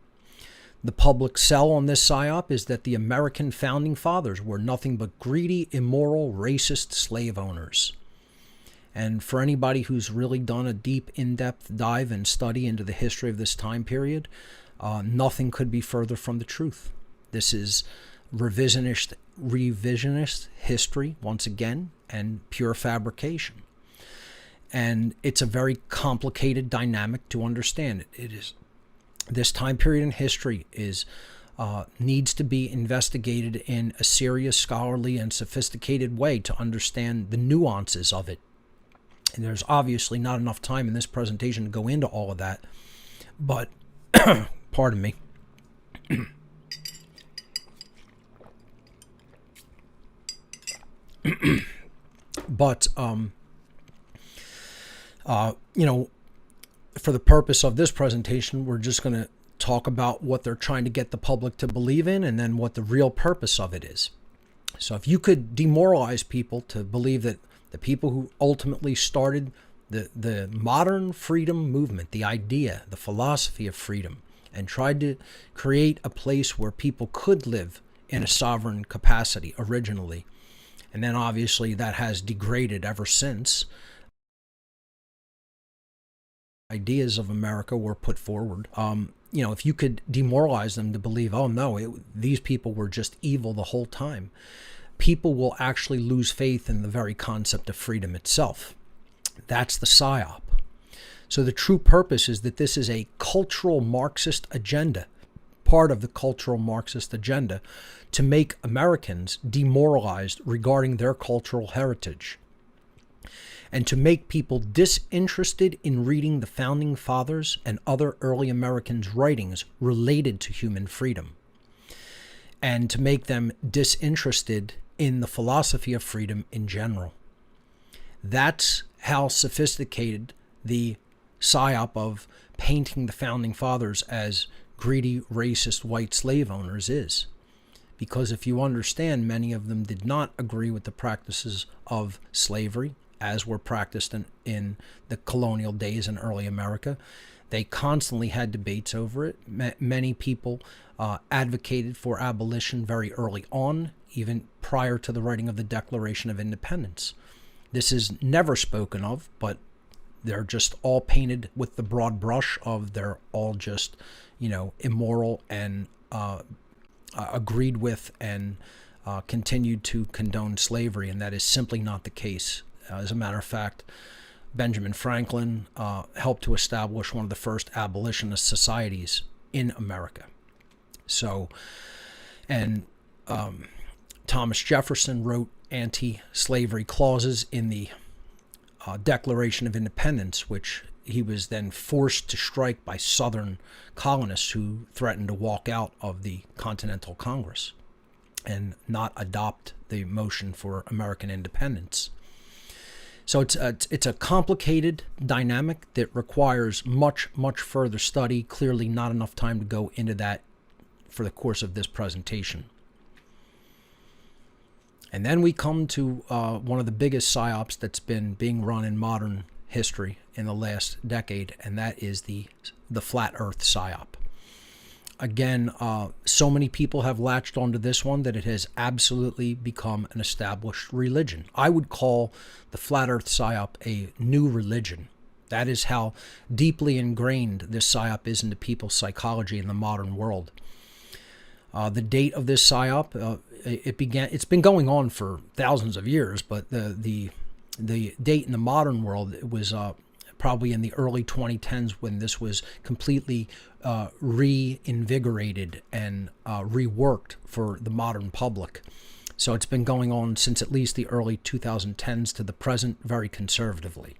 the public sell on this psyop is that the American Founding Fathers were nothing but greedy, immoral, racist slave owners. And for anybody who's really done a deep, in-depth dive and study into the history of this time period, nothing could be further from the truth. This is revisionist history, once again, and pure fabrication. And it's a very complicated dynamic to understand. It is. This time period in history needs to be investigated in a serious, scholarly, and sophisticated way to understand the nuances of it. And there's obviously not enough time in this presentation to go into all of that. But, pardon me. But, for the purpose of this presentation, we're just going to talk about what they're trying to get the public to believe in, and then what the real purpose of it is. So if you could demoralize people to believe that the people who ultimately started the modern freedom movement, the idea, the philosophy of freedom, and tried to create a place where people could live in a sovereign capacity originally, and then obviously that has degraded ever since. Ideas of America were put forward. If you could demoralize them to believe, oh no, these people were just evil the whole time, people will actually lose faith in the very concept of freedom itself. That's the psyop. So the true purpose is that this is a cultural Marxist agenda, part of the cultural Marxist agenda, to make Americans demoralized regarding their cultural heritage, and to make people disinterested in reading the Founding Fathers and other early Americans' writings related to human freedom, and to make them disinterested in the philosophy of freedom in general. That's how sophisticated the psyop of painting the Founding Fathers as greedy, racist, white slave owners is. because if you understand, many of them did not agree with the practices of slavery as were practiced in the colonial days in early America. They constantly had debates over it. Many people advocated for abolition very early on, even prior to the writing of the Declaration of Independence. This is never spoken of, but they're just all painted with the broad brush of they're all just, immoral and agreed with and continued to condone slavery, and that is simply not the case. As a matter of fact, Benjamin Franklin helped to establish one of the first abolitionist societies in America. So, and Thomas Jefferson wrote anti-slavery clauses in the Declaration of Independence, which he was then forced to strike by Southern colonists who threatened to walk out of the Continental Congress and not adopt the motion for American independence. So it's a complicated dynamic that requires much, much further study. Clearly not enough time to go into that for the course of this presentation. And then we come to one of the biggest psyops that's been being run in modern history in the last decade, and that is the flat earth psyop. Again, so many people have latched onto this one that it has absolutely become an established religion. I would call the flat earth psyop a new religion. That is how deeply ingrained this psyop is into people's psychology in the modern world. The date of this psyop, it's been going on for thousands of years, but the date in the modern world, it was probably in the early 2010s when this was completely reinvigorated and reworked for the modern public. So it's been going on since at least the early 2010s to the present, very conservatively.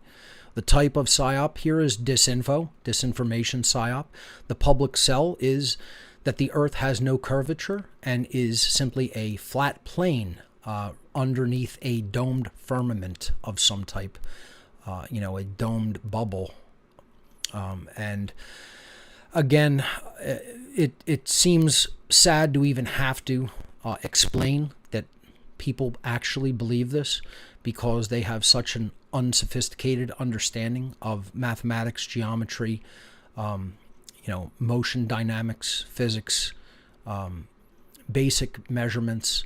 The type of psyop here is disinformation psyop. The public sell is that the earth has no curvature and is simply a flat plane underneath a domed firmament of some type, a domed bubble. And again, it seems sad to even have to explain that people actually believe this, because they have such an unsophisticated understanding of mathematics, geometry, motion dynamics, physics, basic measurements,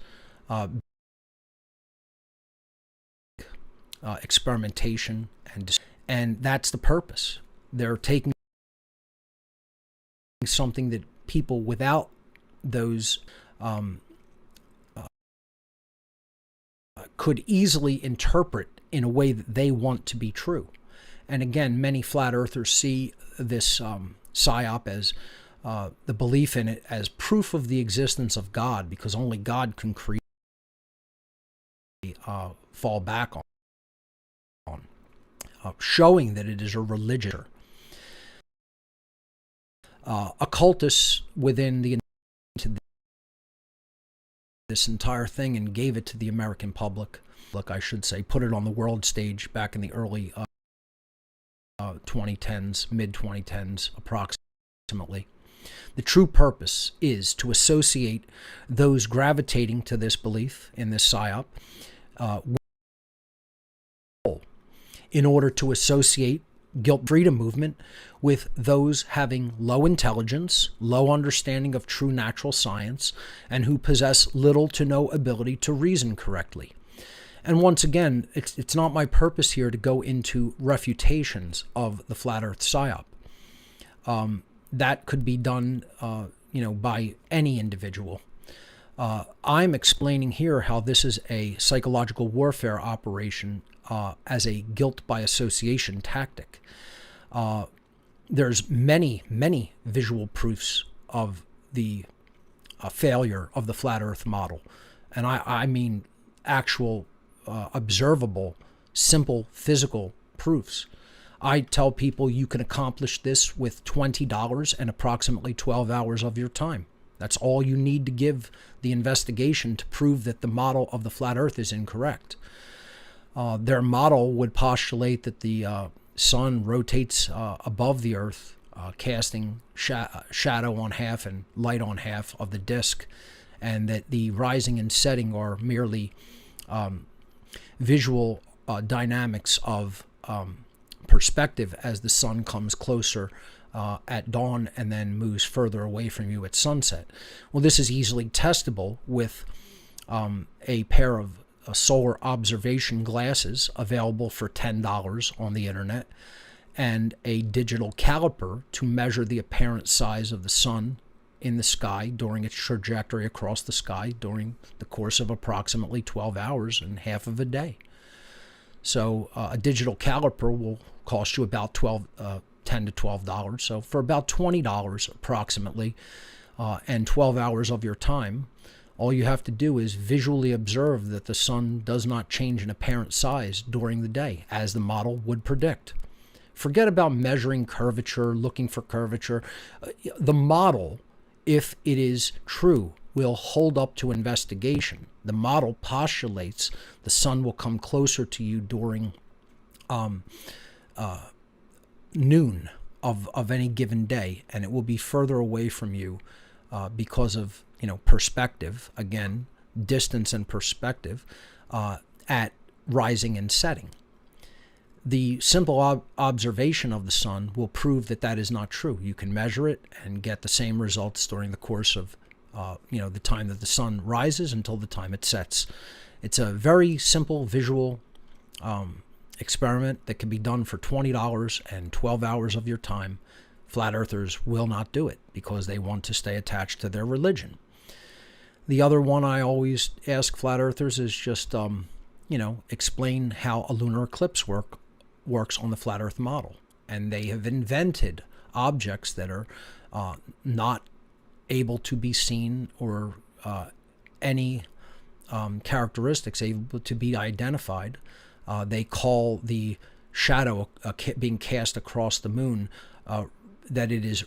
experimentation, and that's the purpose. They're taking something that people without those could easily interpret in a way that they want to be true. And again, many flat earthers see this psyop as the belief in it as proof of the existence of God, because only God can create, fall back on, showing that it is a religion. Occultists within this entire thing and gave it to the American public, I should say, put it on the world stage back in the early 2010s, mid-2010s approximately. The true purpose is to associate those gravitating to this belief in this psyop in order to associate guilt freedom movement with those having low intelligence, low understanding of true natural science, and who possess little to no ability to reason correctly. And once again, it's not my purpose here to go into refutations of the flat earth psyop. That could be done, by any individual. I'm explaining here how this is a psychological warfare operation as a guilt by association tactic. There's many, many visual proofs of the failure of the flat earth model. And I mean actual observable, simple physical proofs. I tell people you can accomplish this with $20 and approximately 12 hours of your time. That's all you need to give the investigation to prove that the model of the flat earth is incorrect. Their model would postulate that the sun rotates above the earth, casting shadow on half and light on half of the disk, and that the rising and setting are merely visual dynamics of perspective as the sun comes closer at dawn and then moves further away from you at sunset. Well, this is easily testable with a pair of solar observation glasses available for $10 on the internet, and a digital caliper to measure the apparent size of the sun in the sky during its trajectory across the sky during the course of approximately 12 hours and half of a day. So a digital caliper will cost you about $10 to $12. So for about $20 approximately, and 12 hours of your time, all you have to do is visually observe that the sun does not change in apparent size during the day, as the model would predict. Forget about measuring curvature, looking for curvature. The model, if it is true, will hold up to investigation. The model postulates the sun will come closer to you during noon of any given day, and it will be further away from you because of perspective, again, distance and perspective at rising and setting. The simple observation of the sun will prove that that is not true. You can measure it and get the same results during the course of the time that the sun rises until the time it sets. It's a very simple visual experiment that can be done for $20 and 12 hours of your time. Flat earthers will not do it because they want to stay attached to their religion. The other one I always ask flat earthers is just, explain how a lunar eclipse works on the flat earth model. And they have invented objects that are not able to be seen or any characteristics able to be identified. They call the shadow being cast across the moon that it is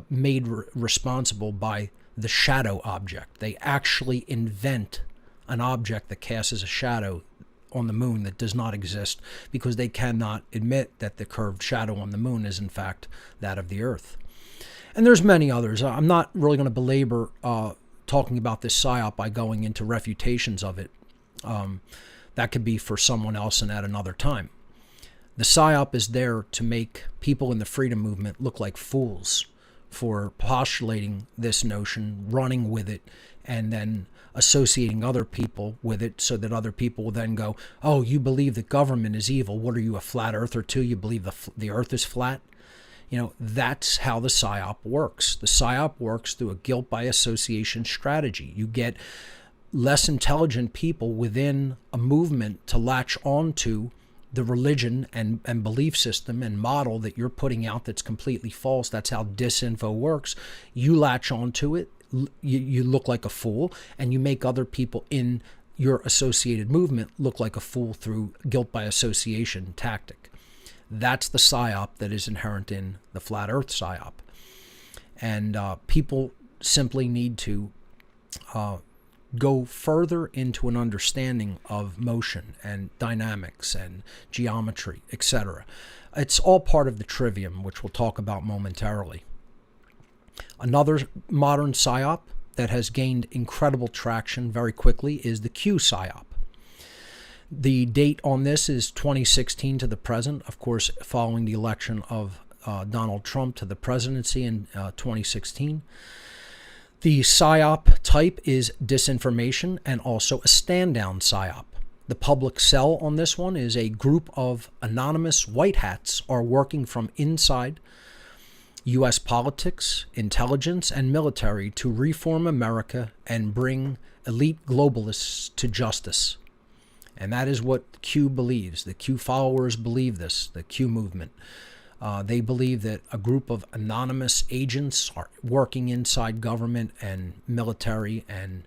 made responsible by the shadow object. They actually invent an object that casts a shadow on the moon that does not exist because they cannot admit that the curved shadow on the moon is in fact that of the Earth. And there's many others. I'm not really going to belabor talking about this psyop by going into refutations of it. That could be for someone else and at another time. The psyop is there to make people in the freedom movement look like fools for postulating this notion, running with it, and then associating other people with it so that other people will then go, oh, you believe that government is evil. What are you, a flat earther too? You believe the earth is flat? That's how the psyop works. The psyop works through a guilt by association strategy. You get less intelligent people within a movement to latch onto the religion and belief system and model that you're putting out that's completely false. That's how disinfo works. You latch onto it, you look like a fool, and you make other people in your associated movement look like a fool through guilt by association tactic. That's the psyop that is inherent in the flat earth psyop. And people simply need to go further into an understanding of motion and dynamics and geometry, etc. It's all part of the trivium, which we'll talk about momentarily. Another modern psyop that has gained incredible traction very quickly is the Q psyop. The date on this is 2016 to the present, of course, following the election of Donald Trump to the presidency in 2016. The psyop type is disinformation and also a stand-down psyop. The public sell on this one is a group of anonymous white hats are working from inside U.S. politics, intelligence, and military to reform America and bring elite globalists to justice. And that is what Q believes. The Q followers believe this, the Q movement. They believe that a group of anonymous agents are working inside government and military and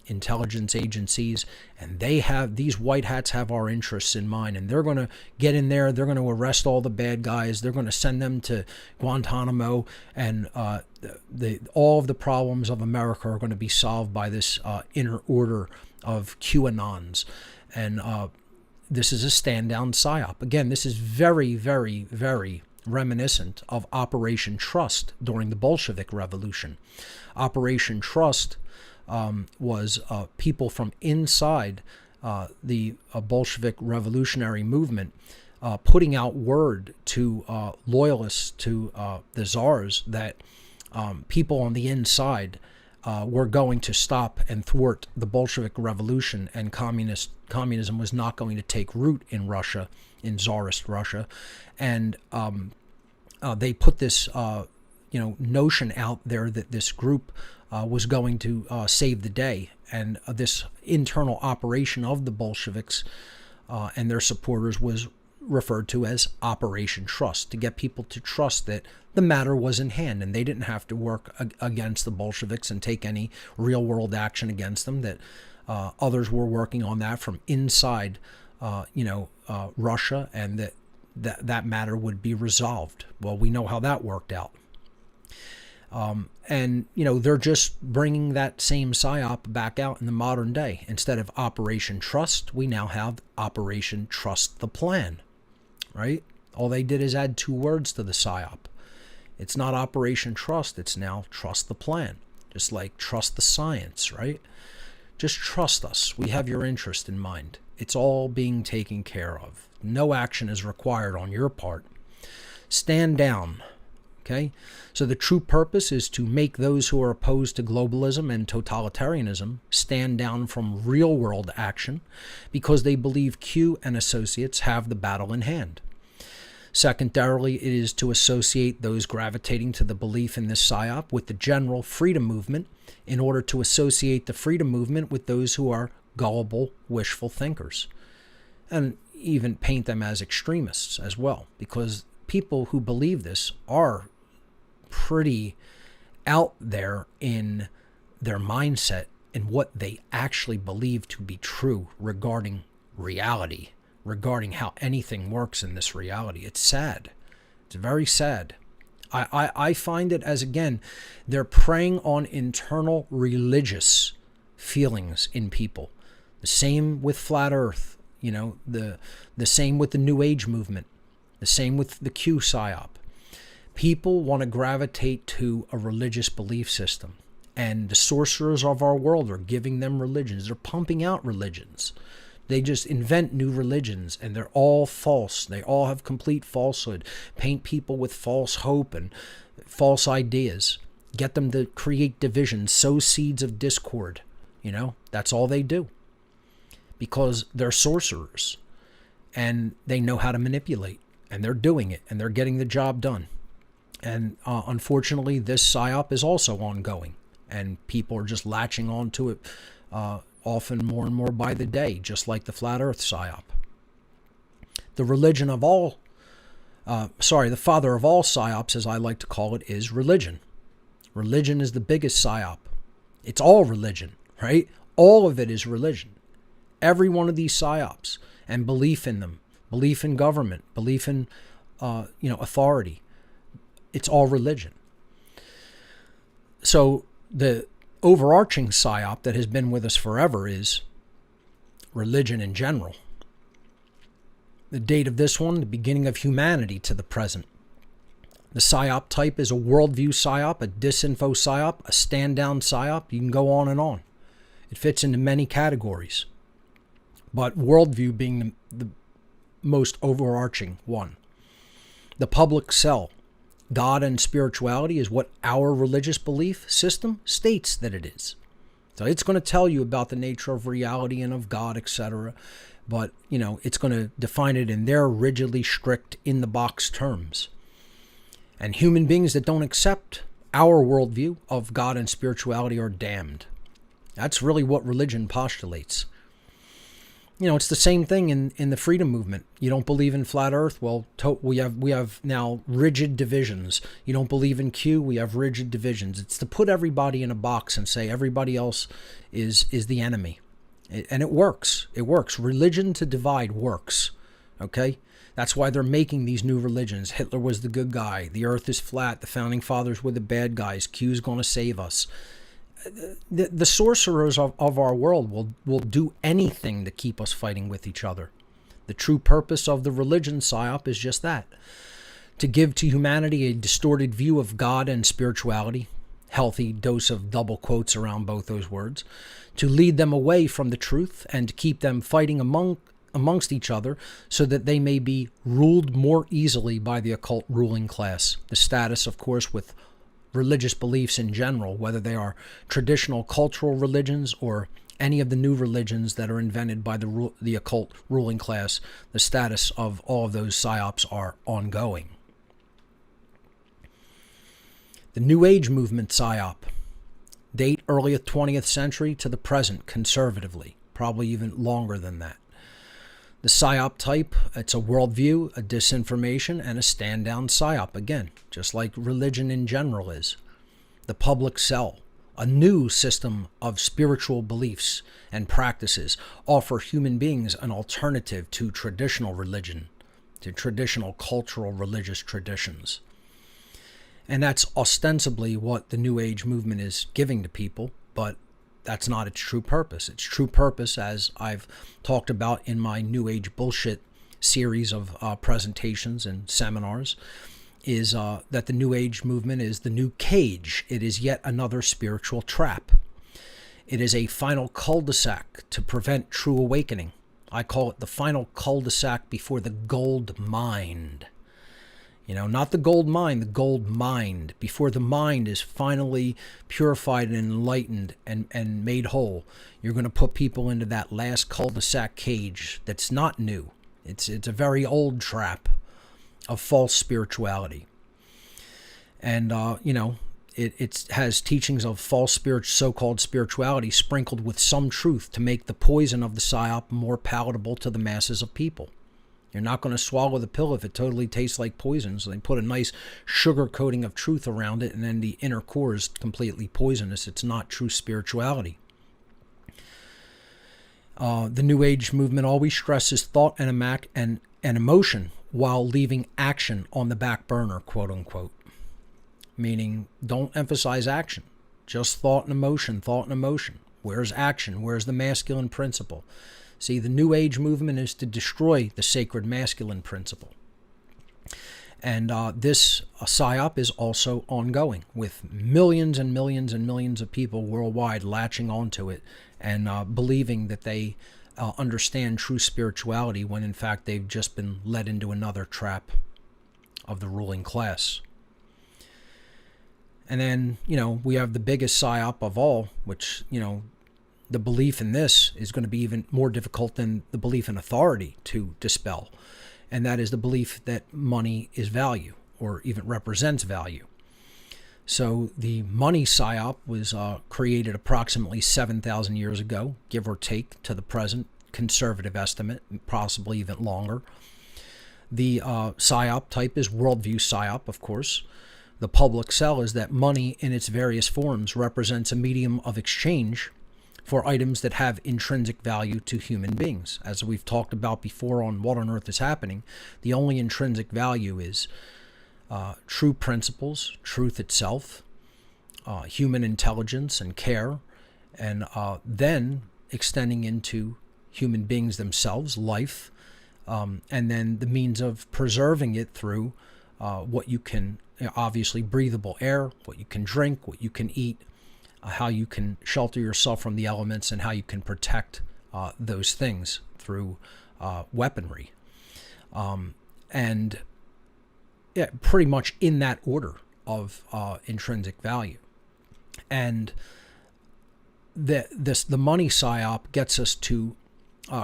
intelligence agencies, and these white hats have our interests in mind, and they're going to get in there, they're going to arrest all the bad guys, they're going to send them to Guantanamo, and all of the problems of America are going to be solved by this inner order of QAnons. And this is a stand-down psyop. Again, this is very, very, very reminiscent of Operation Trust during the Bolshevik Revolution. Operation Trust was people from inside the Bolshevik revolutionary movement putting out word to loyalists to the czars that people on the inside were going to stop and thwart the Bolshevik revolution, and communism was not going to take root in Russia, in Tsarist Russia. And they put this notion out there that this group was going to save the day. And this internal operation of the Bolsheviks and their supporters was referred to as Operation Trust, to get people to trust that the matter was in hand and they didn't have to work against the Bolsheviks and take any real world action against them, that others were working on that from inside Russia, and that matter would be resolved. Well, we know how that worked out. And they're just bringing that same psyop back out in the modern day. Instead of Operation Trust, we now have Operation Trust the Plan, right? All they did is add 2 words to the psyop. It's not Operation Trust, it's now Trust the Plan. Just like trust the science, right? Just trust us. We have your interest in mind. It's all being taken care of. No action is required on your part. Stand down. Okay? So the true purpose is to make those who are opposed to globalism and totalitarianism stand down from real-world action because they believe Q and associates have the battle in hand. Secondarily, it is to associate those gravitating to the belief in this psyop with the general freedom movement in order to associate the freedom movement with those who are gullible, wishful thinkers, and even paint them as extremists as well, because people who believe this are pretty out there in their mindset and what they actually believe to be true regarding reality, regarding how anything works in this reality. It's sad. It's very sad. I find it as, again, they're preying on internal religious feelings in people. The same with Flat Earth, the same with the New Age movement, the same with the Q psyop. People want to gravitate to a religious belief system, and the sorcerers of our world are giving them religions. They're pumping out religions. They just invent new religions, and they're all false. They all have complete falsehood. Paint people with false hope and false ideas. Get them to create division, sow seeds of discord. That's all they do. Because they're sorcerers, and they know how to manipulate, and they're doing it, and they're getting the job done. And unfortunately, this psyop is also ongoing, and people are just latching on to it often more and more by the day, just like the Flat Earth psyop. The religion of all, the father of all psyops, as I like to call it, is religion. Religion is the biggest psyop. It's all religion, right? All of it is religion. Every one of these psyops, and belief in them, belief in government, belief in authority. It's all religion. So the overarching psyop that has been with us forever is religion in general. The date of this one, the beginning of humanity to the present. The psyop type is a worldview psyop, a disinfo psyop, a stand-down psyop. You can go on and on. It fits into many categories, but worldview being the most overarching one. The public cell. God and spirituality is what our religious belief system states that it is. So it's going to tell you about the nature of reality and of God, etc. But, it's going to define it in their rigidly strict, in-the-box terms. And human beings that don't accept our worldview of God and spirituality are damned. That's really what religion postulates. It's the same thing in the freedom movement. You don't believe in Flat Earth? Well, we have now rigid divisions. You don't believe in Q? We have rigid divisions. It's to put everybody in a box and say everybody else is the enemy. And it works. It works. Religion to divide works. Okay? That's why they're making these new religions. Hitler was the good guy. The earth is flat. The founding fathers were the bad guys. Q's going to save us. The sorcerers of our world will do anything to keep us fighting with each other. The true purpose of the religion psyop is just that. To give to humanity a distorted view of God and spirituality, healthy dose of double quotes around both those words, to lead them away from the truth and to keep them fighting amongst each other so that they may be ruled more easily by the occult ruling class. The status, of course, with religious beliefs in general, whether they are traditional cultural religions or any of the new religions that are invented by the occult ruling class, the status of all of those psyops are ongoing. The New Age movement psyop, date early 20th century to the present conservatively, probably even longer than that. The psyop type, it's a worldview, a disinformation, and a stand-down psyop, again, just like religion in general is. The public cell, a new system of spiritual beliefs and practices, offer human beings an alternative to traditional religion, to traditional cultural religious traditions. And that's ostensibly what the New Age movement is giving to people, but that's not its true purpose. Its true purpose, as I've talked about in my New Age bullshit series of presentations and seminars, is that the New Age movement is the new cage. It is yet another spiritual trap. It is a final cul-de-sac to prevent true awakening. I call it the final cul-de-sac before the gold mine. Not the gold mine, the gold mind. Before the mind is finally purified and enlightened and made whole, you're going to put people into that last cul-de-sac cage that's not new. It's a very old trap of false spirituality. And, it has teachings of false so-called spirituality sprinkled with some truth to make the poison of the psyop more palatable to the masses of people. You're not going to swallow the pill if it totally tastes like poison. So they put a nice sugar coating of truth around it, and then the inner core is completely poisonous. It's not true spirituality. The New Age movement always stresses thought and emotion while leaving action on the back burner, quote unquote. Meaning, don't emphasize action. Just thought and emotion, thought and emotion. Where's action? Where's the masculine principle? See, the New Age movement is to destroy the sacred masculine principle. And this psyop is also ongoing, with millions and millions and millions of people worldwide latching onto it and believing that they understand true spirituality when in fact they've just been led into another trap of the ruling class. And then, we have the biggest psyop of all, which, the belief in this is going to be even more difficult than the belief in authority to dispel. And that is the belief that money is value, or even represents value. So the money psyop was created approximately 7,000 years ago, give or take, to the present conservative estimate, possibly even longer. The psyop type is worldview psyop, of course. The public cell is that money in its various forms represents a medium of exchange for items that have intrinsic value to human beings. As we've talked about before on What on Earth is Happening, the only intrinsic value is true principles, truth itself, human intelligence and care, and then extending into human beings themselves, life, and then the means of preserving it through what you can, obviously breathable air, what you can drink, what you can eat, how you can shelter yourself from the elements, and how you can protect those things through weaponry. And yeah, pretty much in that order of intrinsic value. And the money psyop gets us to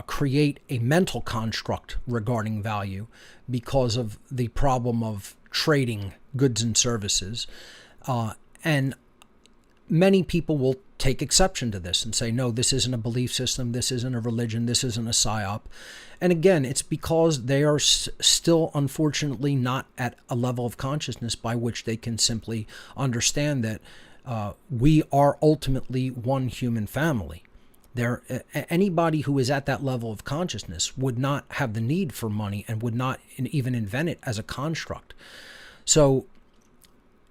create a mental construct regarding value because of the problem of trading goods and services. And many people will take exception to this and say, no, this isn't a belief system, this isn't a religion, this isn't a psyop. And again, it's because they are still, unfortunately, not at a level of consciousness by which they can simply understand that we are ultimately one human family. Anybody who is at that level of consciousness would not have the need for money and would not even invent it as a construct. So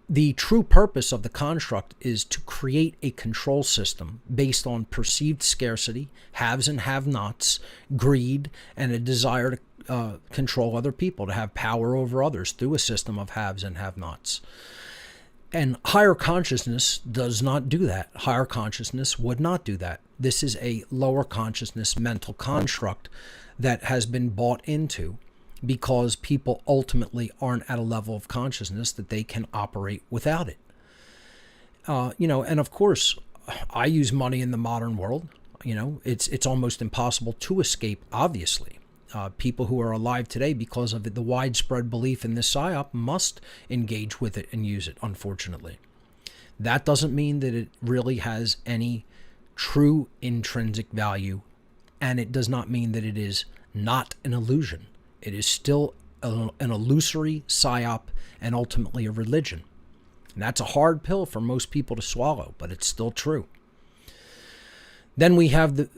the true purpose of the construct is to create a control system based on perceived scarcity, haves and have-nots, greed, and a desire to control other people, to have power over others through a system of haves and have-nots. And higher consciousness does not do that. Higher consciousness would not do that. This is a lower consciousness mental construct that has been bought into because people ultimately aren't at a level of consciousness that they can operate without it. And of course, I use money in the modern world. It's almost impossible to escape, obviously. People who are alive today, because of the widespread belief in this psyop, must engage with it and use it, unfortunately. That doesn't mean that it really has any true intrinsic value, and it does not mean that it is not an illusion. It is still an illusory psyop and ultimately a religion. And that's a hard pill for most people to swallow, but it's still true. Then we have the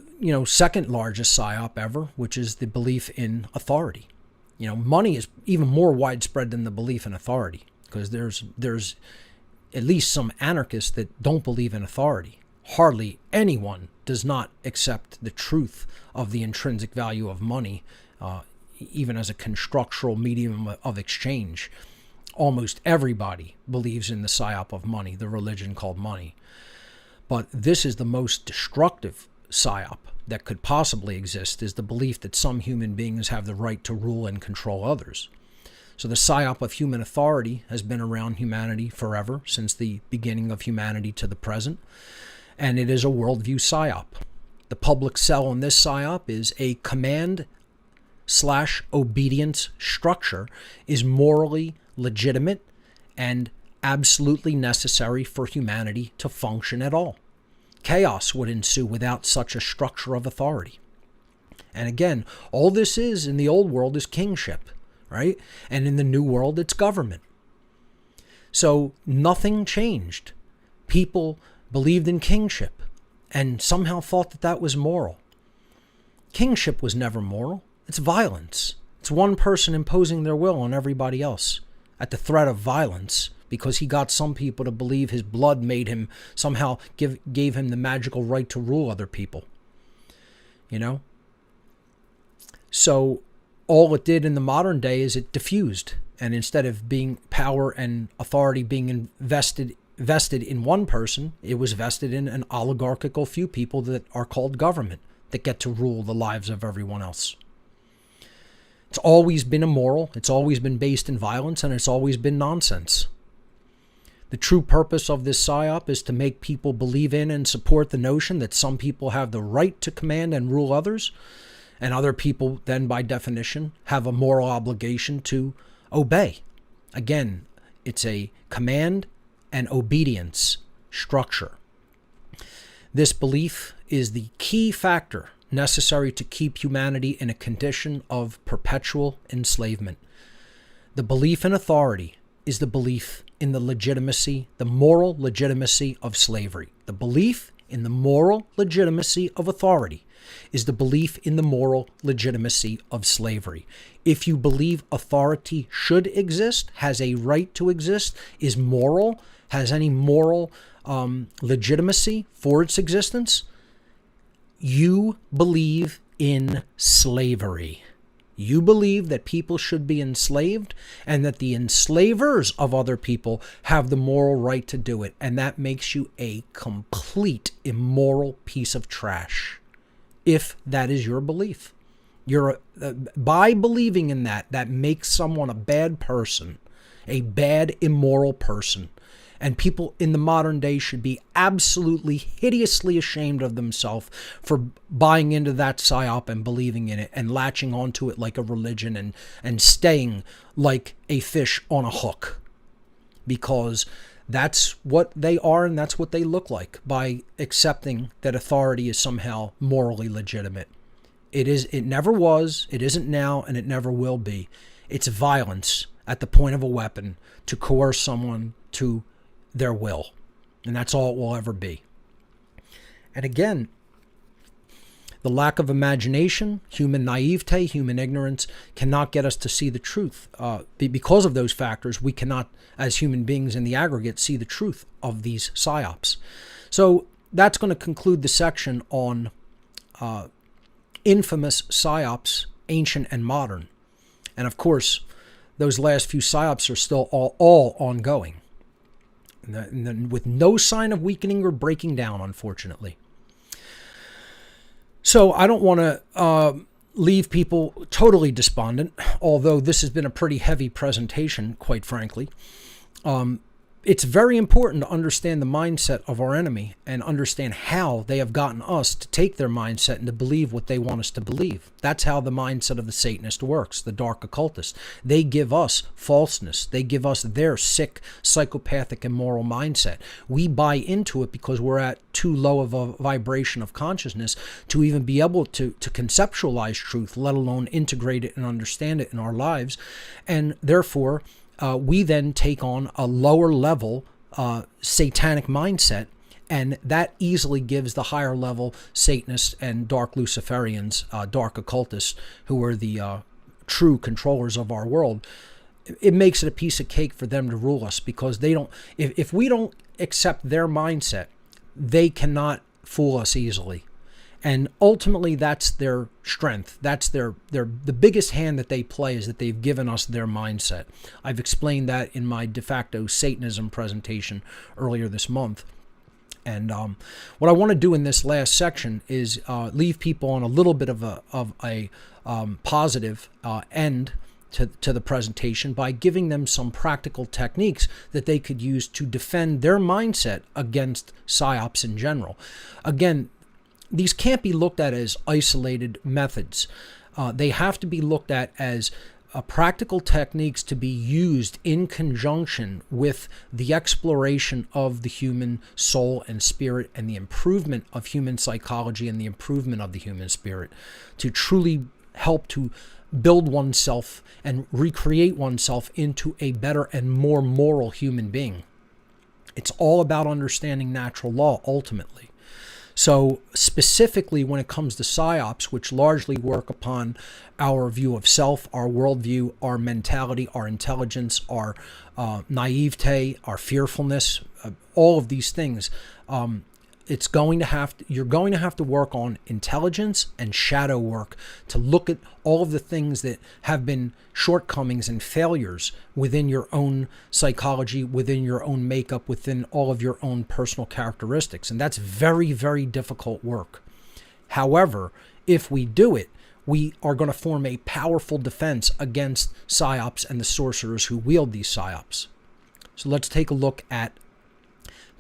second largest psyop ever, which is the belief in authority. Money is even more widespread than the belief in authority, because there's at least some anarchists that don't believe in authority. Hardly anyone does not accept the truth of the intrinsic value of money, even as a constructural medium of exchange. Almost everybody believes in the psyop of money, the religion called money. But this is the most destructive psyop that could possibly exist, is the belief that some human beings have the right to rule and control others. So the psyop of human authority has been around humanity forever, since the beginning of humanity to the present, and it is a worldview psyop. The public sell in this psyop is a command/obedience structure is morally legitimate and absolutely necessary for humanity to function at all. Chaos would ensue without such a structure of authority. And again, all this is in the old world is kingship, right? And in the new world, it's government. So nothing changed. People believed in kingship and somehow thought that that was moral. Kingship was never moral. It's violence. It's one person imposing their will on everybody else at the threat of violence, because he got some people to believe his blood made him somehow gave him the magical right to rule other people. So all it did in the modern day is it diffused, and instead of being power and authority being vested in one person, it was vested in an oligarchical few people that are called government, that get to rule the lives of everyone else. It's always been immoral, it's always been based in violence, and it's always been nonsense. The true purpose of this psyop is to make people believe in and support the notion that some people have the right to command and rule others, and other people then, by definition, have a moral obligation to obey. Again, it's a command and obedience structure. This belief is the key factor necessary to keep humanity in a condition of perpetual enslavement. The belief in authority is the belief in the legitimacy, the moral legitimacy of slavery. The belief in the moral legitimacy of authority is the belief in the moral legitimacy of slavery. If you believe authority should exist, has a right to exist, is moral, has any moral legitimacy for its existence, you believe in slavery. You believe that people should be enslaved and that the enslavers of other people have the moral right to do it. And that makes you a complete immoral piece of trash, if that is your belief. By believing in that, that makes someone a bad person, a bad, immoral person. And people in the modern day should be absolutely hideously ashamed of themselves for buying into that psyop and believing in it and latching onto it like a religion and staying like a fish on a hook. Because that's what they are and that's what they look like by accepting that authority is somehow morally legitimate. It never was, it isn't now, and it never will be. It's violence at the point of a weapon to coerce someone to their will. And that's all it will ever be. And again, the lack of imagination, human naivete, human ignorance cannot get us to see the truth. Because of those factors, we cannot, as human beings in the aggregate, see the truth of these psyops. So that's going to conclude the section on infamous psyops, ancient and modern. And of course, those last few psyops are still all ongoing. with no sign of weakening or breaking down, unfortunately. So I don't want to leave people totally despondent, although this has been a pretty heavy presentation, quite frankly. It's very important to understand the mindset of our enemy and understand how they have gotten us to take their mindset and to believe what they want us to believe. That's how the mindset of the Satanist works, the dark occultist. They give us falseness. They give us their sick, psychopathic, immoral mindset. We buy into it because we're at too low of a vibration of consciousness to even be able to conceptualize truth, let alone integrate it and understand it in our lives. And therefore, we then take on a lower level satanic mindset, and that easily gives the higher level Satanists and dark Luciferians, dark occultists, who are the true controllers of our world. It makes it a piece of cake for them to rule us, because they don't. If we don't accept their mindset, they cannot fool us easily. And ultimately, that's their strength. That's the biggest hand that they play, is that they've given us their mindset. I've explained that in my de facto Satanism presentation earlier this month. And what I want to do in this last section is leave people on a little bit of a positive end to the presentation by giving them some practical techniques that they could use to defend their mindset against psyops in general. Again, these can't be looked at as isolated methods. They have to be looked at as practical techniques to be used in conjunction with the exploration of the human soul and spirit, and the improvement of human psychology and the improvement of the human spirit, to truly help to build oneself and recreate oneself into a better and more moral human being. It's all about understanding natural law, ultimately. So specifically when it comes to psyops, which largely work upon our view of self, our worldview, our mentality, our intelligence, our naivete, our fearfulness, all of these things, you're going to have to work on intelligence and shadow work to look at all of the things that have been shortcomings and failures within your own psychology, within your own makeup, within all of your own personal characteristics. And that's very, very difficult work. However, if we do it, we are going to form a powerful defense against psyops and the sorcerers who wield these psyops. So let's take a look at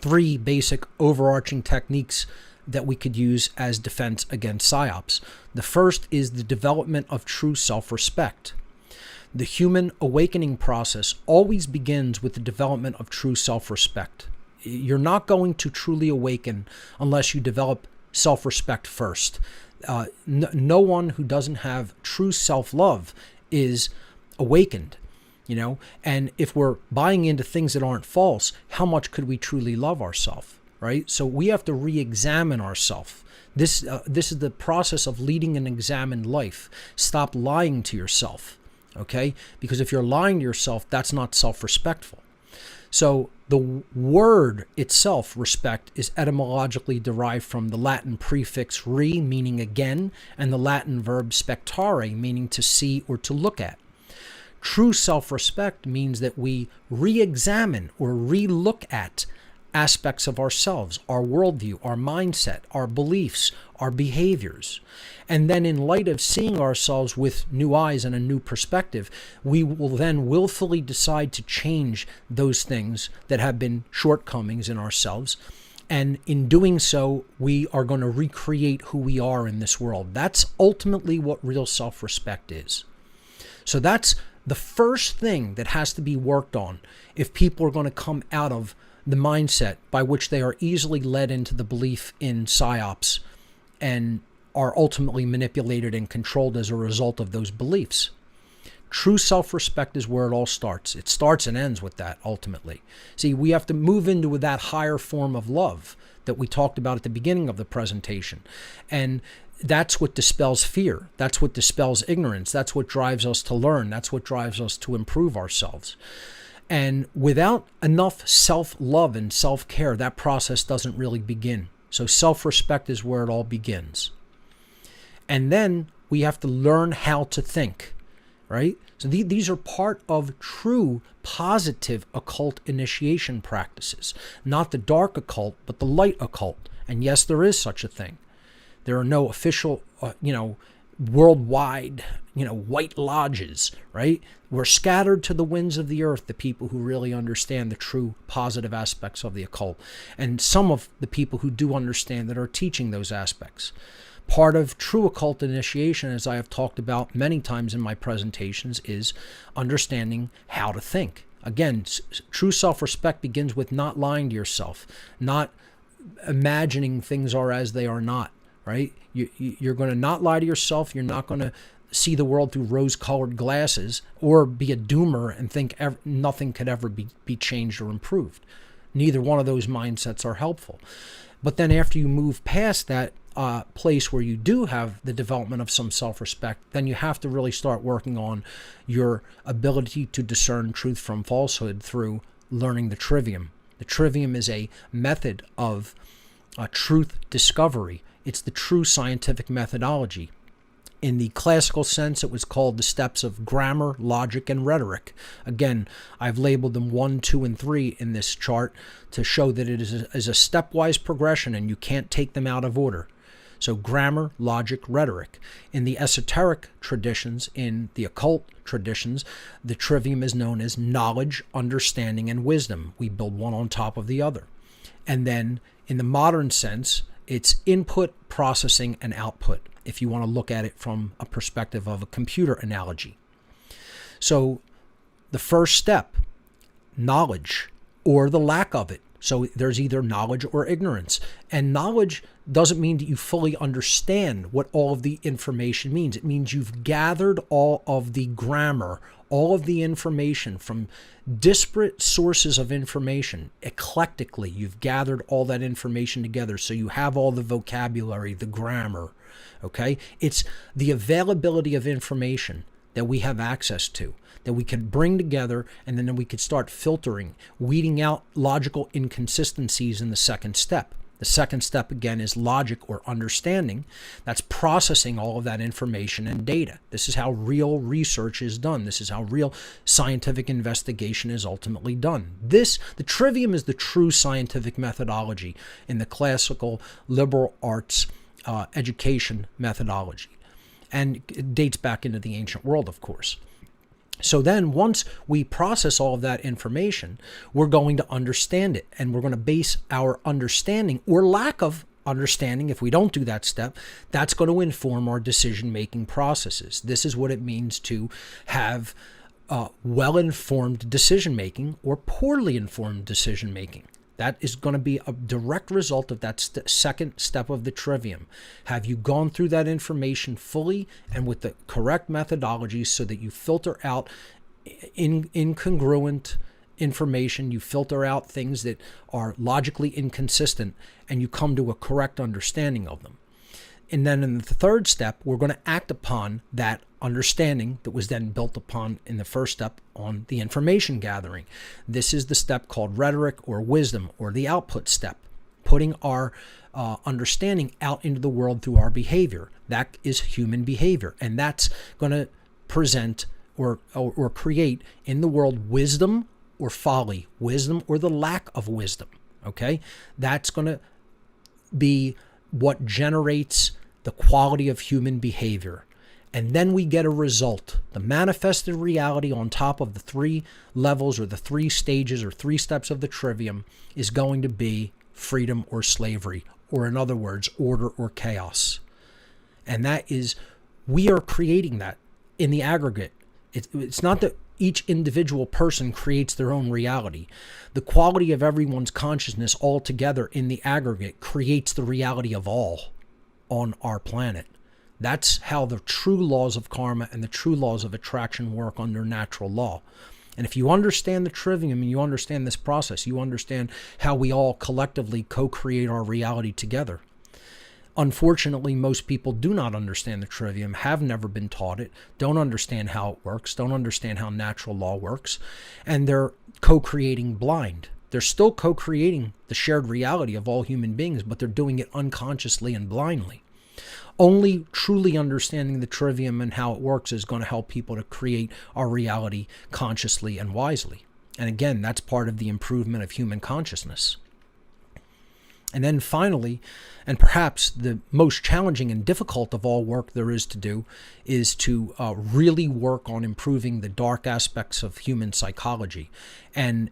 3 basic overarching techniques that we could use as defense against psyops. The first is the development of true self-respect. The human awakening process always begins with the development of true self-respect. You're not going to truly awaken unless you develop self-respect first. No one who doesn't have true self-love is awakened. And if we're buying into things that aren't false, how much could we truly love ourselves, right? So we have to re-examine ourselves. This is the process of leading an examined life. Stop lying to yourself, okay? Because if you're lying to yourself, that's not self-respectful. So the word itself, respect, is etymologically derived from the Latin prefix re, meaning again, and the Latin verb spectare, meaning to see or to look at. True self-respect means that we re-examine or re-look at aspects of ourselves, our worldview, our mindset, our beliefs, our behaviors. And then in light of seeing ourselves with new eyes and a new perspective, we will then willfully decide to change those things that have been shortcomings in ourselves. And in doing so, we are going to recreate who we are in this world. That's ultimately what real self-respect is. So that's the first thing that has to be worked on if people are going to come out of the mindset by which they are easily led into the belief in psyops and are ultimately manipulated and controlled as a result of those beliefs. True self-respect is where it all starts. It starts and ends with that, ultimately. See, we have to move into that higher form of love that we talked about at the beginning of the presentation. And that's what dispels fear. That's what dispels ignorance. That's what drives us to learn. That's what drives us to improve ourselves. And without enough self-love and self-care, that process doesn't really begin. So self-respect is where it all begins. And then we have to learn how to think, right? So these are part of true positive occult initiation practices, not the dark occult, but the light occult. And yes, there is such a thing. There are no official, worldwide, white lodges, right? We're scattered to the winds of the earth, the people who really understand the true positive aspects of the occult. And some of the people who do understand that are teaching those aspects. Part of true occult initiation, as I have talked about many times in my presentations, is understanding how to think. Again, true self-respect begins with not lying to yourself, not imagining things are as they are not, right? You're going to not lie to yourself. You're not going to see the world through rose-colored glasses or be a doomer and think nothing could ever be changed or improved. Neither one of those mindsets are helpful. But then after you move past that place where you do have the development of some self-respect, then you have to really start working on your ability to discern truth from falsehood through learning the trivium. The trivium is a method of truth discovery. It's the true scientific methodology. In the classical sense, it was called the steps of grammar, logic, and rhetoric. Again, I've labeled them 1, 2, and 3 in this chart to show that it is a stepwise progression and you can't take them out of order. So grammar, logic, rhetoric. In the esoteric traditions, in the occult traditions, the trivium is known as knowledge, understanding, and wisdom. We build one on top of the other. And then in the modern sense, it's input, processing, and output, if you want to look at it from a perspective of a computer analogy. So the first step, knowledge, or the lack of it. So there's either knowledge or ignorance. And knowledge doesn't mean that you fully understand what all of the information means. It means you've gathered all of the grammar, all of the information from disparate sources of information. Eclectically, you've gathered all that information together. So you have all the vocabulary, the grammar, okay? It's the availability of information that we have access to, that we can bring together, and then we could start filtering, weeding out logical inconsistencies in the second step. The second step, again, is logic or understanding. That's processing all of that information and data. This is how real research is done. This is how real scientific investigation is ultimately done. The trivium is the true scientific methodology in the classical liberal arts education methodology. And it dates back into the ancient world, of course. So then once we process all of that information, we're going to understand it, and we're going to base our understanding or lack of understanding, if we don't do that step, that's going to inform our decision-making processes. This is what it means to have well-informed decision-making or poorly informed decision-making. That is going to be a direct result of that second step of the trivium. Have you gone through that information fully and with the correct methodologies so that you filter out incongruent information, you filter out things that are logically inconsistent, and you come to a correct understanding of them? And then in the third step, we're going to act upon that understanding that was then built upon in the first step on the information gathering. This is the step called rhetoric or wisdom, or the output step, putting our understanding out into the world through our behavior. That is human behavior, and that's going to present or create in the world wisdom or folly, wisdom or the lack of wisdom. Okay, that's going to be what generates the quality of human behavior. And then we get a result. The manifested reality on top of the 3 levels or the 3 stages or 3 steps of the trivium is going to be freedom or slavery, or in other words, order or chaos. And that is, we are creating that in the aggregate. It's not that each individual person creates their own reality. The quality of everyone's consciousness all together in the aggregate creates the reality of all on our planet. That's how the true laws of karma and the true laws of attraction work under natural law. And if you understand the trivium and you understand this process, you understand how we all collectively co-create our reality together. Unfortunately, most people do not understand the trivium, have never been taught it, don't understand how it works, don't understand how natural law works, and they're co-creating blind. They're still co-creating the shared reality of all human beings, but they're doing it unconsciously and blindly. Only truly understanding the trivium and how it works is going to help people to create our reality consciously and wisely. And again, that's part of the improvement of human consciousness. And then finally, and perhaps the most challenging and difficult of all work there is to do, is to really work on improving the dark aspects of human psychology. And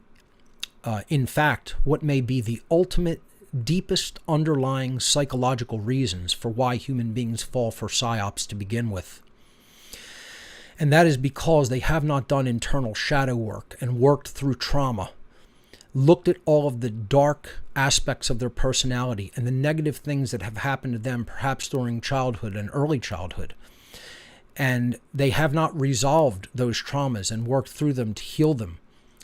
in fact, what may be the ultimate, deepest underlying psychological reasons for why human beings fall for psyops to begin with. And that is because they have not done internal shadow work and worked through trauma, looked at all of the dark aspects of their personality and the negative things that have happened to them, perhaps during childhood and early childhood. And they have not resolved those traumas and worked through them to heal them.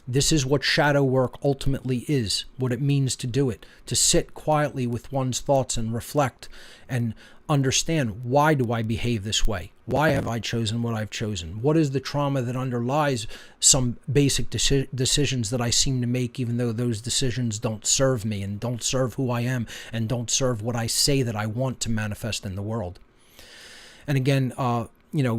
This is what shadow work ultimately is, what it means to do it, to sit quietly with one's thoughts and reflect and understand, why do I behave this way? Why have I chosen what I've chosen? What is the trauma that underlies some basic decisions that I seem to make, even though those decisions don't serve me and don't serve who I am and don't serve what I say that I want to manifest in the world? And again,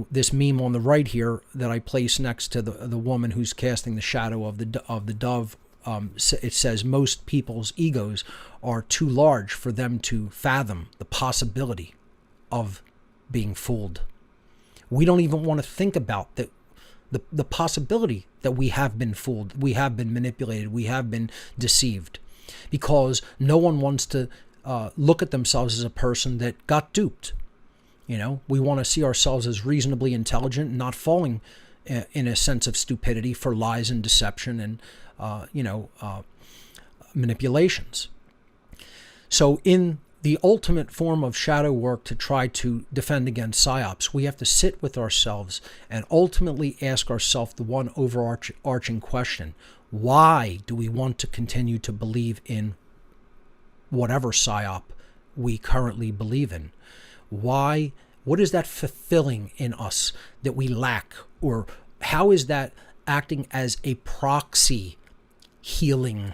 this meme on the right here that I place next to the woman who's casting the shadow of the dove, it says most people's egos are too large for them to fathom the possibility of being fooled. We don't even want to think about the possibility that we have been fooled, we have been manipulated, we have been deceived, because no one wants to look at themselves as a person that got duped. We want to see ourselves as reasonably intelligent, not falling in a sense of stupidity for lies and deception and, manipulations. So in the ultimate form of shadow work to try to defend against psyops, we have to sit with ourselves and ultimately ask ourselves the one overarching question: why do we want to continue to believe in whatever psyop we currently believe in? Why? What is that fulfilling in us that we lack? Or how is that acting as a proxy healing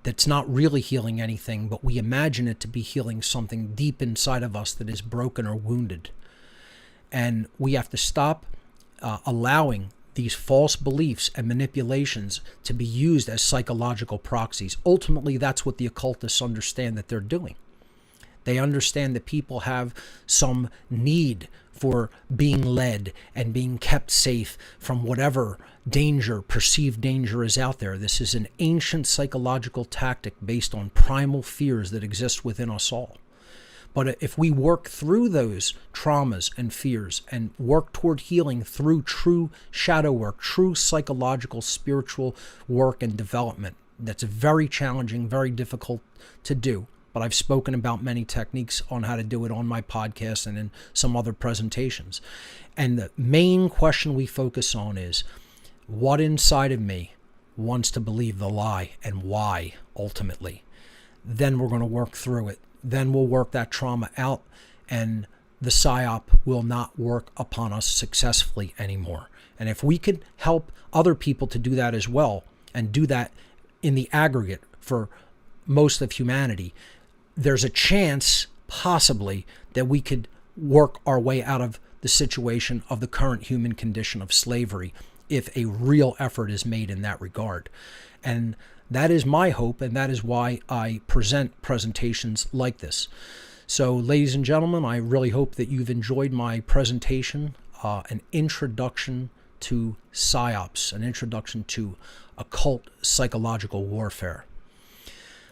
that's not really healing anything, but we imagine it to be healing something deep inside of us that is broken or wounded? And we have to stop allowing these false beliefs and manipulations to be used as psychological proxies. Ultimately, that's what the occultists understand that they're doing. They understand that people have some need for being led and being kept safe from whatever danger, perceived danger, is out there. This is an ancient psychological tactic based on primal fears that exist within us all. But if we work through those traumas and fears and work toward healing through true shadow work, true psychological, spiritual work and development, that's very challenging, very difficult to do. But I've spoken about many techniques on how to do it on my podcast and in some other presentations. And the main question we focus on is, what inside of me wants to believe the lie, and why, ultimately? Then we're going to work through it. Then we'll work that trauma out, and the psyop will not work upon us successfully anymore. And if we could help other people to do that as well, and do that in the aggregate for most of humanity, there's a chance, possibly, that we could work our way out of the situation of the current human condition of slavery if a real effort is made in that regard. And that is my hope, and that is why I present presentations like this. So, ladies and gentlemen, I really hope that you've enjoyed my presentation, an introduction to psyops, an introduction to occult psychological warfare.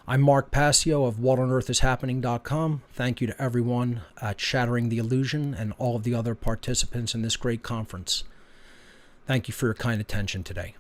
I'm Mark Passio of WhatOnEarthIsHappening.com. Thank you to everyone at Shattering the Illusion and all of the other participants in this great conference. Thank you for your kind attention today.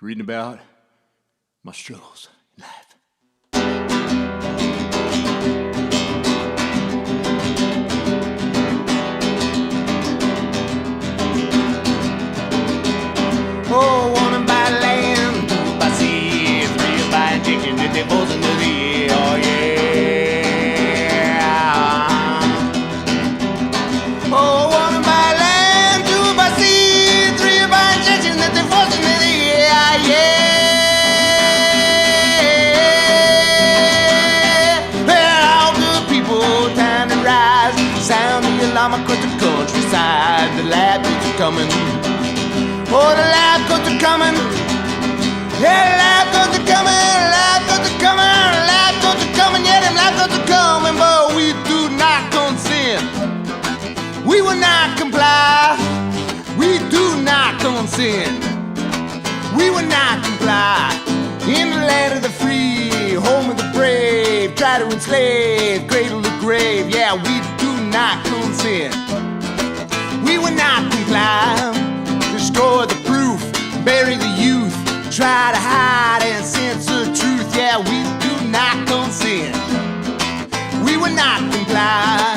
reading about my struggles in life. Oh, wanna buy land, buy sea, three buy injection, that they falls into the air, oh yeah. Oh, wanna buy land, two buy sea, three buy injection, that they falls into the air, yeah. Well, all good people, time to rise. Sound the alarm across the countryside. The lab is coming. Oh, the lab goes to coming. Yeah, the lab goes to coming. Lab goes to coming. Lab goes to coming. Yeah, them lab goes to coming. But we do not consent. We will not comply. We do not consent. We will not comply. In the land of the free, home of the brave, try to enslave, cradle to grave. Yeah, we do not consent. We will not comply. Destroy the proof, bury the youth, try to hide and censor truth. Yeah, we do not consent. We will not comply.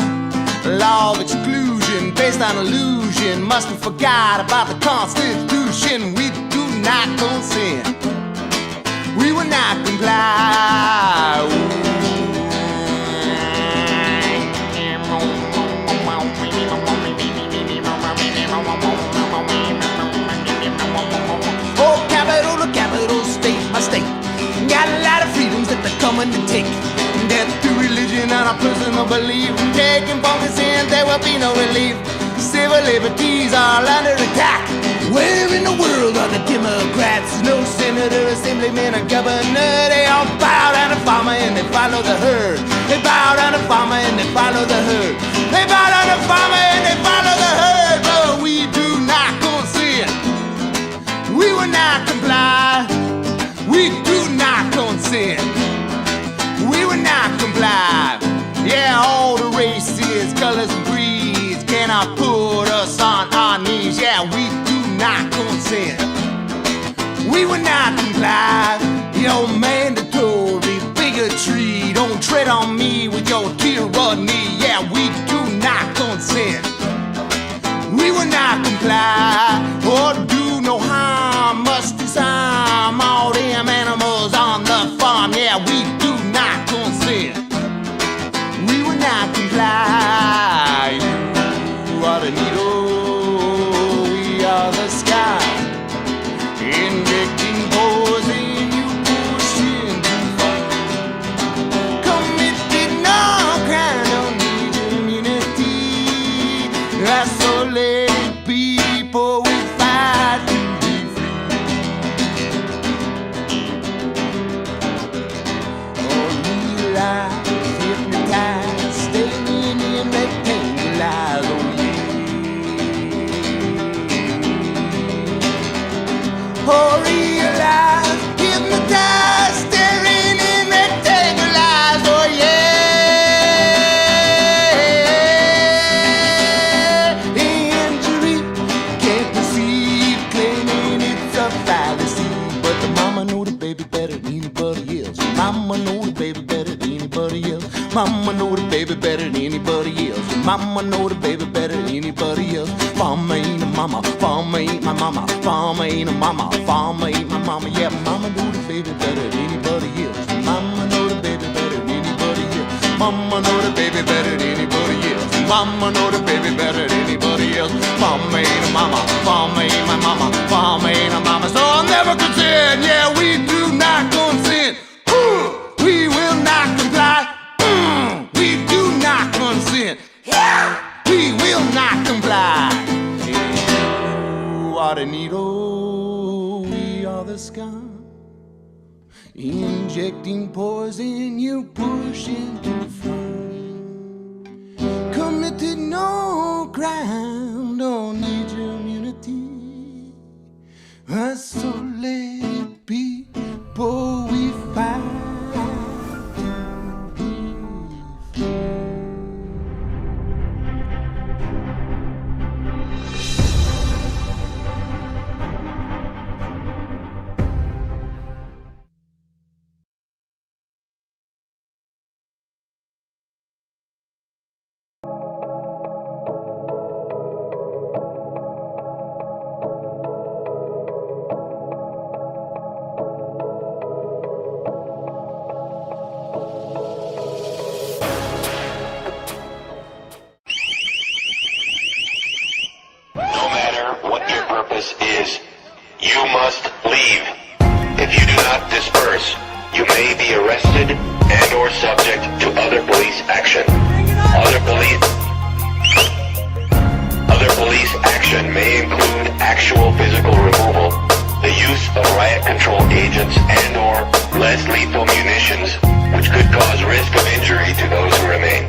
Law of exclusion based on illusion. Must have forgot about the Constitution. We do not consent. We will not comply. Oh, capital state, my state. Got a lot of freedoms that they're coming to take. Death to religion and our personal belief. Taking focus in, there will be no relief. Civil liberties are under attack. Where in the world are the Democrats? No senator, assemblyman, or governor. They all bow down to farmer and they follow the herd. They bow down to farmer and they follow the herd. They bow down to farmer and they follow the herd. But we do not consent. We will not comply. We do not consent. We will not comply. Yeah, all the races, colors, and creeds cannot put us on our knees. Yeah, we do not consent. We will not comply. Your mandatory bigotry. Don't tread on me with your tyranny. Yeah, we do not consent. We will not comply or do no harm. Must disarm all them animals on the farm. Yeah, we do not consent. We will not comply. You are the needle, we are the sky. Injecting poison, you push into fire. Committed no crime, don't need immunity. Isolated people we fight to be free. Oh, realize, hypnotized, staying in rectangle eyes. Oh, yeah. Oh, realize, hypnotized, staring in rectangle eyes. Oh, yeah. Injury, can't perceive, claiming it's a fallacy. But the mama know the baby better than anybody else. Mama know the baby better than anybody else. Mama know the baby better than anybody else. Mama know the baby better than anybody else. Mama ain't a mama, mama ain't my mama, mama ain't a mama, mama ain't my mama. Yeah, mama know the baby better than anybody else. Mama know the baby better than anybody else. Mama know the baby better than anybody else. Mama know the baby better than anybody else. Mama ain't a mama, mama ain't my mama, mama ain't a mama. So I'll never consent. Yeah, we do not consent. We will not comply. We do not consent. We will not comply. You are the needle, we are the scum. Injecting poison, you push into front. Committed no crime, don't need your immunity. Isolated people we fight. disperse. You may be arrested and or subject to other police action. Other police action may include actual physical removal, the use of riot control agents and or less lethal munitions, which could cause risk of injury to those who remain.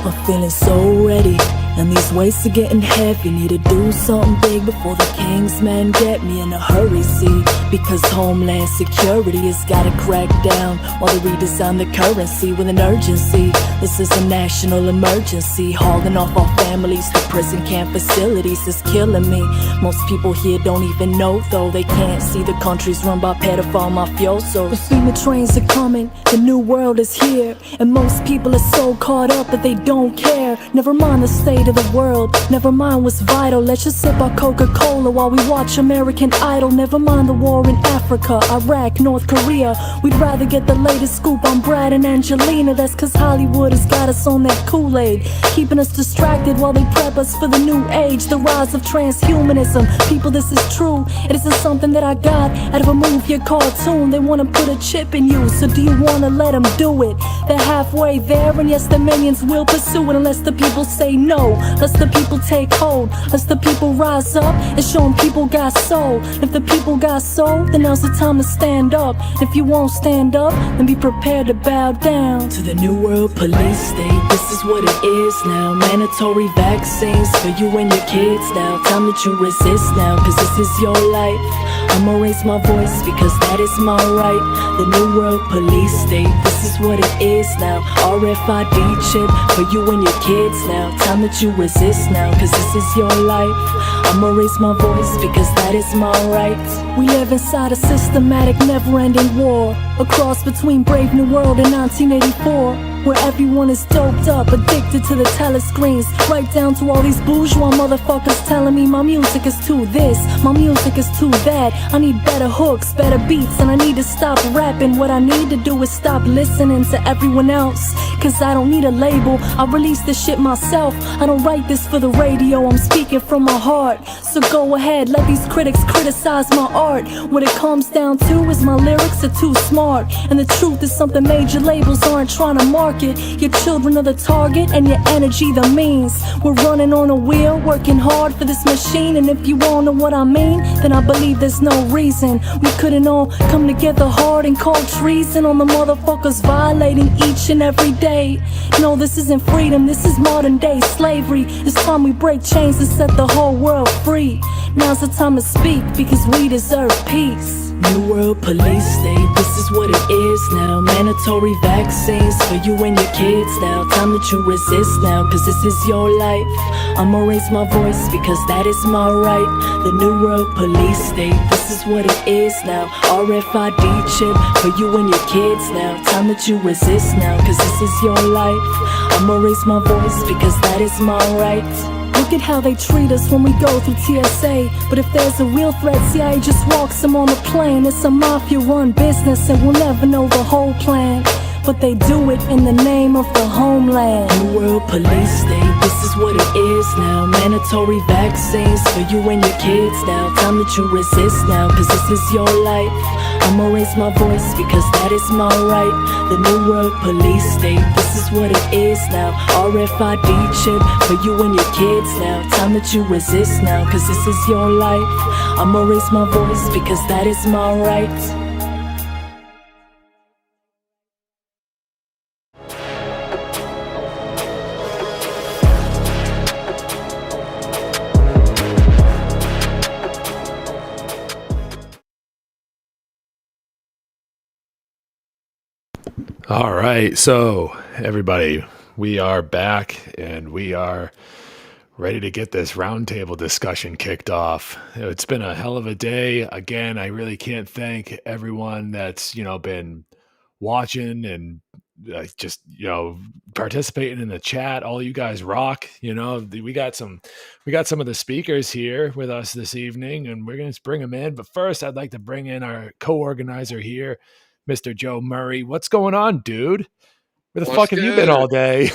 I'm feeling so ready, and these weights are getting heavy. Need to do something big before the king's men get me in a hurry, see. Because Homeland Security has gotta crack down while they redesign the currency with an urgency. This is a national emergency. Hauling off our families to prison camp facilities is killing me. Most people here don't even know, though. They can't see the country's run by pedophile mafiosos. The FEMA trains are coming, the new world is here, and most people are so caught up that they don't care. Never mind the state of the world, never mind what's vital. Let's just sip our Coca-Cola while we watch American Idol. Never mind the war in Africa, Iraq, North Korea. We'd rather get the latest scoop on Brad and Angelina. That's cause Hollywood has got us on that Kool-Aid, keeping us distracted while they prep us for the new age, the rise of transhumanism. People, this is true. It isn't something that I got out of a movie or cartoon. They wanna put a chip in you, so do you wanna let them do it? They're halfway there, and yes, the minions will pursue it unless the people say no. Let's the people take hold. Let's the people rise up and show them people got soul. If the people got soul, then now's the time to stand up. If you won't stand up, then be prepared to bow down to the new world police state. This is what it is now. Mandatory vaccines for you and your kids now. Time that you resist now, cause this is your life. I'ma raise my voice because that is my right. The new world police state. This is what it is now. RFID chip for you and your kids now. Time that you resist now, cause this is your life. I'ma raise my voice because that is my right. We live inside a systematic never-ending war, a cross between Brave New World and 1984, where everyone is doped up, addicted to the telescreens, right down to all these bourgeois motherfuckers telling me my music is too this, my music is too that. I need better hooks, better beats, and I need to stop rapping. What I need to do is stop listening to everyone else, cause I don't need a label. I release this shit myself. I don't write this for the radio, I'm speaking from my heart. So go ahead, let these critics criticize my art. What it comes down to is my lyrics are too smart, and the truth is something major labels aren't trying to market. Your children are the target and your energy the means. We're running on a wheel, working hard for this machine, and if you all know what I mean, then I believe there's no reason we couldn't all come together hard and call treason on the motherfuckers violating each and every day. No, this isn't freedom, this is modern day slavery. It's time we break chains and set the whole world free. Now's the time to speak because we deserve peace. New world police state, this is what it is now. Mandatory vaccines for you and your kids now. Time that you resist now, cause this is your life. I'ma raise my voice because that is my right. The new world police state, this is what it is now. RFID chip for you and your kids now. Time that you resist now, cause this is your life. I'ma raise my voice because that is my right. Look at how they treat us when we go through TSA. But if there's a real threat, CIA just walks them on the plane. It's a mafia-run business and we'll never know the whole plan. But they do it in the name of the homeland. New world police state, this is what it is now. Mandatory vaccines for you and your kids now. Time that you resist now, cause this is your life. I'ma raise my voice because that is my right. The new world police state, this is what it is now. RFID chip for you and your kids now. Time that you resist now, cause this is your life. I'ma raise my voice because that is my right. All right, so everybody, we are back and we are ready to get this roundtable discussion kicked off. It's been a hell of a day. Again, I really can't thank everyone that's, been watching and just, participating in the chat. All you guys rock. We got some of the speakers here with us this evening and we're going to bring them in. But first, I'd like to bring in our co-organizer here, Mr. Joe Murray. What's going on, dude? Where the fuck have you been all day?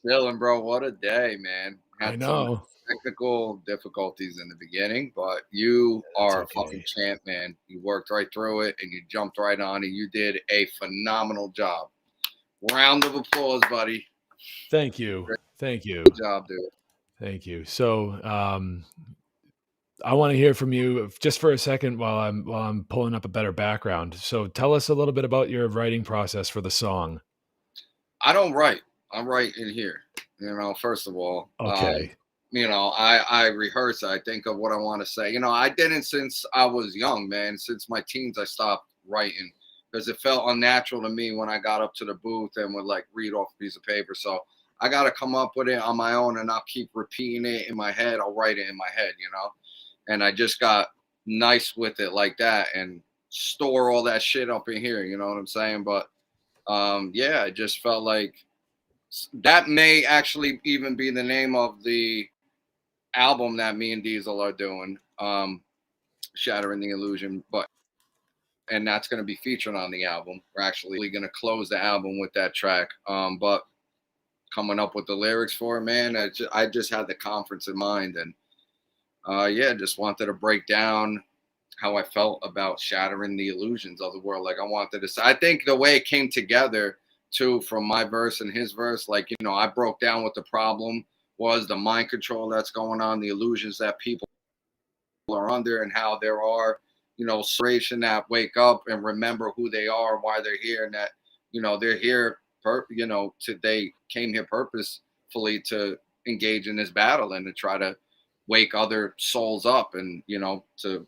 Chilling, bro. What a day, man. I know. technical difficulties in the beginning, but you are okay. a fucking champ, man. You worked right through it and you jumped right on it. You did a phenomenal job. Round of applause, buddy. Thank you. Thank you. Good job, dude. Thank you. So, I want to hear from you just for a second while I'm pulling up a better background. So, tell us a little bit about your writing process for the song. I don't write. I write in here. First of all. Okay. I rehearse. I think of what I want to say. I didn't since I was young, man. Since my teens, I stopped writing because it felt unnatural to me when I got up to the booth and would like read off a piece of paper. So I got to come up with it on my own and not keep repeating it in my head. I'll write it in my head, and I just got nice with it like that and store all that shit up in here. You know what I'm saying? But yeah, I just felt like that may actually even be the name of the album that me and Diesel are doing, Shattering the Illusion, and that's going to be featured on the album. We're actually going to close the album with that track, but coming up with the lyrics for it, man, I just had the conference in mind, and yeah, just wanted to break down how I felt about shattering the illusions of the world. Like I think the way it came together too, from my verse and his verse, like, I broke down what the problem was, the mind control that's going on, the illusions that people are under, and how there are, separation that wake up and remember who they are, why they're here, and that, they're here, they came here purposefully to engage in this battle and to try to wake other souls up and,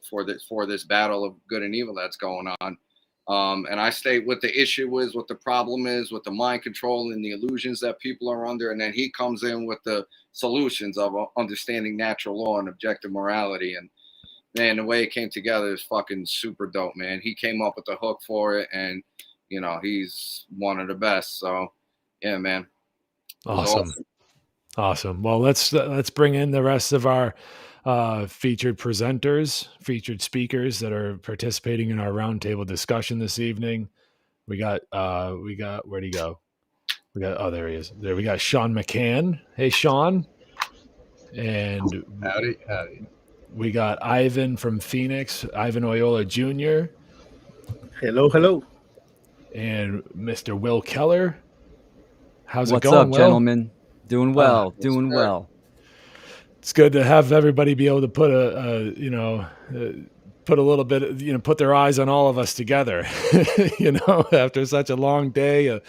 for this battle of good and evil that's going on. And I state what the issue is, what the problem is, with the mind control and the illusions that people are under. And then he comes in with the solutions of understanding natural law and objective morality. And man, the way it came together is fucking super dope, man. He came up with the hook for it, and he's one of the best. So yeah, man. Awesome. Well, let's bring in the rest of our featured presenters, featured speakers that are participating in our roundtable discussion this evening. We got where'd he go? There he is. There we got Sean McCann. Hey, Sean. And howdy. We got Ivan from Phoenix, Ivan Oyola Jr. Hello. And Mr. Will Keller. How's it What's going, up, Will? Gentlemen? Doing well. Well. It's good to have everybody be able to put put a little bit, put their eyes on all of us together, after such a long day.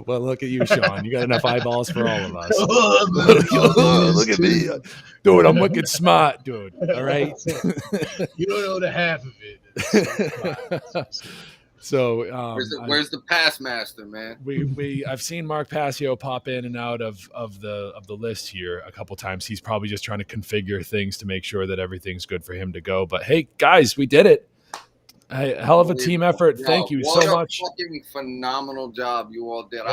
Well, look at you, Sean. You got enough eyeballs for all of us. Look at me. Dude, I'm wicked smart, dude. All right. You don't know the half of it. So where's the past master, man? I've seen Mark Passio pop in and out of the list here a couple times. He's probably just trying to configure things to make sure that everything's good for him to go. But hey, guys, we did it! Hell of a team effort. Thank you so much. Fucking phenomenal job you all did.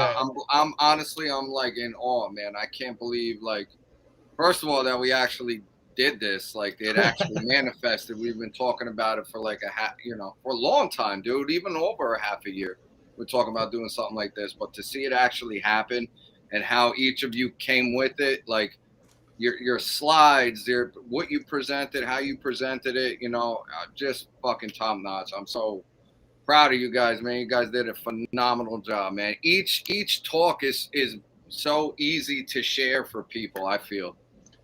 I'm honestly, I'm like in awe, man. I can't believe, like, first of all, that we actually did this, like it actually manifested. We've been talking about it for like for a long time, dude, even over a half a year. We're talking about doing something like this, but to see it actually happen and how each of you came with it, like your slides, what you presented, how you presented it, just fucking top notch. I'm so proud of you guys, man. You guys did a phenomenal job, man. Each talk is so easy to share for people, I feel.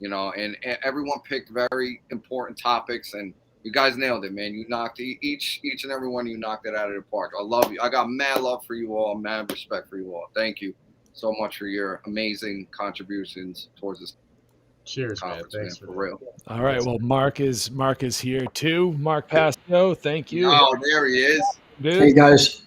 And everyone picked very important topics, and you guys nailed it, man. You knocked each and every one of you knocked it out of the park. I love you. I got mad love for you all, mad respect for you all. Thank you so much for your amazing contributions towards this. Cheers, man. Thanks for real. All right. Well, Mark is here too. Mark Passio, thank you. Oh, there he is. Dude. Hey guys.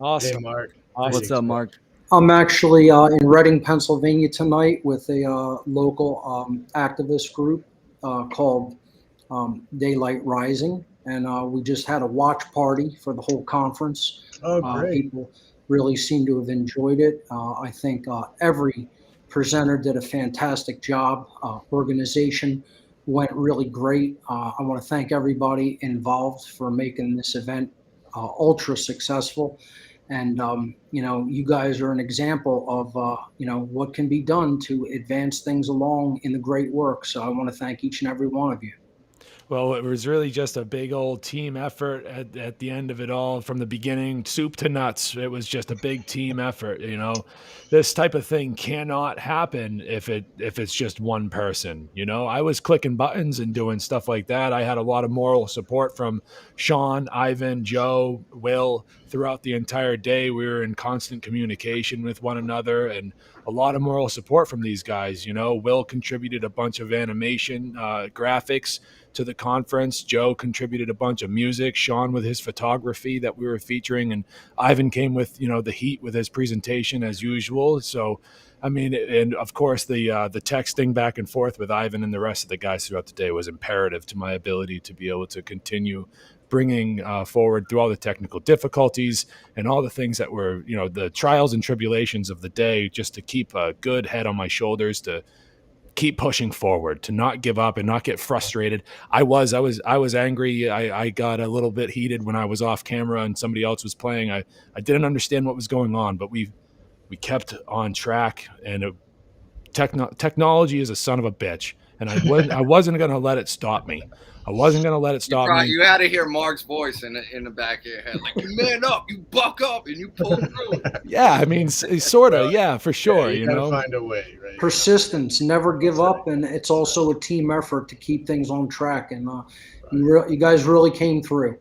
Awesome. Hey, Mark. Awesome. What's up, Mark? I'm actually in Reading, Pennsylvania tonight with a local activist group called Daylight Rising, and we just had a watch party for the whole conference. Oh, great. People really seem to have enjoyed it. I think every presenter did a fantastic job. Organization went really great. I want to thank everybody involved for making this event ultra successful. And, you guys are an example of, what can be done to advance things along in the great work. So I want to thank each and every one of you. Well, it was really just a big old team effort at the end of it all, from the beginning, soup to nuts. It was just a big team effort. This type of thing cannot happen if it's just one person. I was clicking buttons and doing stuff like that. I had a lot of moral support from Sean, Ivan, Joe, Will throughout the entire day. We were in constant communication with one another, and a lot of moral support from these guys. Will contributed a bunch of animation, graphics to the conference. Joe contributed a bunch of music, Sean with his photography that we were featuring, and Ivan came with, the heat with his presentation as usual. So, and of course the texting back and forth with Ivan and the rest of the guys throughout the day was imperative to my ability to be able to continue bringing forward through all the technical difficulties and all the things that were, the trials and tribulations of the day, just to keep a good head on my shoulders, to keep pushing forward, to not give up and not get frustrated. I was angry. I got a little bit heated when I was off camera and somebody else was playing. I didn't understand what was going on, but we kept on track, and technology is a son of a bitch. And I wasn't going to let it stop me. I wasn't going to let it stop me. You had to hear Mark's voice in the back of your head, like, you man up, you buck up, and you pull through. Yeah, sort of. Yeah, for sure. You gotta find a way, right? Persistence, never give up, and it's also a team effort to keep things on track. And you guys really came through.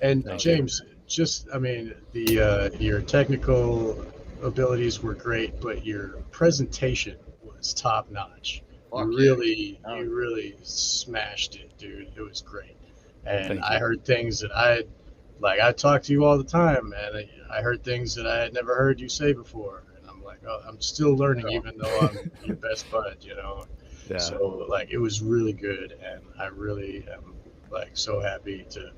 And James, your technical abilities were great, but your presentation was top notch. You really smashed it, dude. It was great. And I heard things that I talk to you all the time, and I heard things that I had never heard you say before. And I'm like, oh, I'm still learning, even though I'm your best bud, Yeah. So it was really good, and I really am so happy to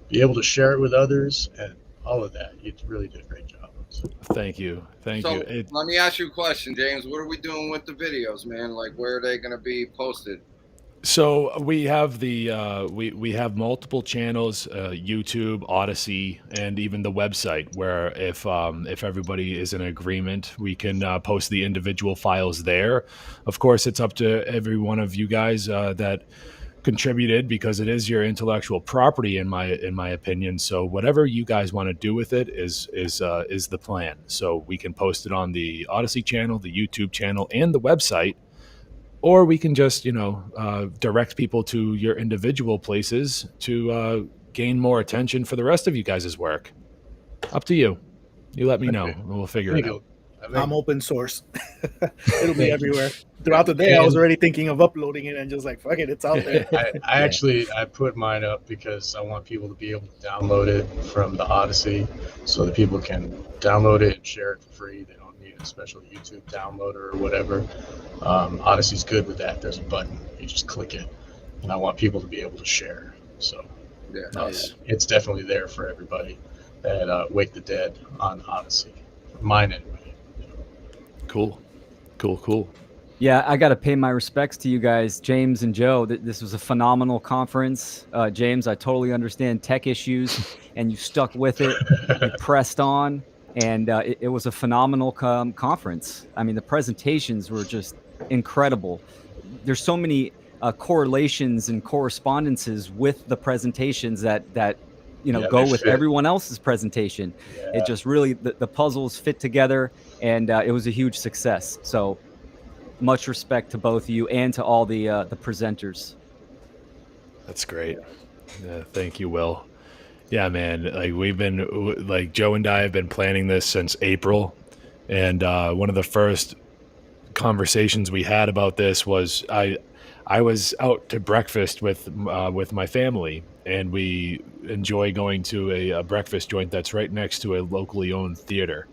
be able to share it with others and all of that. You really did a great job. Thank you. Let me ask you a question, James. What are we doing with the videos, man? Where are they going to be posted? So we have we have multiple channels, YouTube, Odyssey, and even the website, where if everybody is in agreement, we can post the individual files there. Of course, it's up to every one of you guys that contributed, because it is your intellectual property, in my opinion. So whatever you guys want to do with it is the plan. So we can post it on the Odyssey channel, the YouTube channel, and the website, or we can just direct people to your individual places to gain more attention for the rest of you guys' work. Up to you. You let me know, and we'll figure it out. I'm open source. It'll be everywhere. Throughout the day, I was already thinking of uploading it and just fuck it, it's out there. I put mine up because I want people to be able to download it from the Odyssey, so that people can download it and share it for free. They don't need a special YouTube downloader or whatever. Odyssey's good with that. There's a button. You just click it. And I want people to be able to share. So it's definitely there for everybody that Wake the Dead on Odyssey. Mine anyway. Cool. Yeah, I got to pay my respects to you guys, James and Joe. This was a phenomenal conference. James, I totally understand tech issues, and you stuck with it. You pressed on, and it was a phenomenal conference. The presentations were just incredible. There's so many correlations and correspondences with the presentations that go with everyone else's presentation. It just really, the puzzles fit together, and it was a huge success. So much respect to both of you and to all the presenters. That's great. Yeah, thank you, Will. Yeah, man. We've been Joe and I have been planning this since April, and one of the first conversations we had about this was I was out to breakfast with my family, and we enjoy going to a breakfast joint that's right next to a locally owned theater.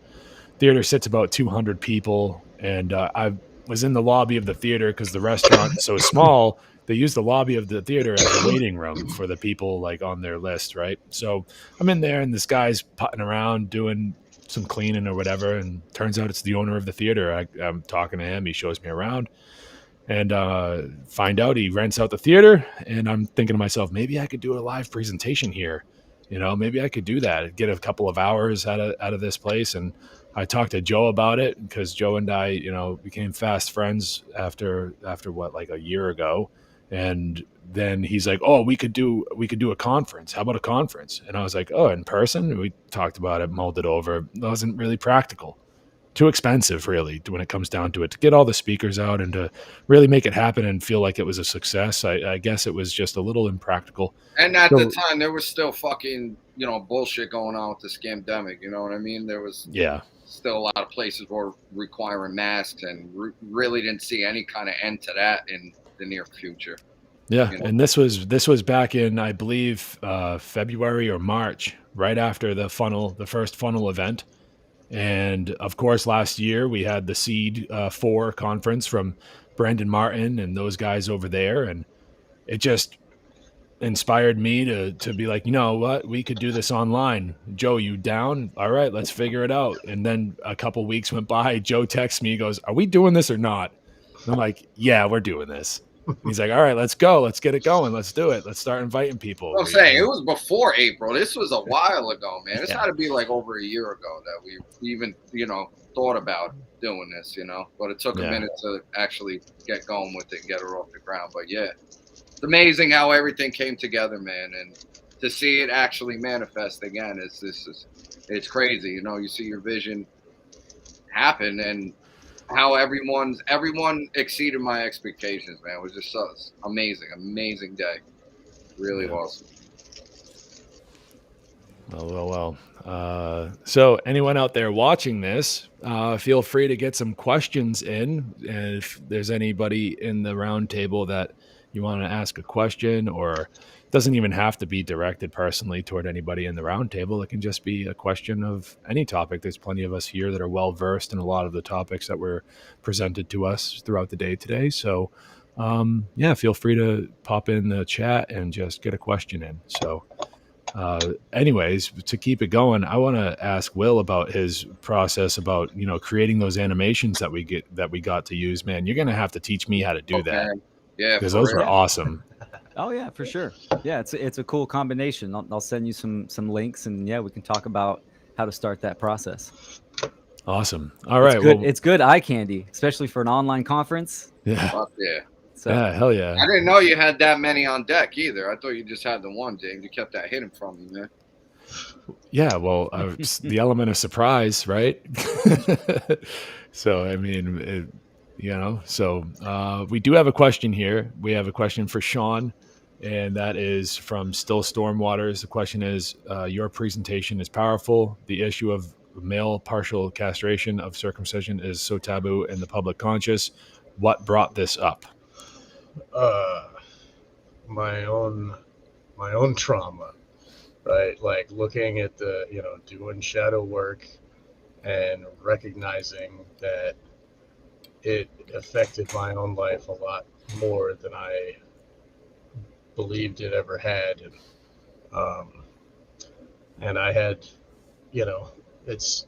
Theater sits about 200 people, and I was in the lobby of the theater because the restaurant is so small. They use the lobby of the theater as a waiting room for the people on their list, right? So I'm in there, and this guy's putting around doing some cleaning or whatever, and turns out it's the owner of the theater. I'm talking to him. He shows me around, and find out he rents out the theater. And I'm thinking to myself, maybe I could do a live presentation here. maybe I could do that, get a couple of hours out of this place. And I talked to Joe about it, because Joe and I, became fast friends after what, like a year ago. And then he's like, "Oh, we could do a conference. How about a conference?" And I was like, "Oh, in person?" And we talked about it, mulled it over. It wasn't really practical. Too expensive, really, when it comes down to it, to get all the speakers out and to really make it happen and feel like it was a success. I guess it was just a little impractical. And at So, the time, there was still fucking, bullshit going on with the scamdemic. You know what I mean? There was yeah. still a lot of places were requiring masks, and really didn't see any kind of end to that in the near future. Yeah, and this was back in, I believe, February or March, right after the first funnel event. And of course, last year we had the Seed 4 conference from Brandon Martin and those guys over there, and it just inspired me to be like, you know what, we could do this online. Joe, you down? All right, let's figure it out. And then a couple weeks went by. Joe texts me, he goes, "Are we doing this or not?" And I'm like, "Yeah, we're doing this." And he's like, "All right, let's go. Let's get it going. Let's do it. Let's start inviting people." I'm saying, it was before April. This was a while ago, man. It's had to be like over a year ago that we even, thought about doing this, But it took a minute to actually get going with it and get her off the ground. But yeah, it's amazing how everything came together, man. And to see it actually manifest again, it's crazy. You see your vision happen, and how everyone exceeded my expectations, man. It was just so amazing day. Really awesome. Well. So anyone out there watching this, feel free to get some questions in. And if there's anybody in the round table that you want to ask a question, or it doesn't even have to be directed personally toward anybody in the round table, it can just be a question of any topic. There's plenty of us here that are well versed in a lot of the topics that were presented to us throughout the day today. So feel free to pop in the chat and just get a question in. So anyways, to keep it going, I want to ask Will about his process about, creating those animations that we got to use. Man, you're going to have to teach me how to do that. Yeah, because those were awesome. Oh yeah, for sure. Yeah, it's a cool combination. I'll send you some links, and we can talk about how to start that process. Awesome. All right. It's good eye candy, especially for an online conference. Yeah. Fuck yeah. So, yeah, hell yeah. I didn't know you had that many on deck either. I thought you just had the one, James. You kept that hidden from me, man. Yeah, well, the element of surprise, right? So, I mean, we do have a question here. We have a question for Sean, and that is from Still Stormwaters. The question is, your presentation is powerful. The issue of male partial castration of circumcision is so taboo in the public conscious. What brought this up? My own trauma, right? Like looking at doing shadow work and recognizing that it affected my own life a lot more than I believed it ever had. And I had, it's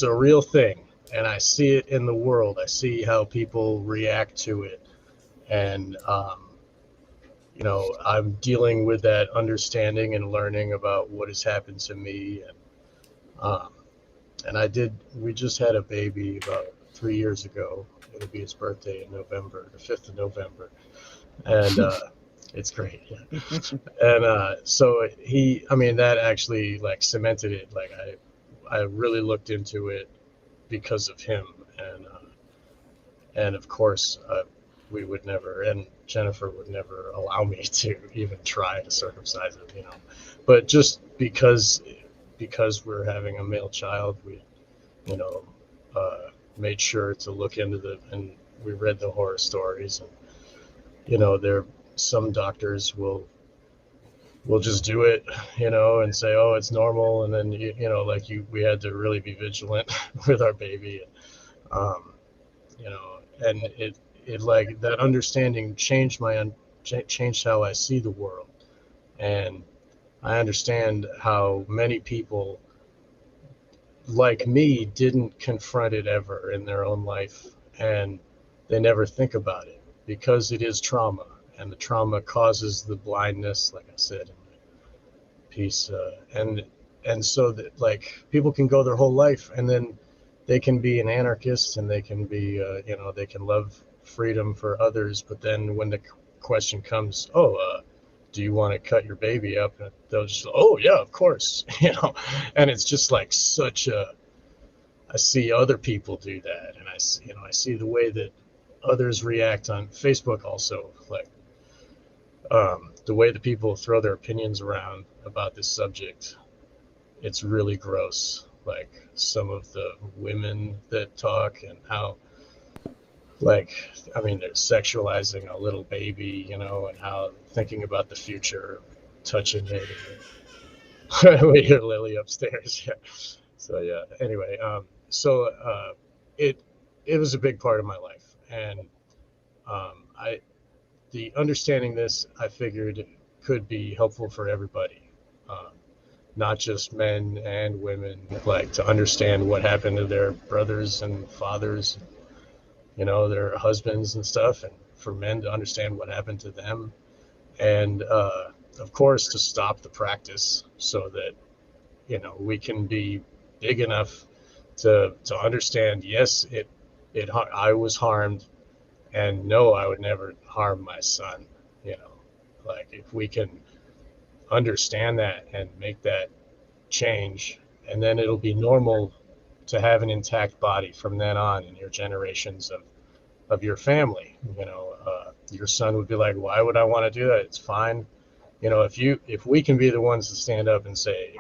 a real thing. And I see it in the world. I see how people react to it. And, I'm dealing with that understanding and learning about what has happened to me. And we just had a baby about 3 years ago. It'll be his birthday in November, the 5th of November. And it's great. Yeah. And so that actually like cemented it. Like I really looked into it because of him, and of course we would never, and Jennifer would never allow me to even try to circumcise him, but just because we're having a male child, we made sure to look into and we read the horror stories, and there some doctors will just do it, and say, oh, it's normal. And then, we had to really be vigilant with our baby. And it like that understanding changed how I see the world. And I understand how many people like me didn't confront it ever in their own life. And they never think about it because it is trauma. and the trauma causes the blindness, like I said in my piece, and so that like people can go their whole life and then they can be an anarchist and they can be they can love freedom for others, but then when the question comes, do you want to cut your baby up, and they'll just, oh yeah, of course. And it's just like such a, I see other people do that, and I see the way that others react on Facebook also, like the way that people throw their opinions around about this subject. It's really gross. Like some of the women that talk and how, like, I mean, they're sexualizing a little baby, and how thinking about the future, touching it. We hear Lily upstairs. Yeah. So yeah. Anyway, it was a big part of my life, and the understanding this, I figured, could be helpful for everybody, not just men and women, like to understand what happened to their brothers and fathers, their husbands and stuff, and for men to understand what happened to them, and of course to stop the practice so that we can be big enough to understand, yes, I was harmed, and no, I would never harm my son. Like if we can understand that and make that change, and then it'll be normal to have an intact body from then on in your generations of your family. Your son would be like, why would I want to do that? It's fine. If we can be the ones to stand up and say,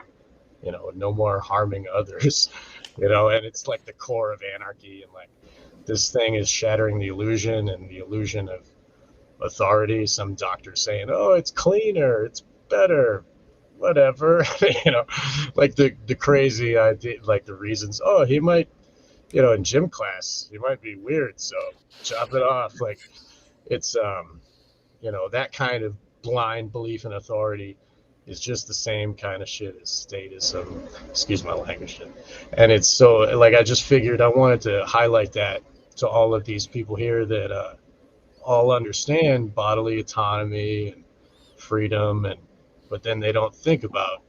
no more harming others, and it's like the core of anarchy, and like this thing is shattering the illusion and the illusion of authority. Some doctor saying, oh, it's cleaner, it's better, whatever. Like the crazy idea, like the reasons, oh, he might, in gym class, he might be weird, so chop it off. Like it's, that kind of blind belief in authority is just the same kind of shit as statism, excuse my language. And it's so, like, I just figured I wanted to highlight that to all of these people here that all understand bodily autonomy and freedom, but then they don't think about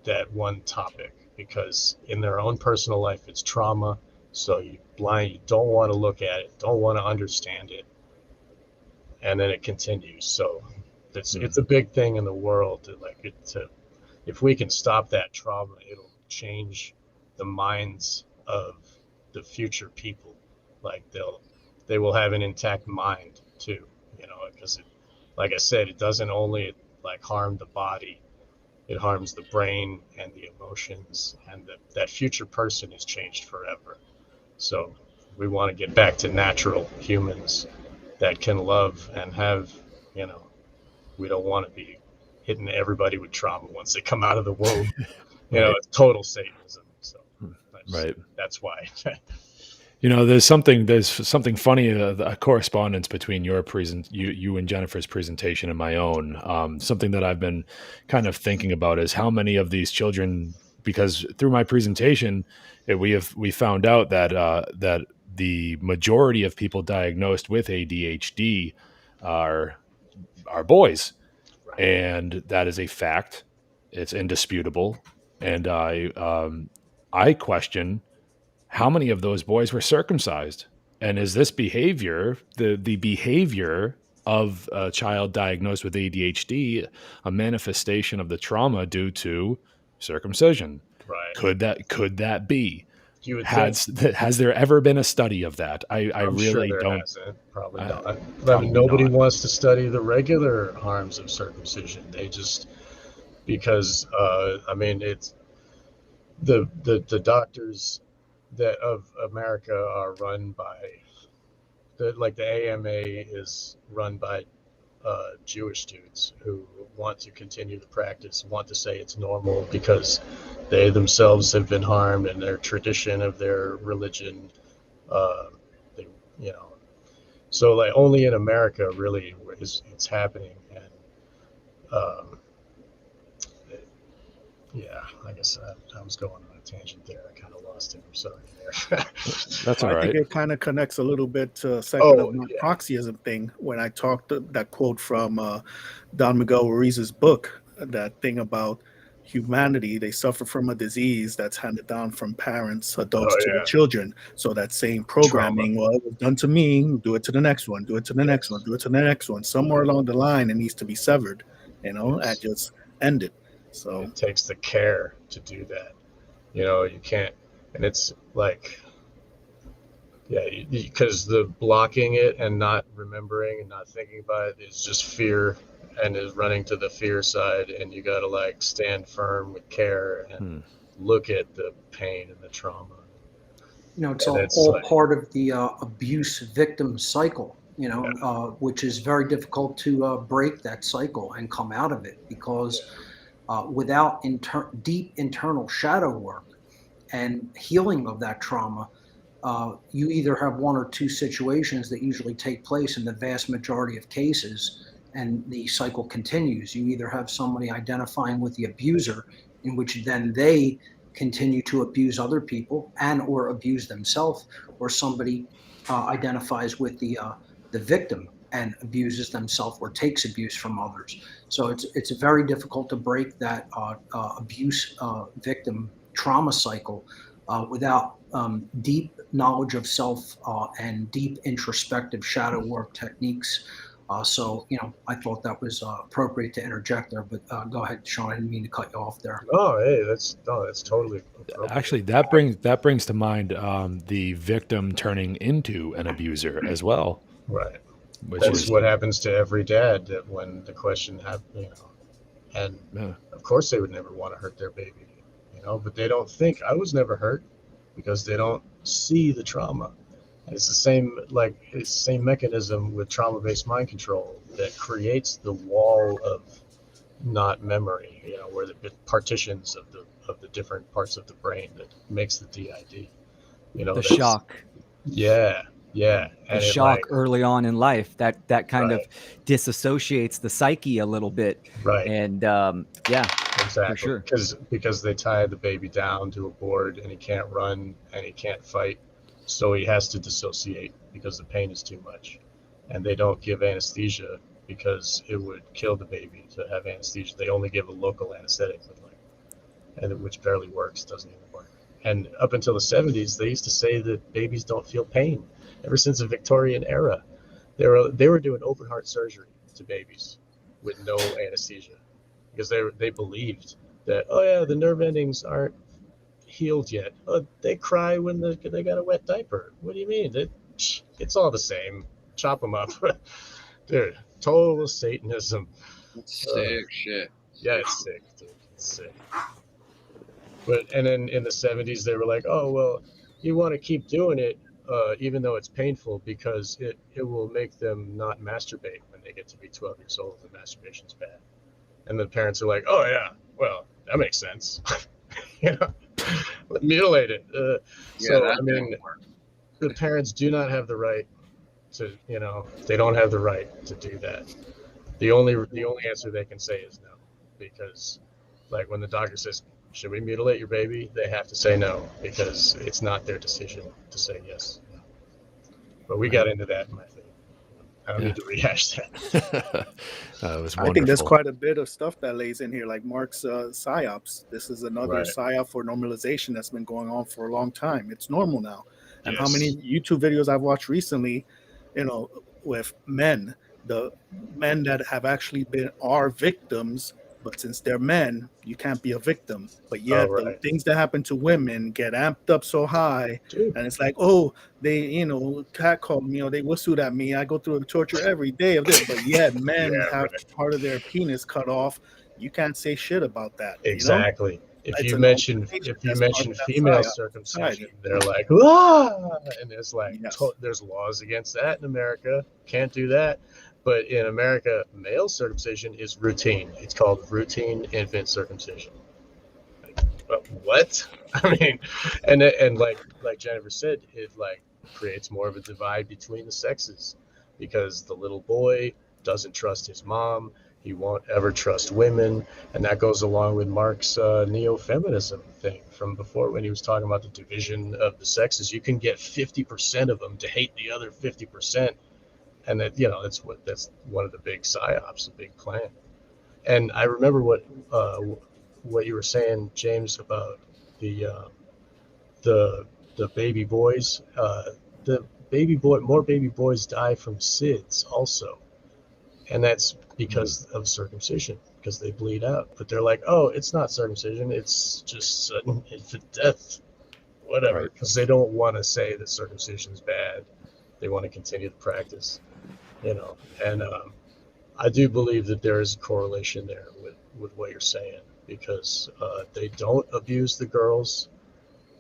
that one topic because in their own personal life it's trauma. So you don't want to look at it, don't want to understand it, and then it continues. So it's a big thing in the world if we can stop that trauma, it'll change the minds of the future people. Like they will have an intact mind too, because like I said, it doesn't only like harm the body, it harms the brain and the emotions, and that future person is changed forever. So we want to get back to natural humans that can love and have, we don't want to be hitting everybody with trauma once they come out of the womb. Right. It's total Satanism. So Right. That's why. There's something funny, a correspondence between you and Jennifer's presentation and my own. Something that I've been kind of thinking about is how many of these children, because through my presentation, we found out that the majority of people diagnosed with ADHD are boys, and that is a fact. It's indisputable, and I question how many of those boys were circumcised, and is this behavior, the behavior of a child diagnosed with ADHD, a manifestation of the trauma due to circumcision? Right. Could that be? You would Has there ever been a study of that? I I'm really sure there don't. hasn't. Probably not. I Probably mean, nobody not. wants to study the regular harms of circumcision. They just, because I mean, it's the doctors that of America are run by the AMA is run by Jewish dudes who want to continue the practice, want to say it's normal because they themselves have been harmed and their tradition of their religion. They, so like only in America really is it's happening, and yeah, I guess I was going on a tangent there. I kind of lost it. I'm sorry there. That's all I right. think it kind of connects a little bit to a segment of my yeah. proxyism thing when I talked that quote from Don Miguel Ruiz's book, that thing about humanity. They suffer from a disease that's handed down from parents, adults to the Yeah. children. So that same programming, well, it was done to me, do it to the next one, do it to the next one, do it to the next one. Somewhere along the line, it needs to be severed, and just end it. So it takes the care to do that. You can't, and it's like, yeah, because the blocking it and not remembering and not thinking about it is just fear, and is running to the fear side, and you got to like stand firm with care and look at the pain and the trauma. It's all part of the abuse victim cycle, which is very difficult to break that cycle and come out of it, because without deep internal shadow work and healing of that trauma, you either have one or two situations that usually take place in the vast majority of cases, and the cycle continues. You either have somebody identifying with the abuser, in which then they continue to abuse other people and or abuse themselves, or somebody identifies with the victim and abuses themselves or takes abuse from others. So it's very difficult to break that abuse victim trauma cycle without deep knowledge of self and deep introspective shadow work techniques. So, I thought that was appropriate to interject there, but go ahead, Sean. I didn't mean to cut you off there. Oh, hey, that's totally appropriate. Actually, that brings to mind the victim turning into an abuser as well. Right. That's what happens to every dad, that when the question happens, and of course they would never want to hurt their baby, but they don't think, I was never hurt, because they don't see the trauma. And it's the same mechanism with trauma-based mind control that creates the wall of not memory, where the partitions of the different parts of the brain that makes the DID. The shock. Yeah. And the shock early on in life that kind of disassociates the psyche a little bit. Right. And exactly. for sure. Because they tie the baby down to a board, and he can't run and he can't fight, so he has to dissociate because the pain is too much. And they don't give anesthesia because it would kill the baby to have anesthesia. They only give a local anesthetic, which barely works, doesn't even work. And up until the 70s, they used to say that babies don't feel pain. Ever since the Victorian era, they were doing open heart surgery to babies with no anesthesia, because they believed that, the nerve endings aren't healed yet. They cry when they got a wet diaper. What do you mean? It's all the same. Chop them up. Dude, total Satanism. Sick shit. Yeah, it's sick, dude. It's sick. And then in the 70s, they were like, oh, well, you want to keep doing it, even though it's painful, because it will make them not masturbate when they get to be 12 years old, and masturbation's bad. And the parents are like, oh, yeah, well, that makes sense. Mutilate it. The parents do not have the right to, they don't have the right to do that. The only answer they can say is no, because like when the doctor says, should we mutilate your baby? They have to say no, because it's not their decision to say yes. But we got into that in my thing. I don't need to rehash that. That was I think there's quite a bit of stuff that lays in here, like Mark's psyops. This is another psyop for normalization that's been going on for a long time. It's normal now. And how many YouTube videos I've watched recently, with men, the men that have actually are victims, but since they're men, you can't be a victim. But yet the things that happen to women get amped up so high, and it's like, oh, they, catcalled me, they whistled at me. I go through the torture every day of this, but yet men have part of their penis cut off. You can't say shit about that. Exactly. If you mention female circumcision, they're like, ah, and there's like there's laws against that in America. Can't do that. But in America, male circumcision is routine. It's called routine infant circumcision. What? I mean, and like Jennifer said, it like creates more of a divide between the sexes, because the little boy doesn't trust his mom, He won't ever trust women, and that goes along with Marx's neo-feminism thing from before when he was talking about the division of the sexes. You can get 50% of them to hate the other 50%, and that's one of the big psyops, the big plan. And I remember what you were saying, James, about the the the baby boys. More baby boys die from SIDS also, and that's because of circumcision, because they bleed out. But they're like, oh, it's not circumcision, it's just sudden infant death, whatever, because they don't want to say that circumcision is bad. They want to continue the practice, And I do believe that there is a correlation there with what you're saying, because they don't abuse the girls.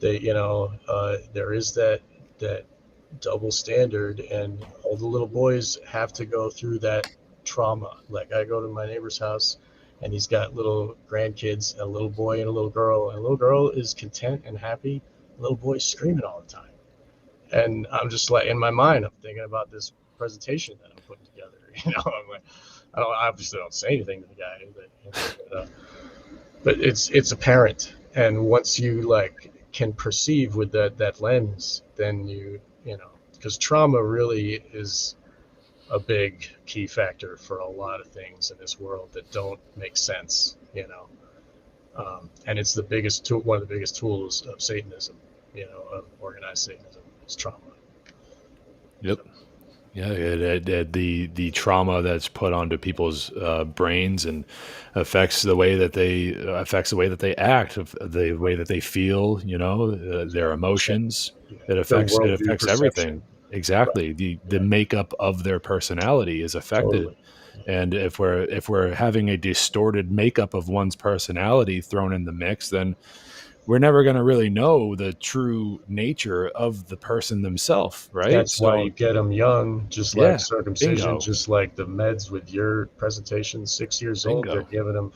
There is that double standard, and all the little boys have to go through that trauma. Like, I go to my neighbor's house, and he's got little grandkids, a little boy and a little girl. And a little girl is content and happy. A little boy's screaming all the time. And I'm just like, in my mind, I'm thinking about this presentation that I'm putting together. I'm like, I obviously don't say anything to the guy, but it's apparent. And once you can perceive with that lens, then because trauma really is a big key factor for a lot of things in this world that don't make sense, and it's the biggest tool, one of the biggest tools of Satanism, of organized Satanism, is trauma. Yep. Yeah, the trauma that's put onto people's brains and affects the way that they act, the way that they feel, their emotions. It affects everything. Exactly. The makeup of their personality is affected. Totally. And if we're having a distorted makeup of one's personality thrown in the mix, then we're never going to really know the true nature of the person themselves, right? That's why you get them young, just like circumcision, bingo. just like the meds with your presentation. 6 years old, they're giving them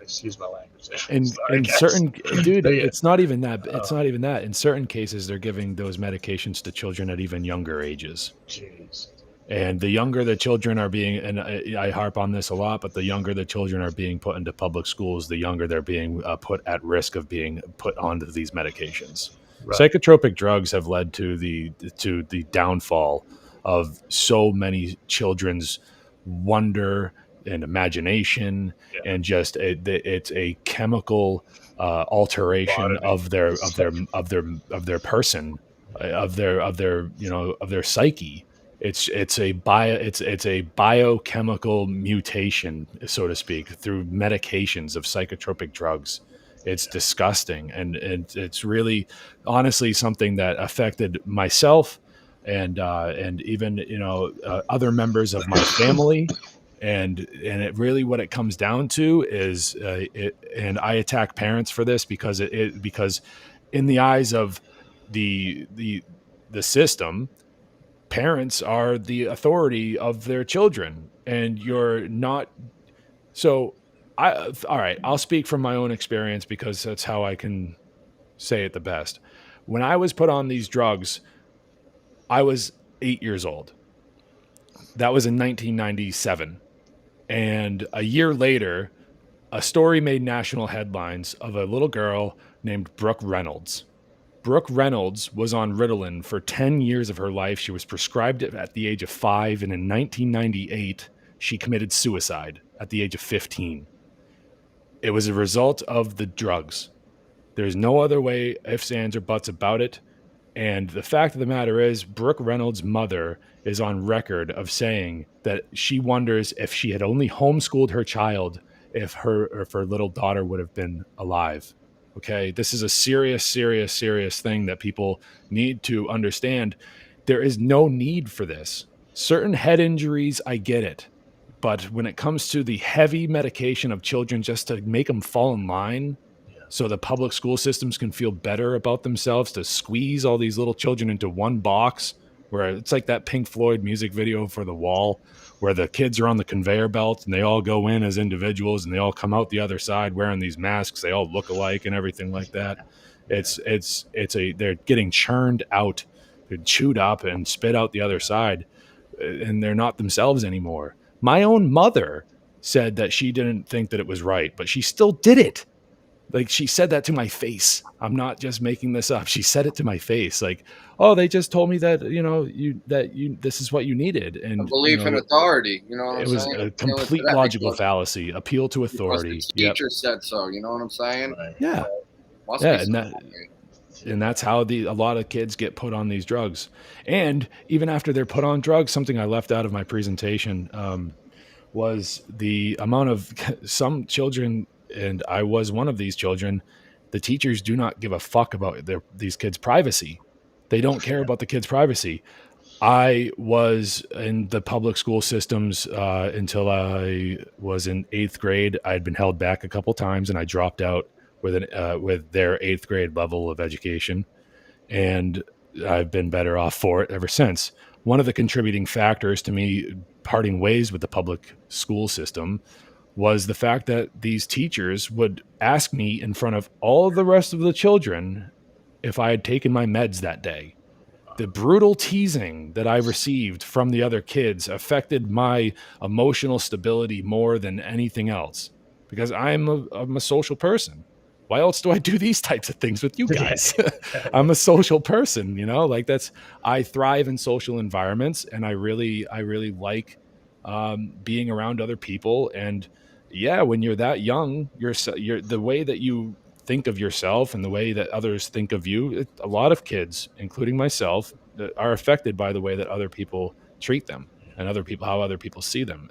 excuse my language. In certain, dude, it's not even that. It's not even that. In certain cases, they're giving those medications to children at even younger ages. Jeez. And the younger the children are being, and I harp on this a lot, but the younger the children are being put into public schools, the younger they're being put at risk of being put onto these medications. Right. Psychotropic drugs have led to the downfall of so many children's wonder and imagination, and just it's a chemical alteration of their person, of their psyche. It's a biochemical mutation, so to speak, through medications of psychotropic drugs. It's disgusting, and it's really, honestly, something that affected myself and even other members of my family. And it really, what it comes down to is and I attack parents for this because because in the eyes of the system, parents are the authority of their children, and you're not. So all right, I'll speak from my own experience because that's how I can say it the best. When I was put on these drugs, I was 8 years old. That was in 1997. And a year later, a story made national headlines of a little girl named Brooke Reynolds. Brooke Reynolds was on Ritalin for 10 years of her life. She was prescribed it at the age of 5, and in 1998, she committed suicide at the age of 15. It was a result of the drugs. There's no other way, ifs, ands, or buts about it. And the fact of the matter is, Brooke Reynolds' mother is on record of saying that she wonders if she had only homeschooled her child, if her little daughter would have been alive. Okay, this is a serious thing that people need to understand. There is no need for this. Certain head injuries, I get it. But when it comes to the heavy medication of children just to make them fall in line, so the public school systems can feel better about themselves, to squeeze all these little children into one box, where it's like that Pink Floyd music video for The Wall, where the kids are on the conveyor belt and they all go in as individuals and they all come out the other side wearing these masks. They all look alike and everything like that. They're getting churned out, they're chewed up and spit out the other side, and they're not themselves anymore. My own mother said that she didn't think that it was right, but she still did it. Like, she said that to my face. I'm not just making this up. She said it to my face. Like, oh, they just told me that, this is what you needed. A And, belief in authority. You know what I'm it was saying? a Appealing to complete that logical because fallacy, appeal to the authority. teacher said so. You know what I'm saying? Yeah. So, must Yeah. be And that's how a lot of kids get put on these drugs. And even after they're put on drugs, something I left out of my presentation, was the amount of some children, and I was one of these children. The teachers do not give a fuck about these kids' privacy. They don't care about the kids' privacy. I was in the public school systems until I was in 8th grade. I had been held back a couple times, and I dropped out with their 8th grade level of education, and I've been better off for it ever since. One of the contributing factors to me parting ways with the public school system was the fact that these teachers would ask me in front of all the rest of the children if I had taken my meds that day. The brutal teasing that I received from the other kids affected my emotional stability more than anything else, because I'm a social person. Why else do I do these types of things with you guys? I'm a social person, like I thrive in social environments, and I really like being around other people. And yeah, when you're that young, you're the way that you think of yourself and the way that others think of you. A lot of kids, including myself, are affected by the way that other people treat them and how other people see them.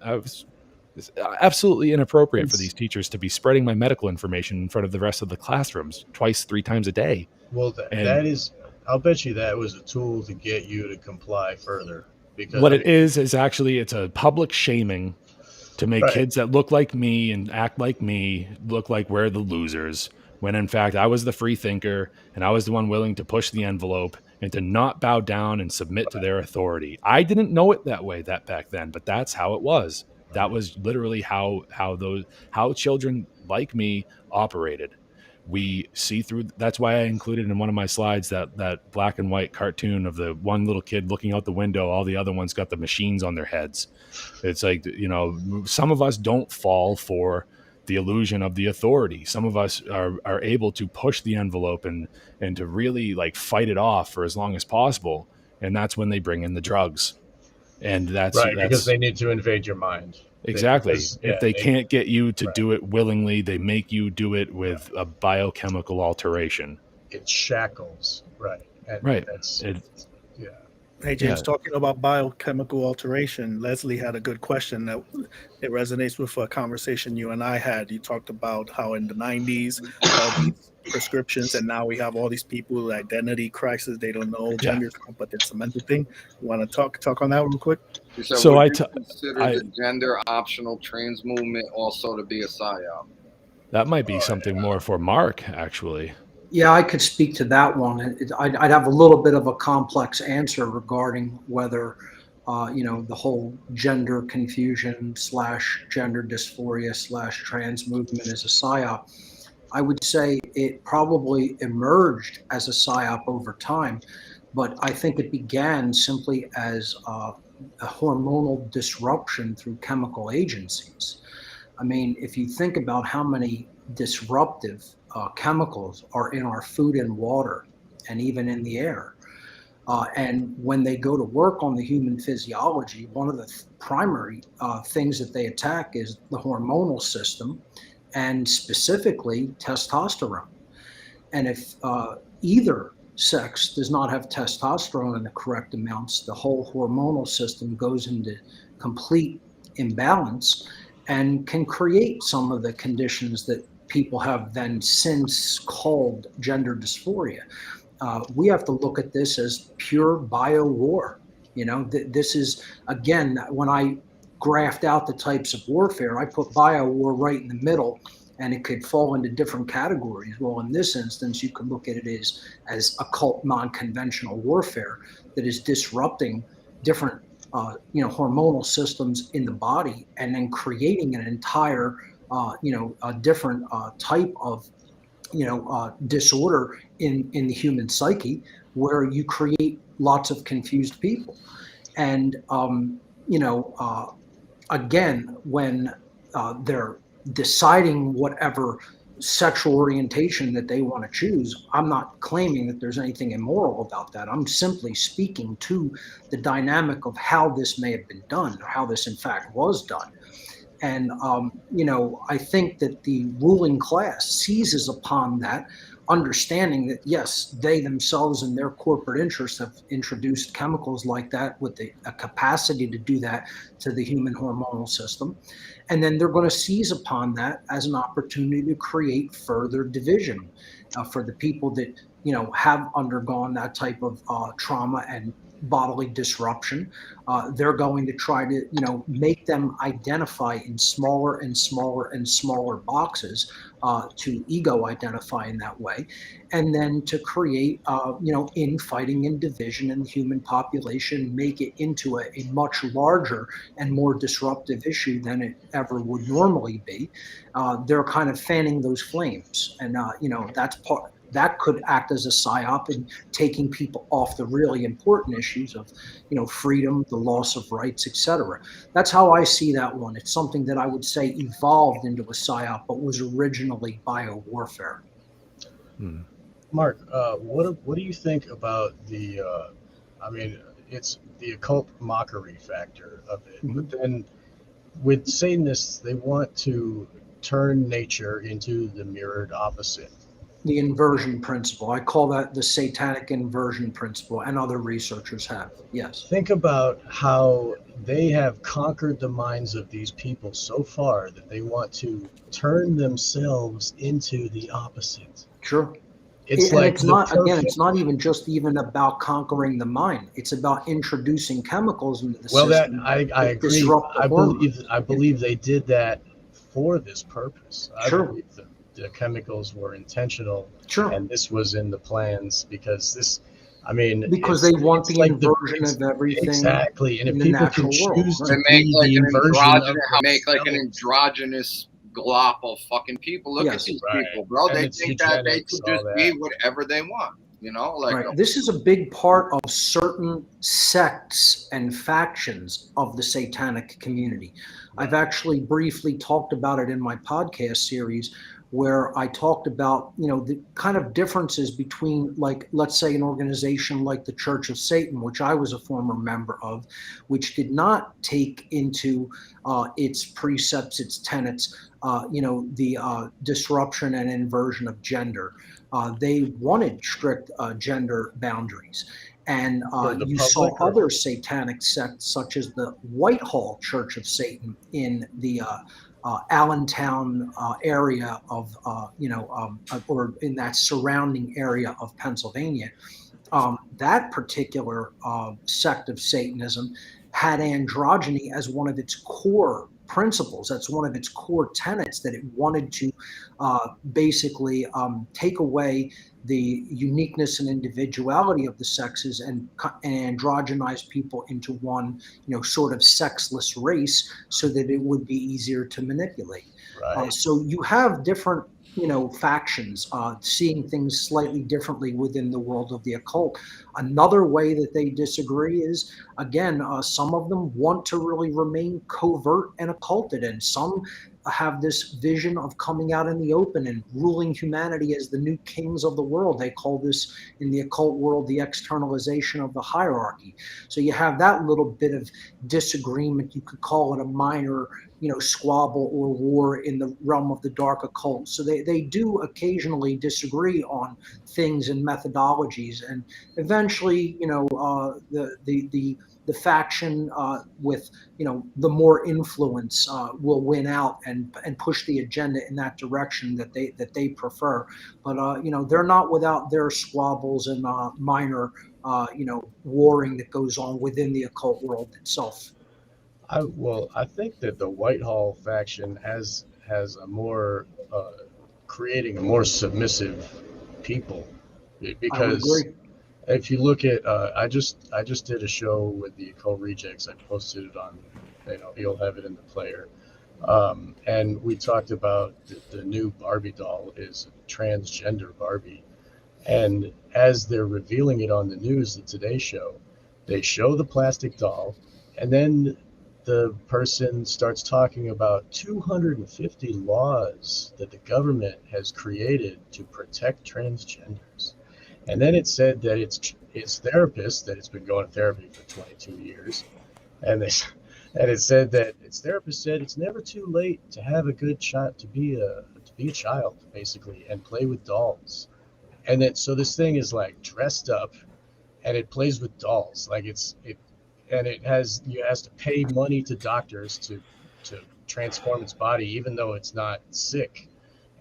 It's absolutely inappropriate for these teachers to be spreading my medical information in front of the rest of the classrooms 2-3 times a day. Well, I'll bet you that was a tool to get you to comply further. Because what it is actually, it's a public shaming to make Right. kids that look like me and act like me look like we're the losers, when in fact I was the free thinker, and I was the one willing to push the envelope and to not bow down and submit to their authority. I didn't know it that way back then, but that's how it was. That was literally how children like me operated. We see through. That's why I included in one of my slides that black and white cartoon of the one little kid looking out the window. All the other ones got the machines on their heads. It's like, some of us don't fall for the illusion of the authority. Some of us are able to push the envelope and to really like fight it off for as long as possible. And that's when they bring in the drugs. And that's because they need to invade your mind. Exactly. If they can't get you to do it willingly, they make you do it with a biochemical alteration. It shackles, right? And right. Hey, James, talking about biochemical alteration, Leslie had a good question that it resonates with a conversation you and I had. You talked about how in the 90s, all these prescriptions, and now we have all these people with identity crisis. They don't know gender, but it's a mental thing. You want to talk on that real quick? So I consider the gender optional trans movement also to be a psyop. That might be something more for Mark, actually. Yeah, I could speak to that one. I'd have a little bit of a complex answer regarding whether, the whole gender confusion / gender dysphoria / trans movement is a psyop. I would say it probably emerged as a psyop over time, but I think it began simply as a hormonal disruption through chemical agencies. I mean, if you think about how many disruptive chemicals are in our food and water and even in the air. And when they go to work on the human physiology, one of the primary things that they attack is the hormonal system, and specifically testosterone. And if either sex does not have testosterone in the correct amounts, the whole hormonal system goes into complete imbalance and can create some of the conditions that people have then since called gender dysphoria. We have to look at this as pure bio war. This is, again, when I graphed out the types of warfare, I put bio war right in the middle, and it could fall into different categories. Well, in this instance, you could look at it as occult non-conventional warfare that is disrupting different hormonal systems in the body, and then creating an entire a different type of disorder in the human psyche, where you create lots of confused people. And again, when they're deciding whatever sexual orientation that they want to choose. I'm not claiming that there's anything immoral about that. I'm simply speaking to the dynamic of how this may have been done, or how this in fact was done. And, I think that the ruling class seizes upon that, understanding that, yes, they themselves and their corporate interests have introduced chemicals like that with a capacity to do that to the human hormonal system. And then they're going to seize upon that as an opportunity to create further division for the people that, have undergone that type of trauma and bodily disruption. They're going to try to, make them identify in smaller and smaller and smaller boxes to ego identify in that way, and then to create, infighting and division in the human population, make it into a much larger and more disruptive issue than it ever would normally be. They're kind of fanning those flames, and that's part. That could act as a psyop in taking people off the really important issues of, freedom, the loss of rights, etc. That's how I see that one. It's something that I would say evolved into a psyop, but was originally biowarfare. Mark, what do you think about the? It's the occult mockery factor of it, but then with Satanists, they want to turn nature into the mirrored opposite. The inversion principle. I call that the satanic inversion principle, and other researchers have. Yes. Think about how they have conquered the minds of these people so far that they want to turn themselves into the opposite. Sure. It's it's not even just about conquering the mind. It's about introducing chemicals into the system. Well, I agree. I believe they did that for this purpose. Sure. I believe the chemicals were intentional, sure, and this was in the plans because because they want the inversion of everything. Exactly, and if people can choose to make be like the inversion an androgynous glop of fucking people. Look at these people, bro. They think that they could just be whatever they want. This is a big part of certain sects and factions of the satanic community. I've actually briefly talked about it in my podcast series, where I talked about, the kind of differences between, like, let's say an organization like the Church of Satan, which I was a former member of, which did not take into its precepts, its tenets, the disruption and inversion of gender. They wanted strict gender boundaries. And you saw other satanic sects, such as the Whitehall Church of Satan in the Allentown area of, or in that surrounding area of Pennsylvania. That particular sect of Satanism had androgyny as one of its core principles. That's one of its core tenets, that it wanted to basically take away the uniqueness and individuality of the sexes and androgynize people into one, sort of sexless race, so that it would be easier to manipulate. Right. So you have different, factions seeing things slightly differently within the world of the occult. Another way that they disagree is, again, some of them want to really remain covert and occulted, and some have this vision of coming out in the open and ruling humanity as the new kings of the world. They call this, in the occult world, the externalization of the hierarchy. So you have that little bit of disagreement. You could call it a minor, squabble or war in the realm of the dark occult. So they do occasionally disagree on things and methodologies, and eventually, the faction with, the more influence will win out and push the agenda in that direction that they prefer. But they're not without their squabbles and minor warring that goes on within the occult world itself. I think that the Whitehall faction has a more creating a more submissive people, because if you look at I just did a show with the Occult Rejects. I posted it on, you'll have it in the player, and we talked about the new Barbie doll is a transgender Barbie, and as they're revealing it on the news, the Today Show, they show the plastic doll, and then the person starts talking about 250 laws that the government has created to protect transgenders. And then it said that its therapist, that it's been going to therapy for 22 years, and it said that its therapist said it's never too late to have a good shot to be a child, basically, and play with dolls. And then so this thing is like dressed up, and it plays with dolls, like and it has to pay money to doctors to transform its body, even though it's not sick.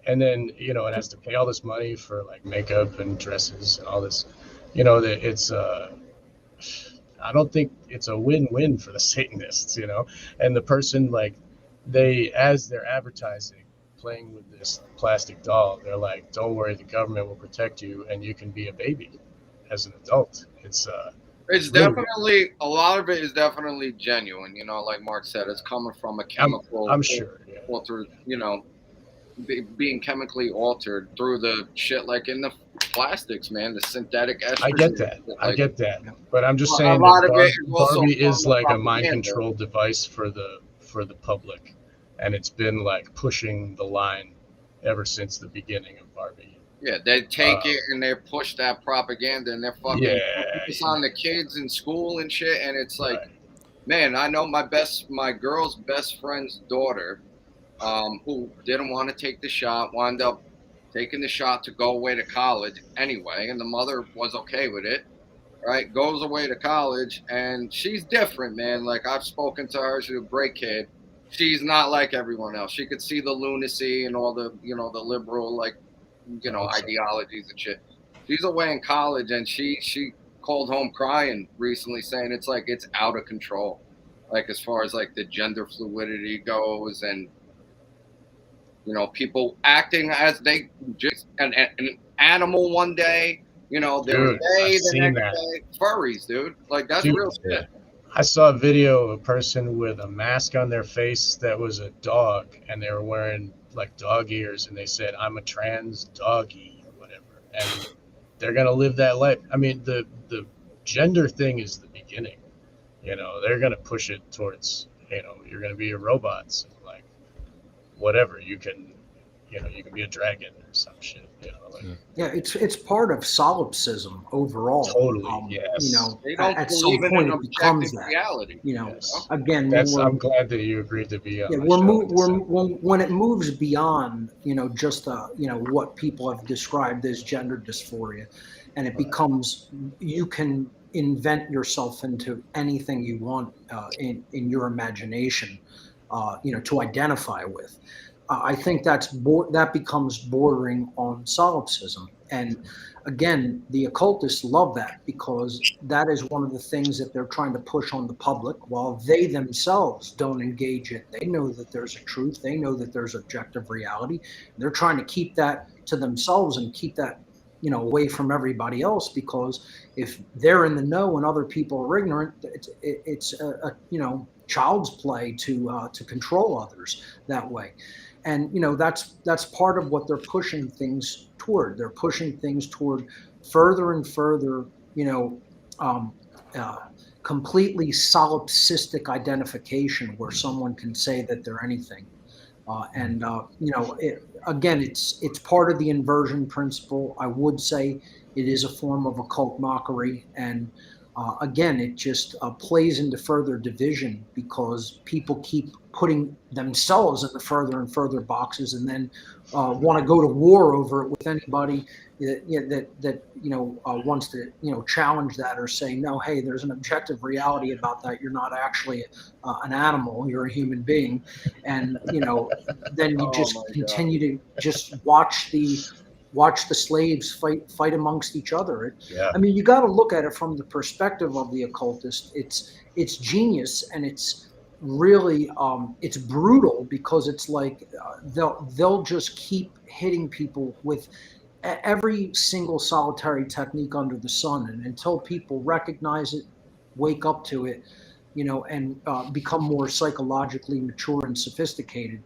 And then it has to pay all this money for like makeup and dresses and all this. That it's I don't think it's a win-win for the Satanists. And the person, like, as they're advertising playing with this plastic doll, they're like, don't worry, the government will protect you and you can be a baby as an adult. It's really definitely a lot of it is definitely genuine. Like Mark said, it's coming from a chemical. I'm sure. Yeah. Altered, being chemically altered through the shit like in the plastics, man, the synthetic estrogen. I get that. But I'm just saying that Barbie is like a mind control device for the public, and it's been like pushing the line ever since the beginning of Barbie. Yeah, they take it and they push that propaganda and they're fucking focus on the kids in school and shit. And it's like, man, I know my girl's best friend's daughter, who didn't want to take the shot, wound up taking the shot to go away to college anyway, and the mother was okay with it, right? Goes away to college, and she's different, man. Like, I've spoken to her. She's a great kid. She's not like everyone else. She could see the lunacy and all the, the liberal, like, ideologies and shit. She's away in college, and she called home crying recently, saying it's like it's out of control, like as far as like the gender fluidity goes, and people acting as they just an animal one day, they're gay the next day. Furries, dude. Like, that's real shit. I saw a video of a person with a mask on their face that was a dog, and they were wearing like dog ears, and they said, I'm a trans doggy or whatever, and they're gonna live that life. I mean, the gender thing is the beginning. They're gonna push it towards, you're gonna be a robot, like whatever, you can be a dragon or some shit. It's part of solipsism overall. Totally, yes. At some point it becomes that. Reality. Again, I'm glad that you agreed to be on. Yeah, when it moves beyond, just what people have described as gender dysphoria, and it becomes, you can invent yourself into anything you want in your imagination, to identify with. I think that becomes bordering on solipsism. And again, the occultists love that, because that is one of the things that they're trying to push on the public, while they themselves don't engage it. They know that there's a truth. They know that there's objective reality. They're trying to keep that to themselves and keep that, away from everybody else, because if they're in the know and other people are ignorant, it's a child's play to control others that way. And that's part of what they're pushing things toward. They're pushing things toward further and further, completely solipsistic identification, where someone can say that they're anything. Again, it's part of the inversion principle. I would say it is a form of occult mockery, and again, it just plays into further division, because people keep putting themselves in the further and further boxes, and then want to go to war over it with anybody that wants to challenge that, or say, no, hey, there's an objective reality about that. You're not actually an animal. You're a human being, and then you just continue to just watch the slaves fight amongst each other. I mean, you got to look at it from the perspective of the occultist. It's genius, and it's really it's brutal, because it's like they'll just keep hitting people with every single solitary technique under the sun, and until people recognize it, wake up to it, and become more psychologically mature and sophisticated.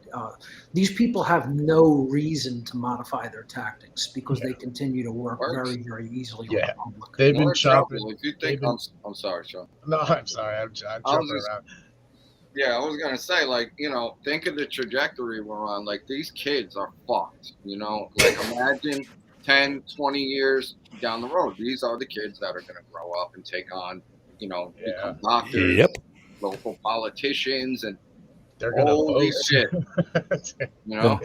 These people have no reason to modify their tactics, because they continue to work very, very easily on the public. They've been chopping. I'm sorry, Sean. No, I'm sorry. I'm jumping around. Yeah, I was gonna say, like, think of the trajectory we're on. Like, these kids are fucked, Like, imagine 10, 20 years down the road. These are the kids that are gonna grow up and take on, become doctors, Yep. local politicians, and They're gonna holy vote. shit. Yeah.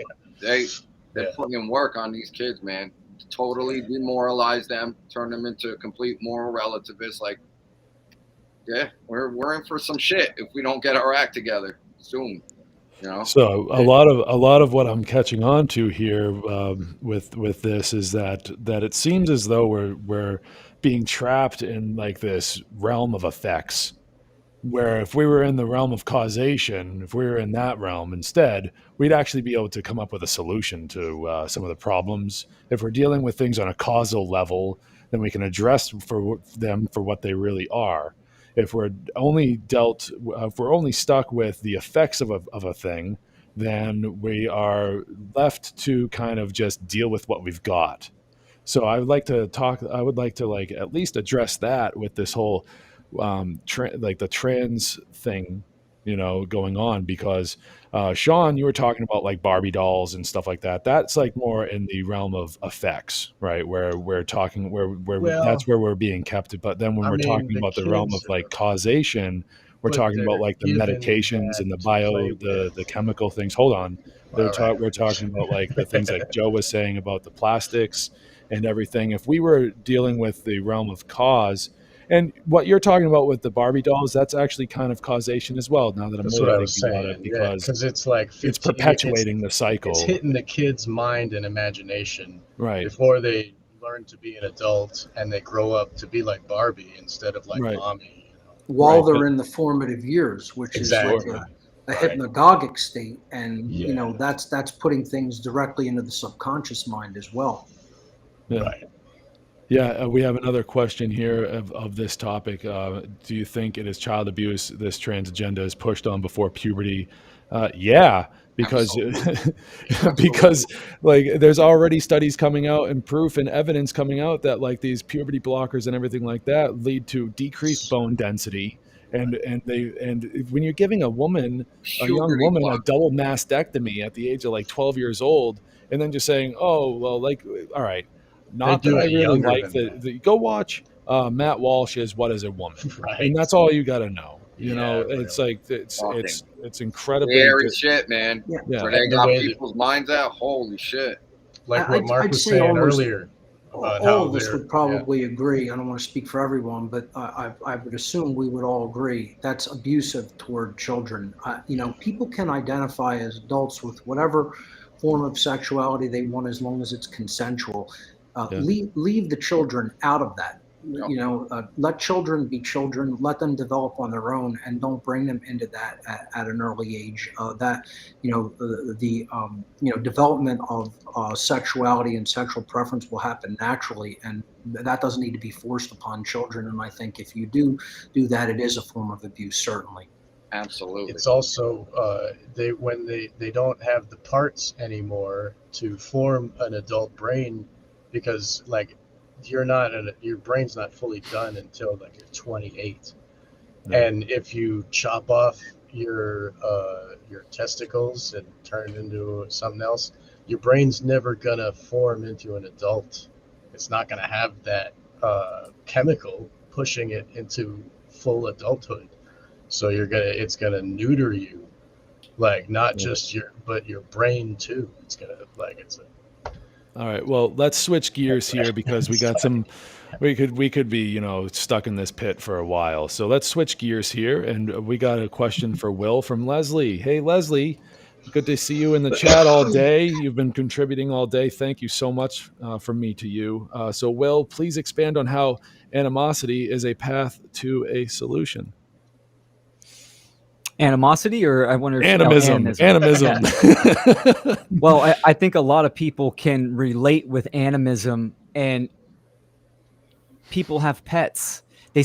They're putting in work on these kids, man. Totally demoralize them, turn them into complete moral relativists. Like, yeah, we're in for some shit if we don't get our act together soon. So a lot of what I'm catching on to here with this is that it seems as though we're being trapped in like this realm of effects, where if we were in the realm of causation, if we were in that realm instead, we'd actually be able to come up with a solution to some of the problems. If we're dealing with things on a causal level, then we can address them for what they really are. If we're if we're only stuck with the effects of a thing, then we are left to kind of just deal with what we've got. So I would like to like at least address that with this whole like the trans thing, going on, because Sean, you were talking about like Barbie dolls and stuff like that. That's like more in the realm of effects, right? Where we're talking Well, that's where we're being kept. But then when I we're mean, talking the about the realm of kids like causation, we're but talking about they're like the given medications that and to play with. the chemical things. Hold on. All right. We're talking about like the things like Joe was saying about the plastics and everything. If we were dealing with the realm of cause, and what you're talking about with the Barbie dolls, that's actually kind of causation as well, now that I'm That's really what I was thinking about it, saying. Yeah, because because it's like it's 15. perpetuating the It's cycle. hitting the kid's mind and imagination Right. before they learn to be an adult and they grow up to be like Barbie instead of like Right. mommy. While Right, they're but in the formative years, which is like Exactly. a Right. hypnagogic state, and Yeah. that's putting things directly into the subconscious mind as well. yeah. Right. Yeah, we have another question here of this topic. Do you think it is child abuse this trans agenda is pushed on before puberty? Yeah, because because like there's already studies coming out and proof and evidence coming out that like these puberty blockers and everything like that lead to decreased bone density. And when you're giving a young Puberty woman, a block. double mastectomy at the age of like 12 years old, and then just saying, oh well, like, all right. They Not that do I it really younger like than that. go watch Matt Walsh's What Is a Woman? Right. And that's all you got to know. Yeah, It's really. like it's Fucking incredibly scary good. shit, man. Yeah. Where they The got way that, people's minds out. Holy shit. like what Mark I'd was say saying almost earlier about all how of us they're, would probably agree. I don't want to speak for everyone, but I would assume we would all agree that's abusive toward children. People can identify as adults with whatever form of sexuality they want as long as it's consensual. Yeah. Leave the children out of that. Yep. Let children be children. Let them develop on their own, and don't bring them into that at an early age. Development of sexuality and sexual preference will happen naturally, and that doesn't need to be forced upon children. And I think if you do that, it is a form of abuse, certainly. Absolutely. it's also when they don't have the parts anymore to form an adult brain, because like your brain's not fully done until like you're 28. No. And if you chop off your testicles and turn into something else, your brain's never gonna form into an adult. It's not gonna have that chemical pushing it into full adulthood. So it's gonna neuter you, like not just your brain too. It's gonna All right. Well, let's switch gears here because we got we could be, stuck in this pit for a while. So let's switch gears here, and we got a question for Will from Leslie. Hey, Leslie, good to see you in the chat all day. You've been contributing all day. Thank you so much from me to you. So Will, please expand on how animosity is a path to a solution. Animosity, or I wonder if Animism. Well, I think a lot of people can relate with animism, and people have pets. They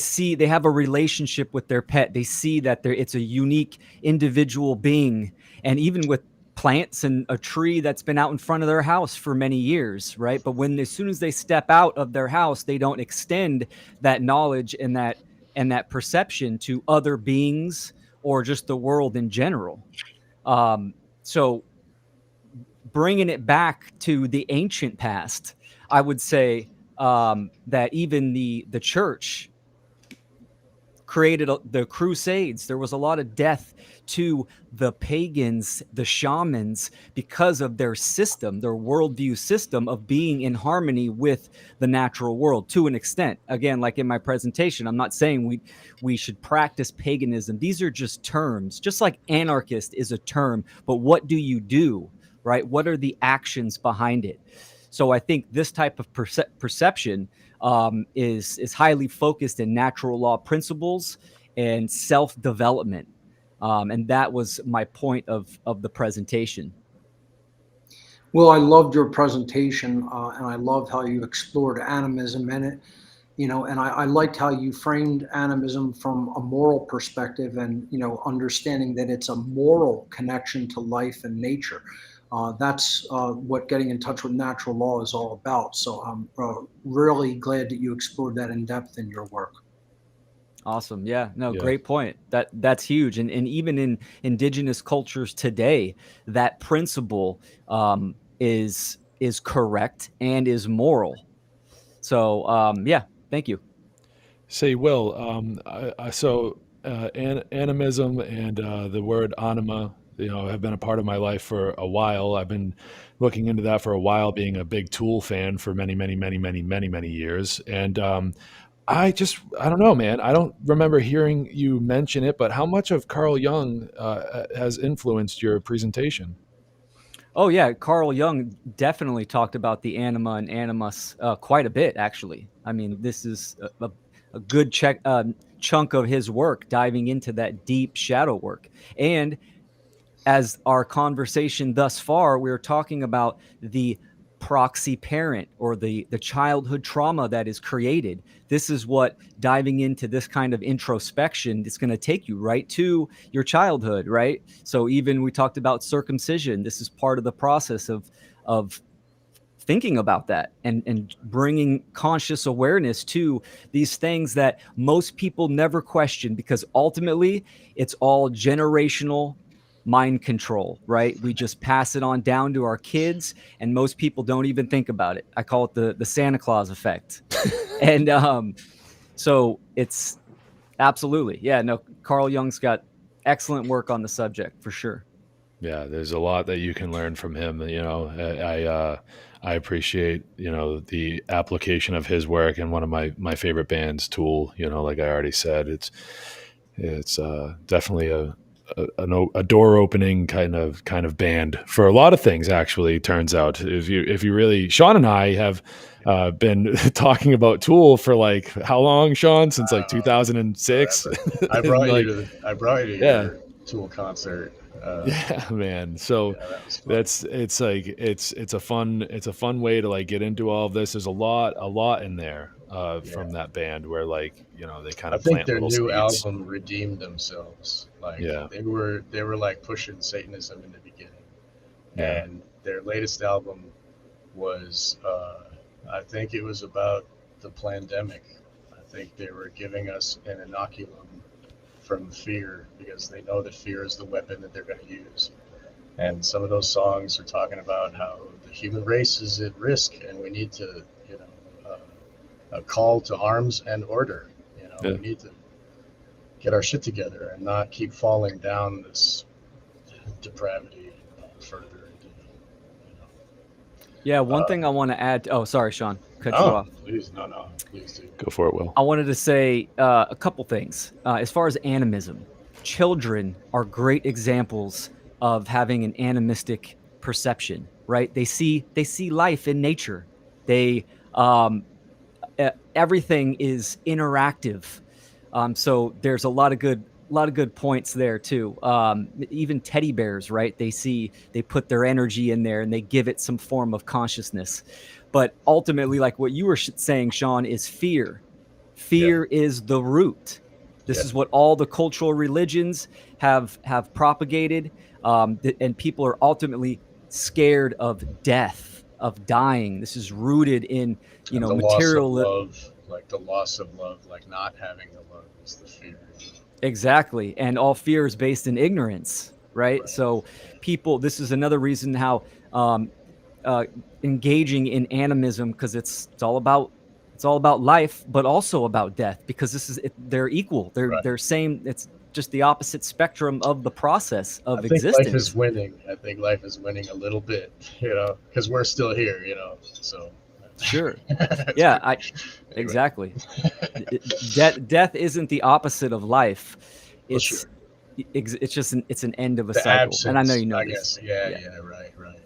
have a relationship with their pet. They see that it's a unique individual being, and even with plants and a tree that's been out in front of their house for many years, right? But as soon as they step out of their house, they don't extend that knowledge and that perception to other beings or just the world in general. So bringing it back to the ancient past, I would say that even the church created the Crusades. There was a lot of death to the pagans, the shamans, because of their system, their worldview system of being in harmony with the natural world to an extent. Again, like in my presentation, I'm not saying we should practice paganism. These are just terms, just like anarchist is a term, but what do you do, right? What are the actions behind it? So I think this type of perception is highly focused in natural law principles and self-development. And that was my point of the presentation. Well, I loved your presentation, and I loved how you explored animism in it. And I liked how you framed animism from a moral perspective, and understanding that it's a moral connection to life and nature. That's what getting in touch with natural law is all about. So I'm really glad that you explored that in depth in your work. Awesome. Yeah, no, great point. That's huge. And even in indigenous cultures today, that principle is correct and is moral. So yeah, thank you. Say, Will, animism and the word anima, have been a part of my life for a while. I've been looking into that for a while, being a big Tool fan for many, many, many, many, many, many years. And I don't know, man. I don't remember hearing you mention it, but how much of Carl Jung has influenced your presentation? Oh yeah, Carl Jung definitely talked about the anima and animus quite a bit, actually. I mean, this is a good chunk of his work diving into that deep shadow work. And as our conversation thus far, we're talking about the proxy parent or the childhood trauma that is created. This is what diving into this kind of introspection is going to take you right to your childhood, right? So even we talked about circumcision. This is part of the process of thinking about that and bringing conscious awareness to these things that most people never question, because ultimately it's all generational mind control, right? We just pass it on down to our kids, and most people don't even think about it. I call it the Santa Claus effect. And so it's absolutely, yeah, no, Carl Jung's got excellent work on the subject for sure. Yeah, there's a lot that you can learn from him. I appreciate, the application of his work, and one of my favorite bands, Tool, like I already said, it's definitely a door opening kind of band for a lot of things. Actually, turns out, if you really, Sean and I have been talking about Tool for like how long, Sean? Since like 2006. I brought like, you to your Tool concert. Yeah, man. So it's a fun way to like get into all of this. There's a lot in there from that band where they kind of I think plant their little new seeds. album redeemed themselves. Like Yeah. they were like pushing Satanism in the beginning. Yeah. And their latest album was I think it was about the pandemic. I think they were giving us an inoculum from fear, because they know that fear is the weapon that they're going to use. And some of those songs are talking about how the human race is at risk, and we need to, a call to arms and order. Yeah. We need to get our shit together and not keep falling down this depravity further. Yeah, one thing I want to add. Oh, sorry, Sean, cut you off. Please, no, please do. Go for it, Will. I wanted to say a couple things. As far as animism, children are great examples of having an animistic perception, right? They see life in nature. They everything is interactive. So there's a lot of good points there too. Even teddy bears, right? They put their energy in there and they give it some form of consciousness. But ultimately, like what you were saying, Sean, is fear. Fear is the root. This is what all the cultural religions have propagated, and people are ultimately scared of death, of dying. This is rooted in the material loss of love, like the loss of love, like not having the love is the fear. Exactly. And all fear is based in ignorance, right? So people, this is another reason how uh, engaging in animism, because it's all about life, but also about death, because they're equal. They're same. It's just the opposite spectrum of the process I of think life is existence. winning. I think life is winning a little bit, because we're still here, So Sure. that's Yeah, pretty. Anyway, exactly. Death isn't the opposite of life. well, It's sure. it's just it's an end of a The cycle. And I know absence, you know I this. guess. Yeah, Yeah. yeah, right, right.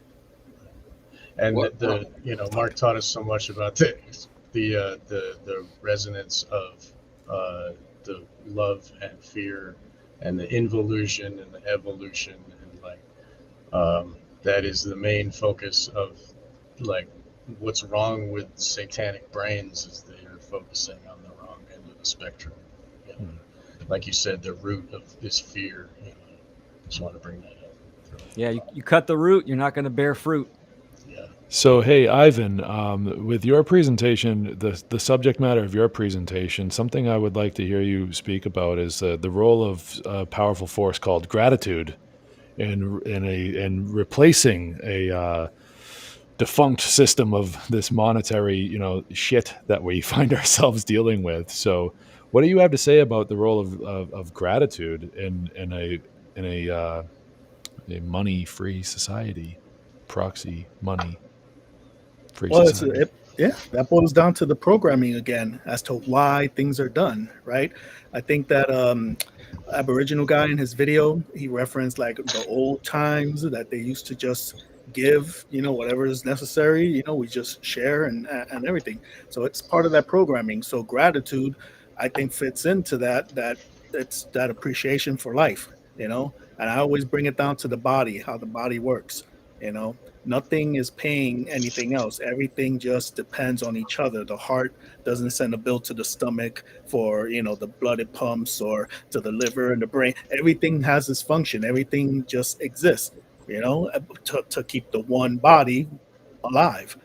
And What? Mark taught us so much about the resonance of the love and fear, and the involution and the evolution, and like that is the main focus of like what's wrong with satanic brains is they're focusing on the wrong end of the spectrum. You know? Like you said, the root of this fear. Just want to bring that up. Yeah, you cut the root, you're not going to bear fruit. Yeah. So, hey, Ivan, with your presentation, the subject matter of your presentation, something I would like to hear you speak about is the role of a powerful force called gratitude in replacing a defunct system of this monetary, shit that we find ourselves dealing with. So, what do you have to say about the role of gratitude in a money free society, proxy money free Well, society? yeah, that boils down to the programming again as to why things are done, right? I think that Aboriginal guy in his video, he referenced like the old times that they used to just give, whatever is necessary, we just share and everything. So it's part of that programming. So gratitude, I think, fits into that it's that appreciation for life, and I always bring it down to the body, how the body works, you know. Nothing is paying anything else. Everything just depends on each other. The heart doesn't send a bill to the stomach for, the blood it pumps, or to the liver and the brain. Everything has its function. Everything just exists, to keep the one body alive.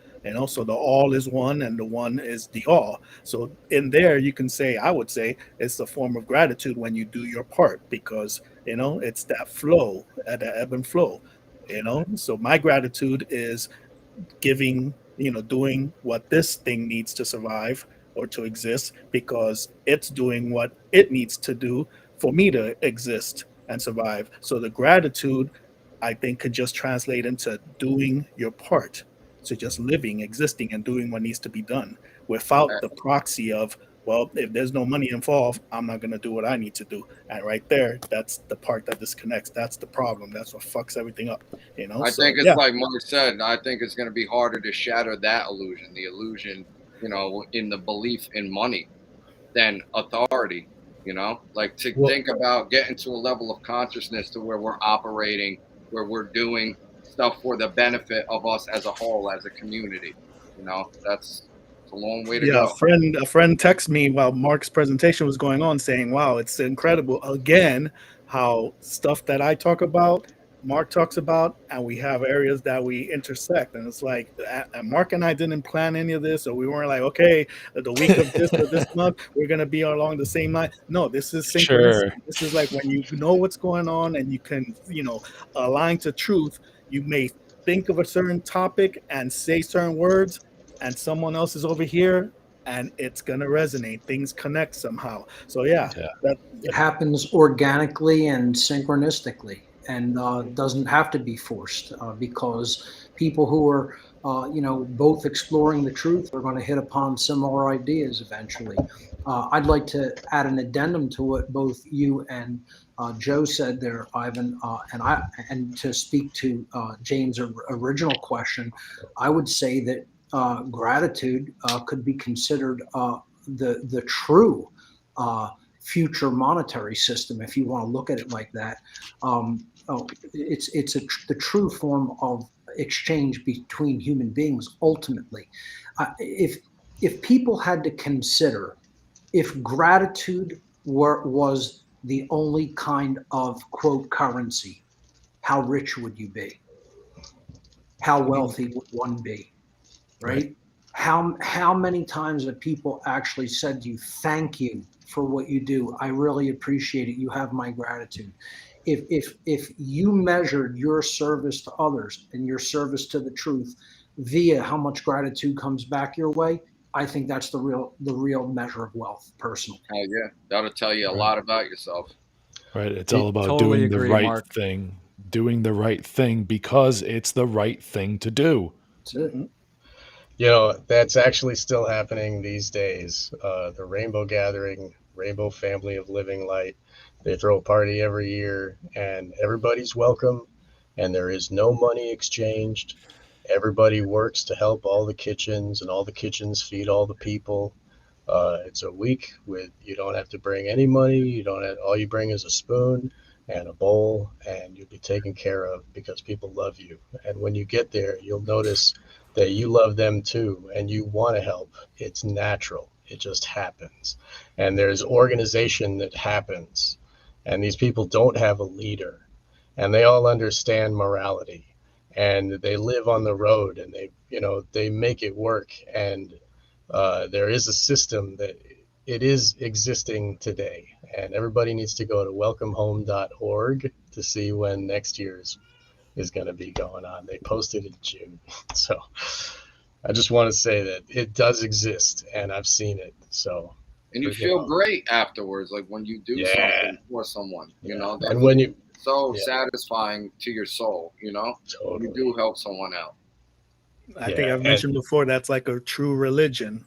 So the all is one and the one is the all. So in there, you can say, I would say, it's a form of gratitude when you do your part, because it's that flow, at the ebb and flow. So my gratitude is giving, doing what this thing needs to survive or to exist, because it's doing what it needs to do for me to exist and survive. So the gratitude, I think, could just translate into doing your part. So just living, existing, and doing what needs to be done without the proxy of, well, if there's no money involved, I'm not going to do what I need to do. And right there, that's the part that disconnects. That's the problem. That's what fucks everything up. I So think it's yeah. like Mark said. I think it's going to be harder to shatter that illusion, the illusion, in the belief in money, than authority. Like to think about getting to a level of consciousness to where we're operating, where we're doing stuff for the benefit of us as a whole, as a community. That's it's a long way to Yeah, go. a friend texted me while Mark's presentation was going on, saying, "Wow, it's incredible again how stuff that I talk about, Mark talks about, and we have areas that we intersect." And it's like, Mark and I didn't plan any of this, or we weren't like, "Okay, the week of this or this month, we're gonna be along the same line." No, this is Sure. synchronicity. This is like when you know what's going on and you can, align to truth. You may think of a certain topic and say certain words, and someone else is over here, and it's gonna resonate. Things connect somehow. So yeah, Yeah. that It happens organically and synchronistically, and doesn't have to be forced, because people who are, both exploring the truth are going to hit upon similar ideas eventually. I'd like to add an addendum to what both you and Joe said there, Ivan, and to speak to James' original question. I would say that gratitude could be considered the true future monetary system, if you want to look at it like that. It's the true form of exchange between human beings. Ultimately, if people had to consider if gratitude was the only kind of quote currency, how rich would you be? How wealthy would one be? Right. Right? How many times have people actually said to you, thank you for what you do. I really appreciate it. You have my gratitude. If you measured your service to others and your service to the truth via how much gratitude comes back your way, I think that's the real measure of wealth, personally. Hell yeah, that'll tell you a lot about yourself. Right. It's all about Totally doing the agree, right Mark. thing, doing the right thing because it's the right thing to do. That's it. You know, that's actually still happening these days. The Rainbow Gathering, Rainbow Family of Living Light, they throw a party every year, and everybody's welcome, and there is no money exchanged. Everybody works to help all the kitchens, and all the kitchens feed all the people. It's a week with you don't have to bring any money. You don't have, all you bring is a spoon and a bowl, and you'll be taken care of because people love you. And when you get there, you'll notice that you love them too, and you want to help. It's natural. It just happens. And there's organization that happens, and these people don't have a leader, and they all understand morality, and they live on the road, and they make it work. And there is a system that it is existing today, and everybody needs to go to welcomehome.org to see when next year's is going to be going on. They posted in June. So I just want to say that it does exist, and I've seen it. So, and you feel great afterwards, like when you do something for someone, and when you so satisfying to your soul, totally. You do help someone out. I think I've mentioned before, that's like a true religion,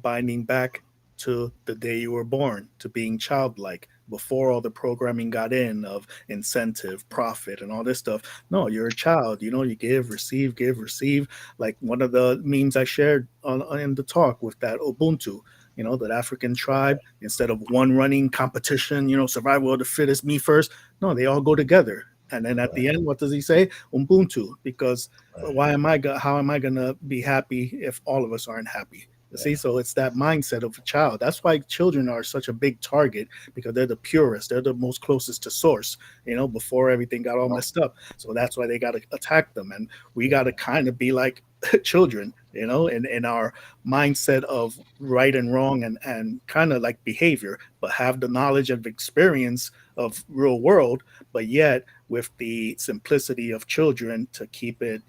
binding back to the day you were born, to being childlike, before all the programming got in of incentive, profit, and all this stuff. No, you're a child, you give, receive. Like one of the memes I shared in the talk with that Ubuntu, that African tribe, instead of one running competition, survival of the fittest, me first. No, they all go together. And then at the end, what does he say? Ubuntu, because how am I going to be happy if all of us aren't happy? See, so it's that mindset of a child. That's why children are such a big target, because they're the purest. They're the most closest to source, before everything got all messed up. So that's why they got to attack them. And we got to kind of be like children, in our mindset of right and wrong and kind of like behavior, but have the knowledge and experience of real world, but yet with the simplicity of children to keep it,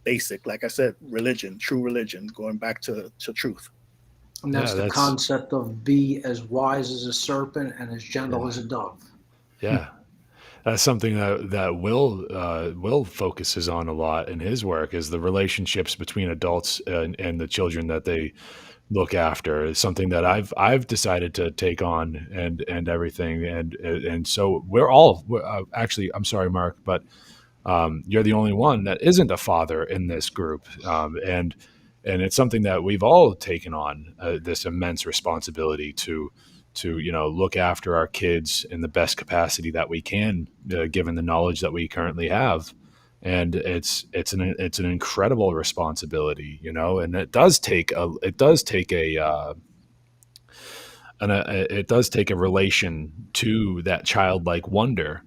basic. Like I said, religion, true religion, going back to truth. And that's the concept of be as wise as a serpent and as gentle as a dove. Yeah. That's something that Will focuses on a lot in his work, is the relationships between adults and the children that they look after. Is something that I've decided to take on and everything. And so actually, I'm sorry, Mark, but you're the only one that isn't a father in this group. And it's something that we've all taken on, this immense responsibility to look after our kids in the best capacity that we can, given the knowledge that we currently have. And it's an incredible responsibility, and it does take a relation to that childlike wonder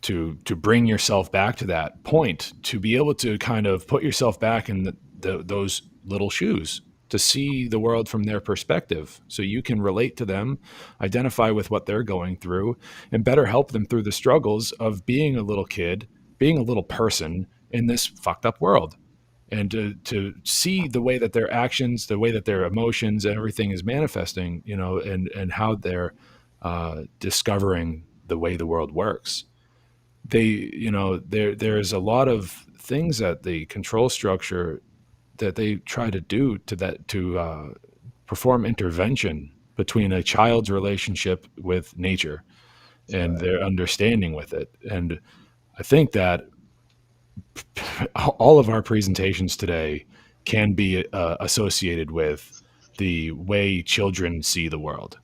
to bring yourself back to that point, to be able to kind of put yourself back in those little shoes, to see the world from their perspective, so you can relate to them, identify with what they're going through, and better help them through the struggles of being a little kid, being a little person in this fucked up world. And to see the way that their actions, the way that their emotions and everything is manifesting, and how they're discovering the way the world works. There's a lot of things that the control structure that they try to do to perform intervention between a child's relationship with nature and their understanding with it. And I think that all of our presentations today can be associated with the way children see the world.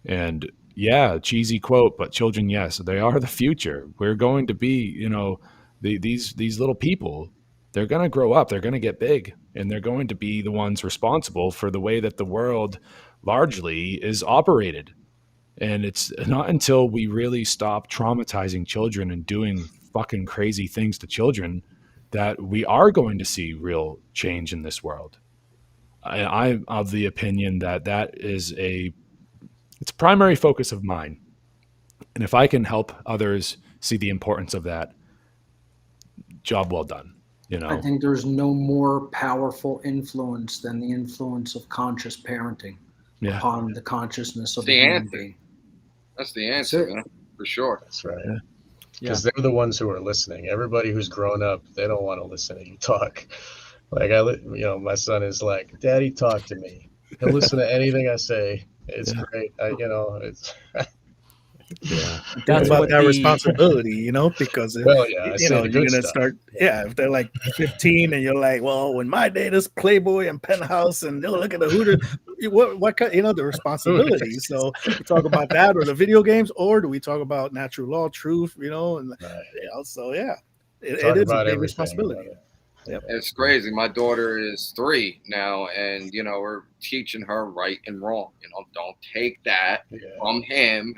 And yeah, cheesy quote, but children, yes, they are the future. We're going to be, these little people. They're going to grow up. They're going to get big, and they're going to be the ones responsible for the way that the world largely is operated. And it's not until we really stop traumatizing children and doing fucking crazy things to children that we are going to see real change in this world. I'm of the opinion that is a It's a primary focus of mine. And if I can help others see the importance of that, job well done. I think there's no more powerful influence than the influence of conscious parenting upon the consciousness of a human being. That's the answer, man, for sure. That's right. Because they're the ones who are listening. Everybody who's grown up, they don't want to listen to you talk. Like my son is like, "Daddy, talk to me." He'll listen to anything I say. It's great. It's. That's about that responsibility, because you're gonna start. If they're like 15 and you're like, well, when my day is Playboy and Penthouse and they'll look at the Hooters, what the responsibility. So we talk about that or the video games, or do we talk about natural law, truth, so it is a big responsibility. Yep. It's crazy. My daughter is 3 now, and we're teaching her right and wrong. Don't take that from him.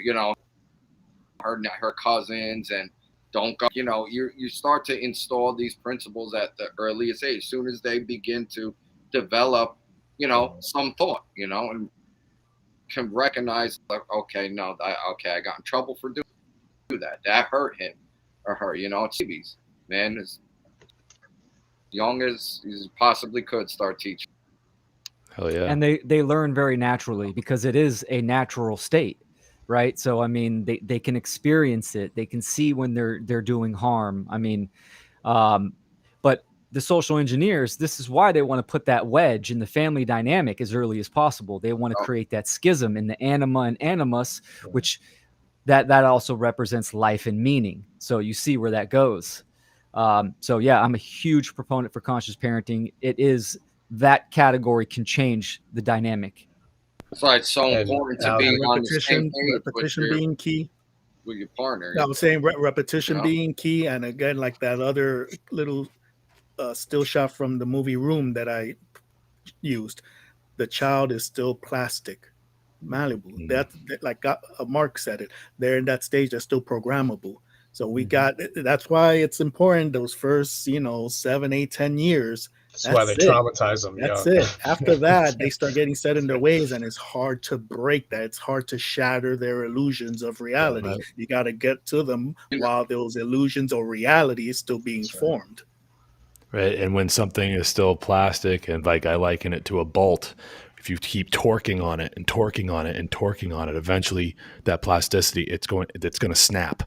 Her cousins, and don't go. You start to install these principles at the earliest age. As soon as they begin to develop, some thought, and can recognize, like, okay, no, I got in trouble for doing that. That hurt him or her. It's babies, man. As young as you possibly could, start teaching. Hell yeah. And they learn very naturally because it is a natural state. Right. So, I mean, they can experience it. They can see when they're doing harm. I mean, but the social engineers, this is why they want to put that wedge in the family dynamic as early as possible. They want to create that schism in the anima and animus, which that also represents life and meaning. So you see where that goes. So, yeah, I'm a huge proponent for conscious parenting. It is that category can change the dynamic. That's why it's so important to be on the same page repetition being key with your partner. I was saying repetition being key, and again, like that other little still shot from the movie Room that I used, the child is still plastic, malleable. That like Mark said it. They're in that stage that's still programmable. So that's why it's important those first 7, 8, 10 years. That's why they traumatize them. That's it. After that, they start getting set in their ways, and it's hard to break that. It's hard to shatter their illusions of reality. Right. You got to get to them while those illusions or reality is still being formed. Right. And when something is still plastic, and like I liken it to a bolt, if you keep torquing on it and torquing on it and torquing on it, eventually that plasticity, it's going to snap.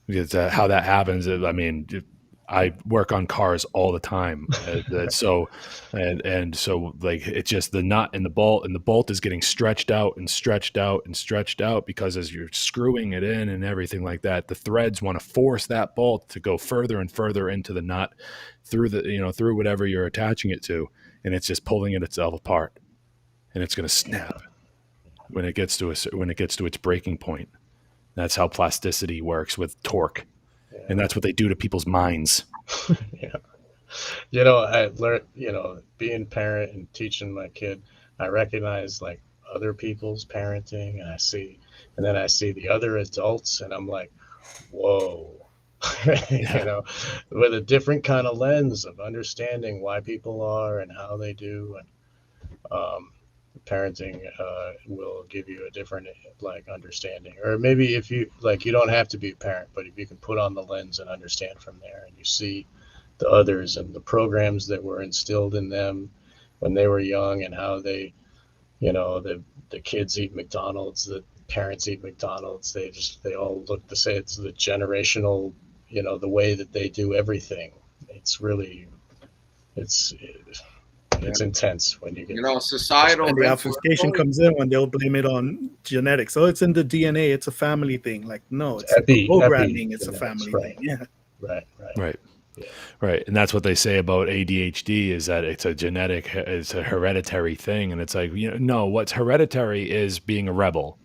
Because how that happens, I mean, I work on cars all the time. So like it's just the nut and the bolt is getting stretched out and stretched out and stretched out because as you're screwing it in and everything like that, the threads want to force that bolt to go further and further into the nut through through whatever you're attaching it to, and it's just pulling itself apart, and it's going to snap when it gets to its breaking point. That's how plasticity works with torque. And that's what they do to people's minds. I learned, being a parent and teaching my kid, I recognize like other people's parenting, and then I see the other adults, and I'm like, whoa, with a different kind of lens of understanding why people are and how they do. And parenting will give you a different understanding, or maybe if you you don't have to be a parent, but if you can put on the lens and understand from there, and you see the others and the programs that were instilled in them when they were young, and how they the kids eat McDonald's, the parents eat McDonald's, they all look the same. It's the generational, the way that they do everything. It's really it's intense when you get societal. And the obfuscation comes in when they'll blame it on genetics. So it's in the DNA. It's a family thing. Like, no, it's programming. It's a family thing. Yeah. Right. Yeah. Right. And that's what they say about ADHD is that it's a hereditary thing. And it's like, no, what's hereditary is being a rebel.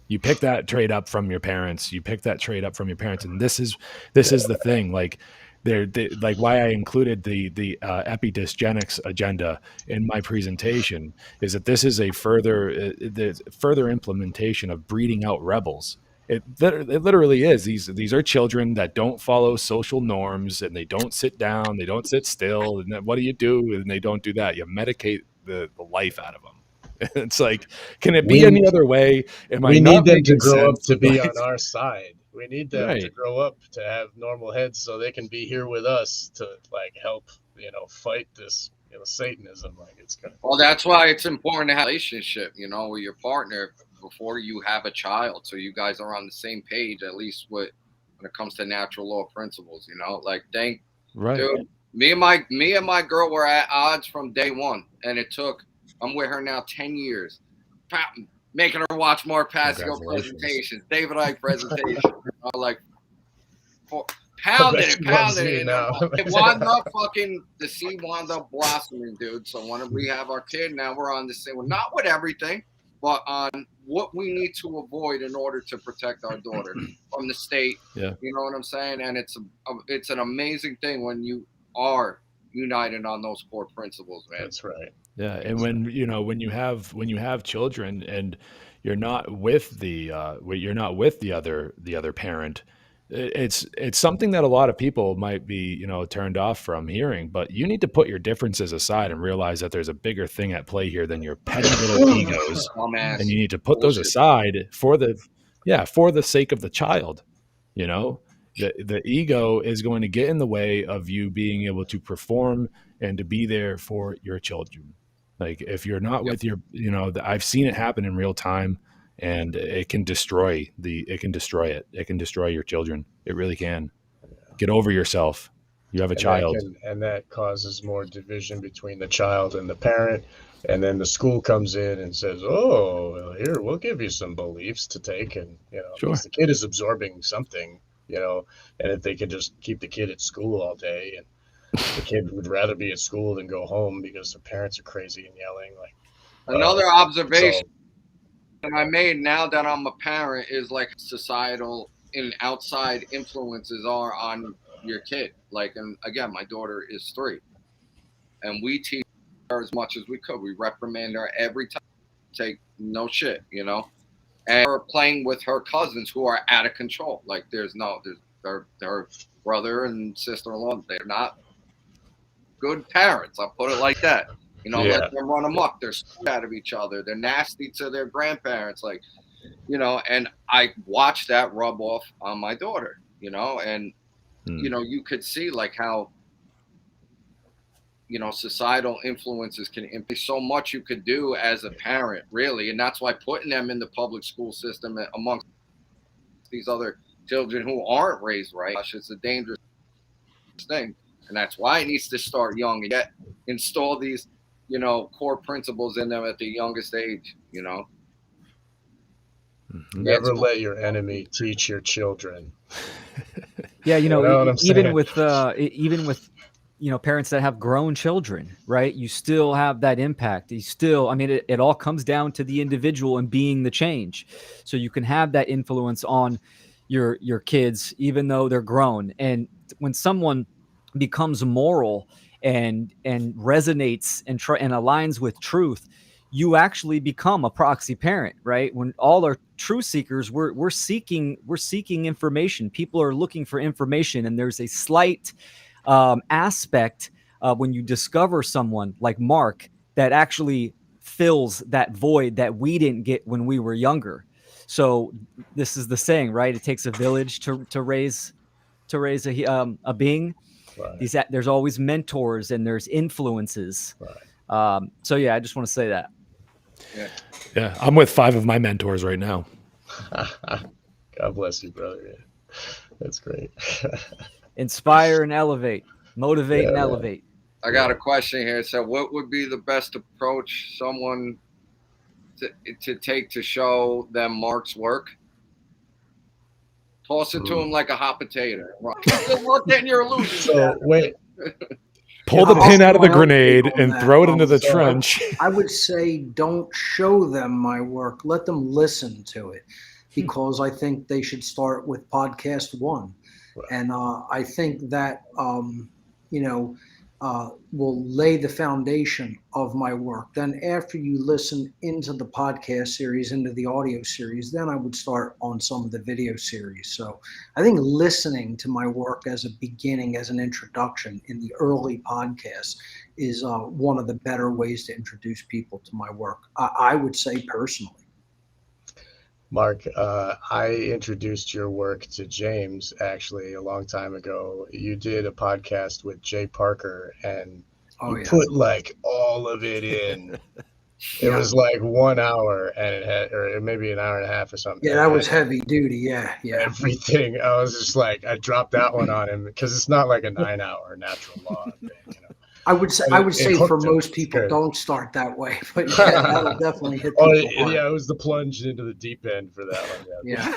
You pick that trait up from your parents. And this is the thing. Like, like why I included the epidysgenics agenda in my presentation is that this is a further implementation of breeding out rebels. It literally is. These are children that don't follow social norms, and they don't sit down, they don't sit still. And then what do? And they don't do that. You medicate the life out of them. It's like, can it be any other way? Am I We not need them to making grow up sense? to be Like, on our side. We need them to right. grow up to have normal heads so they can be here with us to like help, fight this, Satanism. Like it's gonna. Well, that's why it's important to have a relationship, with your partner before you have a child, so you guys are on the same page, at least when it comes to natural law principles. Like Right. dude, me and my girl were at odds from day one, and I'm with her now 10 years, making her watch more Passio presentations, David Icke presentations, like pounding it. It wound up the seed wound up blossoming, dude. So when we have our kid, now we're on the same, well, not with everything, but on what we need to avoid in order to protect our daughter from the state. Yeah. You know what I'm saying? And it's an amazing thing when you are united on those core principles, man. That's right. Yeah, and when you have children and you're not with the other parent, it's something that a lot of people might be turned off from hearing. But you need to put your differences aside and realize that there's a bigger thing at play here than your petty little egos, and you need to put those aside for the sake of the child. The ego is going to get in the way of you being able to perform and to be there for your children. Like if you're not with your, I've seen it happen in real time, and it can destroy it. It can destroy your children. It really can. Get over yourself. You have a child. And that causes more division between the child and the parent. And then the school comes in and says, "Oh, well, here, we'll give you some beliefs to take." And, Sure. because the kid is absorbing something, and if they could just keep the kid at school all day, and the kid would rather be at school than go home because their parents are crazy and yelling. Like another observation that I made now that I'm a parent is like societal and outside influences are on your kid. Like, and again, my daughter is 3, and we teach her as much as we could. We reprimand her every time. Take no shit, and we're playing with her cousins who are out of control. Like there's her brother and sister-in-law, they're not good parents. I'll put it like that. Let them run amok. They're out of each other. They're nasty to their grandparents. Like, and I watched that rub off on my daughter, and, you could see like how, societal influences can impact so much you could do as a parent, really. And that's why putting them in the public school system amongst these other children who aren't raised right, it's a dangerous thing. And that's why it needs to start young and yet install these, core principles in them at the youngest age, Never let your enemy teach your children. Yeah, even with parents that have grown children, right? You still have that impact. It all comes down to the individual and being the change. So you can have that influence on your kids, even though they're grown. And when someone becomes moral and resonates and aligns with truth, you actually become a proxy parent, right? When all our truth seekers, we're seeking information. People are looking for information, and there's a slight aspect when you discover someone like Mark that actually fills that void that we didn't get when we were younger. So this is the saying, right? It takes a village to raise a being. Right. There's always mentors and there's influences. Right. So yeah, I just want to say that. Yeah, I'm with 5 of my mentors right now. God bless you, brother. Yeah. That's great. Inspire and elevate, motivate and elevate. I got a question here. So what would be the best approach someone to take to show them Mark's work? Toss it to him like a hot potato. Mark, getting your illusion. So wait. Pull the pin out of the grenade and throw it into the trench. I would say don't show them my work. Let them listen to it, because I think they should start with podcast 1. Right. And I think that, will lay the foundation of my work. Then after you listen into the podcast series, into the audio series, then I would start on some of the video series. So I think listening to my work as a beginning, as an introduction in the early podcasts is one of the better ways to introduce people to my work, I would say personally. Mark, I introduced your work to James actually a long time ago. You did a podcast with Jay Parker, and you put like all of it in. It was like 1 hour, and it had, or maybe an hour and a half or something. Yeah, that was heavy duty. Yeah. Everything. I was just like, I dropped that one on him because it's not like a 9-hour natural law thing, you know. I would say for most people, don't start that way, but yeah, that'll definitely hit people hard. Yeah, it was the plunge into the deep end for that one. Yeah.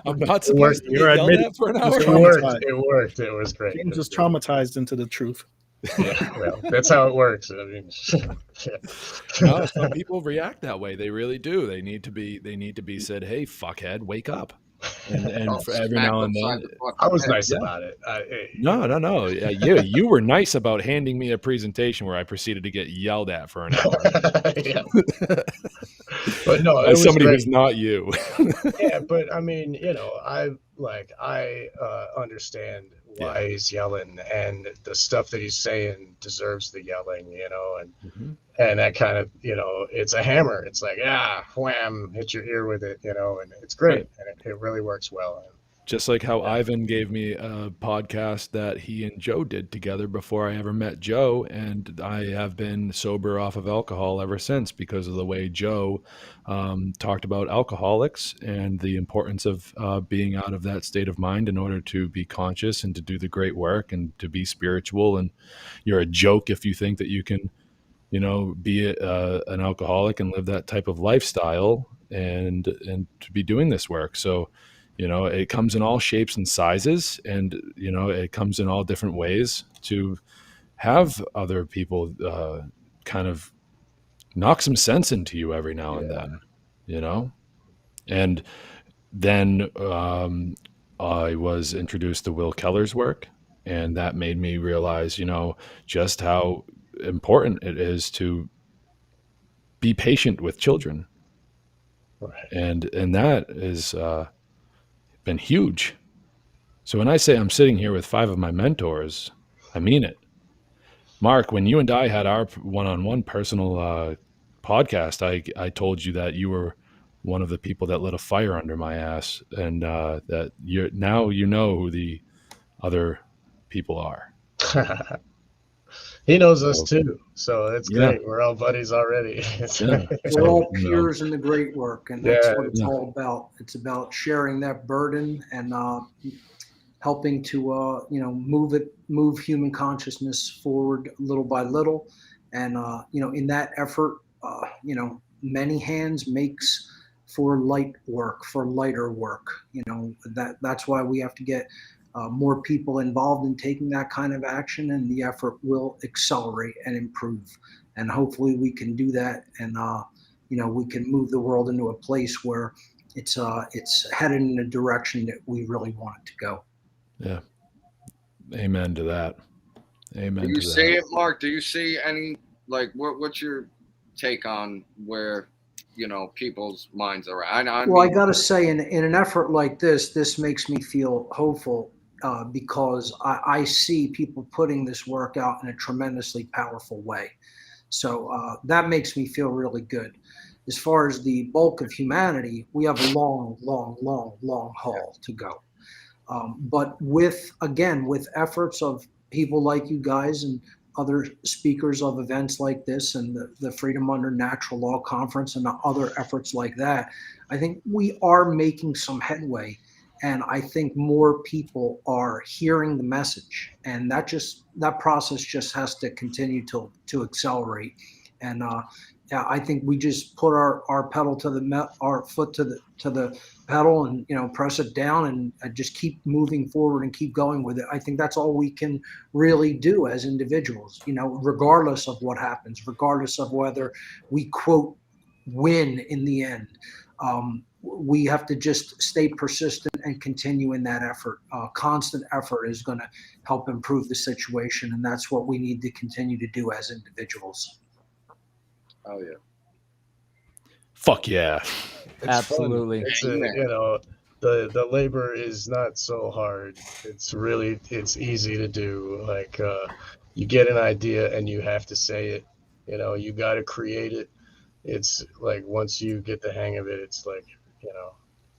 I'm not surprised you were yelled at for an hour. It worked. It was great. James was traumatized into the truth. Yeah, well, that's how it works. I mean, no, some people react that way. They really do. They need to be said, "Hey, fuckhead, wake up." And for every now and then, I was nice about it. No. You were nice about handing me a presentation where I proceeded to get yelled at for an hour. But no, as somebody who's not you. Yeah, but I mean, you know, I understand why he's yelling, and the stuff that he's saying deserves the yelling, you know, and that kind of, you know, it's a hammer. It's like, wham, hit your ear with it, you know, and it's great, and it really works well. Just like how Ivan gave me a podcast that he and Joe did together before I ever met Joe, and I have been sober off of alcohol ever since because of the way Joe talked about alcoholics and the importance of being out of that state of mind in order to be conscious and to do the great work and to be spiritual. And you're a joke if you think that you can, you know, be an alcoholic and live that type of lifestyle and to be doing this work. So, you know, it comes in all shapes and sizes, and, you know, it comes in all different ways to have other people kind of knock some sense into you every now and then, you know? And then I was introduced to Will Keller's work, and that made me realize, you know, just how important it is to be patient with children. Right. And that is been huge. So when I say I'm sitting here with 5 of my mentors, I mean it. Mark, when you and I had our one-on-one personal podcast, I told you that you were one of the people that lit a fire under my ass, and that you know who the other people are. He knows us too, so it's great. We're all buddies already. We're all peers in the great work, and that's what it's all about. It's about sharing that burden and helping to you know, move human consciousness forward little by little. And you know, in that effort, you know, many hands makes for light work, for lighter work. You know, that's why we have to get more people involved in taking that kind of action, and the effort will accelerate and improve. And hopefully we can do that, and you know, we can move the world into a place where it's headed in a direction that we really want it to go. Yeah. Amen to that. Amen. Do you see it, Mark? Do you see any, like, what's your take on where, you know, people's minds are at? I got to say, in an effort like this makes me feel hopeful. Because I see people putting this work out in a tremendously powerful way. So that makes me feel really good. As far as the bulk of humanity, we have a long haul to go. But with efforts of people like you guys and other speakers of events like this, and the Freedom Under Natural Law Conference and the other efforts like that, I think we are making some headway. And I think more people are hearing the message, and that process just has to continue to accelerate. And I think we just put our pedal to our foot to the pedal, and, you know, press it down and just keep moving forward and keep going with it. I think that's all we can really do as individuals, you know, regardless of what happens, regardless of whether we quote win in the end. we have to just stay persistent and continue in that effort. Constant effort is going to help improve the situation, and that's what we need to continue to do as individuals. Oh yeah. Fuck yeah. It's Absolutely. fun. It's the labor is not so hard. It's easy to do. Like you get an idea and you have to say it. You got to create it. It's like once you get the hang of it, it's like,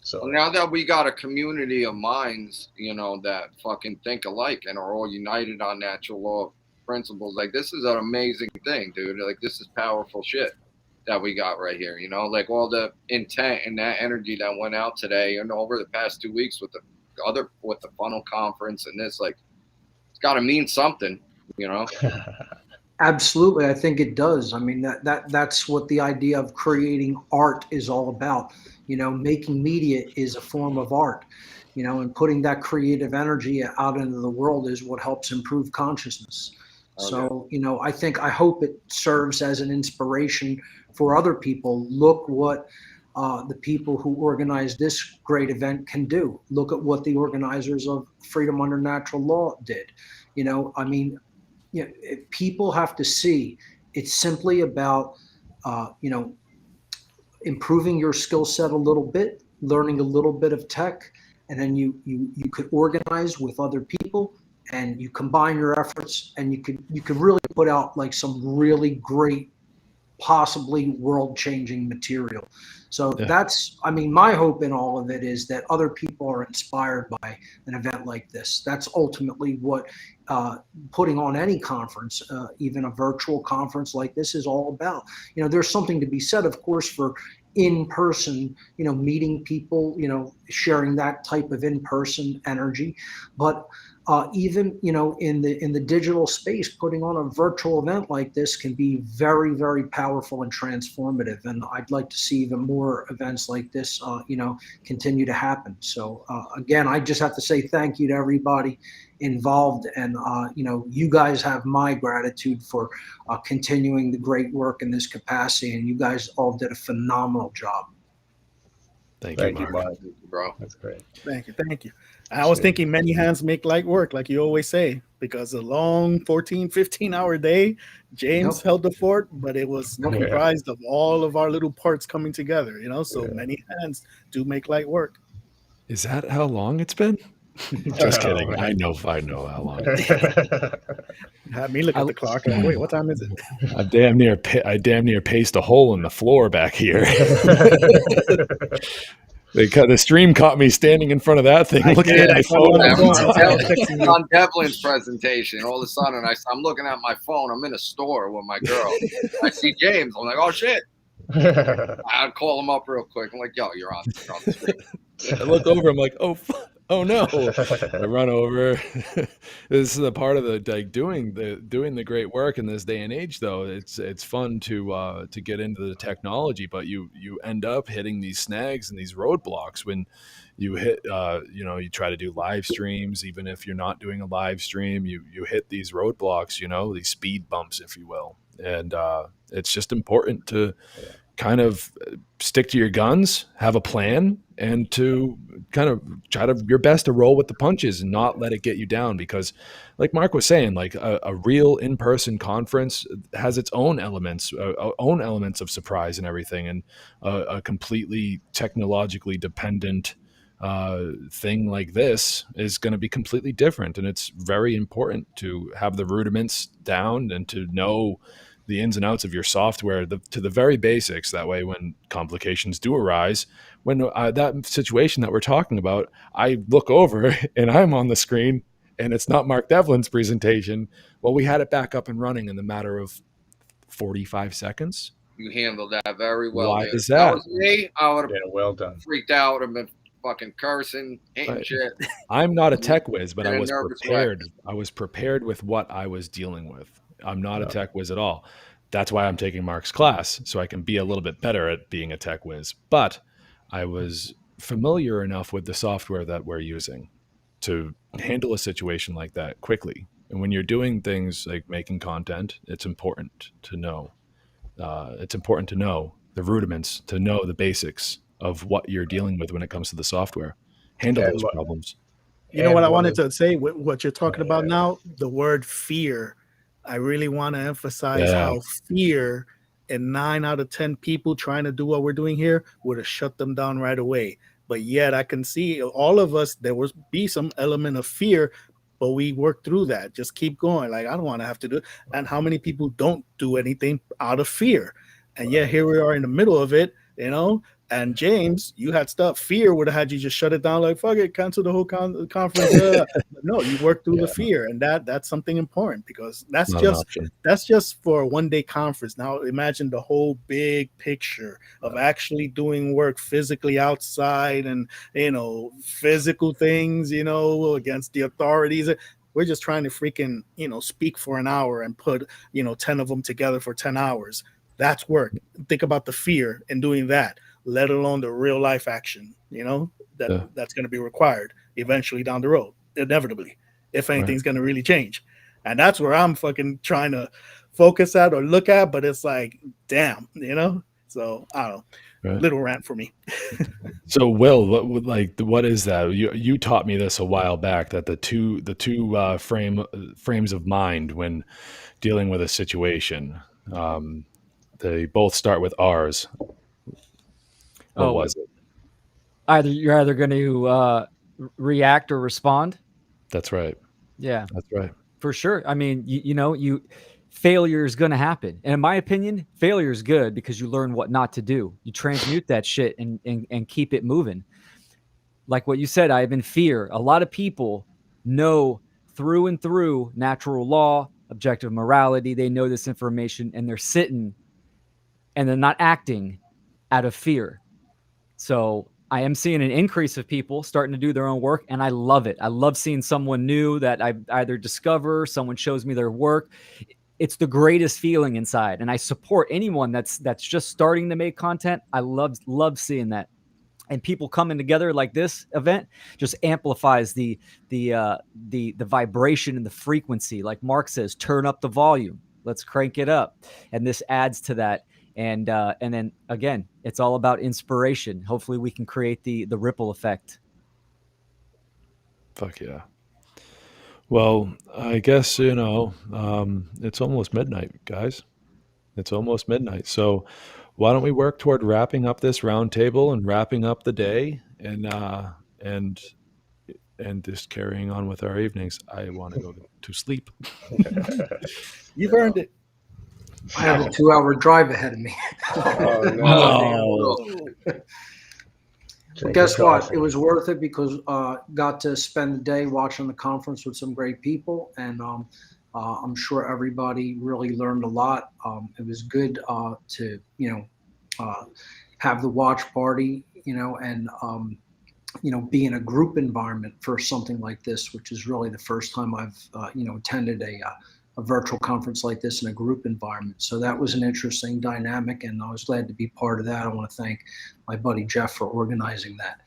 so Well, now that we got a community of minds, that fucking think alike and are all united on natural law principles, like this is an amazing thing, dude. Like this is powerful shit that we got right here, like all the intent and that energy that went out today and over the past 2 weeks with the funnel conference and this, like it's got to mean something, Absolutely, I think it does. I mean, that's what the idea of creating art is all about. Making media is a form of art, and putting that creative energy out into the world is what helps improve consciousness. So, I hope it serves as an inspiration for other people. Look what the people who organized this great event can do. Look at what the organizers of Freedom Under Natural Law did. People have to see it's simply about, improving your skill set a little bit, learning a little bit of tech, and then you could organize with other people and you combine your efforts and you could really put out like some really great, possibly world-changing material. So that's, my hope in all of it is that other people are inspired by an event like this. That's ultimately what putting on any conference, even a virtual conference like this, is all about. There's something to be said, of course, for in-person, meeting people, sharing that type of in-person energy. But even, in the digital space, putting on a virtual event like this can be very, very powerful and transformative. And I'd like to see even more events like this, continue to happen. So again, I just have to say thank you to everybody involved. And, you guys have my gratitude for continuing the great work in this capacity. And you guys all did a phenomenal job. Thank you, Mark. Bro. That's great. Thank you. I was thinking many hands make light work, like you always say, because a long 14, 15-hour day, James held the fort, but it was comprised of all of our little parts coming together, so many hands do make light work. Is that how long it's been? Just kidding. I know how long. Had me look at the clock and wait, what time is it? I damn near paced a hole in the floor back here. The stream caught me standing in front of that thing, looking at my phone. On Devlin's presentation, all of a sudden I'm looking at my phone. I'm in a store with my girl. I see James. I'm like, oh shit. I'd call him up real quick. I'm like, yo, you're on the screen. I look over. I'm like, oh no. I run over. This is the part of doing the great work in this day and age, though. It's fun to get into the technology, but you end up hitting these snags and these roadblocks when you hit you try to do live streams. Even if you're not doing a live stream, you hit these roadblocks, these speed bumps, if you will. And it's just important to kind of stick to your guns, have a plan, and to kind of try your best to roll with the punches and not let it get you down. Because like Mark was saying, like a real in-person conference has its own elements of surprise and everything. And a completely technologically dependent thing like this is going to be completely different. And it's very important to have the rudiments down and to know the ins and outs of your software to the very basics. That way, when complications do arise, when that situation that we're talking about, I look over and I'm on the screen and it's not Mark Devlin's presentation. Well, we had it back up and running in the matter of 45 seconds. You handled that very well. Why man. is that? If that was me, I would have well done. freaked out and been fucking cursing, hating Right. shit. I'm not a tech whiz, but In I a was nervous prepared. I was prepared with what I was dealing with. I'm not a tech whiz at all. That's why I'm taking Mark's class, so I can be a little bit better at being a tech whiz. But I was familiar enough with the software that we're using to handle a situation like that quickly. And when you're doing things like making content, it's important to know. It's important to know the rudiments, to know the basics of what you're dealing with when it comes to the software. Handle And those what- problems. You know what I one wanted of- to say with what you're talking about now? The word fear. I really want to emphasize Yeah. how fear and 9 out of 10 people trying to do what we're doing here would have shut them down right away. But yet I can see all of us, there will be some element of fear, but we work through that. Just keep going. Like, I don't want to have to do it. And how many people don't do anything out of fear? And yet here we are in the middle of it, you know. And James, you had stuff. Fear would have had you just shut it down, like fuck it, cancel the whole conference. But no, you work through the fear, and that's something important, because that's Not an just option. for a 1 day conference. Now imagine the whole big picture of actually doing work physically outside, and physical things, against the authorities. We're just trying to freaking speak for an hour and put 10 of them together for 10 hours. That's work. Think about the fear in doing that, let alone the real life action, that's going to be required eventually down the road, inevitably, if anything's going to really change. And that's where I'm fucking trying to focus at or look at, but it's like, damn, so I don't know, little rant for me. So Will, what is that? You taught me this a while back, that the two frames of mind when dealing with a situation, they both start with R's. What was it? You're either going to react or respond. That's right. Yeah, that's right. For sure. I mean, failure is going to happen. And in my opinion, failure is good, because you learn what not to do. You transmute that shit and keep it moving. Like what you said, I'm in fear. A lot of people know through and through natural law, objective morality. They know this information, and they're sitting and they're not acting out of fear. So I am seeing an increase of people starting to do their own work, and I love it. I love seeing someone new that I either discover, someone shows me their work. It's the greatest feeling inside, and I support anyone that's just starting to make content. I love seeing that. And people coming together like this event just amplifies the vibration and the frequency. Like Mark says, turn up the volume. Let's crank it up. And this adds to that. And then again, it's all about inspiration. Hopefully we can create the ripple effect. Fuck yeah. Well, I guess, it's almost midnight, guys. It's almost midnight. So why don't we work toward wrapping up this roundtable and wrapping up the day, and just carrying on with our evenings. I want to go to sleep. You've earned it. I have a 2-hour drive ahead of me. But guess what? It was worth it, because got to spend the day watching the conference with some great people, and I'm sure everybody really learned a lot. It was good to have the watch party, and be in a group environment for something like this, which is really the first time I've attended a virtual conference like this in a group environment. So that was an interesting dynamic, and I was glad to be part of that. I want to thank my buddy Jeff for organizing that.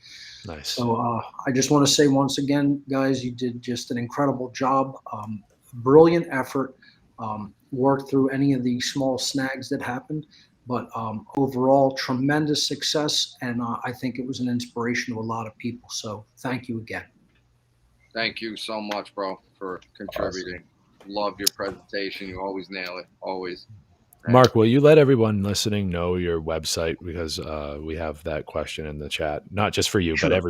Nice. So I just want to say once again, guys, you did just an incredible job. Brilliant effort. Worked through any of the small snags that happened, but overall tremendous success, and I think it was an inspiration to a lot of people. So thank you again. Thank you so much, bro, for contributing. Awesome. Love your presentation. You always nail it. Always. Mark, will you let everyone listening know your website, because we have that question in the chat, not just for you, Sure. but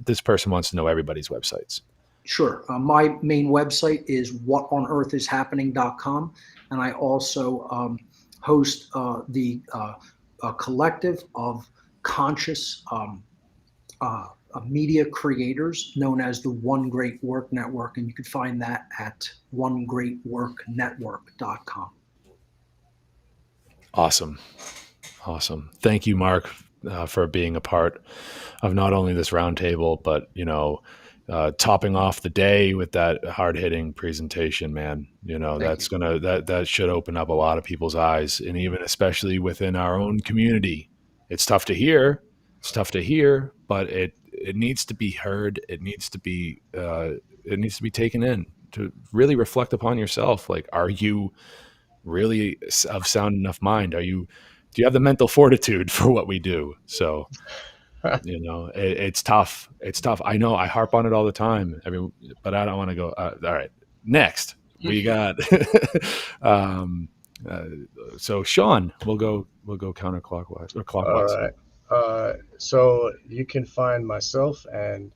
this person wants to know everybody's websites. Sure. My main website is whatonearthishappening.com, and I also host the collective of conscious media creators known as the One Great Work Network, and you can find that at onegreatworknetwork.com. Awesome. Thank you, Mark, for being a part of not only this roundtable, but topping off the day with that hard-hitting presentation, man. That should open up a lot of people's eyes, and even especially within our own community. It's tough to hear, but it needs to be heard. It needs to be taken in, to really reflect upon yourself. Like, are you really of sound enough mind? Do you have the mental fortitude for what we do? So You know, it's tough. It's tough. I know. I harp on it all the time. But I don't want to go. All right. Next, we got. um, uh, so Sean, we'll go counterclockwise or clockwise. All right. So you can find myself and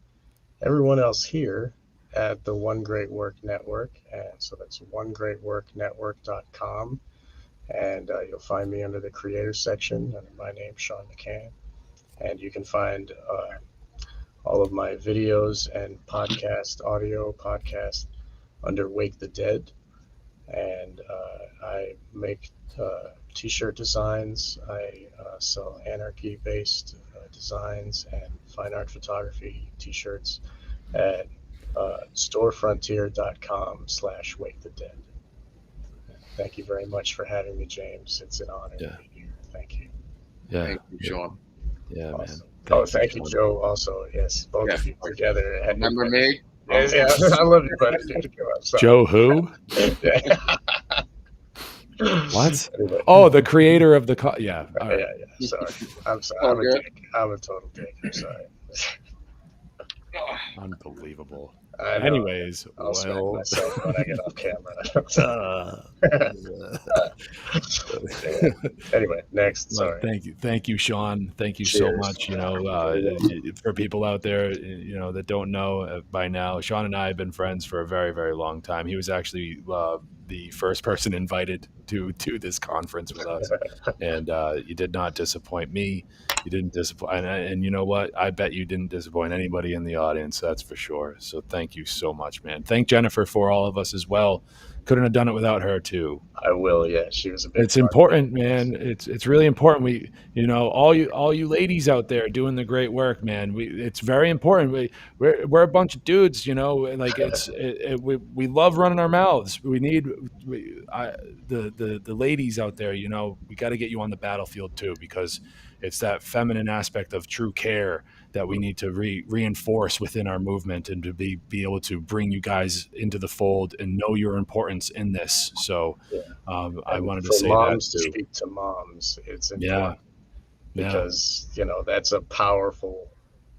everyone else here at the One Great Work Network, and so that's onegreatworknetwork.com, and you'll find me under the creator section under my name, Sean McCann, and you can find all of my videos and audio podcast under Wake the Dead, and I make t-shirt designs. I sell anarchy-based designs and fine art photography t-shirts at storefrontier.com/Wake the Dead. Thank you very much for having me, James. It's an honor to be here. Thank you. Yeah. Thank you, Sean. Yeah, awesome. man. Thank you, Joe. Also, yes, both of you together. Remember me? Yeah, I love you, buddy. Joe who? Yeah. What? Oh, the creator of the yeah. Yeah. Sorry. I'm sorry. I'm a dick. I'm a total dick. I'm sorry. Unbelievable. Anyways, I'll smack myself when I get off camera. Anyway, next. Sorry. Thank you, Sean. Thank you Cheers. so much. You know, for people out there, you know, that don't know by now, Sean and I have been friends for a very, very long time. He was actually the first person invited to this conference with us, and you did not disappoint me. You didn't disappoint, and you know what? I bet you didn't disappoint anybody in the audience. That's for sure. So thank you so much, man. Thank Jennifer for all of us as well. Couldn't have done it without her too. I will. Yeah, she was a big. It's important, man. It's really important. We, you know, all you ladies out there doing the great work, man. It's very important. We're a bunch of dudes, you know. Like we love running our mouths. We need the ladies out there. You know, we got to get you on the battlefield too, because it's that feminine aspect of true care that we need to reinforce within our movement, and to be able to bring you guys into the fold and know your importance in this. So I wanted to say that to too. Speak to moms. It's important because you know that's a powerful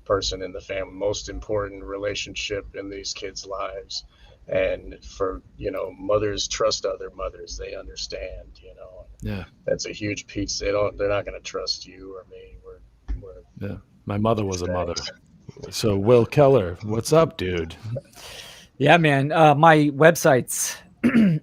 person in the family, most important relationship in these kids' lives. And for mothers trust other mothers. They understand. That's a huge piece. They're not going to trust you or me. Yeah. My mother was a mother. So Will Keller, what's up, dude? Yeah, man. My websites.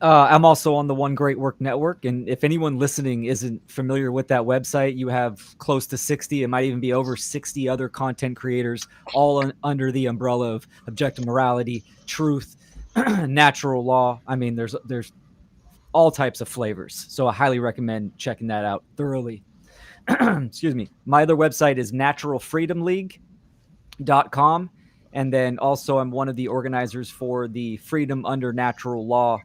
I'm also on the One Great Work Network, and if anyone listening isn't familiar with that website, you have close to 60. It might even be over 60 other content creators, all under the umbrella of objective morality, truth, natural law. I mean, there's all types of flavors. So I highly recommend checking that out thoroughly. Excuse me. My other website is naturalfreedomleague.com. And then also I'm one of the organizers for the Freedom Under Natural Law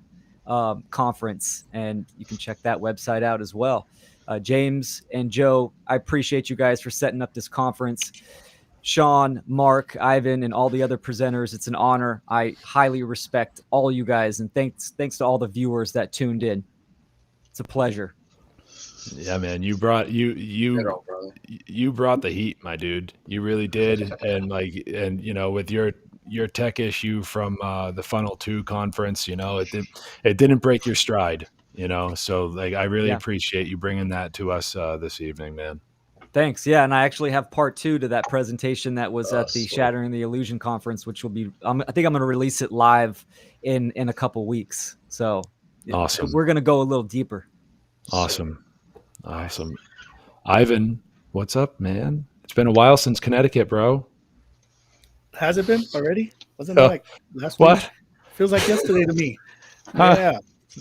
conference. And you can check that website out as well. James and Joe, I appreciate you guys for setting up this conference. Sean, Mark, Ivan, and all the other presenters, it's an honor. I highly respect all you guys. And thanks to all the viewers that tuned in. It's a pleasure. Yeah, man, you brought you brought the heat, my dude. You really did. And you know, with your tech issue from the Funnel 2 conference, you know, it didn't break your stride, you know. So I really appreciate you bringing that to us this evening, man. Thanks. Yeah, and I actually have part 2 to that presentation that was at the Shattering the Illusion conference, which will be I think I'm going to release it live in a couple weeks. So awesome. We're going to go a little deeper. Awesome. Ivan, what's up, man? It's been a while since Connecticut, bro. Has it been already? Wasn't it like last what? week? Feels like yesterday to me. Yeah.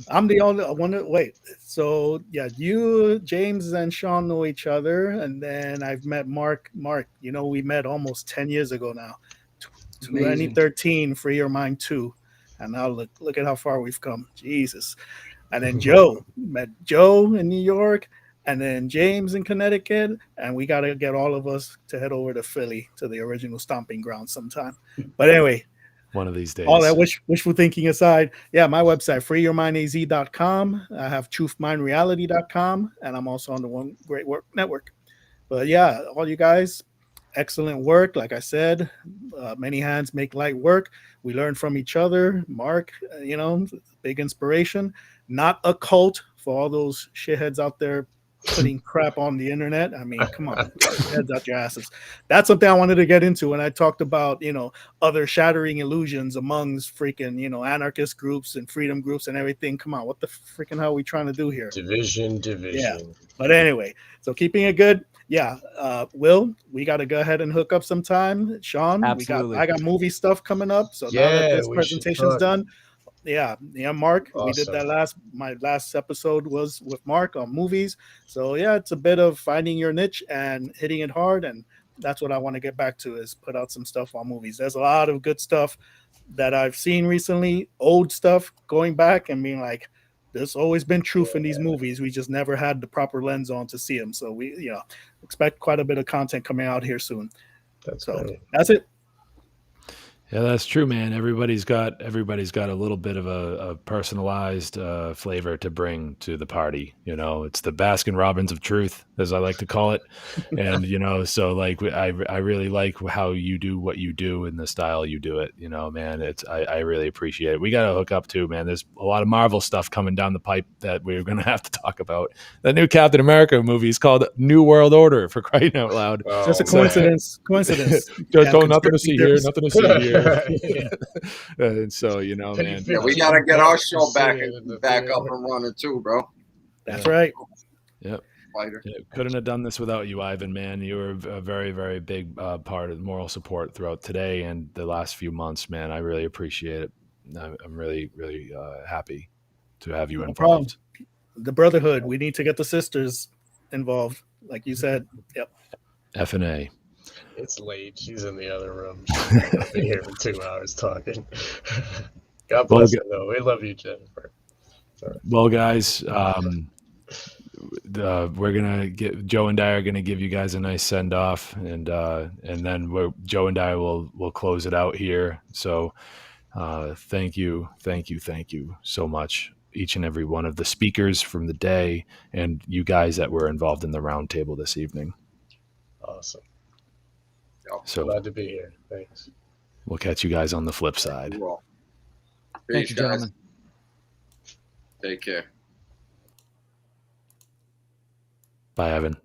I'm the only one. Wait. So yeah, you, James, and Sean know each other, and then I've met Mark. Mark, you know, we met almost 10 years ago now. 2013, Free Your Mind 2. And now look at how far we've come. Jesus. And then Joe, met Joe in New York, and then James in Connecticut, and we got to get all of us to head over to Philly, to the original stomping ground sometime. But anyway, one of these days. All that wishful thinking aside, yeah, my website, freeyourmindaz.com. I have truthmindreality.com, and I'm also on the One Great Work Network. But yeah, all you guys, excellent work. Like I said, many hands make light work. We learn from each other. Mark, big inspiration. Not a cult for all those shitheads out there putting crap on the internet. I mean, come on, heads out your asses. That's something I wanted to get into when I talked about, other shattering illusions amongst freaking, anarchist groups and freedom groups and everything. Come on, what the freaking hell are we trying to do here? Division. Yeah. But anyway, so keeping it good. Yeah. Will, we got to go ahead and hook up sometime. Sean, Absolutely. I got movie stuff coming up. So now that this presentation's done, Mark, we did that my last episode was with Mark on movies. So yeah, it's a bit of finding your niche and hitting it hard, and that's what I want to get back to, is put out some stuff on movies. There's a lot of good stuff that I've seen recently, old stuff, going back and being like, there's always been truth in these movies, we just never had the proper lens on to see them. So we expect quite a bit of content coming out here soon. That's it. Yeah, that's true, man. Everybody's got a little bit of a personalized flavor to bring to the party. It's the Baskin Robbins of truth, as I like to call it. And so like I really like how you do what you do and the style you do it. Man, I really appreciate it. We got to hook up too, man. There's a lot of Marvel stuff coming down the pipe that we're gonna have to talk about. The new Captain America movie is called New World Order, for crying out loud. Just a coincidence. Don't nothing to see here. Nothing to see here. And so man, we gotta get our show back up and running too, bro. That's right. Yep. Couldn't have done this without you, Ivan, man. You were a very, very big part of moral support throughout today and the last few months, man. I really appreciate it. I'm really, really happy to have you involved. Problem. The brotherhood. We need to get the sisters involved, like you said. Yep. F&A. It's late. She's in the other room. I've been here for 2 hours talking. God bless her, though. We love you, Jennifer. Sorry. Well, guys, we're gonna Joe and I are gonna give you guys a nice send off, and then Joe and I will close it out here. So, thank you so much, each and every one of the speakers from the day, and you guys that were involved in the roundtable this evening. Awesome. So glad to be here. Thanks. We'll catch you guys on the flip side. Thank you, gentlemen. Take care. Bye, Evan.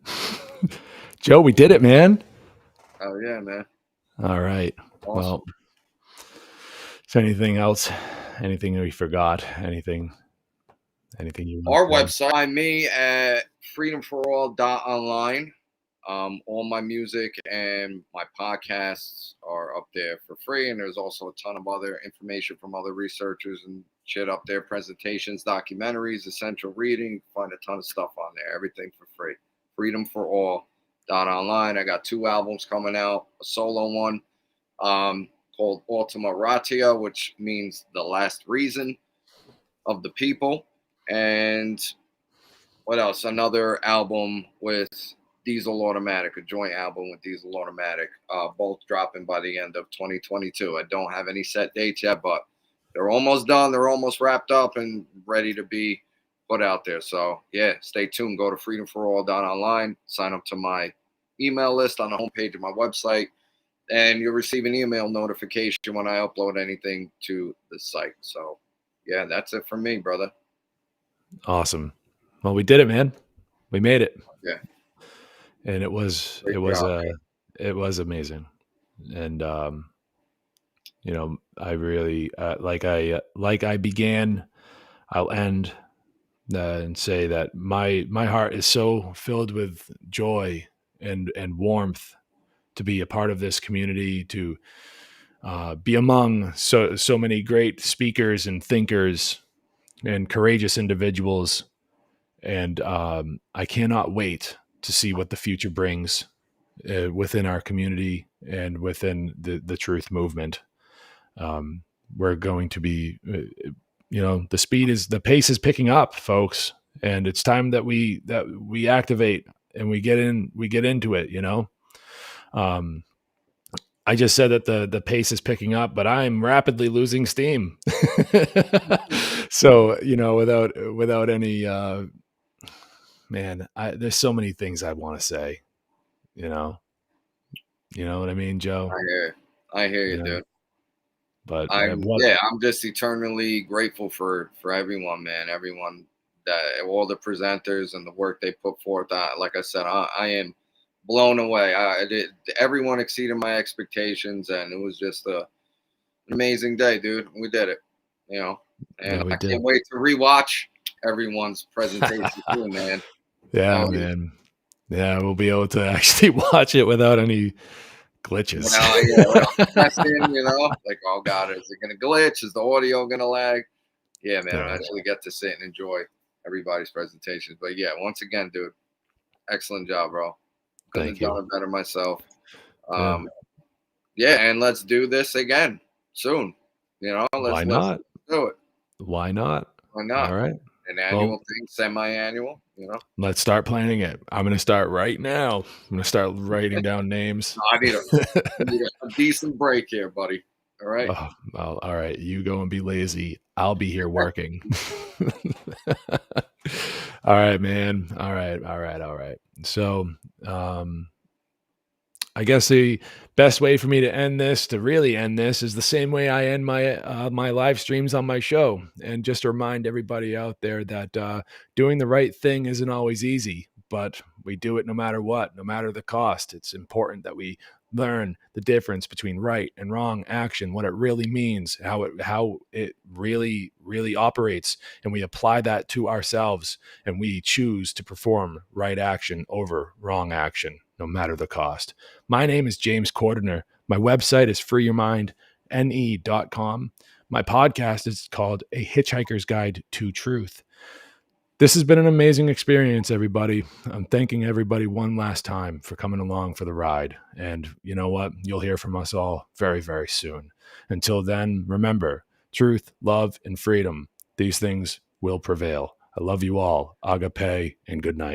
Joe, we did it, man. Oh yeah, man. All right. Awesome. Well, is there anything else? Anything we forgot? Anything you want? Our website, find me at freedomforall.online. All my music and my podcasts are up there for free, and there's also a ton of other information from other researchers and shit up there, presentations, documentaries, essential reading. Find a ton of stuff on there, everything for free. freedomforall.online. I got 2 albums coming out, a solo one called Ultima Ratio, which means the last reason of the people, and what else, another album with Diesel Automatic, a joint album with Diesel Automatic, both dropping by the end of 2022. I don't have any set dates yet, but they're almost done. They're almost wrapped up and ready to be put out there. So yeah, stay tuned. Go to freedomforall.online, sign up to my email list on the homepage of my website, and you'll receive an email notification when I upload anything to the site. So yeah, that's it for me, brother. Awesome. Well, we did it, man. We made it. Yeah. And it was amazing. And I really like I began, I'll end and say that my heart is so filled with joy and warmth to be a part of this community, to be among so many great speakers and thinkers and courageous individuals. And I cannot wait to see what the future brings within our community and within the truth movement. We're going to be, the pace is picking up, folks, and it's time that we activate and we get into it. I just said that the pace is picking up, but I'm rapidly losing steam. So, without any, man, there's so many things I want to say, You know what I mean, Joe? I hear you, dude. But I'm just eternally grateful for everyone, man. Everyone all the presenters and the work they put forth. Like I said, I am blown away. Everyone exceeded my expectations, and it was just an amazing day, dude. We did it, you know. And I can't wait to rewatch everyone's presentation too, man. Yeah, man. Yeah, we'll be able to actually watch it without any glitches. You know, like, oh God, is it gonna glitch? Is the audio gonna lag? Yeah, man. I actually get to sit and enjoy everybody's presentations. But yeah, once again, dude, excellent job, bro. Couldn't have done it better myself. Yeah, and let's do this again soon. You know, Why not? Let's do it. Why not? Why not? All right. An annual thing, semi-annual, you know. Let's start planning it. I'm going to start right now. I'm going to start writing down names. I need a decent break here, buddy. All right. Oh, well, all right. You go and be lazy. I'll be here working. All right, man. All right. So, I guess the best way for me to really end this, is the same way I end my my live streams on my show, and just to remind everybody out there that doing the right thing isn't always easy, but we do it no matter what, no matter the cost. It's important that we learn the difference between right and wrong action, what it really means, how it really operates, and we apply that to ourselves, and we choose to perform right action over wrong action, no matter the cost. My name is James Cordiner. My website is freeyourmindne.com. My podcast is called A Hitchhiker's Guide to Truth. This has been an amazing experience, everybody. I'm thanking everybody one last time for coming along for the ride. And you know what? You'll hear from us all very, very soon. Until then, remember, truth, love, and freedom. These things will prevail. I love you all. Agape, and good night.